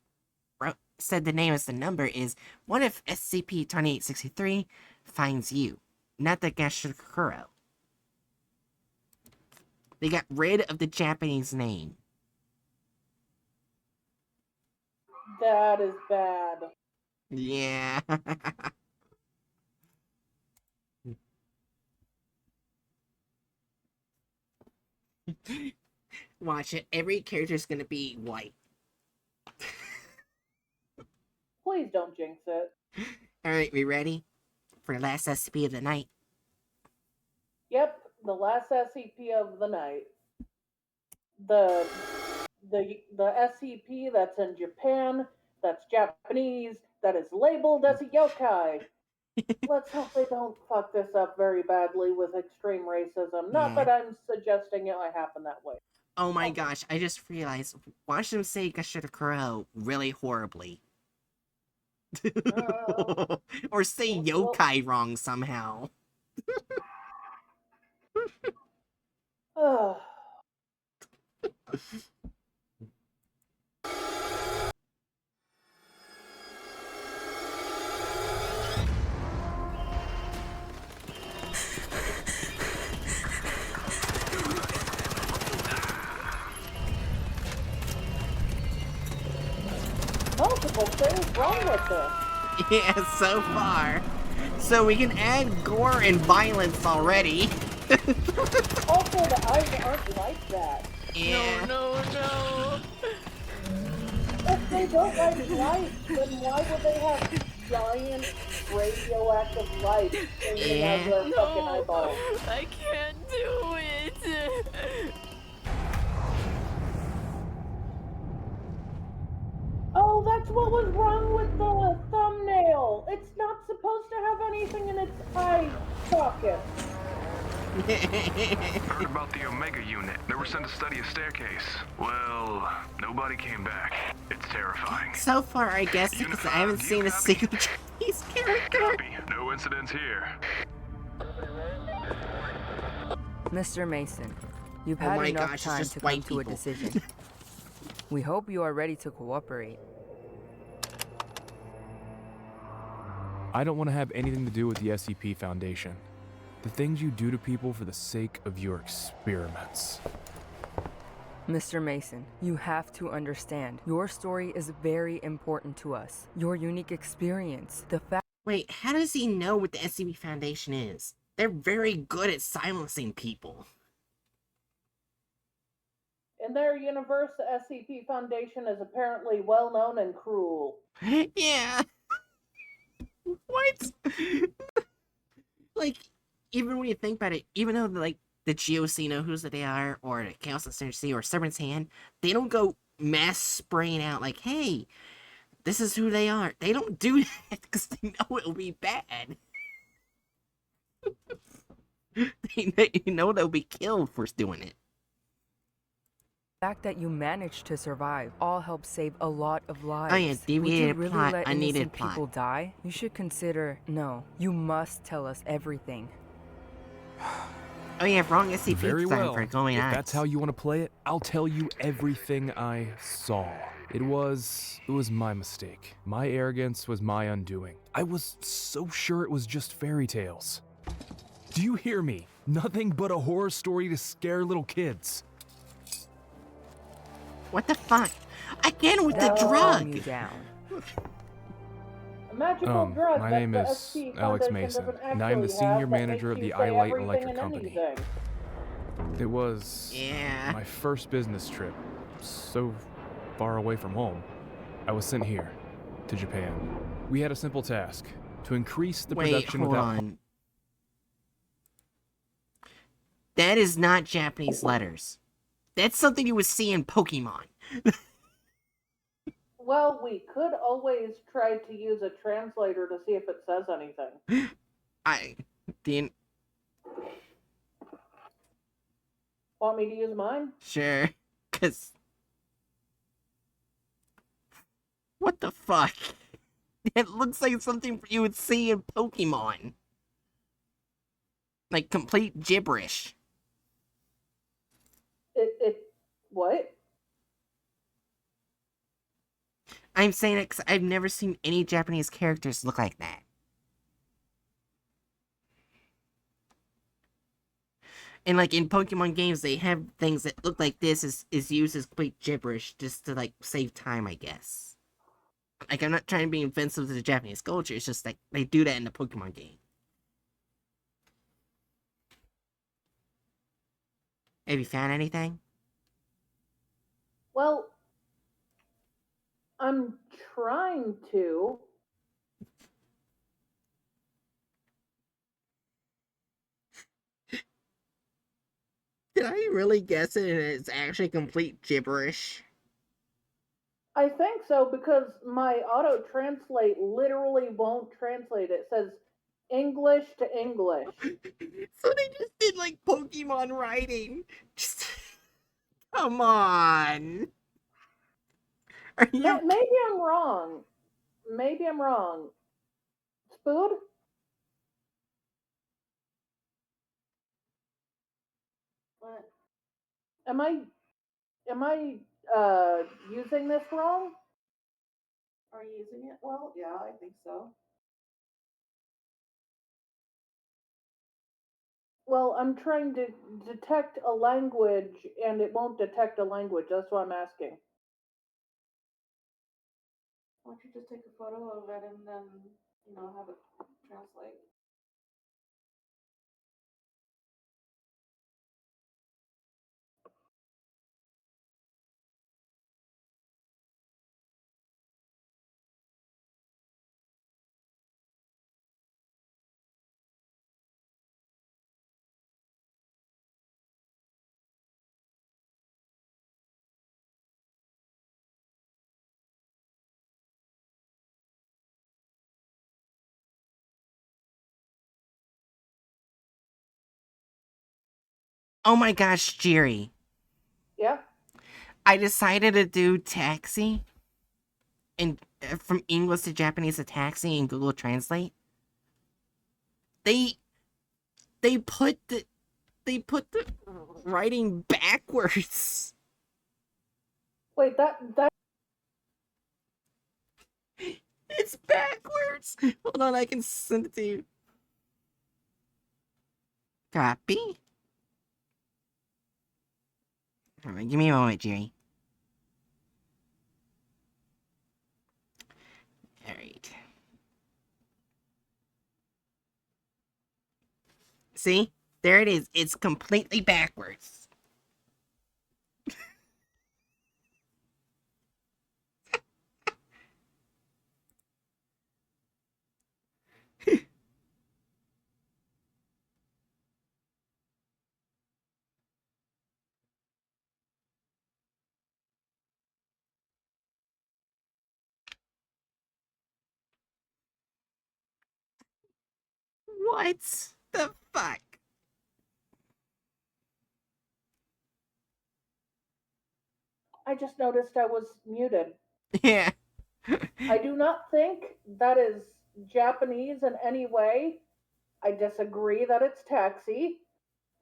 said the name as the number is, what if SCP-2863 finds you, not the Gashikuro? They got rid of the Japanese name. That is bad. Yeah. Watch it. Every character's gonna be white. Please don't jinx it. Alright, we ready for the last SCP of the night? Yep, the last SCP of the night. The SCP that's in Japan, that's Japanese, that is labeled as a yokai. Let's hope they don't fuck this up very badly with extreme racism. Not that I'm suggesting it might happen that way. Oh my gosh, I just realized, watch them say Gashikuro really horribly. Or say yokai wrong somehow. Multiple things wrong with this. Yeah, so far. So we can add gore and violence already. Also, the eyes aren't like that. Yeah. No. If they don't like light, then why would they have giant radioactive light streaming out of their fucking eyeballs? I can't do it. Oh, that's what was wrong with the thumbnail. It's not supposed to have anything in its eye socket. Heard about the Omega unit. They were sent to study a staircase. Well, nobody came back. It's terrifying. So far, I guess, because I haven't seen a single Chinese character. Copy. No incidents here. Mr. Mason, you've Oh had my enough gosh, it's time just to come white to a people. decision. We hope you are ready to cooperate. I don't want to have anything to do with the SCP Foundation. The things you do to people for the sake of your experiments. Mr. Mason, you have to understand, your story is very important to us. Your unique experience, the fact— Wait, how does he know what the SCP Foundation is? They're very good at silencing people. In their universe, the SCP Foundation is apparently well known and cruel. Yeah. What? Like, even when you think about it, even though like the GOC know who they are, or the Chaos Insurgency, or Servant's Hand, they don't go mass spraying out like, hey, this is who they are. They don't do that because they know it'll be bad. they know they'll be killed for doing it. The fact that you managed to survive all helps save a lot of lives. Oh yeah, Would deviated you really plot. let I needed innocent plot. people die? You should consider— No, you must tell us everything. Oh yeah, wrong SCP Very time well. for going If on. that's how you want to play it, I'll tell you everything I saw. It was my mistake. My arrogance was my undoing. I was so sure it was just fairy tales. Do you hear me? Nothing but a horror story to scare little kids. What the fuck? Again with the That will drug! calm you down. A magical drug My that name the is SCP Alex Foundation Mason, doesn't and I am the actually senior have that manager of makes the you say iLight everything Electric and Company. anything. It was my first business trip, so far away from home. I was sent here, to Japan. We had a simple task, to increase the production hold without— on. That is not Japanese letters. That's something you would see in Pokemon. Well, we could always try to use a translator to see if it says anything. Want me to use mine? Sure. Cause what the fuck? It looks like something you would see in Pokemon. Like complete gibberish. What? I'm saying it 'cause I've never seen any Japanese characters look like that. And like in Pokemon games, they have things that look like this is used as complete gibberish just to like save time, I guess. Like I'm not trying to be offensive to the Japanese culture, it's just like they do that in the Pokemon game. Have you found anything? Well, I'm trying to. Did I really guess it and it's actually complete gibberish? I think so because my auto translate literally won't translate. It says English to English. So they just did like Pokemon writing. Just come on. Are you? Maybe I'm wrong. Maybe I'm wrong. Spood? What? Am I using this wrong? Are you using it well? Yeah, I think so. Well, I'm trying to detect a language and it won't detect a language. That's why I'm asking. Why don't you just take a photo of it and then, have it translate? Oh my gosh, Jiri. Yeah? I decided to do taxi and from English to Japanese to taxi in Google Translate. They put the writing backwards. Wait, that It's backwards. Hold on, I can send it to you. Copy. Alright, give me a moment, Jerry. Alright. See? There it is. It's completely backwards. What the fuck? I just noticed I was muted. Yeah. I do not think that is Japanese in any way. I disagree that it's taxi.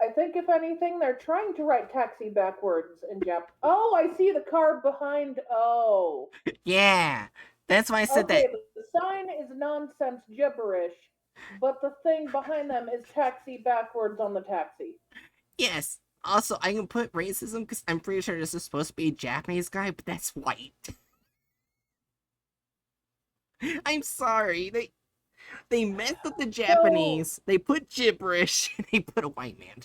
I think, if anything, they're trying to write taxi backwards in Jap. Oh, I see the car behind. Oh. Yeah. That's why I said Okay, that. the sign is nonsense gibberish, but the thing behind them is taxi backwards on the taxi. Yes. Also, I can put racism because I'm pretty sure this is supposed to be a Japanese guy, but that's white. I'm sorry. They messed up the Japanese. They put gibberish. And they put a white man.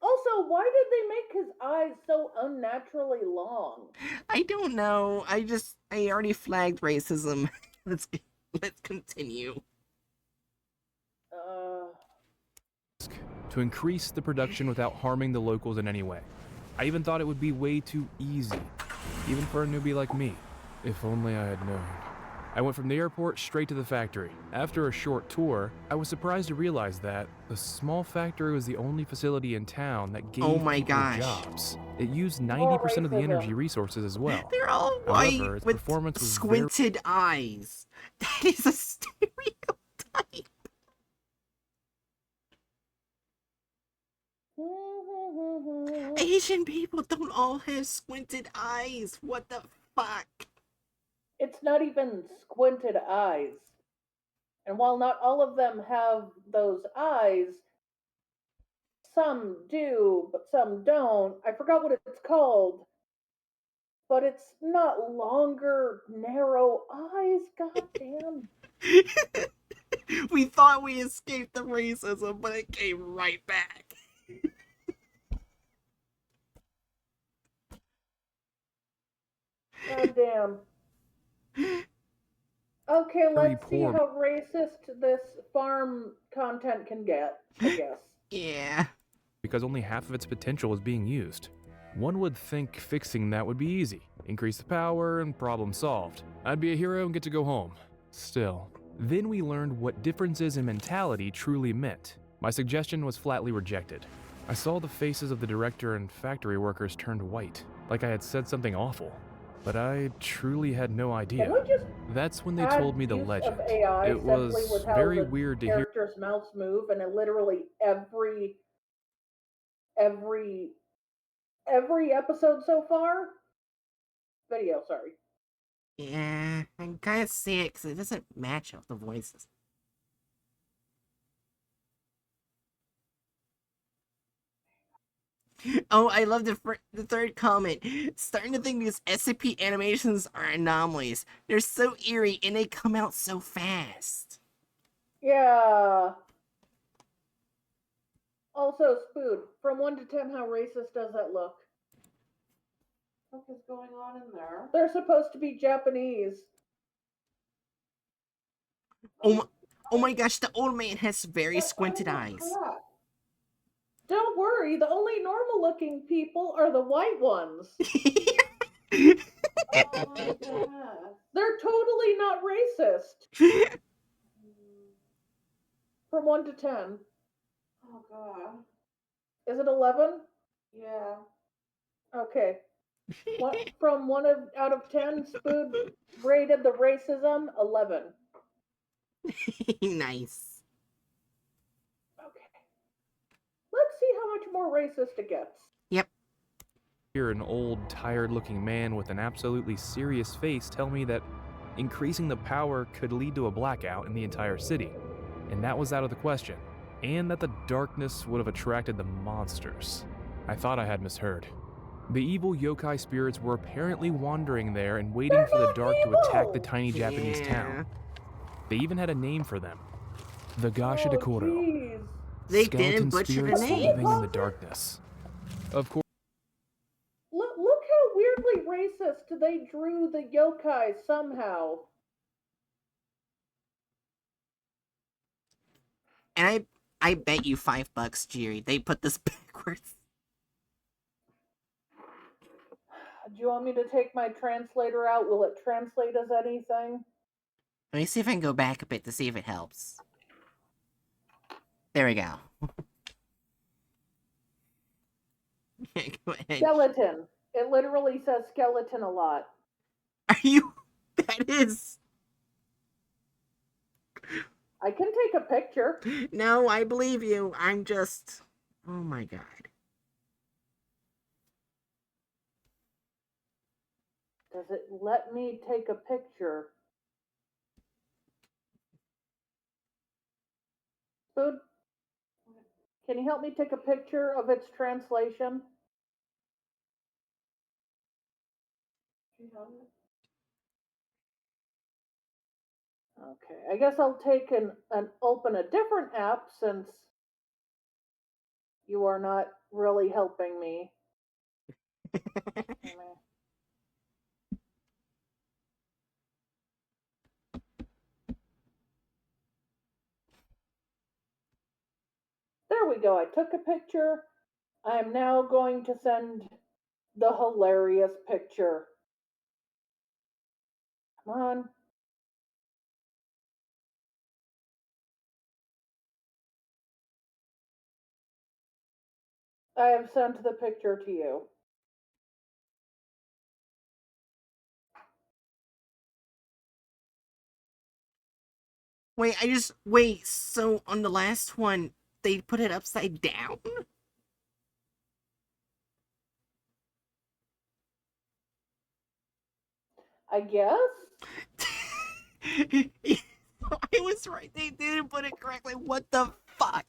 Also, why did they make his eyes so unnaturally long? I don't know. I already flagged racism. Let's continue. To increase the production without harming the locals in any way. I even thought it would be way too easy, even for a newbie like me. If only I had known. I went from the airport straight to the factory. After a short tour, I was surprised to realize that the small factory was the only facility in town that gave Oh my people gosh. jobs. It used More 90% of the energy racism. resources as well. They're all white However, its with performance was squinted eyes. That is a stereotype. Asian people don't all have squinted eyes. What the fuck? It's not even squinted eyes. And while not all of them have those eyes, some do, but some don't. I forgot what it's called. But it's not longer, narrow eyes. God damn. We thought we escaped the racism, but it came right back. God damn. Okay, let's see poor. how racist this farm content can get, I guess. Yeah. Because only half of its potential was being used. One would think fixing that would be easy. Increase the power and problem solved. I'd be a hero and get to go home. Still. Then we learned what differences in mentality truly meant. My suggestion was flatly rejected. I saw the faces of the director and factory workers turned white, like I had said something awful. But I truly had no idea. Can we just That's when they add told me the use legend. of AI It simply was with how very the weird to hear. characters' mouths move, and it literally every episode so far? Video, sorry. Yeah, I kind of see it because it doesn't match up the voices. Oh, I love the third comment. Starting to think these SCP animations are anomalies. They're so eerie and they come out so fast. Yeah. Also, Spood, from 1 to 10, how racist does that look? What is going on in there? They're supposed to be Japanese. Oh my gosh, the old man has very squinted eyes. Crap. Don't worry, the only normal looking people are the white ones. Oh my goodness. They're totally not racist. From 1 to 10. Oh god. Is it 11? Yeah. Okay. From 1 out of 10, Spood rated the racism 11. Nice. Okay. Let's see how much more racist it gets. Yep. Hear an old, tired-looking man with an absolutely serious face tell me that increasing the power could lead to a blackout in the entire city, and that was out of the question, and that the darkness would have attracted the monsters. I thought I had misheard. The evil yokai spirits were apparently wandering there and waiting for the dark to attack the tiny Japanese town. They even had a name for them. The Gasha de Koro. They Skeleton didn't butcher the spirits name. living in the darkness. Of course. Look how weirdly racist they drew the yokai somehow. And I bet you $5, Jiri, they put this backwards. Do you want me to take my translator out? Will it translate as anything? Let me see if I can go back a bit to see if it helps. There we go. Go ahead. Skeleton. It literally says skeleton a lot. Are you? That is. I can take a picture. No, I believe you. I'm just. Oh my god. Does it let me take a picture? Food? Can you help me take a picture of its translation? Okay, I guess I'll take and open a different app since you are not really helping me. There we go. I took a picture. I am now going to send the hilarious picture. Come on. I have sent the picture to you. Wait, so on the last one, they put it upside down? I guess? I was right, they didn't put it correctly. What the fuck?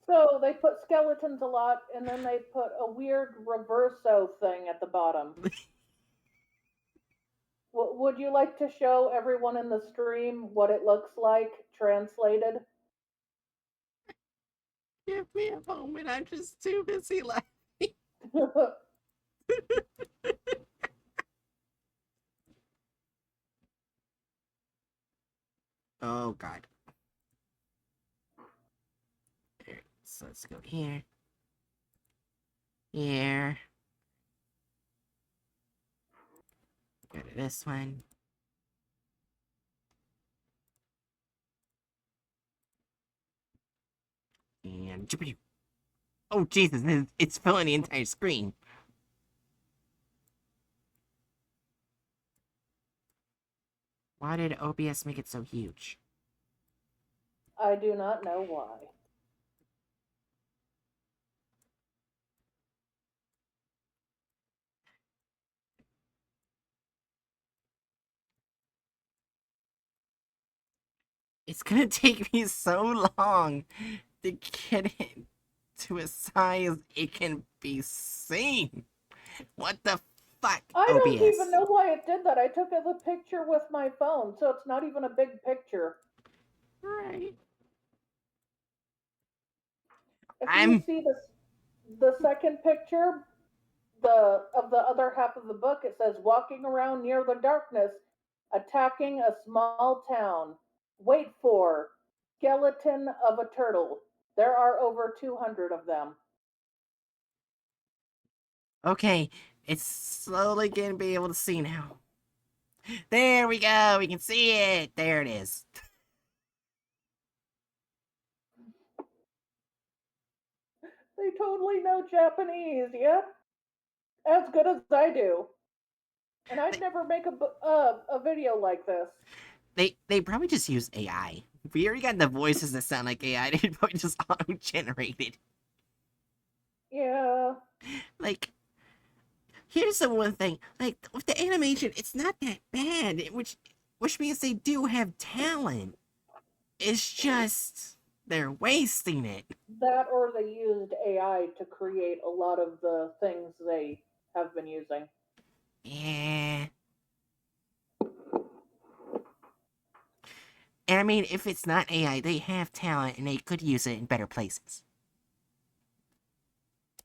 So they put skeletons a lot, and then they put a weird reverso thing at the bottom. Would you like to show everyone in the stream what it looks like translated? Give me a moment, I'm just too busy laughing. Oh god. Alright, so let's go here. Here. Go to this one. And oh Jesus, it's filling the entire screen. Why did OBS make it so huge? I do not know why. It's gonna take me so long to get it to a size it can be seen. What the fuck, I OBS? don't even know why it did that. I took the picture with my phone, so it's not even a big picture. Right. If you see the second picture, of the other half of the book, it says walking around near the darkness, attacking a small town. Wait for skeleton of a turtle. There are over 200 of them. Okay, it's slowly gonna be able to see now. There we go, we can see it. There it is. They totally know Japanese, yep. As good as I do. And I'd never make a video like this. They probably just use AI. We already got the voices that sound like AI. They probably just auto-generated. Yeah. Like, here's the one thing. Like, with the animation, it's not that bad. Which means they do have talent. It's just they're wasting it. That or they used AI to create a lot of the things they have been using. Yeah. And I mean, if it's not AI, they have talent and they could use it in better places.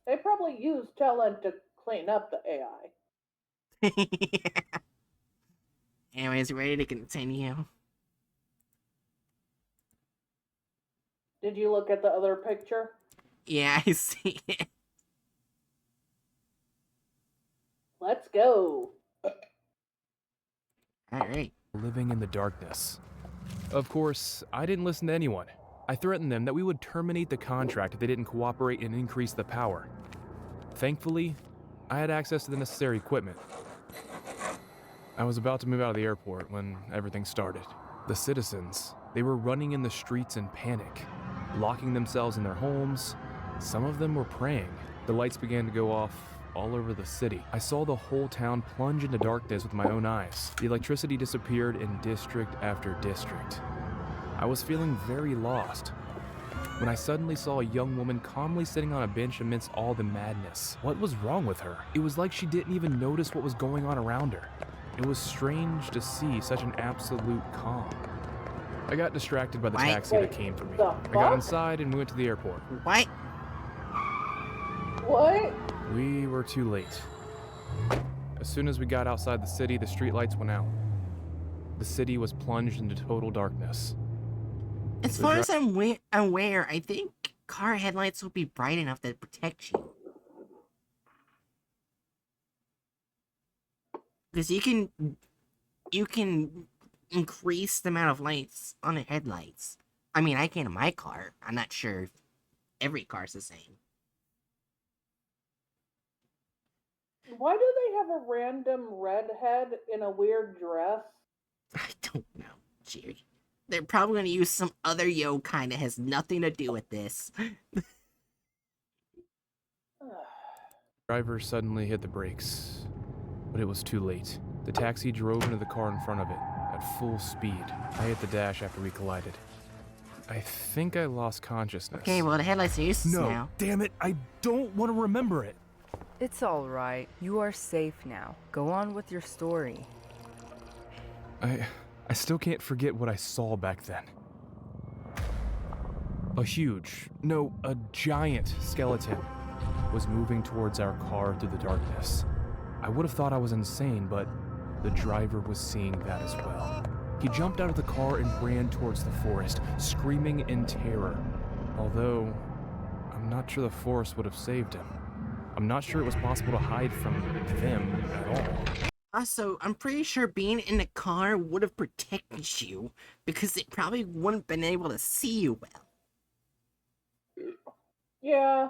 They probably use talent to clean up the AI. Yeah. Anyways, ready to continue? Did you look at the other picture? Yeah, I see it. Let's go. Alright. Living in the darkness. Of course, I didn't listen to anyone. I threatened them that we would terminate the contract if they didn't cooperate and increase the power. Thankfully, I had access to the necessary equipment. I was about to move out of the airport when everything started. The citizens, they were running in the streets in panic, locking themselves in their homes. Some of them were praying. The lights began to go off all over the city. I saw the whole town plunge into darkness with my own eyes. The electricity disappeared in district after district. I was feeling very lost when I suddenly saw a young woman calmly sitting on a bench amidst all the madness. What was wrong with her? It was like she didn't even notice what was going on around her. It was strange to see such an absolute calm. I got distracted by the taxi that came for me. I got inside and we went to the airport. What? What? We were too late. As soon as we got outside the city, the streetlights went out. The city was plunged into total darkness. As far as I'm aware, I think car headlights will be bright enough to protect you. Because you can increase the amount of lights on the headlights. I mean, I can in my car. I'm not sure if every car's the same. Why do they have a random redhead in a weird dress? I don't know, Jerry. They're probably going to use some other yokai that has nothing to do with this. Driver suddenly hit the brakes, but it was too late. The taxi drove into the car in front of it at full speed. I hit the dash after we collided. I think I lost consciousness. Okay, well, the headlights are useless No, now. damn it, I don't want to remember it. It's all right. You are safe now. Go on with your story. I still can't forget what I saw back then. A giant skeleton was moving towards our car through the darkness. I would have thought I was insane, but the driver was seeing that as well. He jumped out of the car and ran towards the forest, screaming in terror. Although, I'm not sure the forest would have saved him. I'm not sure it was possible to hide from them at all. Also, I'm pretty sure being in the car would have protected you, because it probably wouldn't have been able to see you well. Yeah.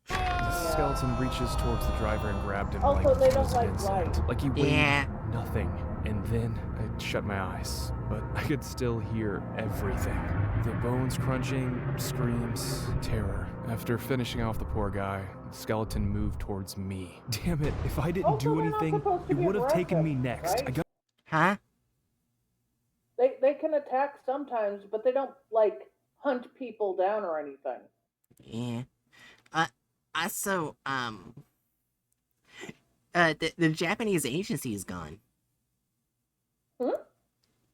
The skeleton reaches towards the driver and grabbed him Also, like they it don't was like an insect. light. Like he weighed Yeah. nothing. And then I shut my eyes, but I could still hear everything. The bones crunching, screams, terror. After finishing off the poor guy, the skeleton moved towards me. Damn it, if I didn't Also, do they're not anything, supposed to it be would have taken me aggressive, next. right? I got Huh? They can attack sometimes, but they don't, like, hunt people down or anything. Yeah. Also, the Japanese agency is gone. Hmm?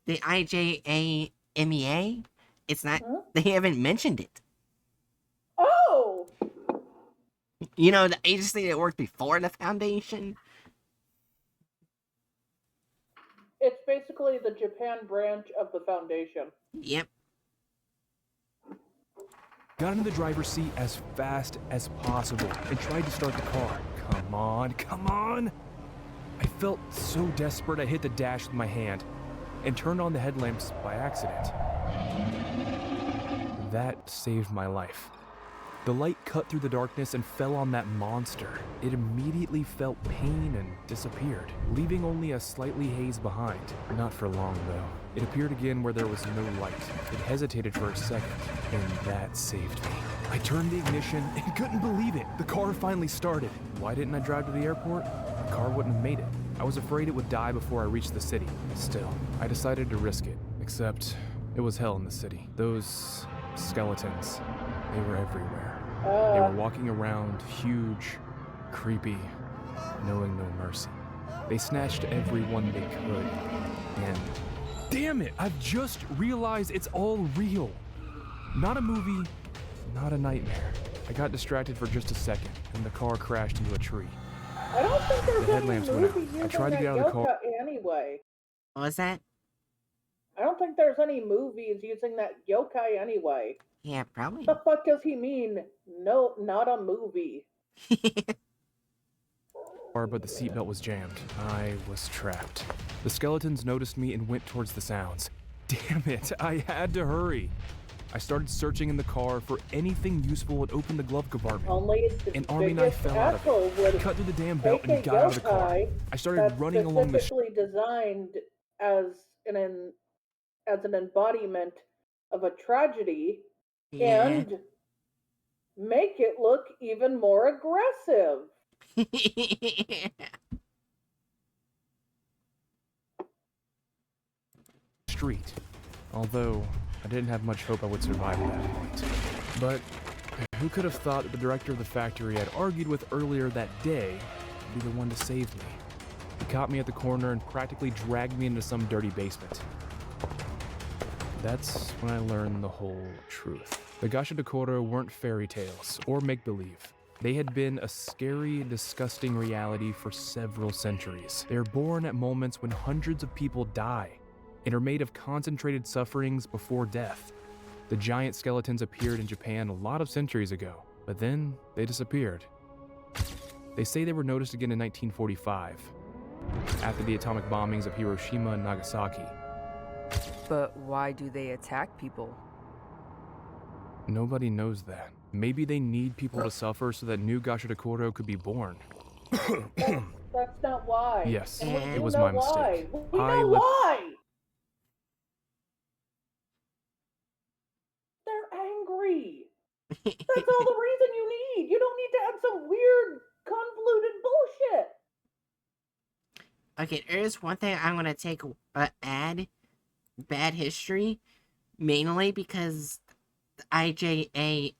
The IJAMEA? It's not, Hmm? they haven't mentioned it. Oh! You know, the agency that worked before the Foundation? It's basically the Japan branch of the Foundation. Yep. Got into the driver's seat as fast as possible and tried to start the car. Come on, come on! I felt so desperate I hit the dash with my hand and turned on the headlamps by accident. That saved my life. The light cut through the darkness and fell on that monster. It immediately felt pain and disappeared, leaving only a slightly haze behind. Not for long, though. It appeared again where there was no light. It hesitated for a second, and that saved me. I turned the ignition and couldn't believe it. The car finally started. Why didn't I drive to the airport? The car wouldn't have made it. I was afraid it would die before I reached the city. Still, I decided to risk it. Except, it was hell in the city. Those skeletons, they were everywhere. They were walking around, huge, creepy, knowing no mercy. They snatched everyone they could, and damn it, I've just realized it's all real. Not a movie, not a nightmare. I got distracted for just a second, and the car crashed into a tree. I don't think there's The any headlamps went out. movie I using tried to that get out of the car. yokai anyway. What was that? I don't think there's any movies using that yokai anyway. Yeah, probably. What the fuck does he mean? No, not a movie. But the seatbelt was jammed. I was trapped. The skeletons noticed me and went towards the sounds. Damn it, I had to hurry. I started searching in the car for anything useful and opened the glove compartment. Only An army knife fell out of it. Cut through the damn belt and got out of the car. I started running along the specifically designed as an embodiment of a tragedy and make it look even more aggressive. street. Although, I didn't have much hope I would survive at that point. But who could have thought that the director of the factory I'd argued with earlier that day would be the one to save me? He caught me at the corner and practically dragged me into some dirty basement. That's when I learned the whole truth. The Gashadokoro weren't fairy tales or make-believe. They had been a scary, disgusting reality for several centuries. They are born at moments when hundreds of people die and are made of concentrated sufferings before death. The giant skeletons appeared in Japan a lot of centuries ago, but then they disappeared. They say they were noticed again in 1945, after the atomic bombings of Hiroshima and Nagasaki. But why do they attack people? Nobody knows that. Maybe they need people to suffer so that new Gashadokoro could be born. That's not why. Yes, And we it do was know my why. mistake. We know why! They're angry. That's all the reason you need. You don't need to add some weird, convoluted bullshit. Okay, there's one thing I'm gonna add bad history, mainly because IJAEMEA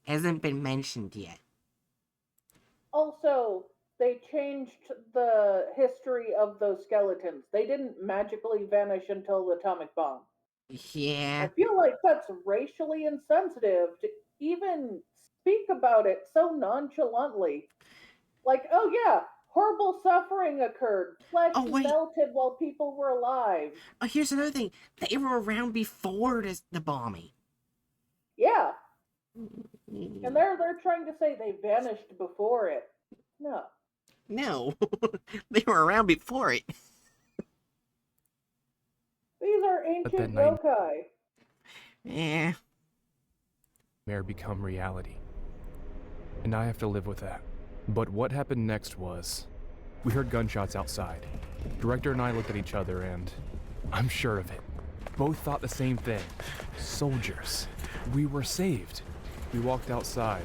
hasn't been mentioned yet. Also, they changed the history of those skeletons. They didn't magically vanish until the atomic bomb. Yeah. I feel like that's racially insensitive to even speak about it so nonchalantly. Like, oh yeah, horrible suffering occurred. Flesh melted while people were alive. Oh, here's another thing. They were around before the bombing. Yeah. And they're trying to say they vanished before it. No. No. They were around before it. These are ancient yokai. Yeah. Nightmare become reality. And I have to live with that. But what happened next was, we heard gunshots outside. Director and I looked at each other and, I'm sure of it, both thought the same thing. Soldiers. We were saved. We walked outside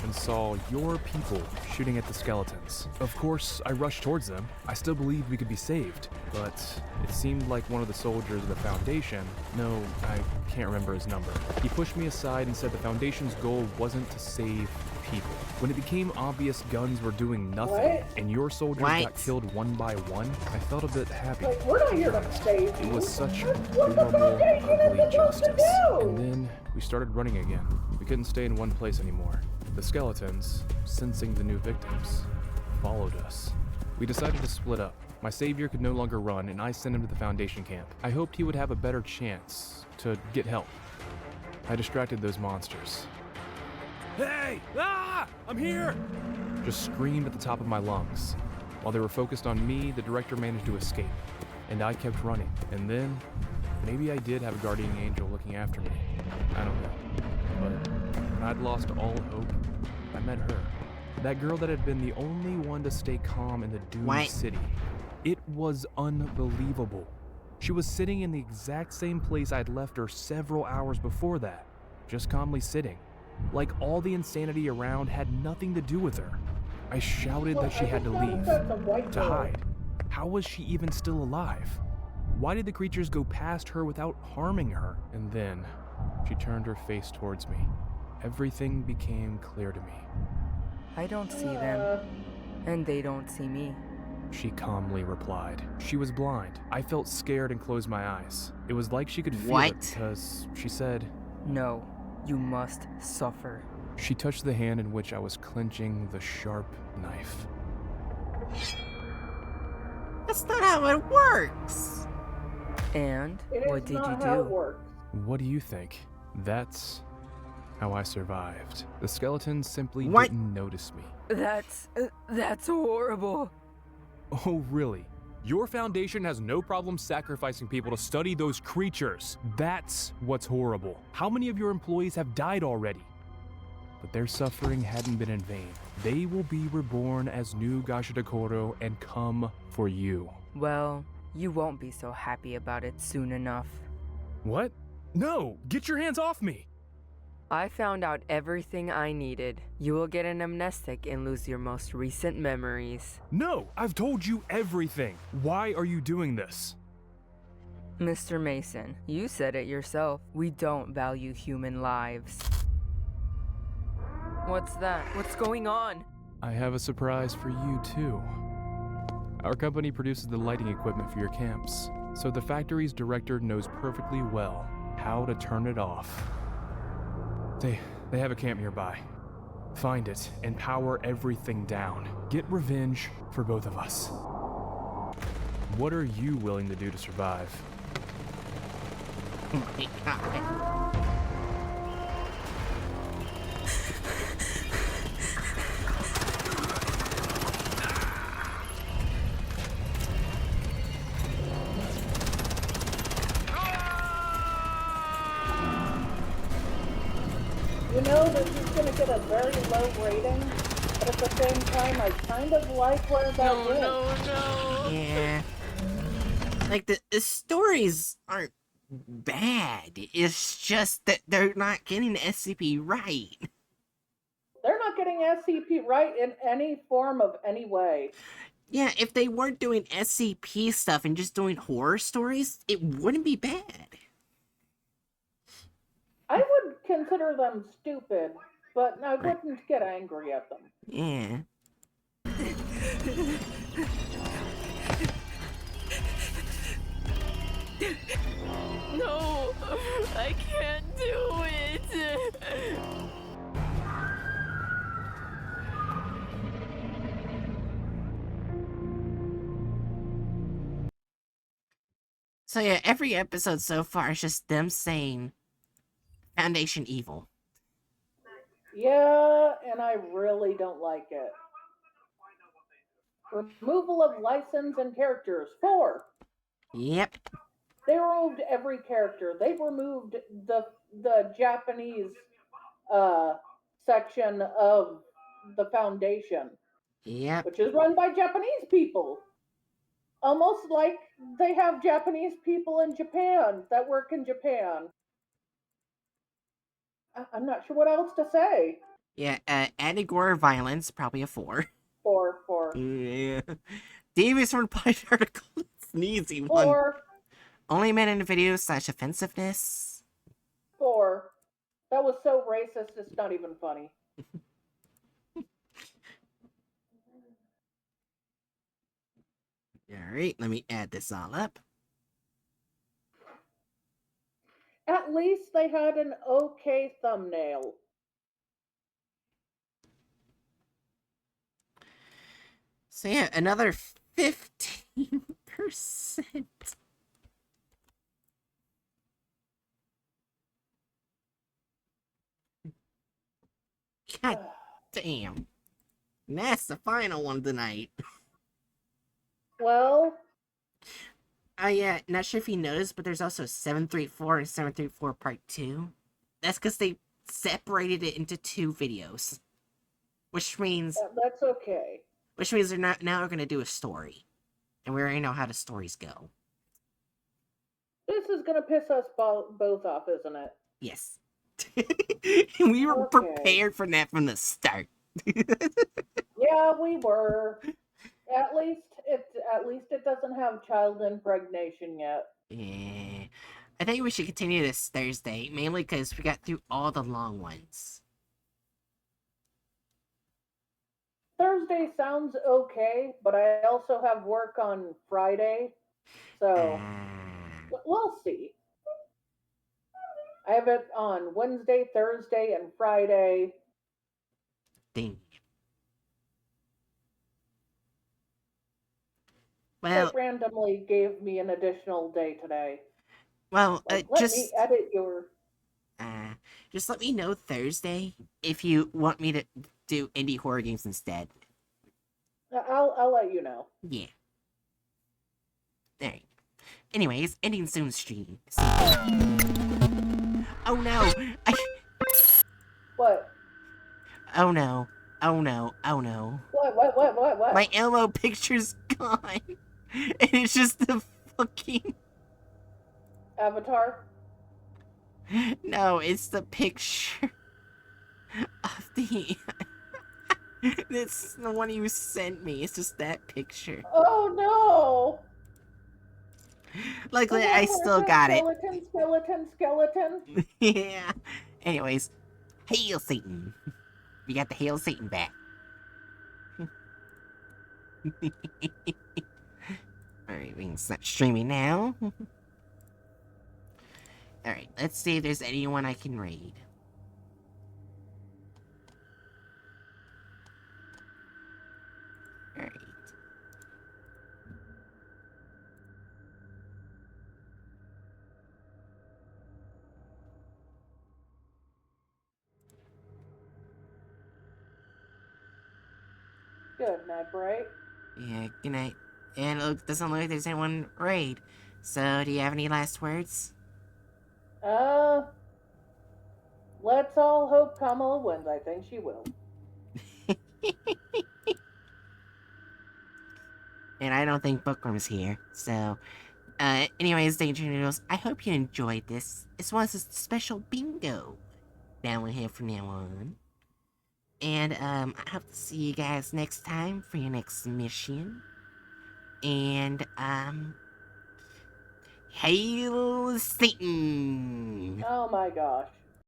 and saw your people shooting at the skeletons. Of course, I rushed towards them. I still believed we could be saved, but it seemed like one of the soldiers of the Foundation, no, I can't remember his number. He pushed me aside and said the Foundation's goal wasn't to save people. When it became obvious guns were doing nothing and your soldiers got killed one by one, I felt a bit happy. Like, we're not here to save you. It was such What the horrible, Foundation ugly isn't supposed to justice. do? And then we started running again. We couldn't stay in one place anymore. The skeletons, sensing the new victims, followed us. We decided to split up. My savior could no longer run, and I sent him to the Foundation camp. I hoped he would have a better chance to get help. I distracted those monsters. Hey! Ah! I'm here! Just screamed at the top of my lungs. While they were focused on me, the director managed to escape. And I kept running. And then, maybe I did have a guardian angel looking after me. I don't know. But when I'd lost all hope, I met her. That girl that had been the only one to stay calm in the doomed city. It was unbelievable. She was sitting in the exact same place I'd left her several hours before that. Just calmly sitting. Like all the insanity around had nothing to do with her. I shouted that she had to leave. To hide. How was she even still alive? Why did the creatures go past her without harming her? And then, she turned her face towards me. Everything became clear to me. I don't see them, and they don't see me. She calmly replied. She was blind. I felt scared and closed my eyes. It was like she could feel it because she said, "No, you must suffer." She touched the hand in which I was clenching the sharp knife. That's not how it works! And what did you do? What do you think? That's how I survived. The skeletons simply didn't notice me. That's horrible. Oh, really? Your foundation has no problem sacrificing people to study those creatures. That's what's horrible. How many of your employees have died already? But their suffering hadn't been in vain. They will be reborn as new Gashadokoro and come for you. Well, you won't be so happy about it soon enough. What? No! Get your hands off me! I found out everything I needed. You will get an amnestic and lose your most recent memories. No! I've told you everything! Why are you doing this? Mr. Mason, you said it yourself. We don't value human lives. What's that? What's going on? I have a surprise for you, too. Our company produces the lighting equipment for your camps, so the factory's director knows perfectly well how to turn it off. They have a camp nearby. Find it and power everything down. Get revenge for both of us. What are you willing to do to survive? Oh my god. You know that he's gonna get a very low rating, but at the same time, I kind of like where that went. No. Yeah. Like, the stories aren't bad. It's just that they're not getting the SCP right. They're not getting SCP right in any form of any way. Yeah, if they weren't doing SCP stuff and just doing horror stories, it wouldn't be bad. I would consider them stupid, but I wouldn't get angry at them. Yeah. No, I can't do it. So yeah, every episode so far is just them saying Foundation evil. Yeah, and I really don't like it. Removal of license and characters. 4. Yep. They removed every character. They removed the Japanese section of the Foundation, Yep. which is run by Japanese people. Almost like they have Japanese people in Japan that work in Japan. I'm not sure what else to say. Yeah, added gore or violence, probably a 4. 4. Yeah. Devious from part article, it's an easy one. 4. Only men in video / offensiveness. 4. That was so racist, it's not even funny. Alright, let me add this all up. At least they had an okay thumbnail. So yeah, another 15%. God damn. And that's the final one tonight. Well, yeah, not sure if you noticed, but there's also 734 and 734 Part 2. That's because they separated it into 2 videos. Which means... that's okay. Which means they're now they're going to do a story. And we already know how the stories go. This is going to piss us both off, isn't it? Yes. We were prepared for that from the start. Yeah, we were. At least it doesn't have child impregnation yet. Yeah. I think we should continue this Thursday, mainly because we got through all the long ones. Thursday sounds okay, but I also have work on Friday, so we'll see. I have it on Wednesday, Thursday, and Friday. Dang. Well, it randomly gave me an additional day today. Well, let me edit your... just let me know Thursday if you want me to do indie horror games instead. I'll let you know. Yeah. Alright. Anyways, ending soon stream. Oh no! What? Oh no. Oh no. Oh no. What? My Elmo picture's gone. And it's just the fucking... Avatar? No, it's the picture of the... It's the one you sent me. It's just that picture. Oh no! Luckily, I still got it. Skeleton. Yeah. Anyways, hail Satan. We got the hail Satan back. Alright, we can start streaming now. Alright, let's see if there's anyone I can raid. Alright. Good night, Bright. Yeah, good night. And it doesn't look like there's anyone raid. So, do you have any last words? Let's all hope Kamala wins. I think she will. And I don't think Bookworm's here, so... anyways, Danger Noodles, I hope you enjoyed this. This was a special bingo that we have from now on. And, I hope to see you guys next time for your next mission. And, Hail Satan! Oh my gosh.